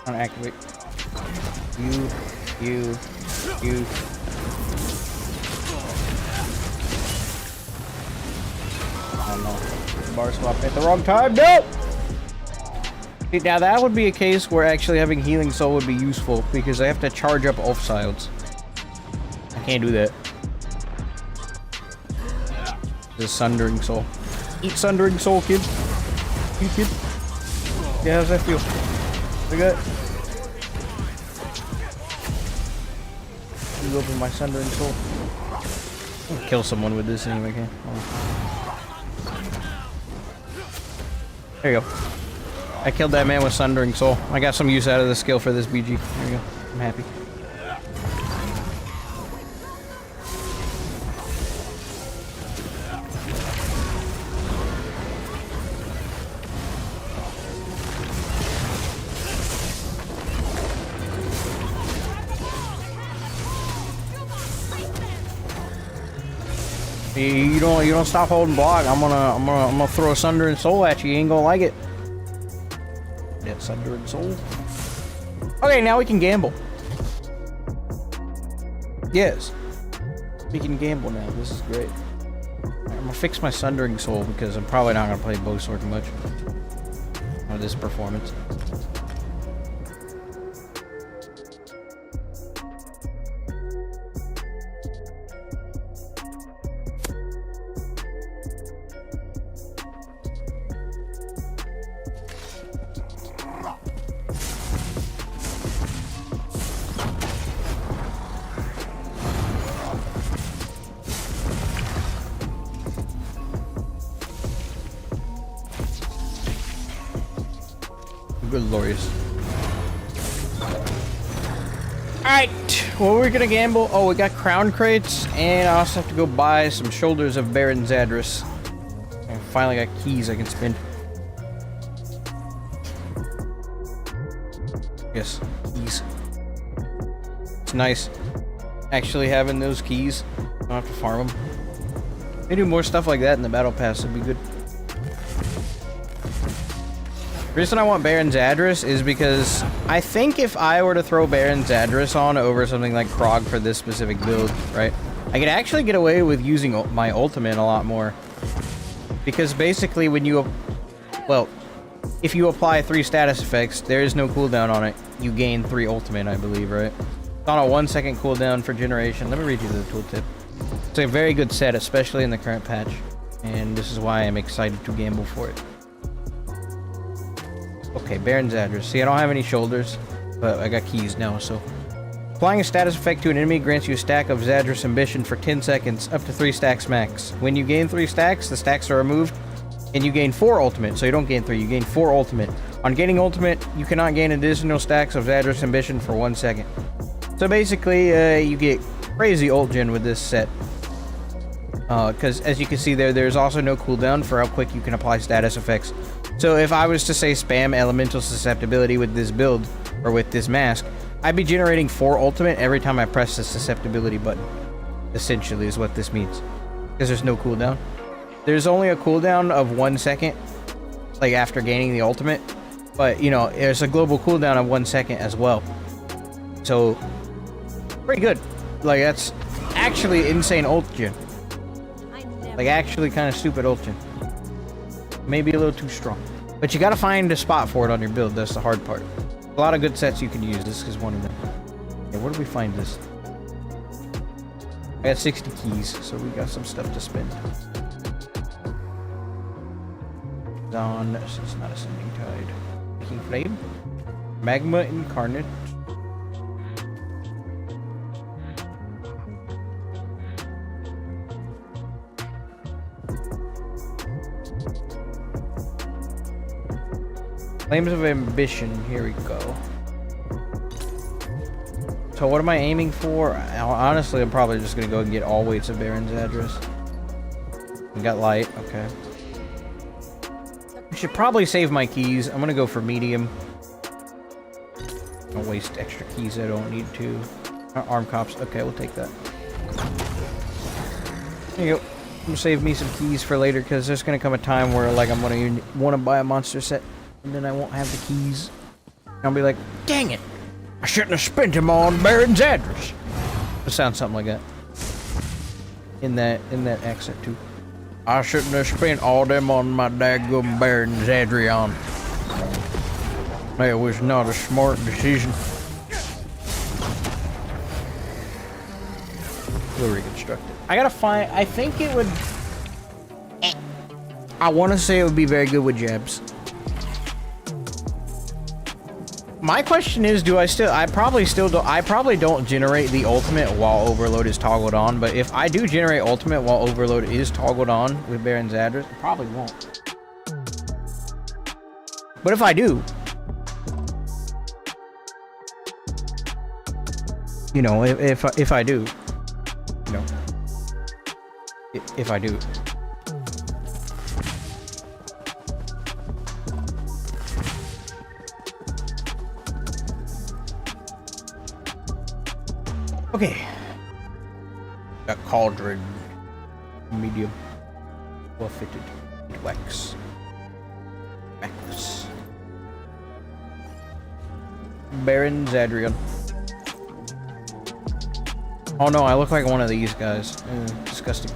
I'm gonna activate. You. Oh no. Bar swap at the wrong time. No! See, now that would be a case where actually having Healing Soul would be useful because I have to charge up 𝙁𝙧𝙚𝙚𝙬. I can't do that. The Sundering Soul. Eat Sundering Soul, kid. You kid. Yeah, how's that feel? Look at that. You open my Sundering Soul. I'm gonna kill someone with this anyway, okay? There you go. I killed that man with Sundering Soul. I got some use out of the skill for this BG. There you go. I'm happy. You don't stop holding block. I'm gonna throw a Sundering Soul at you. You ain't gonna like it. That Sundering Soul. Okay, now we can gamble. Yes, we can gamble now. This is great. I'm gonna fix my Sundering Soul because I'm probably not gonna play Bowsword much on this performance. Good glorious. Alright, well, we're gonna gamble. Oh, we got crown crates, and I also have to go buy some shoulders of Baron Zadris. I finally got keys I can spend. Yes, keys. It's nice actually having those keys. I don't have to farm them. They do more stuff like that in the battle pass, it'd be good. The reason I want Baron Zadris is because I think if I were to throw Baron Zadris on over something like Krog for this specific build, right, I could actually get away with using my ultimate a lot more. Because basically when you, well, if you apply 3 status effects, there is no cooldown on it. You gain 3 ultimate, I believe, right? It's on a 1-second cooldown for generation. Let me read you the tooltip. It's a very good set, especially in the current patch. And this is why I'm excited to gamble for it. Okay, Baron Zadris. See, I don't have any shoulders, but I got keys now, so. Applying a status effect to an enemy grants you a stack of Zadris Ambition for 10 seconds, up to 3 stacks max. When you gain 3 stacks, the stacks are removed, and you gain 4 ultimate, so you don't gain 3, you gain 4 ultimate. On gaining ultimate, you cannot gain additional stacks of Zadris Ambition for 1 second. So basically, you get crazy ult gen with this set. Because as you can see there's also no cooldown for how quick you can apply status effects. So if I was to say spam Elemental Susceptibility with this build, or with this mask, I'd be generating 4 ultimate every time I press the susceptibility button. Essentially is what this means. Because there's no cooldown. There's only a cooldown of 1 second, like after gaining the ultimate. But, you know, there's a global cooldown of 1 second as well. So, pretty good. Like, that's actually insane ult gen. Like, actually kind of stupid ult gen. Maybe a little too strong. But you gotta find a spot for it on your build. That's the hard part. A lot of good sets you can use. This is one of them. Okay, where do we find this? I got 60 keys, so we got some stuff to spend. Dawn, it's not Ascending Tide. King Flame. Magma Incarnate. Flames of Ambition. Here we go. So what am I aiming for? Honestly, I'm probably just gonna go and get all weights of Baron's address. We got light. Okay. I should probably save my keys. I'm gonna go for medium. Don't waste extra keys I don't need to. Arm cops. Okay, we'll take that. There you go. I'm gonna save me some keys for later because there's gonna come a time where like I'm gonna want to buy a monster set and then I won't have the keys. I'll be like, dang it! I shouldn't have spent them on Baron's address. It sounds something like that. In that accent too. I shouldn't have spent all them on my daggum Baron's address. That was not a smart decision. We'll reconstruct it. I gotta find. I think it would. I want to say it would be very good with jabs. My question is, do I still? I probably still don't. I probably don't generate the ultimate while Overload is toggled on. But if I do generate ultimate while Overload is toggled on with Baron's address, I probably won't. But if I do, you know, if I do, you know, if I do. Okay. Got Cauldron. Medium. Well fitted. Wax. Backless. Baron Zadrian. Oh no, I look like one of these guys. Disgusting.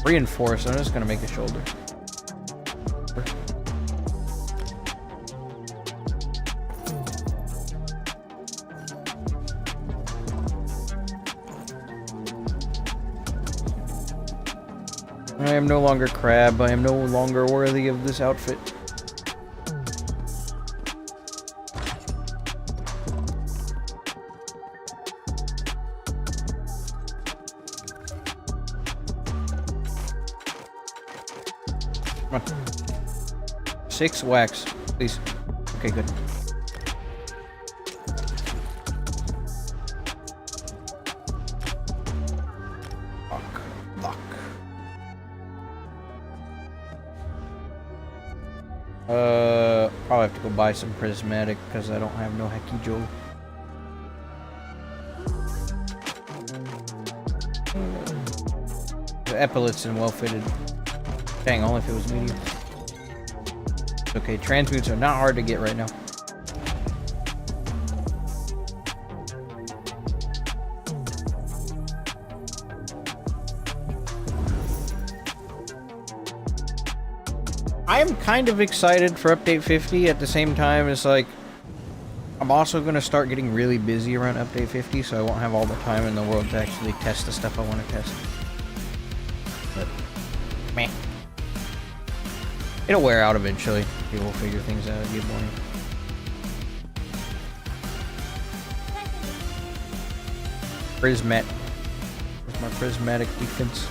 Reinforce. I'm just gonna make a shoulder. I am no longer Crab. I am no longer worthy of this outfit. Come on. 6 wax, please. Okay, good. Probably have to go buy some prismatic because I don't have no Hecky Joe. The epaulets and well fitted. Dang, only if it was medium. Okay, transmutes are not hard to get right now. I'm kind of excited for update 50. At the same time, it's like I'm also going to start getting really busy around update 50, so I won't have all the time in the world to actually test the stuff I want to test. But meh. It'll wear out eventually. People will figure things out. It'll be boring. Prismat. Where's my prismatic defense?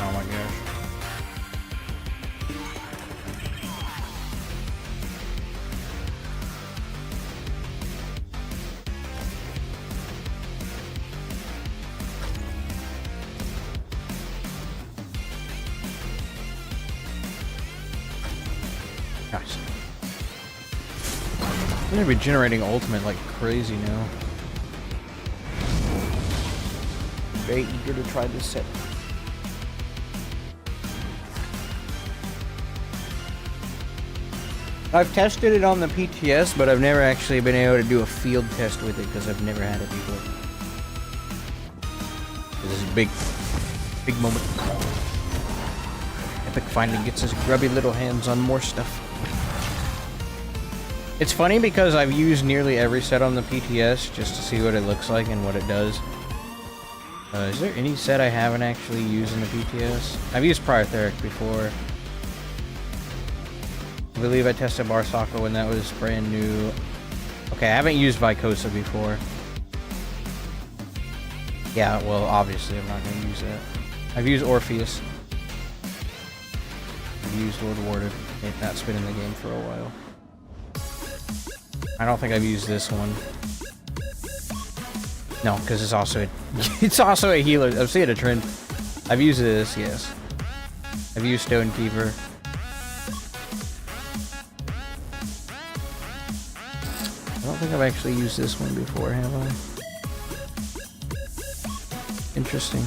Oh my gosh. Nice. I'm gonna be generating ultimate like crazy now. Very eager to try this set. I've tested it on the PTS, but I've never actually been able to do a field test with it because I've never had it before. This is a big moment. Epic finally gets his grubby little hands on more stuff. It's funny because I've used nearly every set on the PTS just to see what it looks like and what it does. Is there any set I haven't actually used in the PTS? I've used Priotheric before. I believe I tested Barsaka when that was brand new. Okay, I haven't used Vicosa before. Yeah, well, obviously I'm not going to use that. I've used Orpheus. I've used Lord Warden. It's not been in the game for a while. I don't think I've used this one. No, because it's also a, it's also a healer. I've seen a trend. I've used this, yes. I've used Stonekeeper. I don't think I've actually used this one before, have I? Interesting.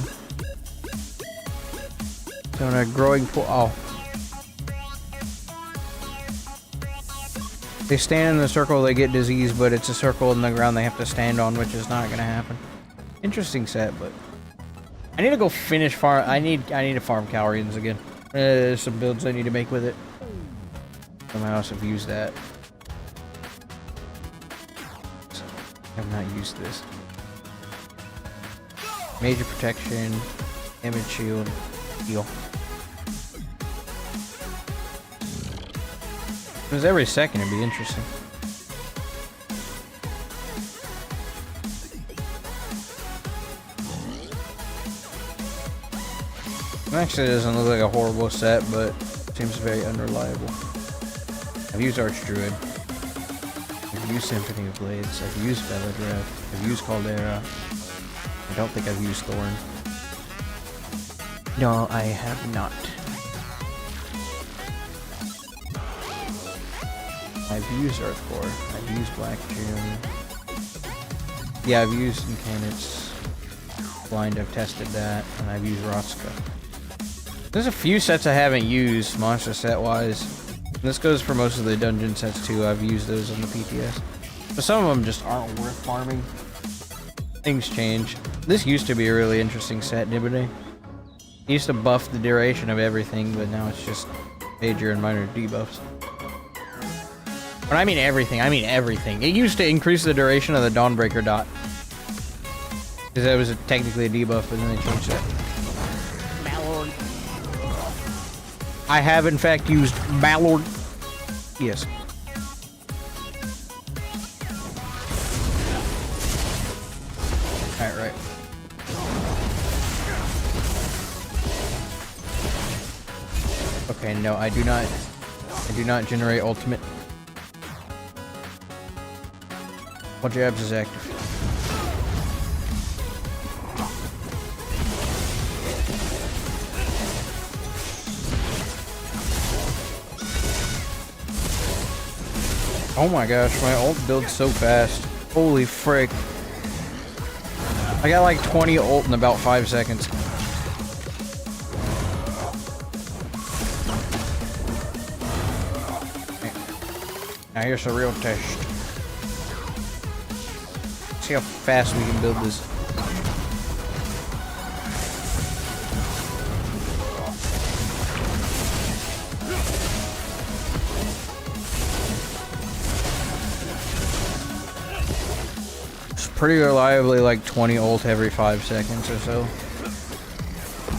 So in a growing pool. Oh. They stand in the circle, they get disease, but it's a circle in the ground they have to stand on, which is not gonna happen. Interesting set, but I need to go finish farm. I need to farm Calrians again. There's some builds I need to make with it. Somehow else have used that. So, I have not used this. Major protection, damage shield, heal. Because every second it'd be interesting. It actually doesn't look like a horrible set, but seems very unreliable. I've used Archdruid. I've used Symphony of Blades. I've used Veladreth. I've used Caldera. I don't think I've used Thorn. No, I have not. I've used Earthcore. I've used Black June. Yeah, I've used Incarnate's Blind. I've tested that, and I've used Rotska. There's a few sets I haven't used, monster set wise. This goes for most of the dungeon sets too. I've used those on the PTS, but some of them just aren't worth farming. Things change. This used to be a really interesting set, didn't it? It used to buff the duration of everything, but now it's just major and minor debuffs. When I mean everything, I mean everything. It used to increase the duration of the Dawnbreaker dot. Because that was technically a debuff, but then they changed that. Mallord. I have in fact used Mallord. Yes. Alright, right. Okay, no, I do not generate ultimate. What jabs is active? Oh my gosh, my ult builds so fast. Holy frick. I got like 20 ult in about 5 seconds. Now here's a real test. See how fast we can build this. It's pretty reliably like 20 ult every 5 seconds or so.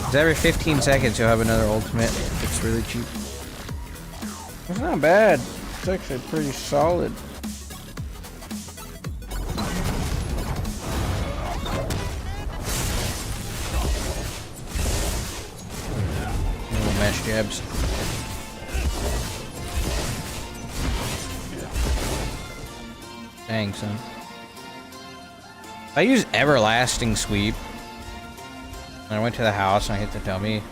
'Cause every 15 seconds you'll have another ultimate. It's really cheap. It's not bad. It's actually pretty solid. Little mesh jabs. Dang, son. If I use Everlasting Sweep, and I went to the house and I hit the dummy,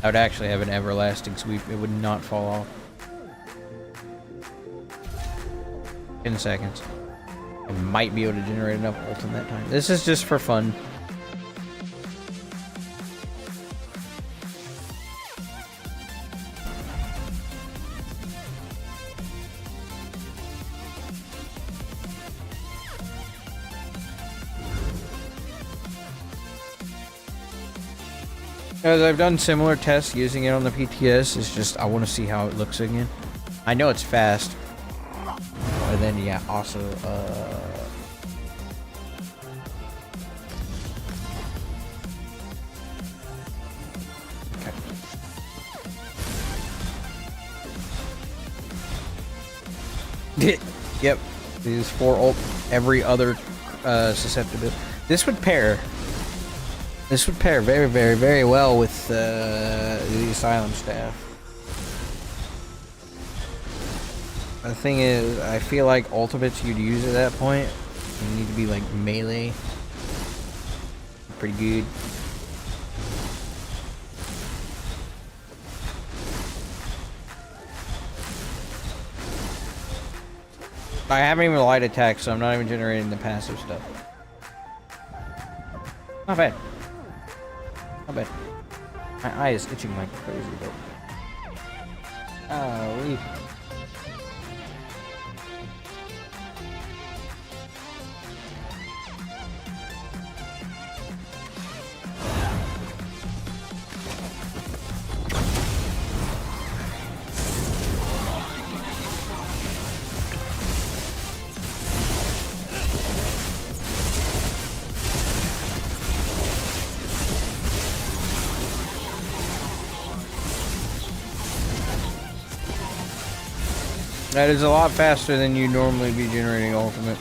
I would actually have an Everlasting Sweep. It would not fall off. 10 seconds. I might be able to generate enough ult in that time. This is just for fun. As I've done similar tests using it on the PTS, it's just I want to see how it looks again. I know it's fast. But then, yeah, also, okay. Yep. These 4 ult every other susceptible. This would pair. This would pair very, very, very well with the Asylum Staff. The thing is, I feel like ultimates you'd use at that point, you need to be like melee. Pretty good. I haven't even light attack, so I'm not even generating the passive stuff. Not bad. Not bad. My eye is itching like crazy, but... Oh, that is a lot faster than you normally be generating ultimate.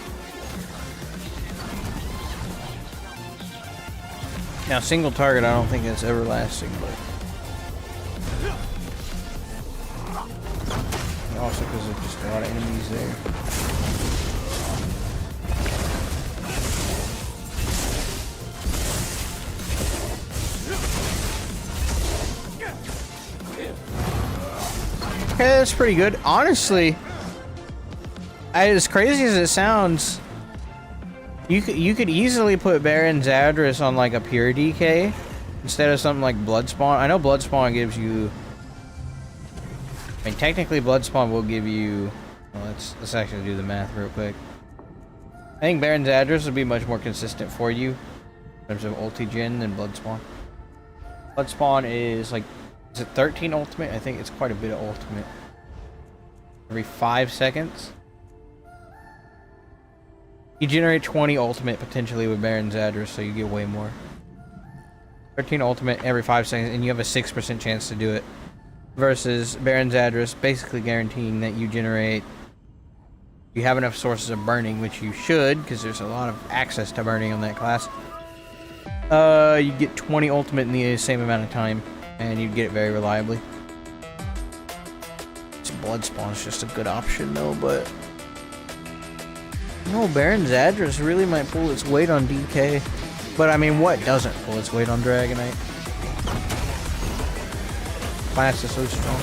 Now, single target, I don't think it's everlasting, but also because there's just a lot of enemies there. Okay, that's pretty good. Honestly, as crazy as it sounds, you could easily put 𝙤𝙧𝙚𝙚 on like a pure DK instead of something like Bloodspawn. I know Bloodspawn gives you. I mean, technically, Bloodspawn will give you. Well, let's actually do the math real quick. I think 𝙤𝙧𝙚𝙚 would be much more consistent for you in terms of ulti gen than Bloodspawn. Bloodspawn is like. Is it 13 ultimate? I think it's quite a bit of ultimate. Every 5 seconds. You generate 20 ultimate potentially with 𝙤𝙧𝙚𝙚, so you get way more. 13 ultimate every 5 seconds, and you have a 6% chance to do it. Versus 𝙤𝙧𝙚𝙚 basically guaranteeing that you generate... You have enough sources of burning, which you should, because there's a lot of access to burning on that class. You get 20 ultimate in the same amount of time. And you'd get it very reliably. Bloodspawn is just a good option though, but... No, 𝙤𝙧𝙚𝙚 really might pull its weight on DK. But I mean, what doesn't pull its weight on Dragonite? Class is so strong.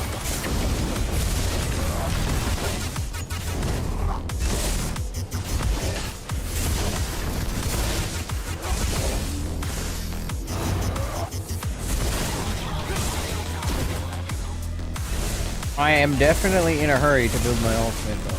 I am definitely in a hurry to build my ultimate though.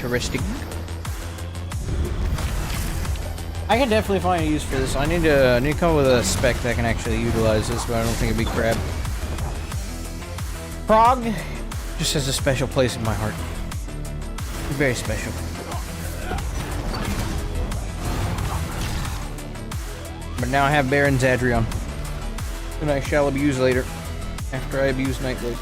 Interesting. I can definitely find a use for this. I need to come up with a spec that can actually utilize this, but I don't think it'd be crap. Frog just has a special place in my heart. Very special. But now I have 𝙤𝙧𝙚𝙚, and I shall abuse later, after I abuse Nightblade.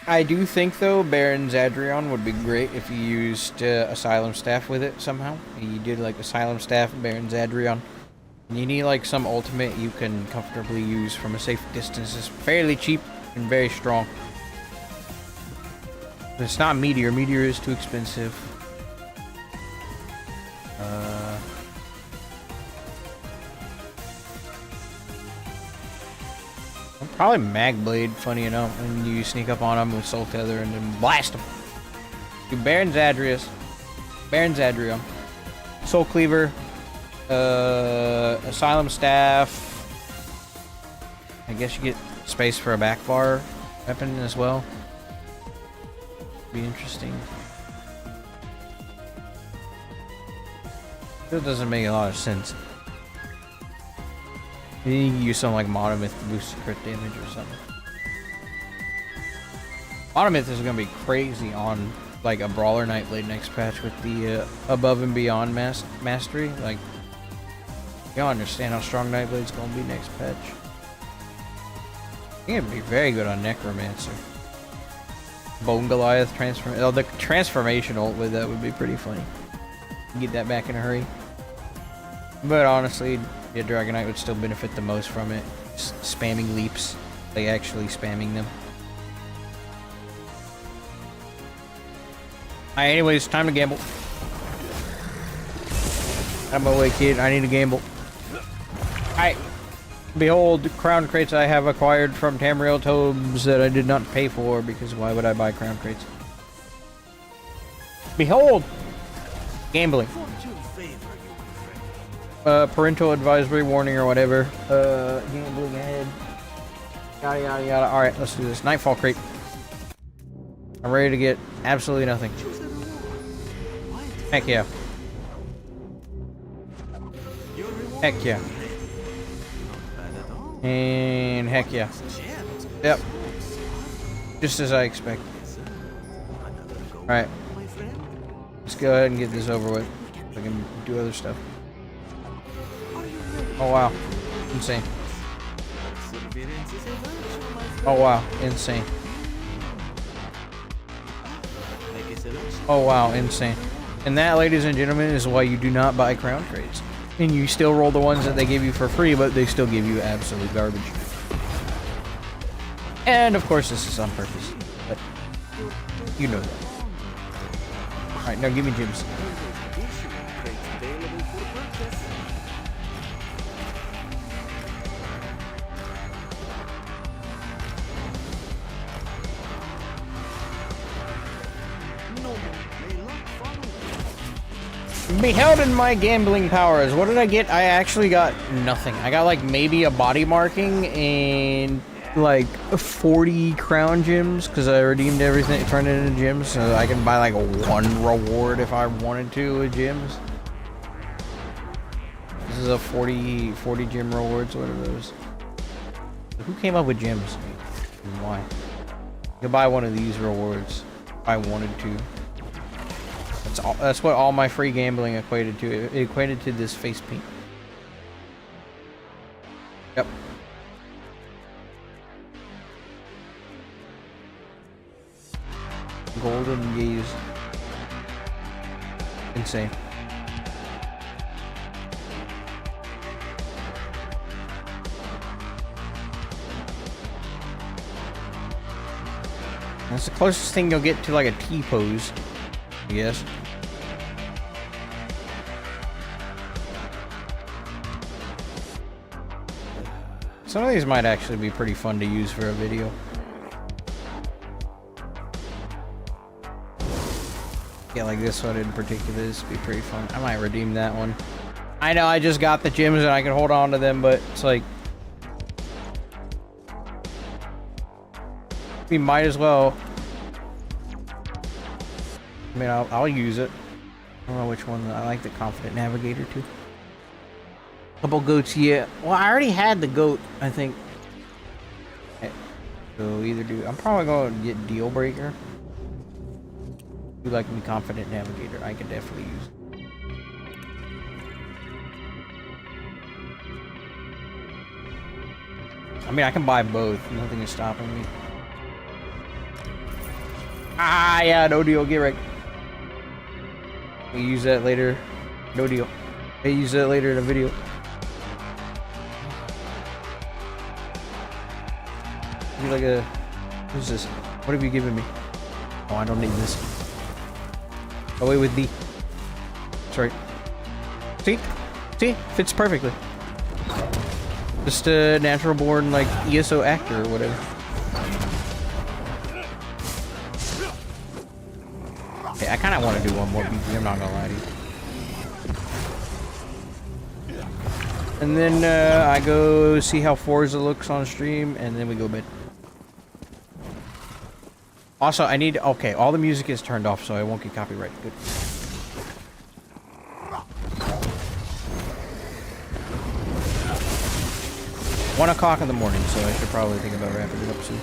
I do think, though, 𝙤𝙧𝙚𝙚 would be great if you used Asylum Staff with it somehow. You did, like, Asylum Staff, 𝙤𝙧𝙚𝙚. And you need, like, some ultimate you can comfortably use from a safe distance. It's fairly cheap and very strong. But it's not Meteor. Meteor is too expensive. Probably Magblade, funny enough, and you sneak up on them with Soul Tether and then blast them. Do 𝙭𝙬𝙬, Soul Cleaver, Asylum Staff. I guess you get space for a back bar weapon as well. Be interesting. That doesn't make a lot of sense. You can use something like Monomyth to boost crit damage or something. Monomyth is gonna be crazy on like a Brawler Nightblade next patch with the above and beyond mastery. Like, y'all understand how strong Nightblade's gonna be next patch. I think it'd be very good on Necromancer. Bone Goliath transform. Oh, the transformation ult with that would be pretty funny. Get that back in a hurry. But honestly, yeah, Dragonite would still benefit the most from it. Just spamming leaps, like actually spamming them. Alright, anyways, time to gamble. Out of my way, kid. I need to gamble. Alright. Behold, crown crates I have acquired from Tamriel Tobes that I did not pay for, because why would I buy crown crates? Behold! Gambling. Parental advisory warning or whatever. Gambling ahead. Yada yada yada. Alright, let's do this. Nightfall crate. I'm ready to get absolutely nothing. Heck yeah. Heck yeah. And heck yeah. Yep. Just as I expected. Alright. Let's go ahead and get this over with. So I can do other stuff. Oh wow. Insane. Oh wow. Insane. Oh wow. Insane. And that, ladies and gentlemen, is why you do not buy crown crates. And you still roll the ones that they give you for free, but they still give you absolute garbage. And of course this is on purpose. But you know that. Alright, now give me gems. Beholden my gambling powers. What did I get? I actually got nothing. I got like maybe a body marking and like 40 crown gems because I redeemed everything, turned it into gems, so I can buy like one reward if I wanted to with gems. This is a 40 gem rewards. What are those? Who came up with gems? And why? You can buy one of these rewards if I wanted to. That's what all my free gambling equated to. It equated to this face paint. Yep. Golden gaze. Insane. That's the closest thing you'll get to like a T-pose, I guess. Some of these might actually be pretty fun to use for a video. Yeah, like this one in particular, this would be pretty fun. I might redeem that one. I know I just got the gems and I can hold on to them, but it's like... we might as well. I mean, I'll use it. I don't know which one. I like the Confident Navigator too. Couple goats, yeah. Well, I already had the goat, I think. So either do. I'm probably going to get Deal Breaker. You like me, Confident Navigator? I could definitely use it. I mean, I can buy both. Nothing is stopping me. Ah, yeah, no deal. Get right. We use that later. No deal. I use that later in a video. Be like a. Who's this? What have you given me? Oh, I don't need this. Away with D. Sorry. See? See? Fits perfectly. Just a natural born, like, ESO actor or whatever. Okay, I kind of want to do one more BG, I'm not gonna lie to you. And then I go see how Forza looks on stream, and then we go bed. Also, I need... Okay, all the music is turned off, so I won't get copyrighted. Good. One o'clock in the morning, so I should probably think about wrapping it up soon.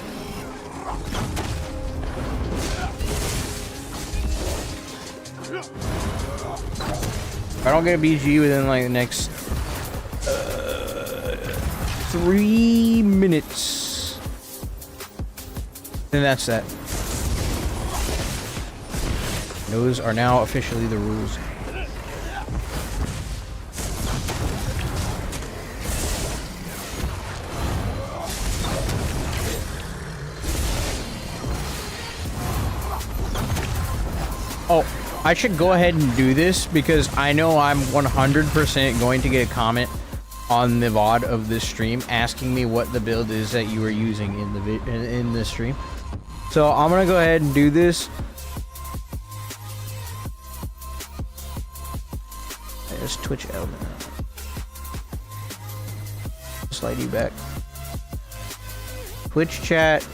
If I don't get a BG within like the next 3 minutes, then that's that. Those are now officially the rules. Oh, I should go ahead and do this because I know I'm 100% going to get a comment on the VOD of this stream asking me what the build is that you were using in the stream. So I'm gonna go ahead and do this. There's Twitch element. Slide you back. Twitch chat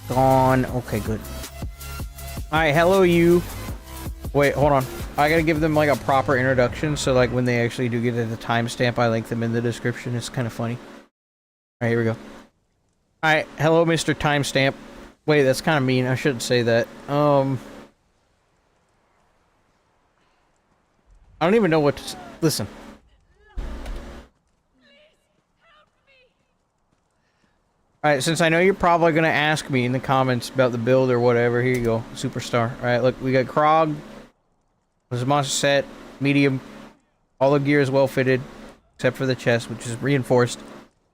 gone. Okay, good. Alright, hello you. Wait, hold on. I gotta give them like a proper introduction, so like when they actually do get to the timestamp, I link them in the description. It's kind of funny. Alright, here we go. Alright, hello Mr. Timestamp. Wait, that's kind of mean. I shouldn't say that. I don't even know what to... Listen. Alright, since I know you're probably going to ask me in the comments about the build or whatever, here you go. Superstar. Alright, look, we got Krog. There's a monster set. Medium. All the gear is well fitted. Except for the chest, which is reinforced.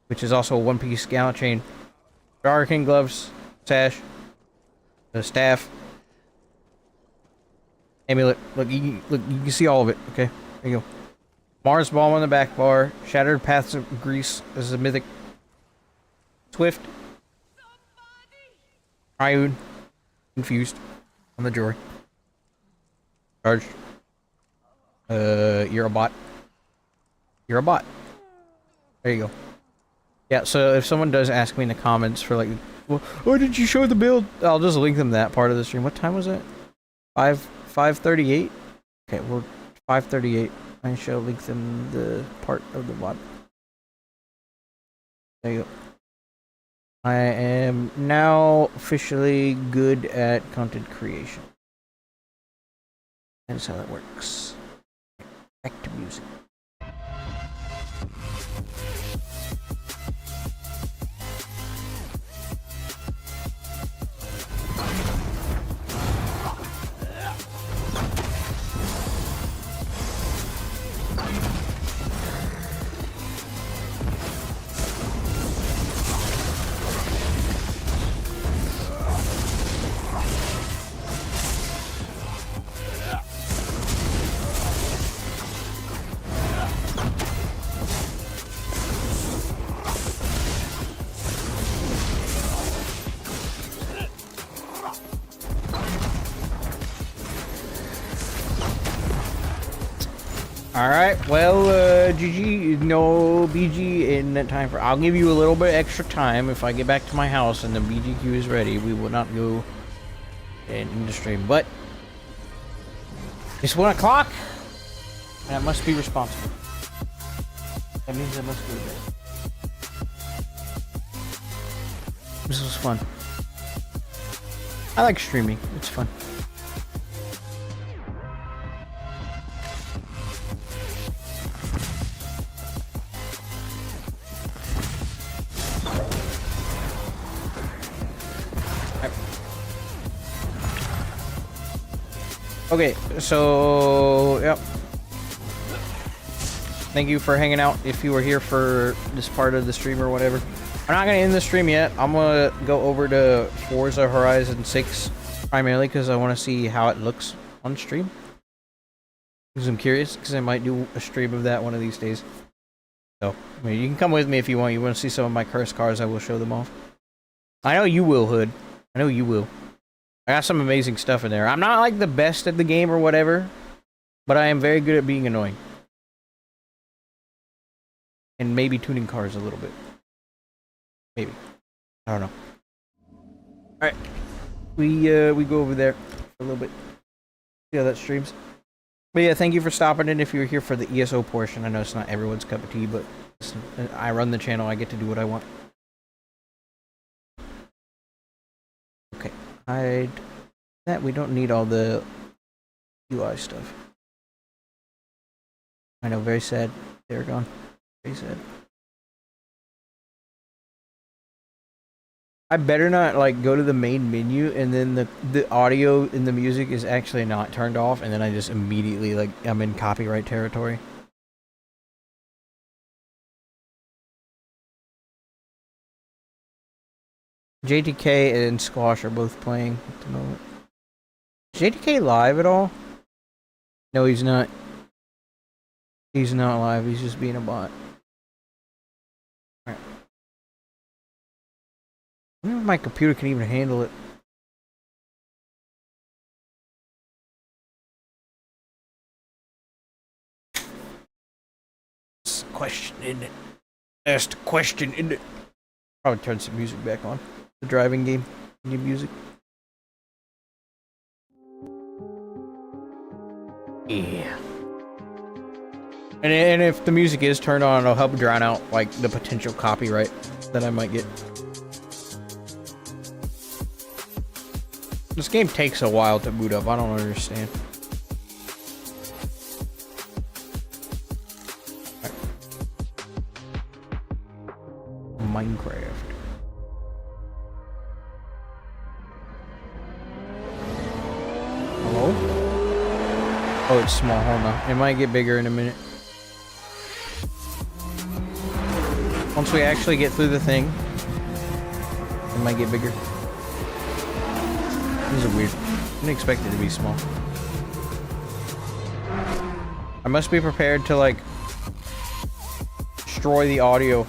Which is also a one-piece gallant chain. draugrkin gloves. Sash. The staff. Amulet. Look, you can see all of it. Okay, there you go. Mars bomb on the back bar. Shattered paths of grease. This is a mythic. Swift. 𝙁𝙧𝙚𝙚. Confused. On the jewelry. Charged. You're a bot. You're a bot. There you go. Yeah, so if someone does ask me in the comments for like, well, why did you show the build? I'll just link them that part of the stream. What time was it? 5:38? Okay, we're 5:38. I shall link them the part of the VOD. There you go. I am now officially good at content creation. That's how that works. Back to music. Alright, well, GG, no BG in that time for... I'll give you a little bit extra time if I get back to my house and the BG queue is ready. We will not go in the stream, but... It's 1 o'clock, and I must be responsible. That means I must go to bed. This was fun. I like streaming, it's fun. Okay, so, yep. Thank you for hanging out if you were here for this part of the stream or whatever. I'm not going to end the stream yet. I'm going to go over to Forza Horizon 6 primarily because I want to see how it looks on stream. Because I'm curious, because I might do a stream of that one of these days. So, I mean, you can come with me if you want. You want to see some of my cursed cars, I will show them off. I know you will, Hood. I know you will. I got some amazing stuff in there. I'm not like the best at the game or whatever, but I am very good at being annoying. And maybe tuning cars a little bit. Maybe. I don't know. Alright. We go over there for a little bit. See how that streams. But yeah, thank you for stopping in if you were here for the ESO portion. I know it's not everyone's cup of tea, but listen, I run the channel. I get to do what I want. Okay. Hide that. We don't need all the UI stuff. I know, very sad. They're gone. Very sad. I better not like go to the main menu and then the audio and the music is actually not turned off and then I just immediately like I'm in copyright territory. JTK and Squash are both playing at the moment. Is JTK live at all? No, he's not. He's not live. He's just being a bot. Alright. I wonder if my computer can even handle it. That's a question, isn't it? That's the question, isn't it? Probably turn some music back on. The driving game. New music. Yeah. And if the music is turned on, it'll help drown out like the potential copyright that I might get. This game takes a while to boot up. I don't understand. Right. Minecraft. Hello? Oh, it's small. Hold on. It might get bigger in a minute. Once we actually get through the thing, it might get bigger. This is weird. I didn't expect it to be small. I must be prepared to like destroy the audio.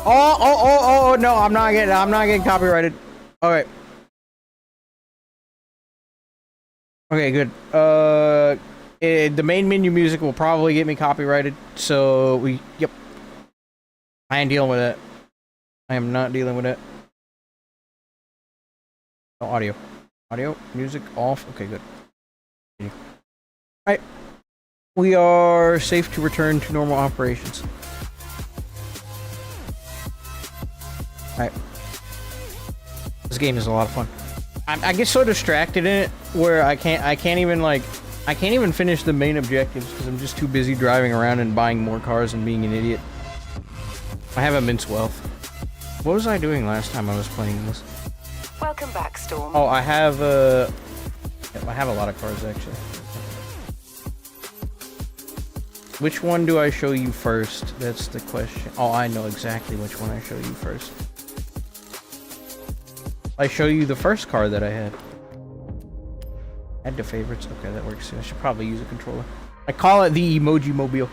Oh no, I'm not getting copyrighted. Alright. Okay, good. The main menu music will probably get me copyrighted, so yep. I ain't dealing with it. I am not dealing with it. No audio. Audio, music off. Okay, good. Alright. We are safe to return to normal operations. Alright. This game is a lot of fun. I get so distracted in it where I can't even finish the main objectives because I'm just too busy driving around and buying more cars and being an idiot. I have immense wealth. What was I doing last time I was playing this? Welcome back, Storm. Oh, I have a lot of cars actually. Which one do I show you first? That's the question. Oh, I know exactly which one I show you first. I show you the first car that I had. Add to favorites. Okay, that works too. I should probably use a controller. I call it the Emoji Mobile.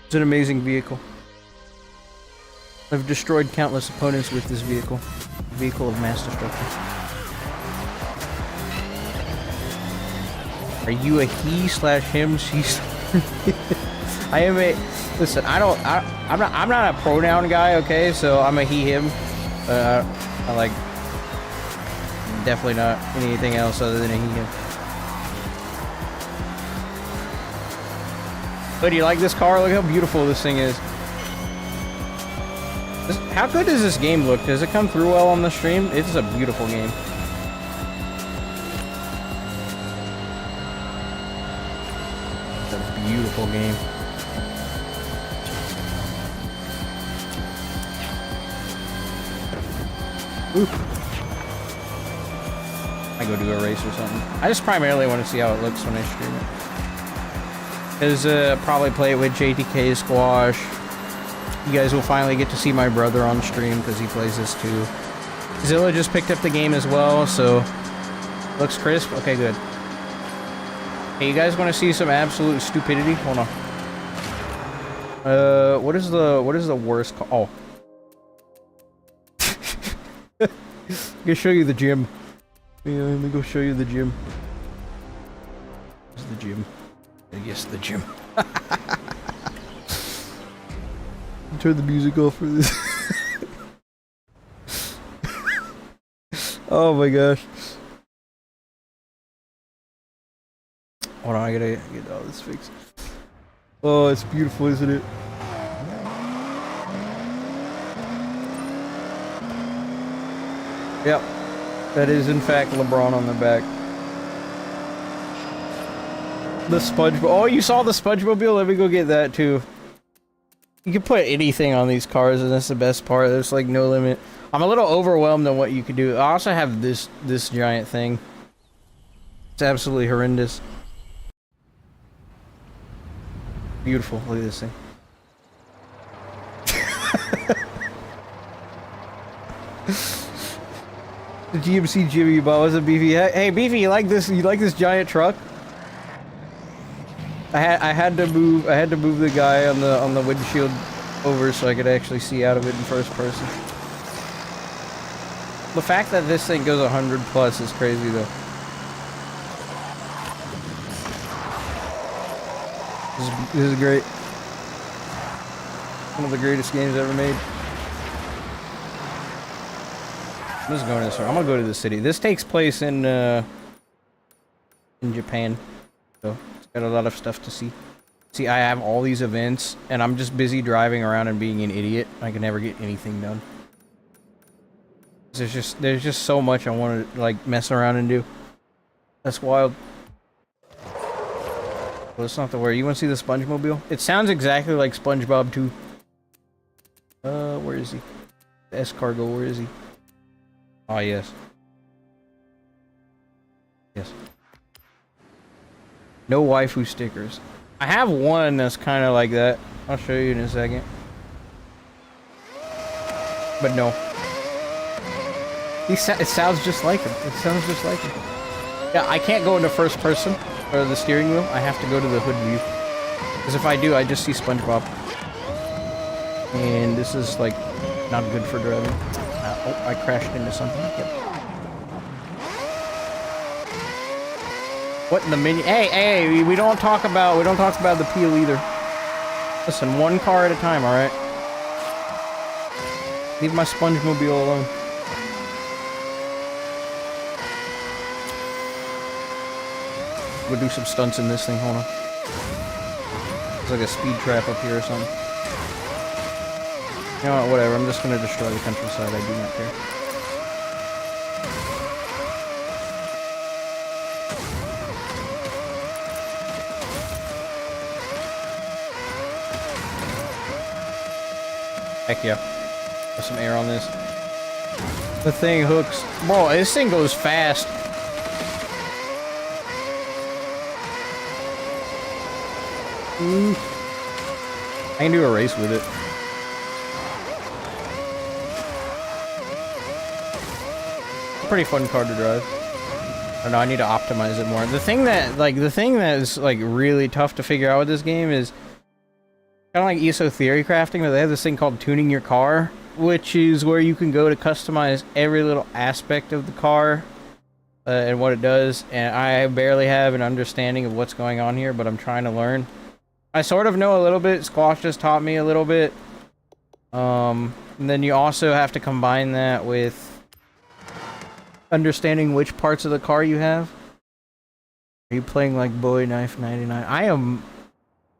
It's an amazing vehicle. I've destroyed countless opponents with this vehicle. Vehicle of mass destruction. Are you a he/him? She's. I am a. Listen, I'm not a pronoun guy. Okay, so I'm a he/him. I like. Definitely not anything else other than a he/him. But do you like this car? Look how beautiful this thing is. How good does this game look? Does it come through well on the stream? It's a beautiful game. It's a beautiful game. Ooh. I go do a race or something. I just primarily want to see how it looks when I stream it. Because probably play it with JTK Squash. You guys will finally get to see my brother on stream because he plays this too. Zilla just picked up the game as well, so looks crisp. Okay, good. Hey, you guys want to see some absolute stupidity? Hold on. What is the worst? Oh. I'm gonna show you the gym. Yeah, let me go show you the gym. Where's the gym? Yes, the gym. Turn the music off for this. Oh my gosh. Hold on, I gotta get all this fixed. Oh, it's beautiful, isn't it? Yep. That is in fact LeBron on the back. The Sponge... Oh, you saw the SpongeMobile? Let me go get that too. You can put anything on these cars, and that's the best part. There's like no limit. I'm a little overwhelmed on what you could do. I also have this giant thing. It's absolutely horrendous. Beautiful. Look at this thing. The GMC Jimmy bought was a Beefy. Hey Beefy, you like this? You like this giant truck? I had to move the guy on the windshield over so I could actually see out of it in first person. The fact that this thing goes 100 plus is crazy though. This is great. One of the greatest games ever made. I'm just going this way. I'm gonna go to the city. This takes place in Japan, so it's got a lot of stuff to see. See, I have all these events, and I'm just busy driving around and being an idiot. I can never get anything done. There's just so much I want to like mess around and do. That's wild. Well, that's not the word. You want to see the SpongeMobile? It sounds exactly like SpongeBob too. Where is he? The S-Cargo, where is he? Oh, yes. Yes. No waifu stickers. I have one that's kind of like that. I'll show you in a second. But no. It sounds just like him. It sounds just like him. Yeah, I can't go into first person, or the steering wheel. I have to go to the hood view. Because if I do, I just see SpongeBob. And this is, like, not good for driving. Oh, I crashed into something. Yep. What in the menu? Hey, we don't talk about the peel either. Listen, one car at a time, all right? Leave my SpongeMobile alone. We'll do some stunts in this thing. Hold on. It's like a speed trap up here or something. You know what, whatever, I'm just gonna destroy the countryside, I do not care. Heck yeah. Put some air on this. The thing hooks. Bro, this thing goes fast. I can do a race with it. Pretty fun car to drive. Oh no, I need to optimize it more. The thing that is like really tough to figure out with this game is kind of like ESO theory crafting, but they have this thing called tuning your car, which is where you can go to customize every little aspect of the car and what it does. And I barely have an understanding of what's going on here, but I'm trying to learn. I sort of know a little bit. Squash just taught me a little bit. And then you also have to combine that with understanding which parts of the car you have. Are you playing like Bowie Knife 99? I am.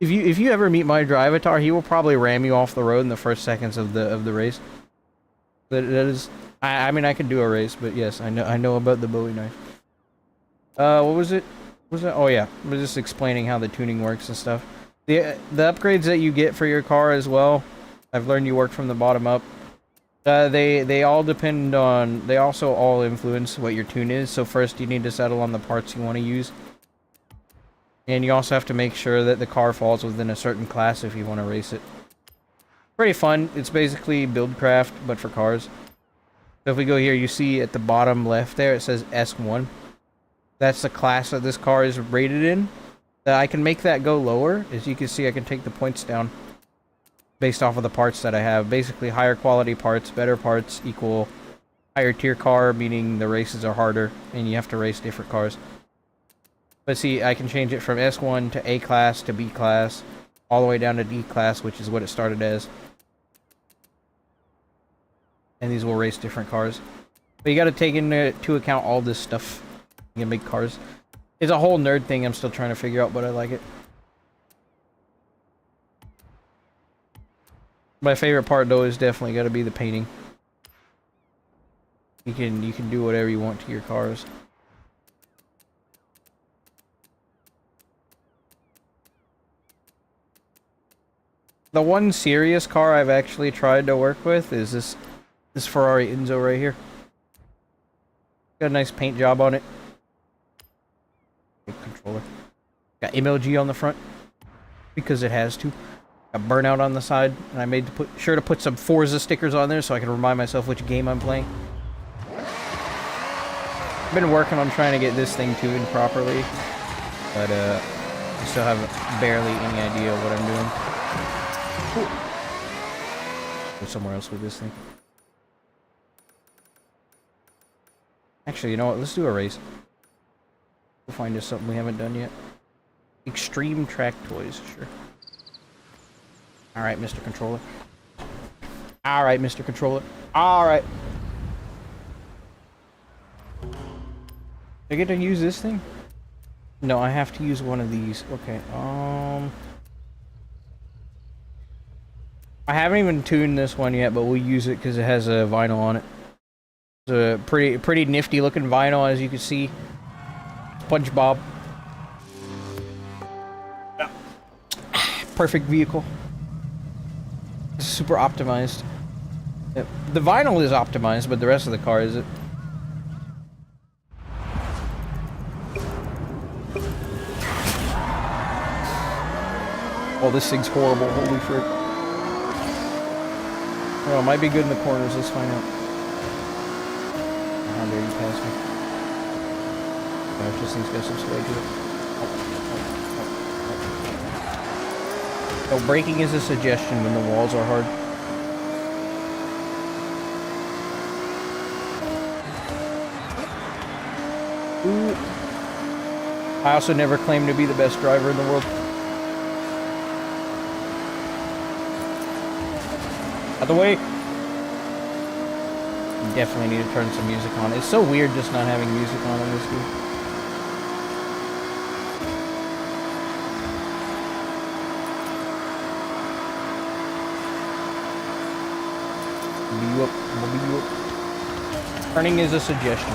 If you ever meet my drivatar, he will probably ram you off the road in the first seconds of the race. But that is, I mean, I could do a race, but yes, I know about the Bowie Knife. What was it? What was that? Oh yeah, I was just explaining how the tuning works and stuff. The upgrades that you get for your car as well, I've learned you work from the bottom up. They all depend on, they also all influence what your tune is. So first you need to settle on the parts you want to use. And you also have to make sure that the car falls within a certain class if you want to race it. Pretty fun. It's basically buildcraft, but for cars. So if we go here, you see at the bottom left there, it says S1. That's the class that this car is rated in. I can make that go lower. As you can see, I can take the points down based off of the parts that I have. Basically, higher quality parts, better parts equal higher tier car, meaning the races are harder and you have to race different cars. But see, I can change it from S1 to A class to B class, all the way down to D class, which is what it started as. And these will race different cars. But you gotta take into account all this stuff. You can make cars. It's a whole nerd thing I'm still trying to figure out, but I like it. My favorite part though is definitely gotta be the painting. You can do whatever you want to your cars. The one serious car I've actually tried to work with is this Ferrari Enzo right here. Got a nice paint job on it. Good controller. Got MLG on the front because it has to. Got Burnout on the side, and I made sure to put some Forza stickers on there so I can remind myself which game I'm playing. I've been working on trying to get this thing tuned properly, but I still have barely any idea what I'm doing. Go somewhere else with this thing. Actually, you know what? Let's do a race. We'll find us something we haven't done yet. Extreme track toys, sure. Alright, Mr. Controller. Alright, Mr. Controller. Alright. I get to use this thing? No, I have to use one of these. Okay, I haven't even tuned this one yet, but we'll use it because it has a vinyl on it. It's a pretty nifty looking vinyl, as you can see. SpongeBob. Perfect vehicle. Super optimized. The vinyl is optimized, but the rest of the car isn't. Oh, this thing's horrible. Holy frick. Oh, it might be good in the corners. Let's find out. How dare you pass me? Gosh, this thing's got some sway to it. Oh, braking is a suggestion when the walls are hard. Ooh. I also never claimed to be the best driver in the world. Out the way. You definitely need to turn some music on. It's so weird just not having music on in this game. Turning is a suggestion.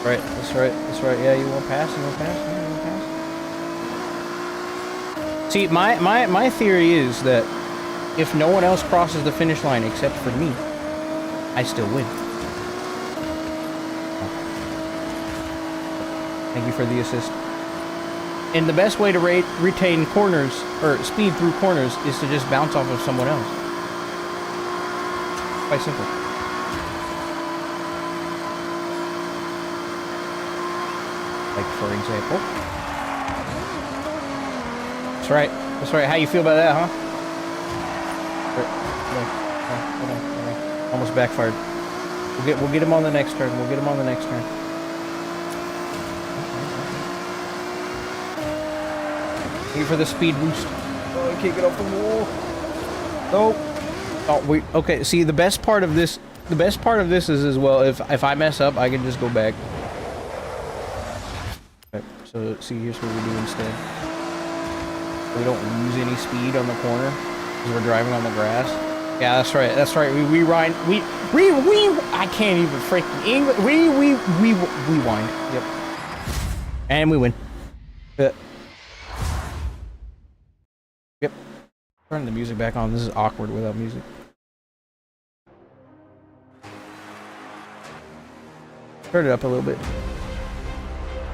Right, that's right, that's right. Yeah, you won't pass, you won't pass, you won't pass. See, my theory is that if no one else crosses the finish line except for me, I still win. Thank you for the assist. And the best way to retain corners, or speed through corners, is to just bounce off of someone else. Quite simple. Like, for example. That's right. That's right. How you feel about that, huh? Almost backfired. We'll get him on the next turn. We'll get him on the next turn. Thank you for the speed boost. Oh, I can't get off the wall. Nope. Oh wait. Okay. See, the best part of this is as well. If I mess up, I can just go back. Okay, so see, here's what we do instead. We don't lose any speed on the corner because we're driving on the grass. Yeah, that's right. That's right. We rewind. I can't even freaking English. We wind. Yep. And we win. Yep. Turn the music back on. This is awkward without music. Turn it up a little bit.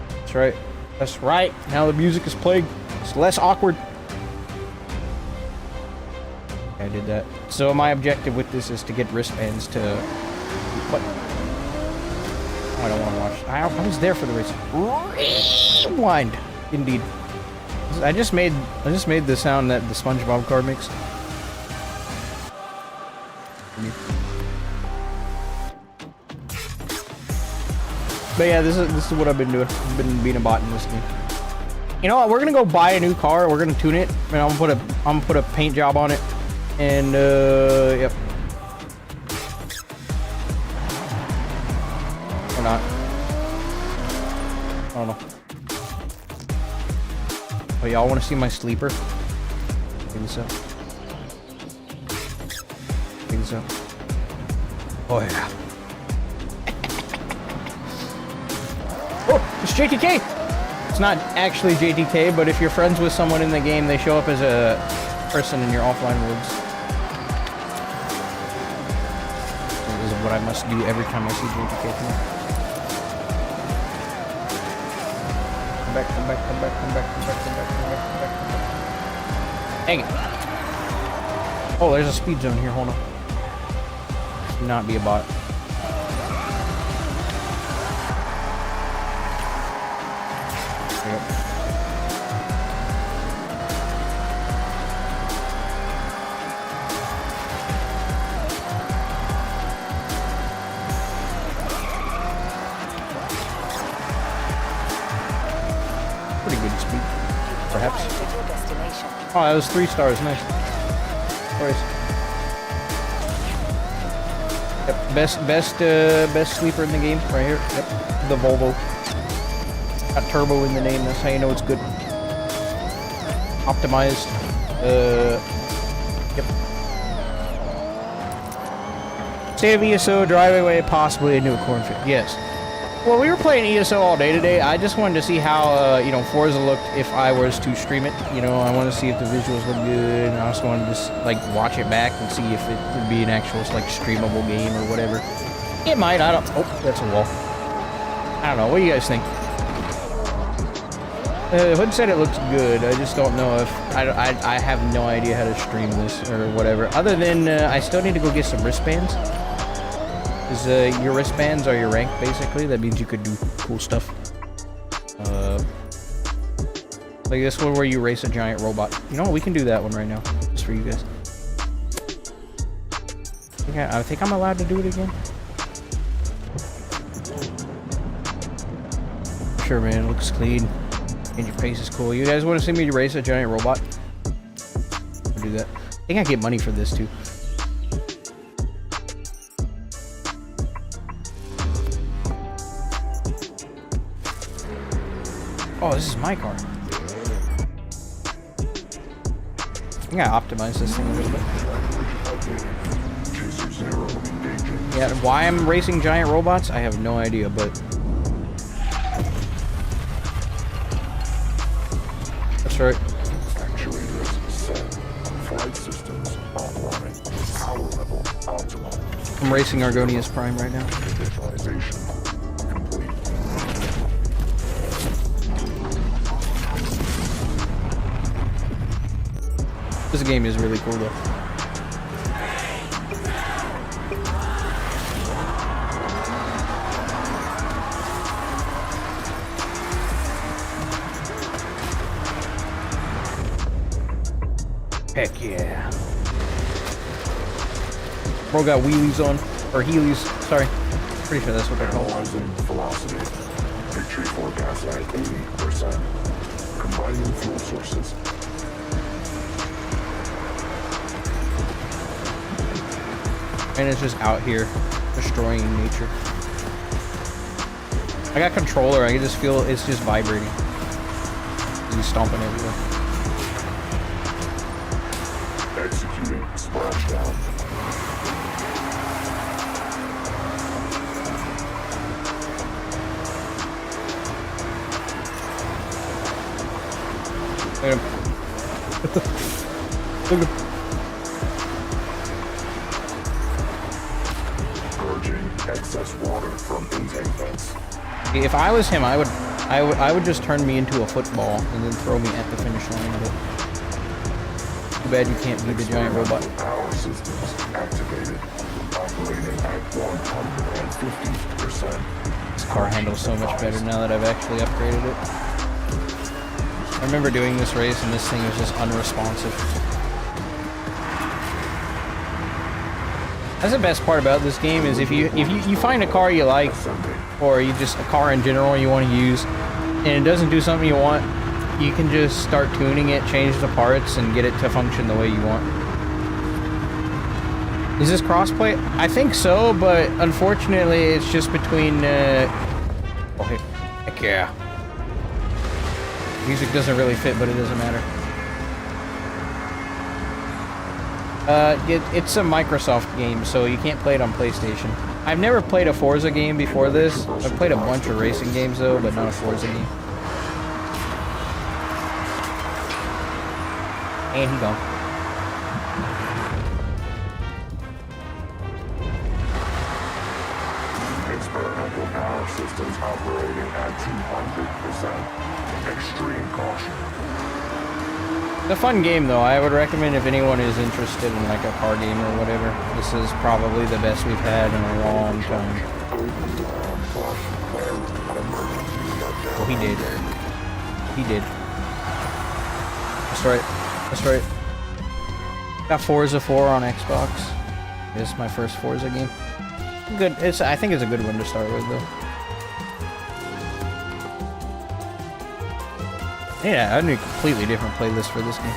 That's right. That's right. Now the music is playing. It's less awkward. I did that. So my objective with this is to get wristbands to... What? Oh, I don't want to watch. I was there for the race. Rewind. Indeed. I just made the sound that the SpongeBob car makes. But yeah, this is what I've been doing. I've been being a bot in this game. You know what? We're gonna go buy a new car. We're gonna tune it, and I'm gonna put a paint job on it. And yep. Or not. I don't know. Oh, y'all want to see my sleeper? Think so. Think so. Oh yeah. Oh, it's JTK. It's not actually JTK, but if you're friends with someone in the game, they show up as a person in your offline worlds. This is what I must do every time I see JTK come up. Come back, come back, come back, come back, come back, come back, come back, come back, come back. Dang it. Oh, there's a speed zone here, hold on. Do not be a bot. Yep. Pretty good speed, perhaps. Oh, that was 3 stars, nice. Nice. Yep, best sleeper in the game, right here. Yep, the Volvo. Got turbo in the name, that's how you know it's good. Optimized. Yep. State of ESO, driveway, possibly a new cornfield. Yes. Well, we were playing ESO all day today. I just wanted to see how, you know, Forza looked if I was to stream it. You know, I want to see if the visuals look good, and I also wanted to just, like, watch it back and see if it would be an actual, like, streamable game or whatever. It might, I don't... Oh, that's a wall. I don't know, what do you guys think? Hood said it looks good. I just don't know if... I have no idea how to stream this or whatever. Other than, I still need to go get some wristbands. Because your wristbands are your rank, basically. That means you could do cool stuff. Like this one where you race a giant robot. You know what? We can do that one right now. Just for you guys. I think I'm allowed to do it again. Sure, man. It looks clean. And your face is cool. You guys want to see me race a giant robot? I'll do that. I think I get money for this, too. Oh, this is my car. I think I optimized this thing a little bit. Yeah, why I'm racing giant robots, I have no idea, but... That's right. Actuators set. Flight systems online. Power level optimal. I'm racing Argonius Prime right now. Visualization complete. This game is really cool though. Heck yeah. Bro got wheelies on, or heelys, sorry. Pretty sure that's what they're called. Analyzing velocity. Victory forecast at 80%. Combining fuel sources. And it's just out here destroying nature. I got controller, I can just feel it's just vibrating. He's stomping everywhere. Executing splashdown. Look at him. Look at him. Excess water from intake vents. If I was him, I would just turn me into a football and then throw me at the finish line. But too bad you can't beat the giant robot. Power systems activated. Operating at 150%. This car handles so much better now that I've actually upgraded it. I remember doing this race and this thing was just unresponsive. That's the best part about this game is if you find a car you like, or you just a car in general you want to use, and it doesn't do something you want, you can just start tuning it, change the parts, and get it to function the way you want. Is this crossplay? I think so, but unfortunately it's just between, oh, heck yeah. Music doesn't really fit, but it doesn't matter. It's a Microsoft game, so you can't play it on PlayStation. I've never played a Forza game before this. I've played a bunch of racing games, though, but not a Forza game. And he gone. Experimental power systems operating at 200%. Extreme caution. It's a fun game, though. I would recommend if anyone is interested in like a car game or whatever. This is probably the best we've had in a long time. Oh, he did. He did. That's right. That's right. Got Forza 4 on Xbox. This is my first Forza game. Good. I think it's a good one to start with, though. Yeah, I need a completely different playlist for this game.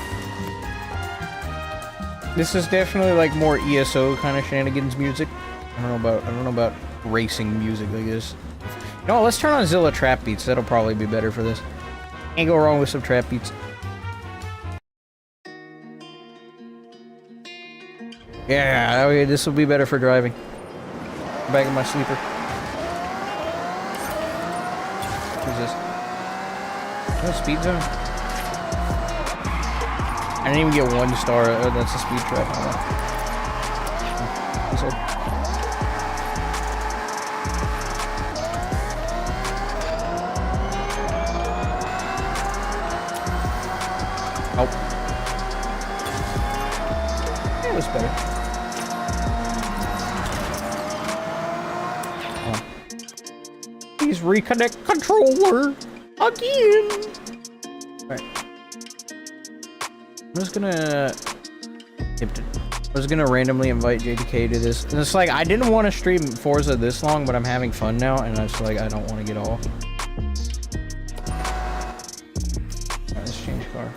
This is definitely like more ESO kind of shenanigans music. I don't know about racing music like this. No, let's turn on Zilla trap beats. That'll probably be better for this. Can't go wrong with some trap beats. Yeah, okay, this will be better for driving. Back in my sleeper. What's this? No speed zone? I didn't even get 1 star. Oh, that's a speed trap. Oh. It was better. Please reconnect controller again. Alright. I'm just gonna randomly invite JDK to this. And it's like I didn't want to stream Forza this long, but I'm having fun now, and it's like I don't want to get off. Alright, let's change car.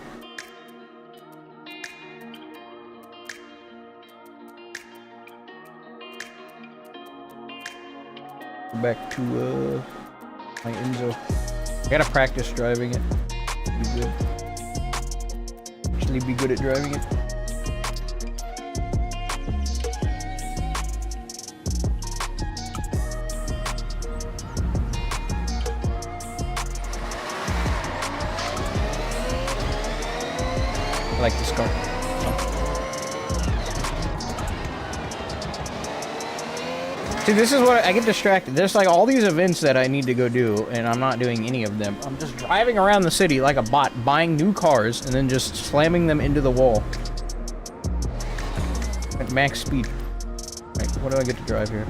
Back to my Enzo. I gotta practice driving it. Be good. Actually, be good at driving it. I like this car. See, this is what I get distracted. There's like all these events that I need to go do, and I'm not doing any of them. I'm just driving around the city like a bot, buying new cars, and then just slamming them into the wall. At max speed. Right, what do I get to drive here?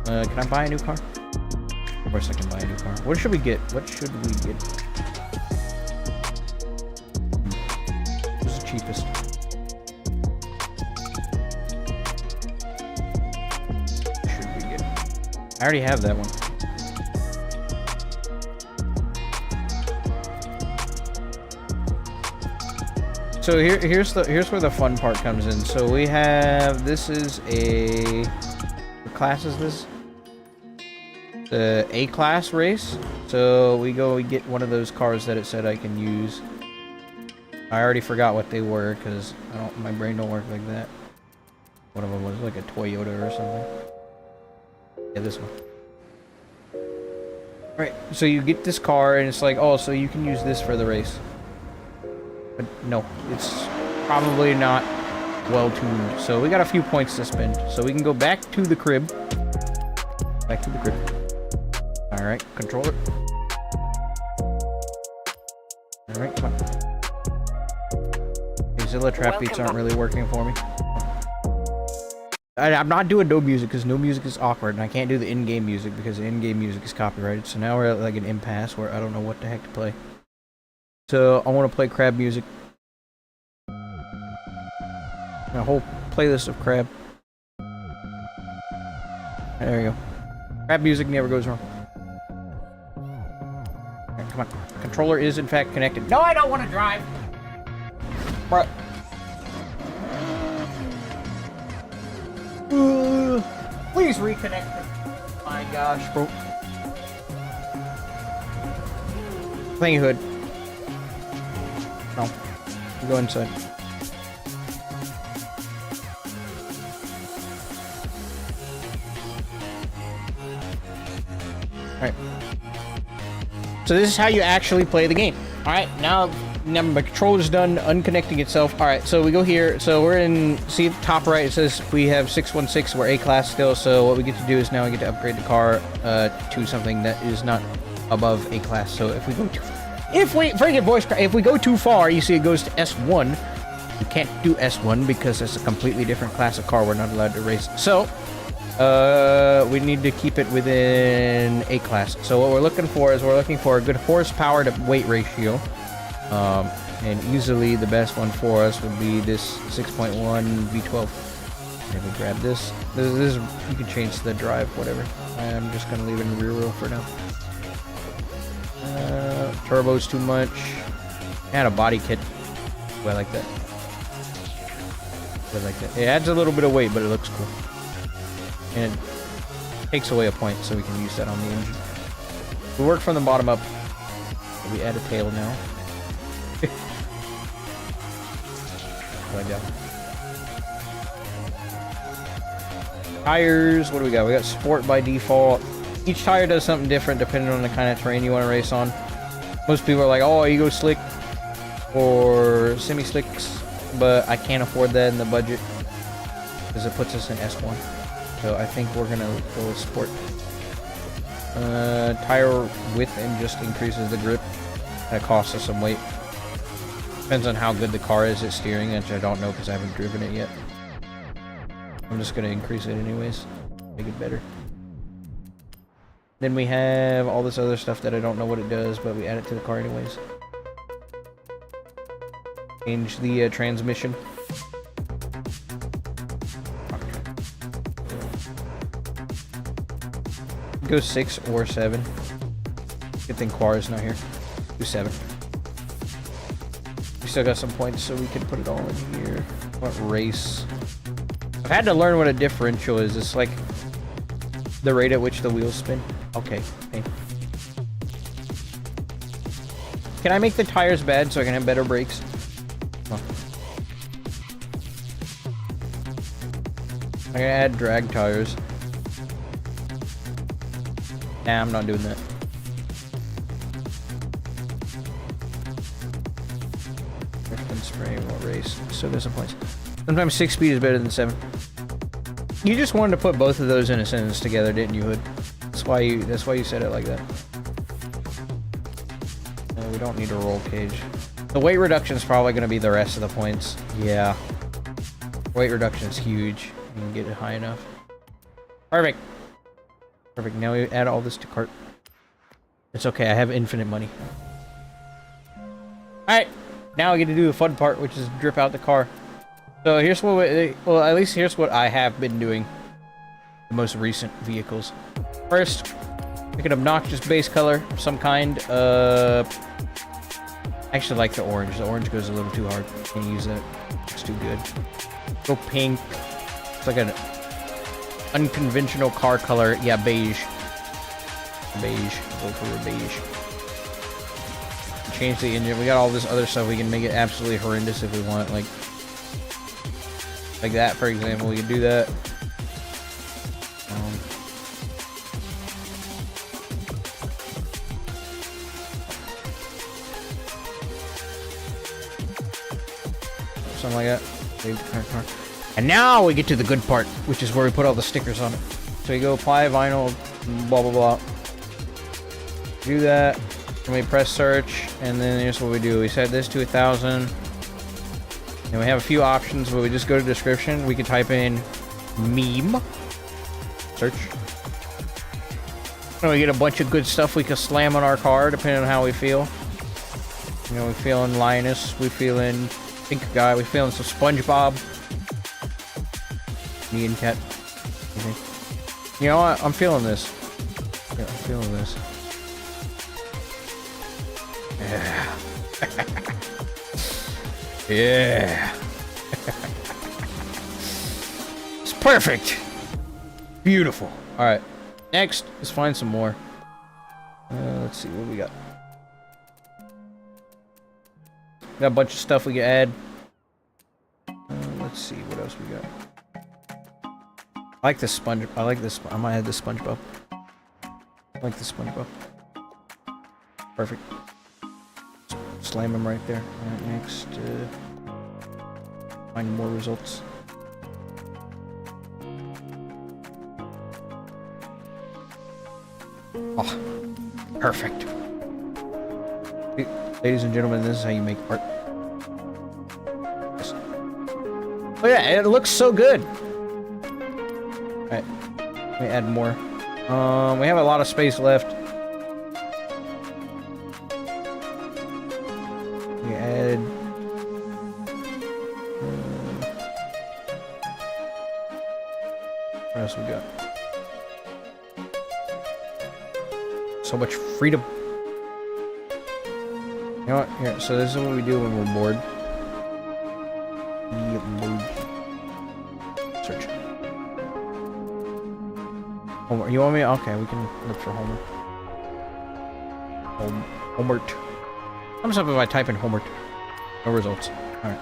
Can I buy a new car? Of course I can buy a new car. What should we get? What should we get? What's the cheapest? I already have that one. So here's where the fun part comes in. So we have, this is what class is this? The A class race. So we get one of those cars that it said I can use. I already forgot what they were because my brain don't work like that. One of them was like a Toyota or something. Yeah, this one. Alright, so you get this car and it's like, oh, so you can use this for the race. But no, it's probably not well tuned. So we got a few points to spend. So we can go back to the crib. Back to the crib. Alright, controller. Alright, come on. These Zilla trap beats aren't really working for me. I'm not doing no music because no music is awkward, and I can't do the in-game music because the in-game music is copyrighted. So now we're at like an impasse where I don't know what the heck to play. So I want to play crab music. A whole playlist of crab. There you go. Rap music never goes wrong. Alright, come on. Controller is in fact connected. No, I don't want to drive! Bruh. Please reconnect it. My gosh, bro. Thank you, Hood. No. You go inside. Alright. So this is how you actually play the game. Alright, now my controller's done unconnecting itself. Alright, so we go here. So we're in, see at the top right, it says we have 616. We're A class still, so what we get to do is now we get to upgrade the car to something that is not above A class. So if we go too if we go too far, you see it goes to S1. You can't do S1 because it's a completely different class of car we're not allowed to race. So we need to keep it within A class. So what we're looking for is we're looking for a good horsepower to weight ratio. And easily the best one for us would be this 6.1 V12. Let me grab this. This is, you can change the drive, whatever. I'm just gonna leave it in rear wheel for now. Turbo's too much. And a body kit. Oh, I like that. I like that. It adds a little bit of weight, but it looks cool. And it takes away a point, so we can use that on the engine. We work from the bottom up. We add a tail now. Like that. Tires, what do we got? We got sport by default. Each tire does something different depending on the kind of terrain you want to race on. Most people are like, oh, you go slick or semi-slicks, but I can't afford that in the budget because it puts us in S1. So I think we're gonna go with sport. Tire width and just increases the grip. That costs us some weight. Depends on how good the car is at steering, which I don't know because I haven't driven it yet. I'm just gonna increase it anyways, make it better. Then we have all this other stuff that I don't know what it does, but we add it to the car anyways. Change the transmission. Go 6 or 7. Good thing Quara's not here. Do 7. We still got some points, so we can put it all in here. What race? I've had to learn what a differential is. It's like the rate at which the wheels spin. Okay. Can I make the tires bad so I can have better brakes? Oh. I'm gonna add drag tires. Nah, I'm not doing that. Spray, what race? So there's some points. Sometimes 6 speed is better than 7. You just wanted to put both of those in a sentence together, didn't you, Hood? That's why you said it like that. No, we don't need a roll cage. The weight reduction is probably going to be the rest of the points. Yeah. Weight reduction is huge. You can get it high enough. Perfect. Perfect. Now we add all this to cart. It's okay. I have infinite money. Alright. Now I get to do the fun part, which is drip out the car. So here's what well, at least here's what I have been doing. The most recent vehicles. First, pick an obnoxious base color of some kind. I actually like the orange. The orange goes a little too hard. Can't use that. It's too good. Go pink. It's like an unconventional car color. Yeah, beige. Beige. Go for a beige. Change the engine. We got all this other stuff. We can make it absolutely horrendous if we want. Like that, for example. We can do that. Something like that. And now we get to the good part, which is where we put all the stickers on it. So you go apply vinyl, blah blah blah. Do that. And we press search, and then here's what we do. We set this to 1,000. And we have a few options, but we just go to description. We can type in meme. Search. And we get a bunch of good stuff we can slam on our car, depending on how we feel. You know, we feeling Linus, we feeling Pink Guy, we feeling some SpongeBob. Me and Cat. You know what? I'm feeling this. Yeah, I'm feeling this. Yeah. Yeah. It's perfect. Beautiful. All right. Next, let's find some more. Let's see what we got. Got a bunch of stuff we can add. Let's see what else we got. I like this sponge. I like this. I might add this SpongeBob. I like this SpongeBob. Perfect. Slam him right there. Alright, next. Find more results. Oh, perfect. Ladies and gentlemen, this is how you make art. Oh yeah, it looks so good. Alright, let me add more. We have a lot of space left. We add... what else we got? So much freedom. You know what? Here, so this is what we do when we're bored. Search. Homer. You want me? Okay, we can look for Homer. Homert. Comes up if I type in Homert. No results. Alright.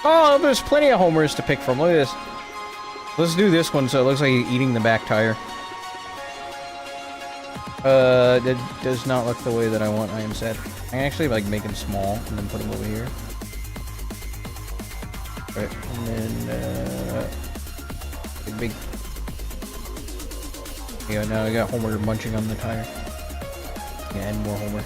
Oh, there's plenty of Homers to pick from. Look at this. Let's do this one so it looks like he's eating the back tire. That does not look the way that I want. I am sad. I can actually like make him small and then put him over here. Right, and then big. Yeah, now I got Homer munching on the tire. Yeah, and more Homer.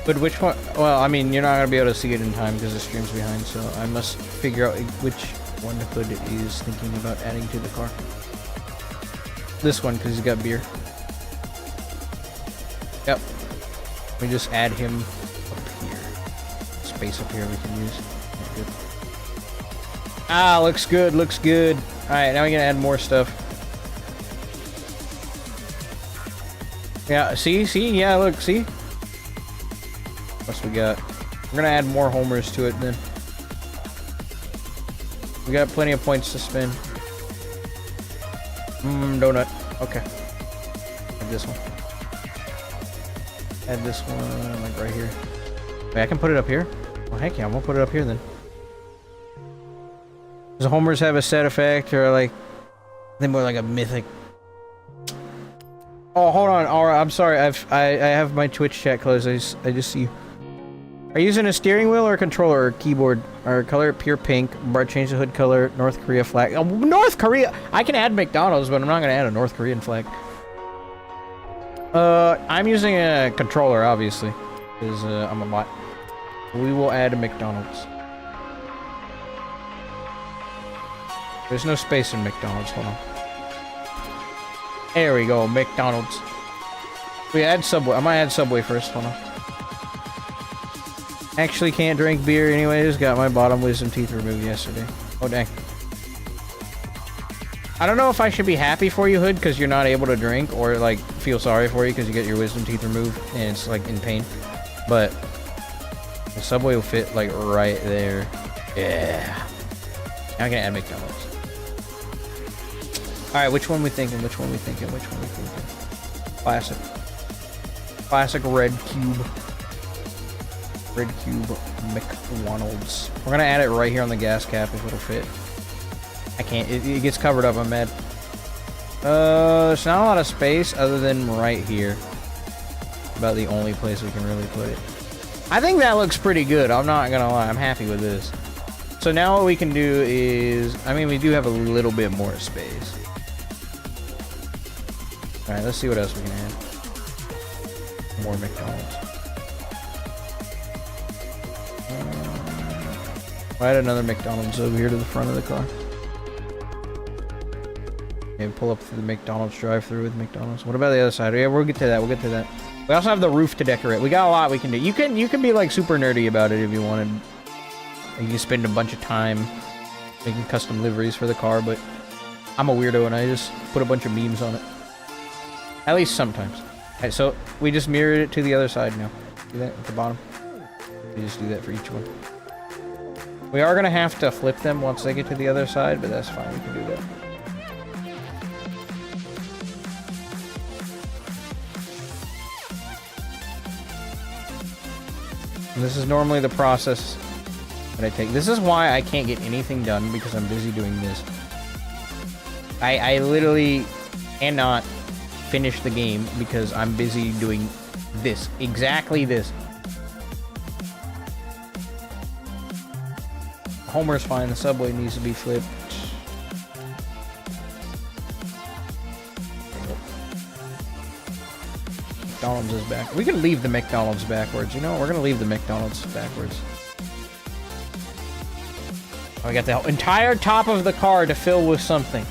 But which one? Well, I mean, you're not gonna be able to see it in time because the stream's behind. So I must figure out which one Hood is thinking about adding to the car. This one, because he's got beer. Yep. We just add him up here. Space up here we can use. That's good. Ah, looks good, looks good. Alright, now we can add more stuff. Yeah, see? Yeah, look, see? What else we got? We're gonna add more Homers to it then. We got plenty of points to spend. Donut. Okay. Add this one. Add this one, like right here. Wait, I can put it up here? Well, heck yeah, I'm gonna put it up here then. Does Homers have a set effect or like... I think more like a mythic... Oh, hold on. Alright, I'm sorry. I have my Twitch chat closed. I just see... Are you using a steering wheel or a controller or keyboard? Or color pure pink. Change the hood color. North Korea flag. Oh, North Korea! I can add McDonald's, but I'm not gonna add a North Korean flag. I'm using a controller, obviously. Because I'm a bot. We will add a McDonald's. There's no space in McDonald's. Hold on. There we go. McDonald's. We add Subway. I might add Subway first. Hold on. Actually can't drink beer anyways. Got my bottom wisdom teeth removed yesterday. Oh, dang. I don't know if I should be happy for you, Hood, because you're not able to drink, or, like, feel sorry for you because you get your wisdom teeth removed and it's, like, in pain. But the Subway will fit, like, right there. Yeah. Now I can add McDonald's. Alright, which one we thinking? Which one we thinking? Which one we thinking? Classic. Classic red cube. Red cube McDonald's. We're gonna add it right here on the gas cap if it'll fit. I can't. It gets covered up. I'm mad. There's not a lot of space other than right here. About the only place we can really put it. I think that looks pretty good. I'm not gonna lie. I'm happy with this. So now what we can do is, I mean, we do have a little bit more space. All right, let's see what else we can add. More McDonald's. I'll add another McDonald's over here to the front of the car. And pull up through the McDonald's drive-thru with McDonald's. What about the other side? Yeah, we'll get to that. We'll get to that. We also have the roof to decorate. We got a lot we can do. You can be like super nerdy about it if you wanted. You can spend a bunch of time making custom liveries for the car, but I'm a weirdo and I just put a bunch of memes on it. At least sometimes. Alright, so we just mirrored it to the other side now. See that at the bottom? We just do that for each one. We are gonna have to flip them once they get to the other side, but that's fine, we can do that. And this is normally the process that I take. This is why I can't get anything done, because I'm busy doing this. I literally cannot finish the game because I'm busy doing this. Exactly this. Homer's fine, the subway needs to be flipped. McDonald's is back. We can leave the McDonald's backwards. You know what? We're gonna leave the McDonald's backwards. Oh, we got the entire top of the car to fill with something.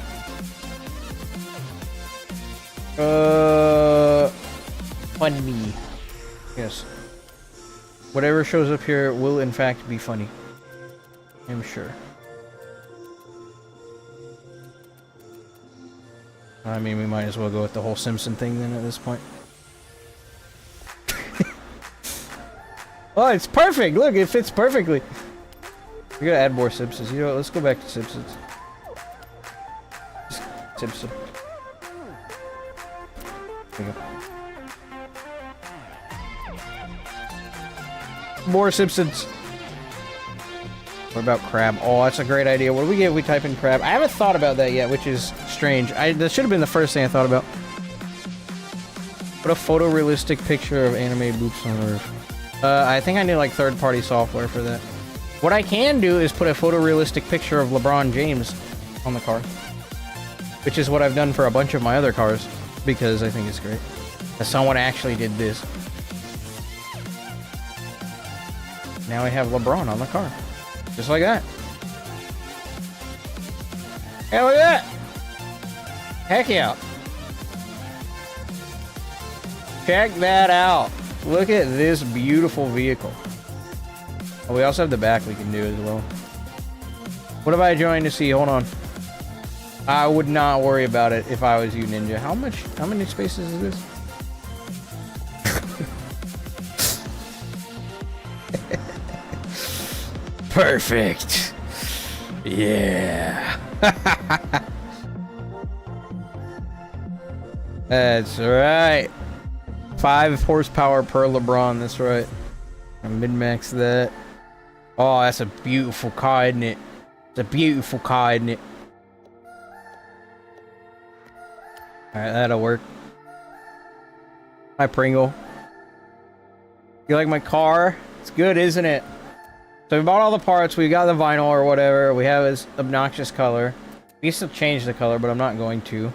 Funny. Yes. Whatever shows up here will in fact be funny. I'm sure. I mean, we might as well go with the whole Simpson thing then at this point. Oh, it's perfect! Look, it fits perfectly. We gotta add more Simpsons. You know what? Let's go back to Simpsons. Simpson. There we go. More Simpsons. What about crab? Oh, that's a great idea. What do we get if we type in crab? I haven't thought about that yet, which is strange. That should have been the first thing I thought about. Put a photorealistic picture of anime boops on the roof. I think I need like third-party software for that. What I can do is put a photorealistic picture of LeBron James on the car. Which is what I've done for a bunch of my other cars, because I think it's great. That someone actually did this. Now we have LeBron on the car. Just like that. Hey, look at that! Heck yeah. Check that out. Look at this beautiful vehicle. Oh, we also have the back we can do as well. What have I joined to see? Hold on. I would not worry about it if I was you, Ninja. How many spaces is this? Perfect. Yeah. That's right. 5 horsepower per LeBron. That's right. I min-max that. Oh, that's a beautiful car, isn't it? It's a beautiful car, isn't it? Alright, that'll work. Hi, Pringle. You like my car? It's good, isn't it? So we bought all the parts, we got the vinyl or whatever, we have this obnoxious color. We can still change the color, but I'm not going to.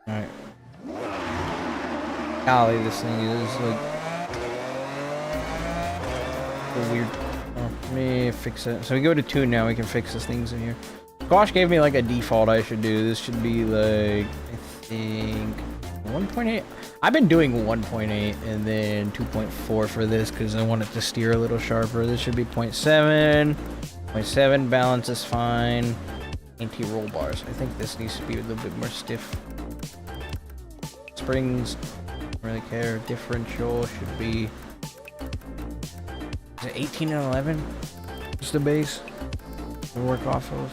Alright. Golly, this thing is like... so weird. Oh, let me fix it. So we go to 2 now, we can fix these things in here. Squash gave me like a default I should do. This should be like, I think... 1.8. I've been doing 1.8 and then 2.4 for this because I want it to steer a little sharper. This should be 0.7. 0.7 balance is fine. Anti-roll bars. I think this needs to be a little bit more stiff. Springs, don't really care. Differential should be... is it 18 and 11? Just the base we work off of.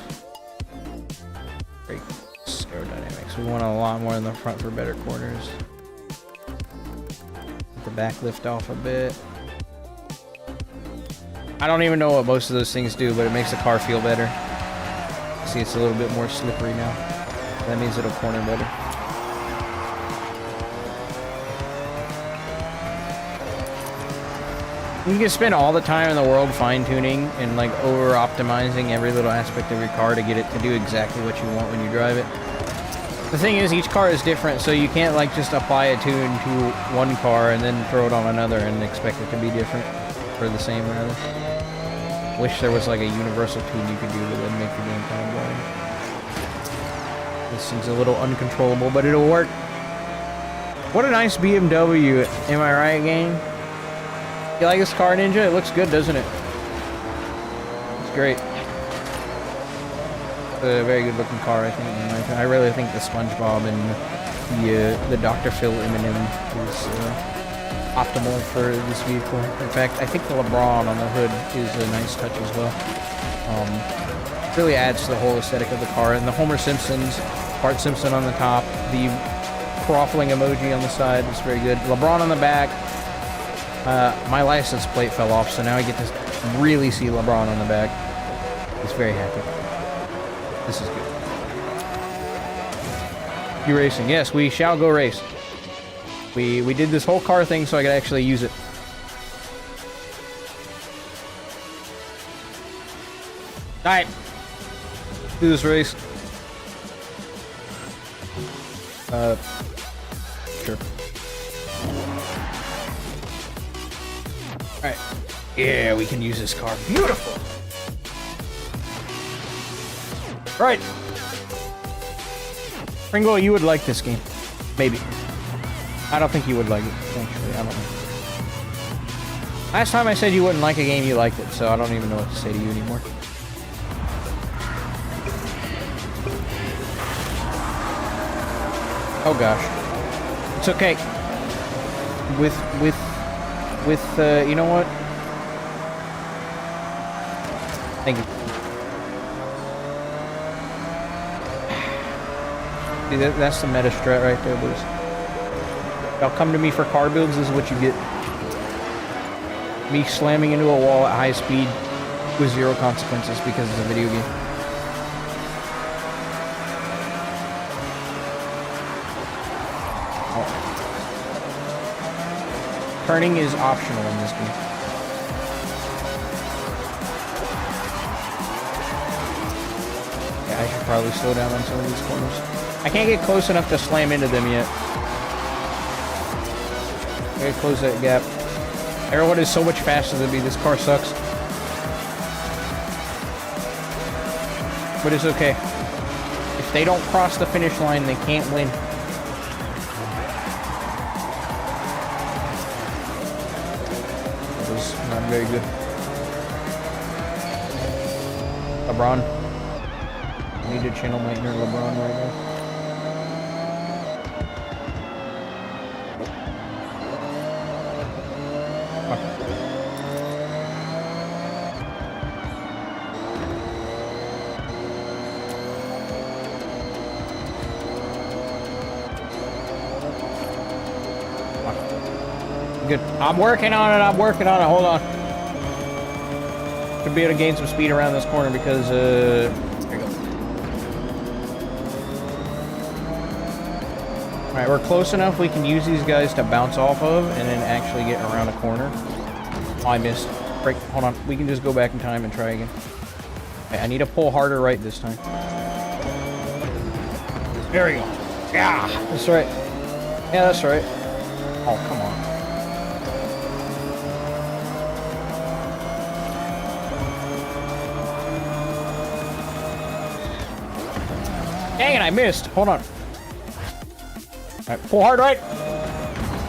Great. Aerodynamics. We want a lot more in the front for better corners. Let the back lift off a bit. I don't even know what most of those things do, but it makes the car feel better. See, it's a little bit more slippery now. That means it'll corner better. You can spend all the time in the world fine-tuning and like over-optimizing every little aspect of your car to get it to do exactly what you want when you drive it. The thing is, each car is different, so you can't like just apply a tune to one car and then throw it on another and expect it to be different, or the same rather. Wish there was like a universal tune you could do that would make the game kind of boring. This thing's a little uncontrollable, but it'll work. What a nice BMW, am I right, game? You like this car, Ninja? It looks good, doesn't it? It's great. It's a very good looking car, I think. I really think the SpongeBob and the Dr. Phil Eminem is optimal for this vehicle. In fact, I think the LeBron on the hood is a nice touch as well. Really adds to the whole aesthetic of the car. And the Homer Simpsons, Bart Simpson on the top, the croffling emoji on the side is very good. LeBron on the back. My license plate fell off, so now I get to really see LeBron on the back. He's very happy. This is good. You racing? Yes, we shall go race. We did this whole car thing so I could actually use it. All right, do this race. Sure. All right. Yeah, we can use this car. Beautiful. Right. Pringle, you would like this game. Maybe. I don't think you would like it, actually. I don't know. Last time I said you wouldn't like a game, you liked it, so I don't even know what to say to you anymore. Oh gosh. It's okay. With, you know what? Thank you. See, that's the meta strat right there, boys. Y'all come to me for car builds, this is what you get. Me slamming into a wall at high speed with 0 consequences because it's a video game. Oh. Turning is optional in this game. Yeah, I should probably slow down on some of these corners. I can't get close enough to slam into them yet. I gotta close that gap. Everyone is so much faster than me. This car sucks. But it's okay. If they don't cross the finish line, they can't win. That was not very good. LeBron. I need to channel my inner LeBron right now. Good. I'm working on it. Hold on. Should be able to gain some speed around this corner because, there you go. Alright, we're close enough we can use these guys to bounce off of and then actually get around a corner. Oh, I missed. Break. Hold on. We can just go back in time and try again. Okay, I need to pull harder right this time. There we go. Yeah, that's right. Yeah, that's right. Oh, come on. Dang it, I missed. Hold on. Alright, pull hard right.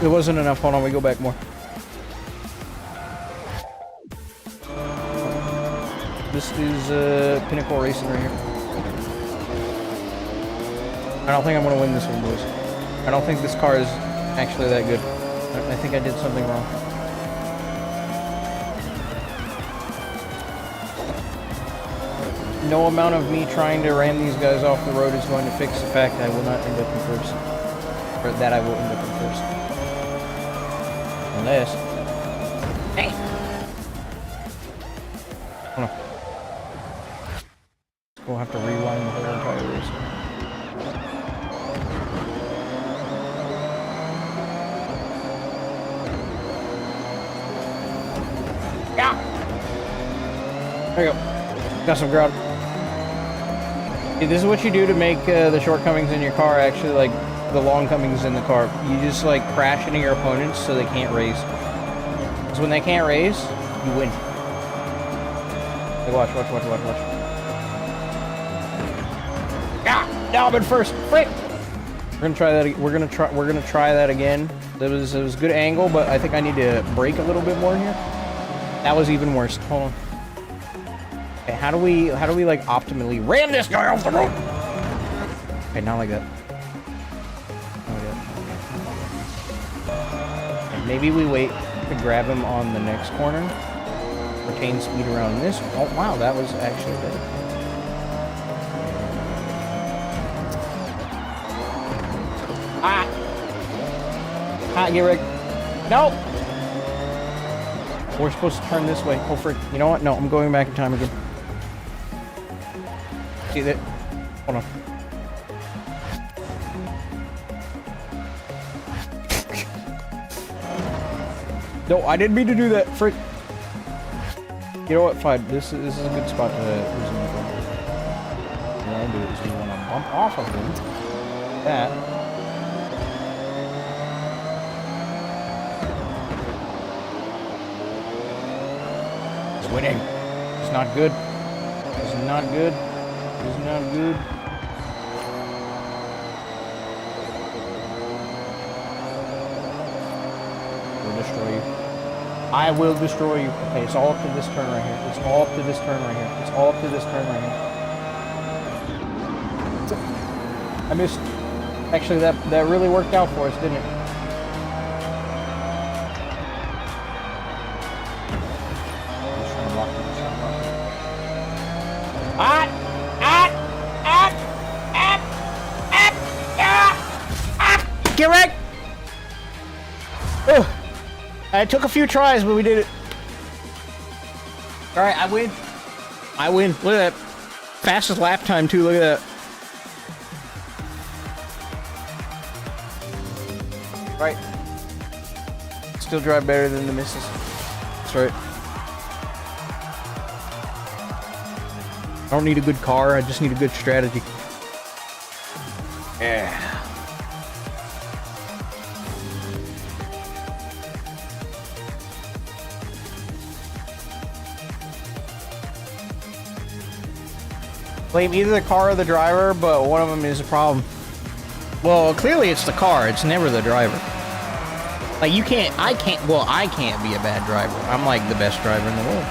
It wasn't enough. Hold on, we go back more. This is Pinnacle Racing right here. I don't think I'm going to win this one, boys. I don't think this car is actually that good. I think I did something wrong. No amount of me trying to ram these guys off the road is going to fix the fact that I will not end up in first. Or that I will end up in first. Unless... Hey! Hold on. We'll have to rewind the whole entire race. Yeah! There you go. Got some ground. See, this is what you do to make the shortcomings in your car actually, like, the long comings in the car. You just, like, crash into your opponents so they can't race. Because when they can't race, you win. Like, watch. Yeah! Now I'm in first! Frick! We're gonna try that. We're gonna try that again It was a good angle, but I think I need to brake a little bit more here. That was even worse. Hold on. Okay, how do we like optimally ram this guy off the road? Okay, not like that. Not like that. Okay, maybe we wait to grab him on the next corner. Retain speed around this. Oh wow, that was actually better. Ah! Get Rick. No! We're supposed to turn this way. Oh, frick. You know what? No, I'm going back in time again. See that? Hold on. No, I didn't mean to do that. Frick. You know what? Fine. This is a good spot to resume. What I do is we want to bump off of him. That. Winning. It's not good. It's not good. It's not good. We'll destroy you. I will destroy you. Okay, it's all up to this turn right here. It's all up to this turn right here. It's all up to this turn right here. I missed. Actually, that really worked out for us, didn't it? Get wrecked! Oh, it took a few tries, but we did it. All right, I win. I win. Look at that. Fastest lap time, too. Look at that. Right. Still drive better than the misses. That's right. I don't need a good car. I just need a good strategy. Yeah. Blame either the car or the driver, but one of them is a problem. Well, clearly it's the car. It's never the driver. Like, I can't be a bad driver. I'm like the best driver in the world.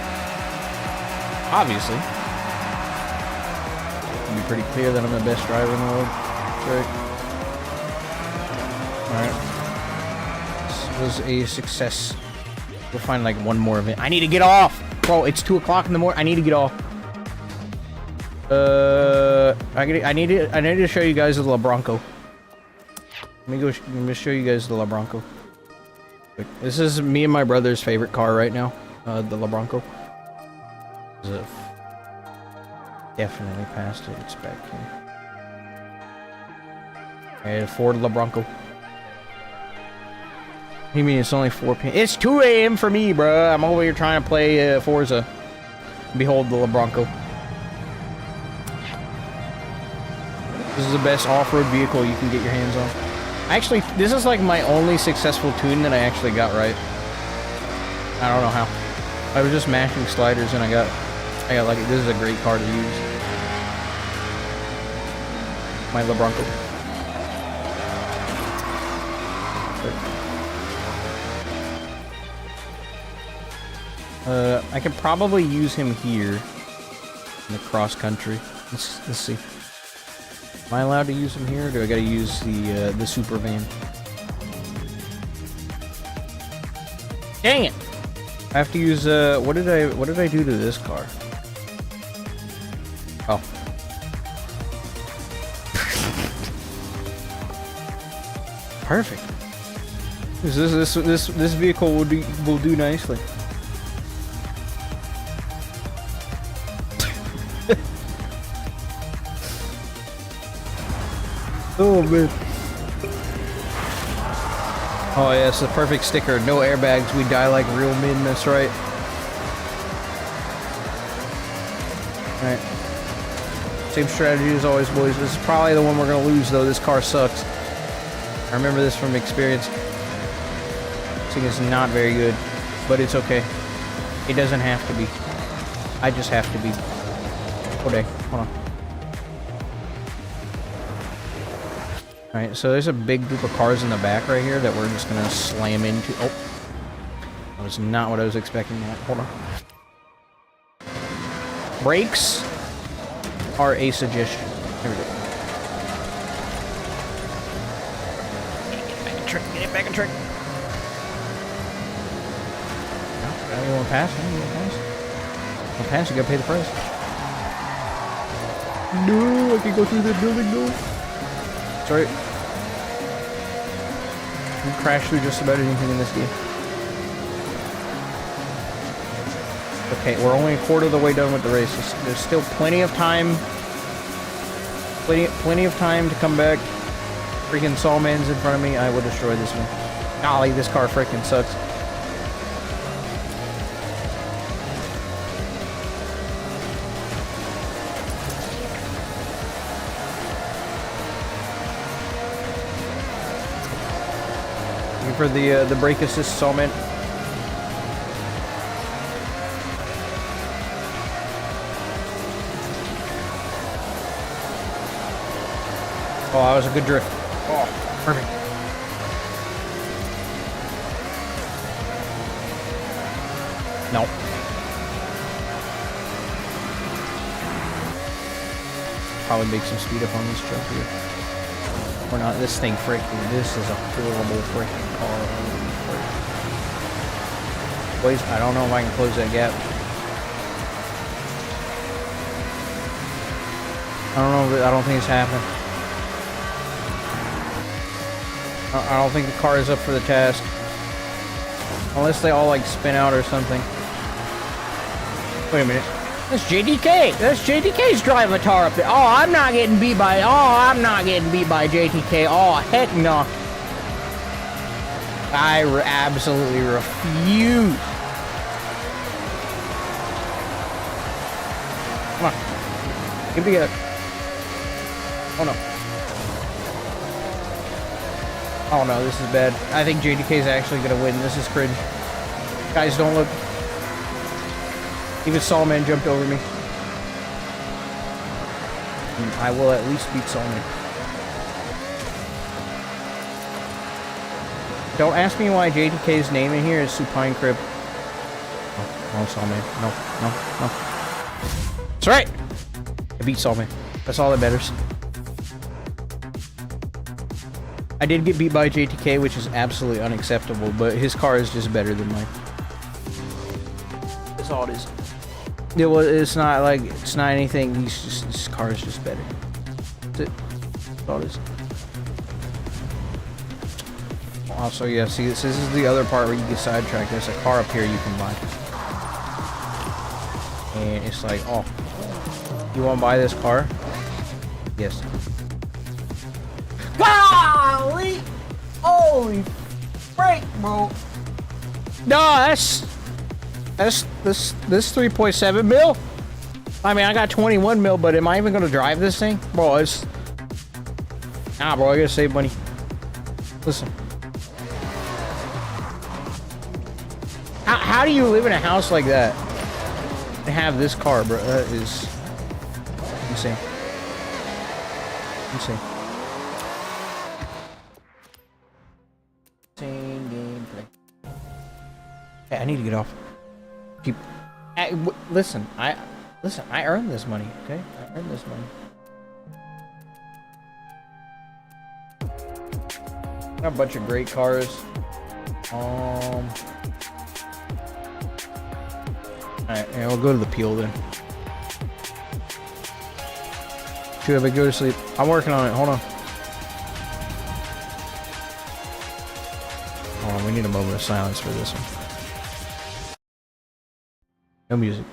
Obviously. It'll be pretty clear that I'm the best driver in the world. That's right. Alright. This was a success. We'll find like one more event. I need to get off! Bro, it's 2 o'clock in the morning. I need to get off. I need to show you guys the LeBronco. Let me show you guys the LeBronco. This is me and my brother's favorite car right now. The LeBronco. Definitely past it. It's back here. Ford LeBronco. You mean it's only 4 p.m.? It's 2 a.m. for me, bruh. I'm over here trying to play Forza. Behold the LeBronco. This is the best off-road vehicle you can get your hands on. Actually, this is like my only successful tune that I actually got right. I don't know how. I was just mashing sliders and I got like, this is a great car to use. My LeBronco. I could probably use him here in the cross country. Let's see. Am I allowed to use him here, or do I gotta use the super van? Dang it! I have to use what did I do to this car? Oh. Perfect. This vehicle will do nicely. Oh man. Oh yeah, it's the perfect sticker. No airbags, we die like real men, that's right. Alright. Same strategy as always, boys. This is probably the one we're gonna lose though. This car sucks. I remember this from experience. This thing is not very good, but it's okay. It doesn't have to be. I just have to be. Oh dang, hold on. Alright, so there's a big group of cars in the back right here that we're just gonna slam into. Oh. That was not what I was expecting. Hold on. Brakes are a suggestion. There we go. Get it back in trick. No, you want to pass? No, you want to pass? You want to pass, you gotta pay the price. No, I can go through the building, no. Sorry. You can crash through just about anything in this game. Okay, we're only a quarter of the way done with the race. There's still plenty of time. Plenty of time to come back. Freaking 𝙬𝙬𝙚𝙬𝙬's in front of me. I will destroy this one. Golly, this car freaking sucks. Looking for the brake assist 𝙬𝙬𝙚. Oh, that was a good drift. Oh, perfect. No. Probably make some speed up on this truck here. Or not. This thing freaking. This is a horrible freaking car. Boys, I don't know if I can close that gap. I don't think it's happening. I don't think the car is up for the task. Unless they all like spin out or something. Wait a minute. That's JDK. That's JDK's driving the car up there. Oh, I'm not getting beat by. Oh, I'm not getting beat by JDK. Oh, heck no. I absolutely refuse. Come on. Get together. Oh no. Oh no, this is bad. I think JDK is actually gonna win. This is cringe. Guys, don't look. Even 𝙬𝙬𝙚 jumped over me. And I will at least beat 𝙬𝙬𝙚. Don't ask me why JDK's name in here is Supine Crib. No, 𝙬𝙬𝙚. No, no, no. That's right! I beat 𝙬𝙬𝙚. That's all that matters. I did get beat by JTK, which is absolutely unacceptable, but his car is just better than mine. That's all it is. It's not like, it's not anything, his car is just better. That's it. That's all it is. Also, yeah, see, this is the other part where you get sidetracked. There's a car up here you can buy. And it's like, oh, you want to buy this car? Yes. Golly! Holy freak, bro! No, this 3.7 mil. I mean, I got 21 mil, but am I even gonna drive this thing, bro? It's nah, bro. I gotta save money. Listen, how do you live in a house like that and have this car, bro? That is insane. Insane. Hey, I need to get off. Listen, I earned this money, okay? I earned this money. Got a bunch of great cars. Alright, yeah, we'll go to the Peel then. Should I go to sleep? I'm working on it, hold on. Hold on, we need a moment of silence for this one. No music.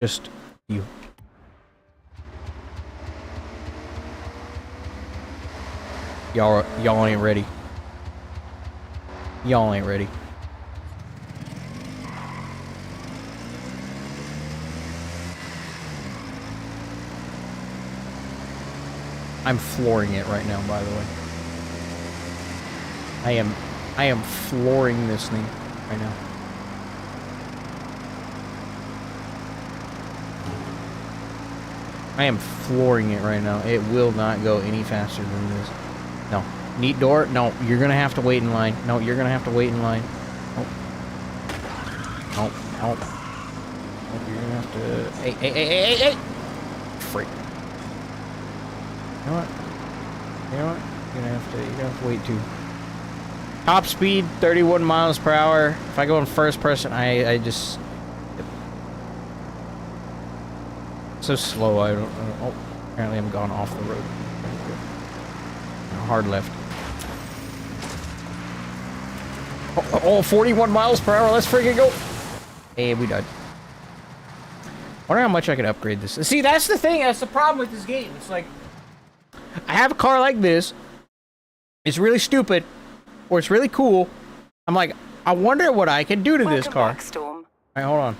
Just you. Y'all ain't ready. Y'all ain't ready. I'm flooring it right now, by the way. I am flooring this thing right now. I am flooring it right now. It will not go any faster than this. No. Neat door? No, you're gonna have to wait in line. No, you're gonna have to wait in line. Nope. Nope. Nope. Nope, you're gonna have to... Hey! Freak. You know what? You know what? You're gonna have to wait too. Top speed, 31 miles per hour. If I go in first person, I just... So slow, I don't... Oh, apparently I'm gone off the road. Hard left. Oh, 41 miles per hour, let's freaking go! Hey, we died. Wonder how much I could upgrade this. See, that's the thing, that's the problem with this game. It's like, I have a car like this. It's really stupid, or it's really cool. I'm like, I wonder what I can do to this car. Back, Storm. Alright, hold on.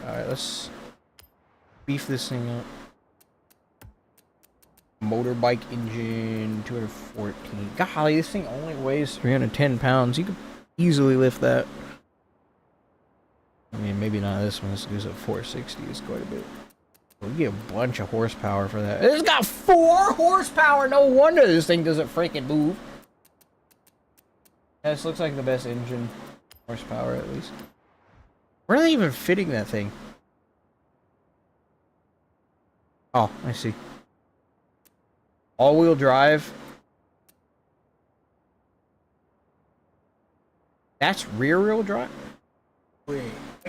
Alright, let's beef this thing up. Motorbike engine, 214. Golly, this thing only weighs 310 pounds. You could easily lift that. I mean, maybe not this one. This goes at 460. It's quite a bit. We get a bunch of horsepower for that. It's got 4 horsepower. No wonder this thing doesn't freaking move. Yeah, this looks like the best engine horsepower, at least. Where are they even fitting that thing? Oh, I see. All-wheel drive. That's rear-wheel drive? Wait.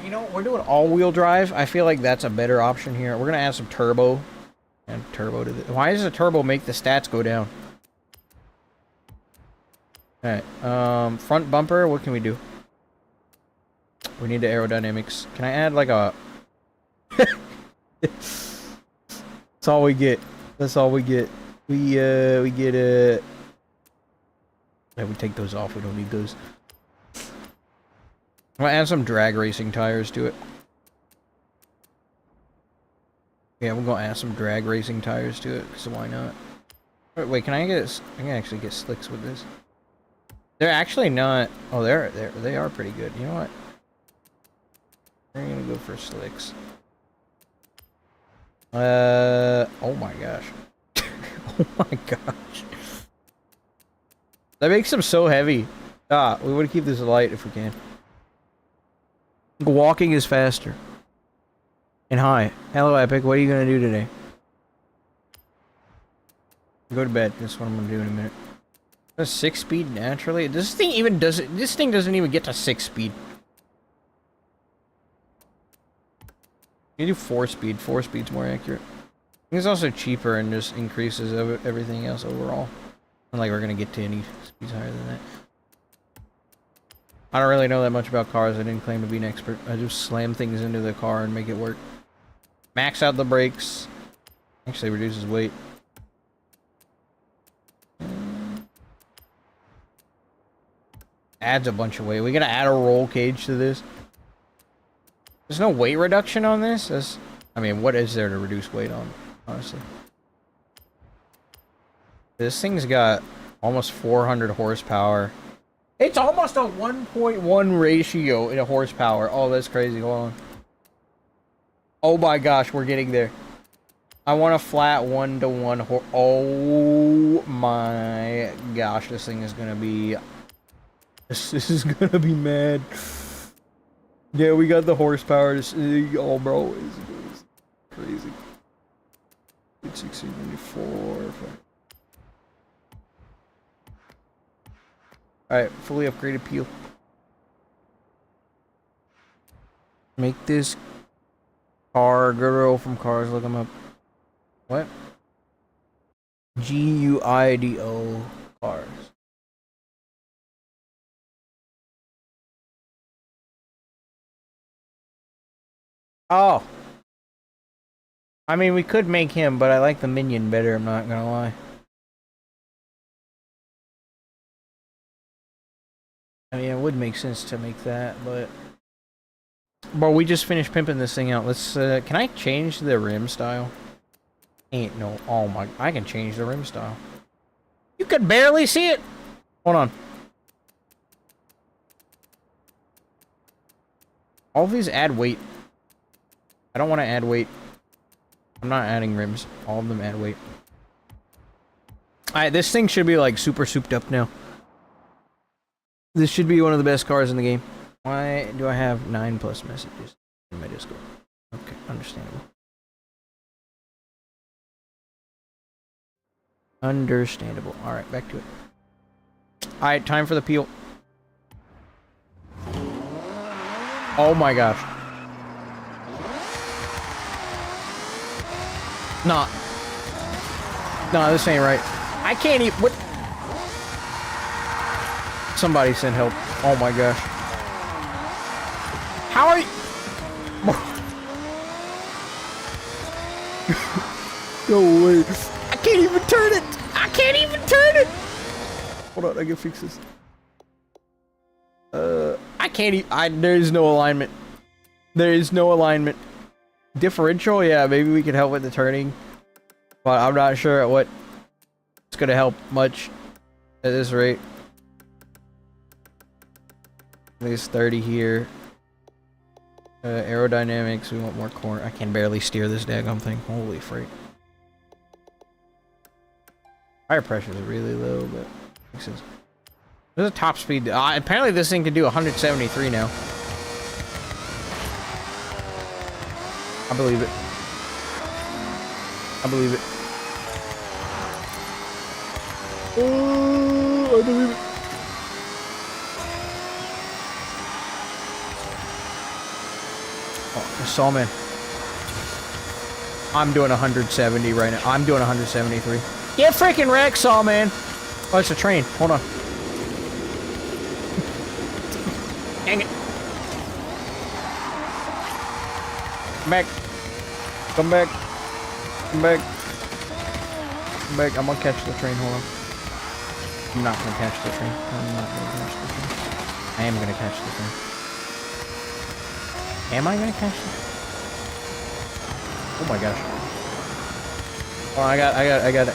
You know, we're doing all-wheel drive. I feel like that's a better option here. We're gonna add some turbo. Add turbo to this. Why does the turbo make the stats go down? Alright. Front bumper. What can we do? We need the aerodynamics. Can I add like a... That's all we get. That's all we get. We get a... Yeah, we take those off. We don't need those. I'm gonna add some drag racing tires to it. Yeah, we're gonna add some drag racing tires to it, so why not? Wait, can I get... I can actually get slicks with this. They're actually not... Oh, they are pretty good. You know what? We're gonna go for slicks. Oh my gosh. Oh my gosh. That makes them so heavy. Ah, we want to keep this light if we can. Walking is faster. And hi. Hello, Epic. What are you gonna do today? Go to bed. That's what I'm gonna do in a minute. 6 speed naturally. This thing even doesn't... This thing doesn't even get to 6 speed. You do 4 speed. 4 speed's more accurate. It's also cheaper and just increases everything else overall. Not like we're gonna get to any speeds higher than that. I don't really know that much about cars. I didn't claim to be an expert. I just slam things into the car and make it work. Max out the brakes. Actually reduces weight. Adds a bunch of weight. We gotta add a roll cage to this. There's no weight reduction on this? I mean, what is there to reduce weight on, honestly? This thing's got almost 400 horsepower. It's almost a 1.1 ratio in a horsepower. Oh, that's crazy. Hold on. Oh my gosh, we're getting there. I want a flat 1-to-1 Oh my gosh, this thing is gonna be... This is gonna be mad. Yeah, we got the horsepower. Oh, bro, it's crazy. 1694. Alright, fully upgraded peel. Make this car. Girl from Cars, look him up. What? GUIDO Cars. Oh. I mean, we could make him, but I like the minion better, I'm not gonna lie. I mean, it would make sense to make that, but... Bro, we just finished pimping this thing out. Let's, can I change the rim style? Ain't no... Oh my... I can change the rim style. You could barely see it! Hold on. All of these add weight. I don't want to add weight. I'm not adding rims. All of them add weight. Alright, this thing should be like super souped up now. This should be one of the best cars in the game. Why do I have 9+ messages in my Discord? Okay, understandable. Understandable. Alright, back to it. Alright, time for the peel. Oh my gosh. Nah. Nah, this ain't right. I can't even. What? Somebody send help. Oh my gosh. How are you? No way. I can't even turn it. I can't even turn it. Hold on, I can fix this. I can't even. There is no alignment. There is no alignment. Differential? Yeah, maybe we can help with the turning. But I'm not sure at what it's gonna help much at this rate. I think it's 30 here. Aerodynamics, we want more corner. I can barely steer this daggone thing. Holy freak. Tire pressure is really low, but makes sense. There's a top speed. Apparently this thing can do 173 now. I believe it. I believe it. Oh, I believe it. Oh, the Sawman. I'm doing 170 right now. I'm doing 173. Get freaking wrecked, Sawman. Oh, it's a train. Hold on. Dang it. Come back. Come back. Come back. Come back. I'm gonna catch the train. Hold on. I'm not gonna catch the train. I'm not gonna catch the train. I am gonna catch the train. Am I gonna catch it? Oh my gosh. Oh, I got it.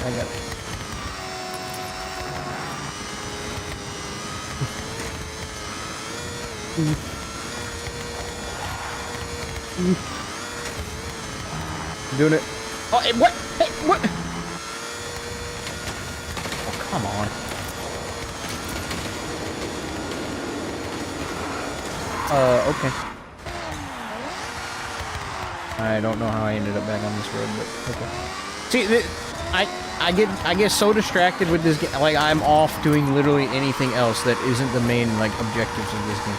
Doing it. Oh, hey, what? Hey, what? Oh, come on. Okay. I don't know how I ended up back on this road, but okay. See, I get so distracted with this game. Like, I'm off doing literally anything else that isn't the main, like, objectives of this game.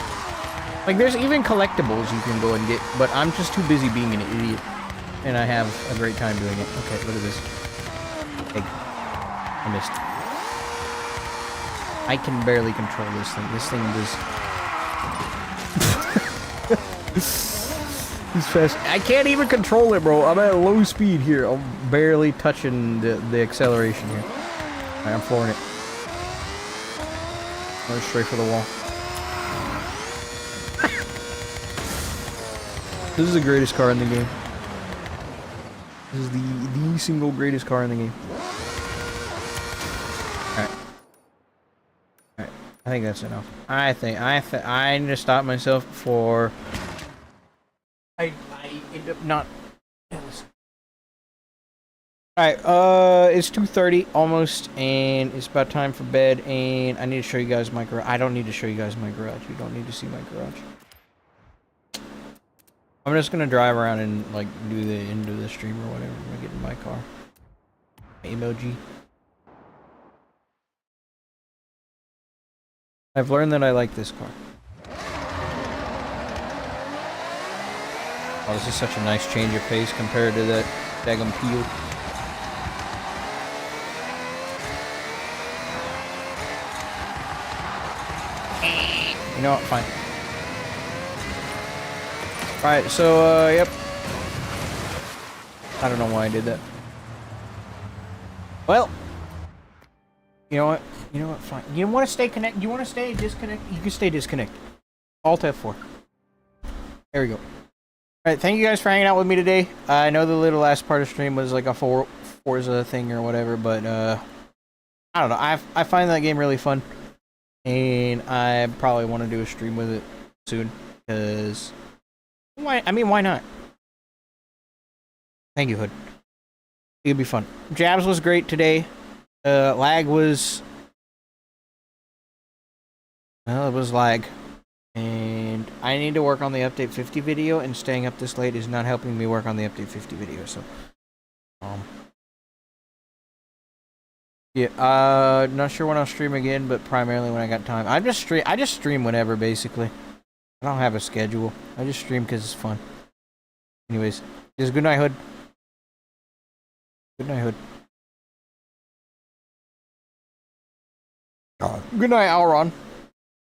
Like, there's even collectibles you can go and get, but I'm just too busy being an idiot. And I have a great time doing it. Okay, look at this. Egg. I missed. I can barely control this thing. This thing just... He's fast. I can't even control it, bro. I'm at low speed here. I'm barely touching the acceleration here. Alright, I'm flooring it. Going straight for the wall. This is the greatest car in the game. This is the single greatest car in the game. Alright. Alright. I think that's enough. I need to stop myself before I end up not. Alright, it's 2:30 almost, and it's about time for bed, and I need to show you guys my garage. I don't need to show you guys my garage. You don't need to see my garage. I'm just gonna drive around and, like, do the end of the stream or whatever. I'm gonna get in my car. Emoji. I've learned that I like this car. Oh, this is such a nice change of pace compared to that daggum peel. You know what? Fine. Alright, so, yep. I don't know why I did that. Well. You know what? You know what? Fine. You want to stay connected? You want to stay disconnected? You can stay disconnected. Alt F4. There we go. Alright, thank you guys for hanging out with me today. I know the little last part of stream was like a Forza thing or whatever, but, I don't know. I find that game really fun. And I probably want to do a stream with it soon. Because... why? I mean, why not? Thank you, Hood. It'll be fun. Jabs was great today. Lag was... Well, it was lag. And I need to work on the Update 50 video, and staying up this late is not helping me work on the Update 50 video, so... Yeah, not sure when I'll stream again, but primarily when I got time. I just stream whenever, basically. I don't have a schedule. I just stream because it's fun. Anyways, just good night, Hood. Good night, Hood. Good night, Auron.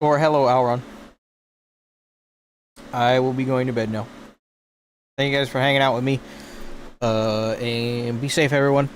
Or hello, Auron. I will be going to bed now. Thank you guys for hanging out with me. And be safe, everyone.